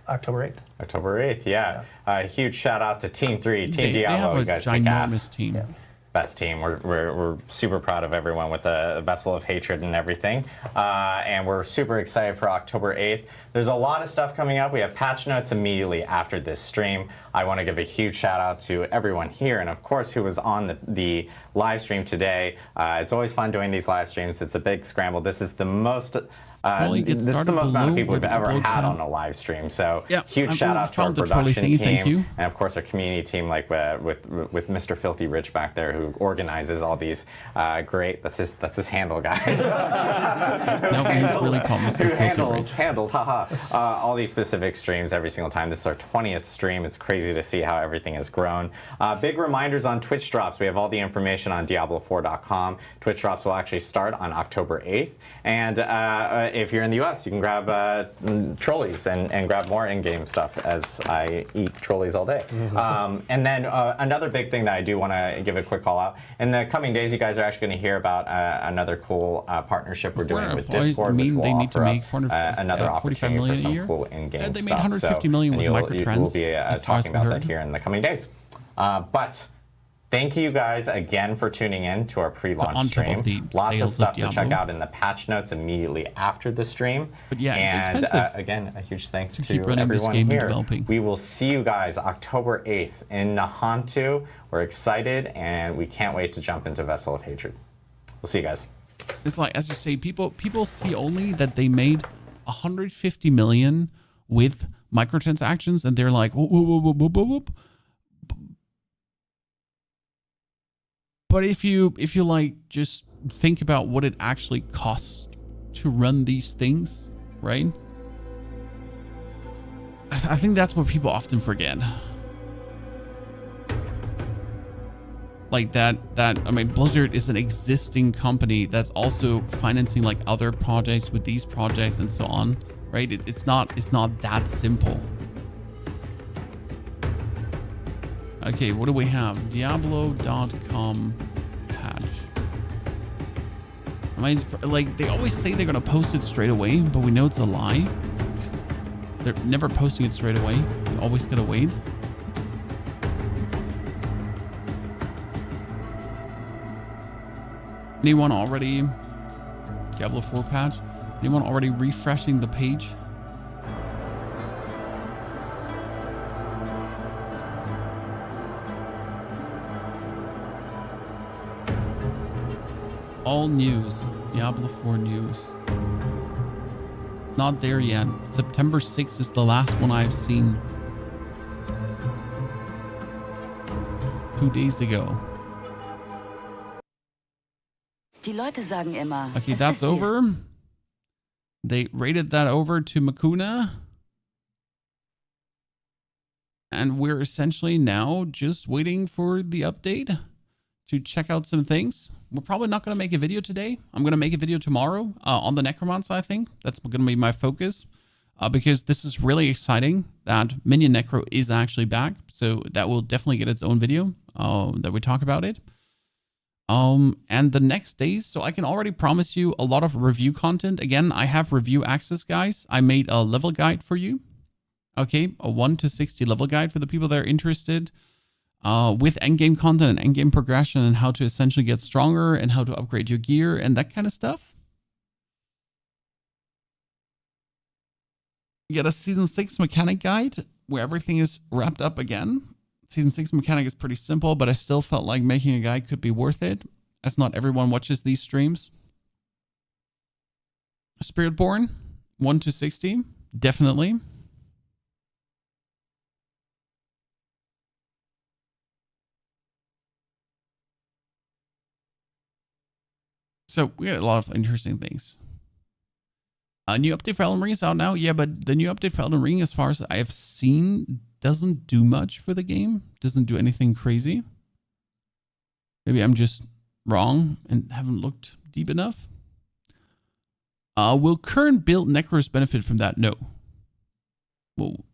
October 8th. October 8th, yeah. Huge shout out to Team 3, Team They Diablo. have a You guys kick ass. ginormous team. Yeah. Best team. We're super proud of everyone with the Vessel of Hatred and everything. And we're super excited for October 8th. There's a lot of stuff coming up. We have patch notes immediately after this stream. I want to give a huge shout out to everyone here and of course who was on the live stream today. It's always fun doing these live streams. It's a big scramble. This is the most this is the most amount of people we've ever had on a live stream. So huge shout out to our production team and of course our community team, like with Mr. Filthy Rich back there, who organizes all these great. That's his handle, guys. No, he's really called Mr. Filthy Rich. Handles, haha. All these specific streams every single time. This is our 20th stream. It's crazy to see how everything has grown. Big reminders on Twitch drops. We have all the information on Diablo4.com. Twitch drops will actually start on October 8th, and if you're in the US, you can grab trolleys and grab more in-game stuff, as I eat trolleys all day. And then another big thing that I do want to give a quick call out. In the coming days, you guys are actually going to hear about another cool partnership we're doing with Discord, which will offer up another opportunity for some cool in-game stuff. They made 150 million with microtrends. We'll be talking about that here in the coming days. But thank you guys again for tuning in to our pre-launch stream. Lots of stuff to check out in the patch notes immediately after the stream. But yeah, and it's expensive. Again, a huge thanks to everyone this game here. And developing. We will see you guys October 8th in Nahantu. We're excited and we can't wait to jump into Vessel of Hatred. We'll see you guys. It's like, as you say, people see only that they made 150 million with microtransactions, and they're like, whoop, whoop, whoop, whoop, whoop, whoop. But if you like just think about what it actually costs to run these things, right? I think that's what people often forget. Like that I mean, Blizzard is an existing company that's also financing like other projects with these projects and so on, right? It's not that simple. Okay, what do we have? Diablo.com patch. I mean, like, they always say they're gonna post it straight away, but we know it's a lie. They're never posting it straight away. You always gotta wait. Anyone already Diablo 4 patch? Anyone already refreshing the page? All news, Diablo 4 news. Not there yet. September 6th is the last one I've seen. 2 days ago. Die Leute sagen immer, okay, that's over. They rated that over to Makuna. And we're essentially now just waiting for the update to check out some things. We're probably not going to make a video today. I'm going to make a video tomorrow on the Necromancer, I think. That's going to be my focus. Because this is really exciting that Minion Necro is actually back. So that will definitely get its own video that we talk about it. And the next days, so I can already promise you a lot of review content. Again, I have review access, guys. I made a level guide for you. Okay, a 1 to 60 level guide for the people that are interested. With endgame content and endgame progression and how to essentially get stronger and how to upgrade your gear and that kind of stuff. You get a Season 6 mechanic guide where everything is wrapped up again. Season 6 mechanic is pretty simple, but I still felt like making a guide could be worth it, as not everyone watches these streams. Spiritborn, 1 to 60, definitely. So we got a lot of interesting things. A new update for Elden Ring is out now. Yeah, but the new update for Elden Ring, as far as I have seen, doesn't do much for the game. Doesn't do anything crazy. Maybe I'm just wrong and haven't looked deep enough. Will current build necros benefit from that? No. Well,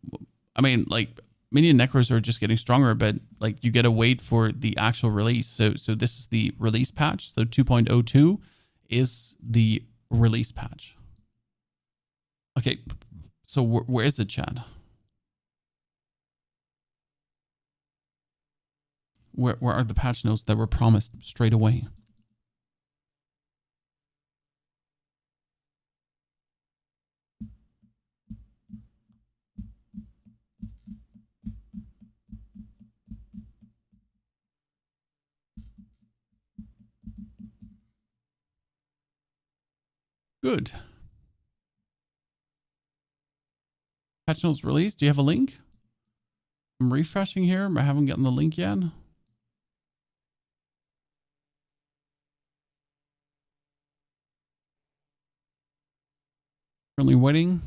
I mean, like, Minion necros are just getting stronger, but like you gotta wait for the actual release. So this is the release patch. So 2.02 is the release patch. Okay, so where is it, Chad? Where are the patch notes that were promised straight away? Good. Patch notes released. Do you have a link? I'm refreshing here. I haven't gotten the link yet. Currently waiting.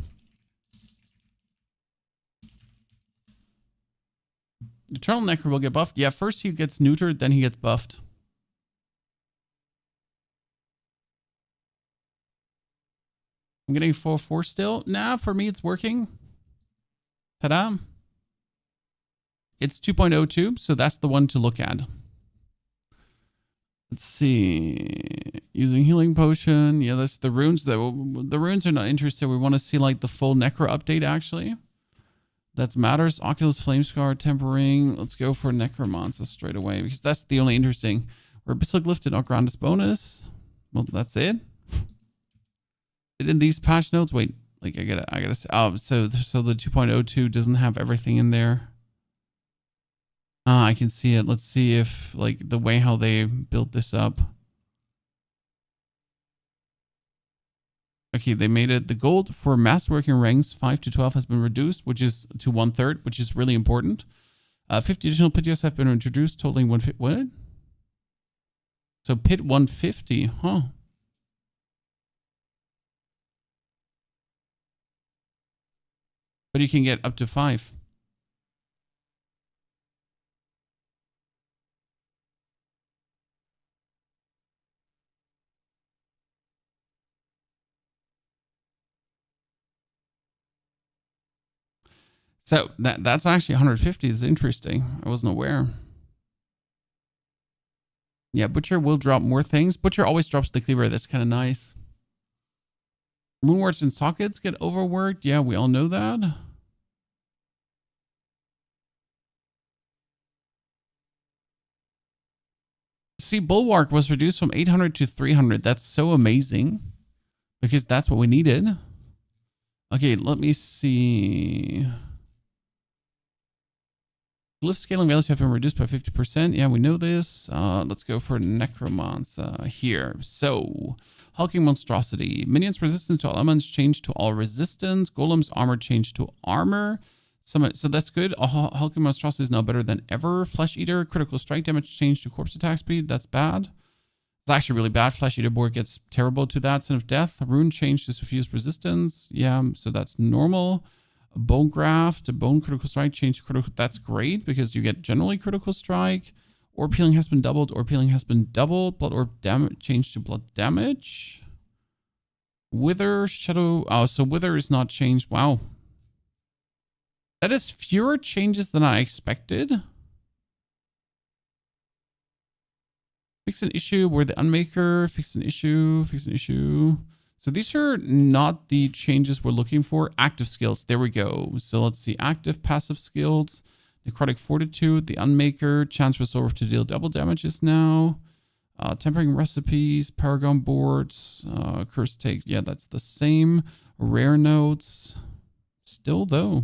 Eternal Necro will get buffed. Yeah, first he gets neutered, then he gets buffed. I'm getting 4/4 still. Nah, for me it's working. Ta-da. It's 2.02, so that's the one to look at. Let's see. Using healing potion. Yeah, that's the runes. The runes are not interested. We want to see like the full necro update actually. That matters. Oculus Flamescar, Tempering. Let's go for Necromancer straight away because that's the only interesting. Where Abyssal Glyph did not grant us bonus. Well, that's it. In these patch notes, wait, like I gotta say, oh, so the 2.02 doesn't have everything in there. I can see it. Let's see if like the way how they built this up. Okay, they made it. The gold for masterworking ranks 5 to 12 has been reduced, which is to 1/3, which is really important. 50 additional pit have been introduced, totaling 150. What? So pit 150, huh? But you can get up to 5. So that's actually 150 is interesting. I wasn't aware. Yeah, Butcher will drop more things. Butcher always drops the cleaver. That's kind of nice. Moonwarts and sockets get overworked. Yeah, we all know that. See, Bulwark was reduced from 800 to 300. That's so amazing because that's what we needed. Okay, let me see. Glyph scaling values have been reduced by 50%. Yeah, we know this. Let's go for Necromancer here. So, Hulking Monstrosity. Minions resistance to all elements changed to all resistance. Golem's armor changed to armor. So that's good. Hulking Monstrosity is now better than ever. Flesh Eater, critical strike damage changed to corpse attack speed. That's bad. It's actually really bad. Flesh Eater board gets terrible to that. Sin of Death. Rune changed to suffused resistance. Yeah, so that's normal. Bone Graft, Bone Critical Strike changed to critical. That's great because you get generally critical strike. Orb healing has been doubled. Orb healing has been doubled. Blood orb damage changed to blood damage. Wither, Shadow. Oh, so Wither is not changed. Wow. That is fewer changes than I expected. Fix an issue where the Unmaker. Fix an issue. Fix an issue. So these are not the changes we're looking for. Active skills. There we go. So let's see. Active, passive skills. Necrotic Fortitude. The Unmaker. Chance for Silver to deal double damages now. Tempering recipes. Paragon boards. Curse take. Yeah, that's the same. Rare notes. Still though.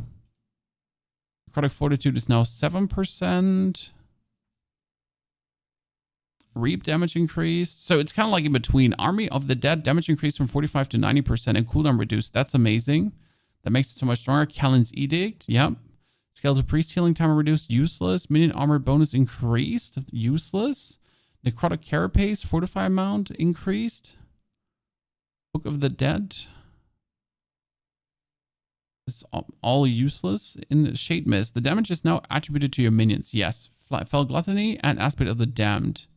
Necrotic Fortitude is now 7%. Reap damage increased. So it's kind of like in between. Army of the Dead damage increased from 45 to 90% and cooldown reduced. That's amazing. That makes it so much stronger. Callan's Edict. Yep. Skeletal Priest healing timer reduced. Useless. Minion armor bonus increased. Useless. Necrotic Carapace fortify amount increased. Book of the Dead. It's all useless. In Shade Mist, the damage is now attributed to your minions. Yes. Fell Gluttony and Aspect of the Damned.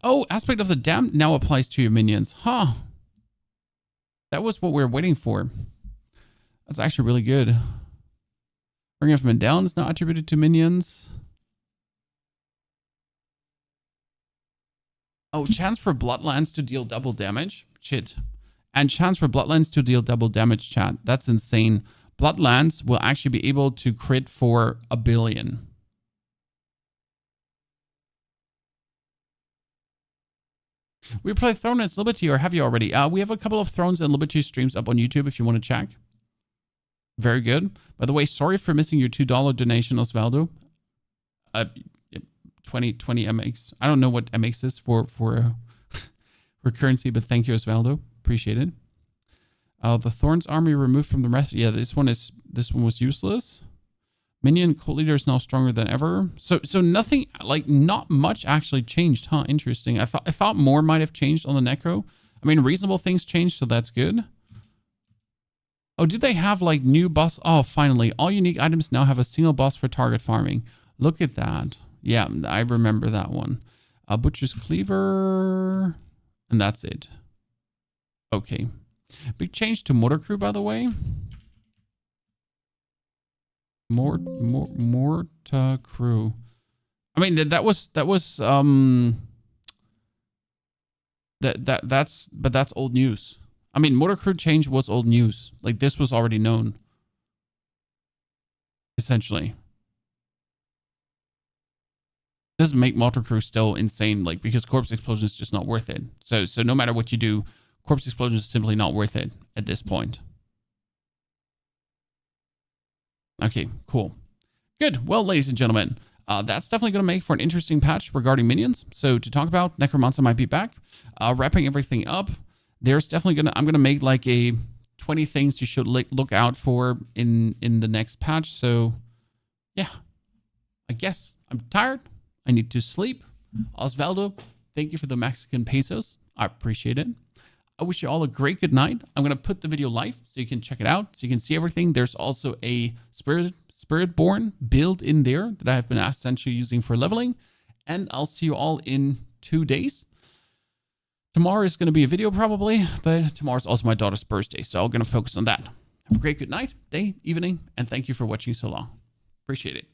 Oh, Aspect of the Damned now applies to your minions. Huh. That was what we were waiting for. That's actually really good. Ring of Mendown is now attributed to minions. Oh, chance for Bloodlands to deal double damage. Shit. And chance for Bloodlands to deal double damage, chat. That's insane. Bloodlands will actually be able to crit for 1 billion. We play Throne and Liberty, or have you already? We have a couple of Thrones and Liberty streams up on YouTube if you want to check. Very good. By the way, sorry for missing your $2 donation, Osvaldo. 20 MX. I don't know what MX is for currency, but thank you, Osvaldo. Appreciate it. The Thorns army removed from the rest. Yeah, this one was useless. Minion cult leader is now stronger than ever. So nothing, like, not much actually changed, huh? Interesting. I thought more might have changed on the necro. I mean, reasonable things changed, so that's good. Oh, do they have like new boss? Oh, finally, all unique items now have a single boss for target farming. Look at that. Yeah, I remember that one. Butcher's Cleaver, and that's it. Okay. Big change to Mortar Crew, by the way. Mortar Crew. I mean, that's old news. I mean, Mortar Crew change was old news. Like, this was already known, essentially. Doesn't make Mortar Crew still insane, like, because Corpse Explosion is just not worth it. So no matter what you do, Corpse Explosion is simply not worth it at this point. Okay, cool. Good. Well, ladies and gentlemen, that's definitely going to make for an interesting patch regarding minions. So to talk about, Necromancer might be back. Wrapping everything up, there's definitely I'm going to make like a 20 things you should look out for in the next patch. So yeah, I guess I'm tired. I need to sleep. Osvaldo, thank you for the Mexican pesos. I appreciate it. I wish you all a great good night. I'm going to put the video live so you can check it out, so you can see everything. There's also a Spiritborn build in there that I have been essentially using for leveling. And I'll see you all in 2 days. Tomorrow is going to be a video probably, but tomorrow's also my daughter's birthday, so I'm going to focus on that. Have a great good night, day, evening, and thank you for watching so long. Appreciate it.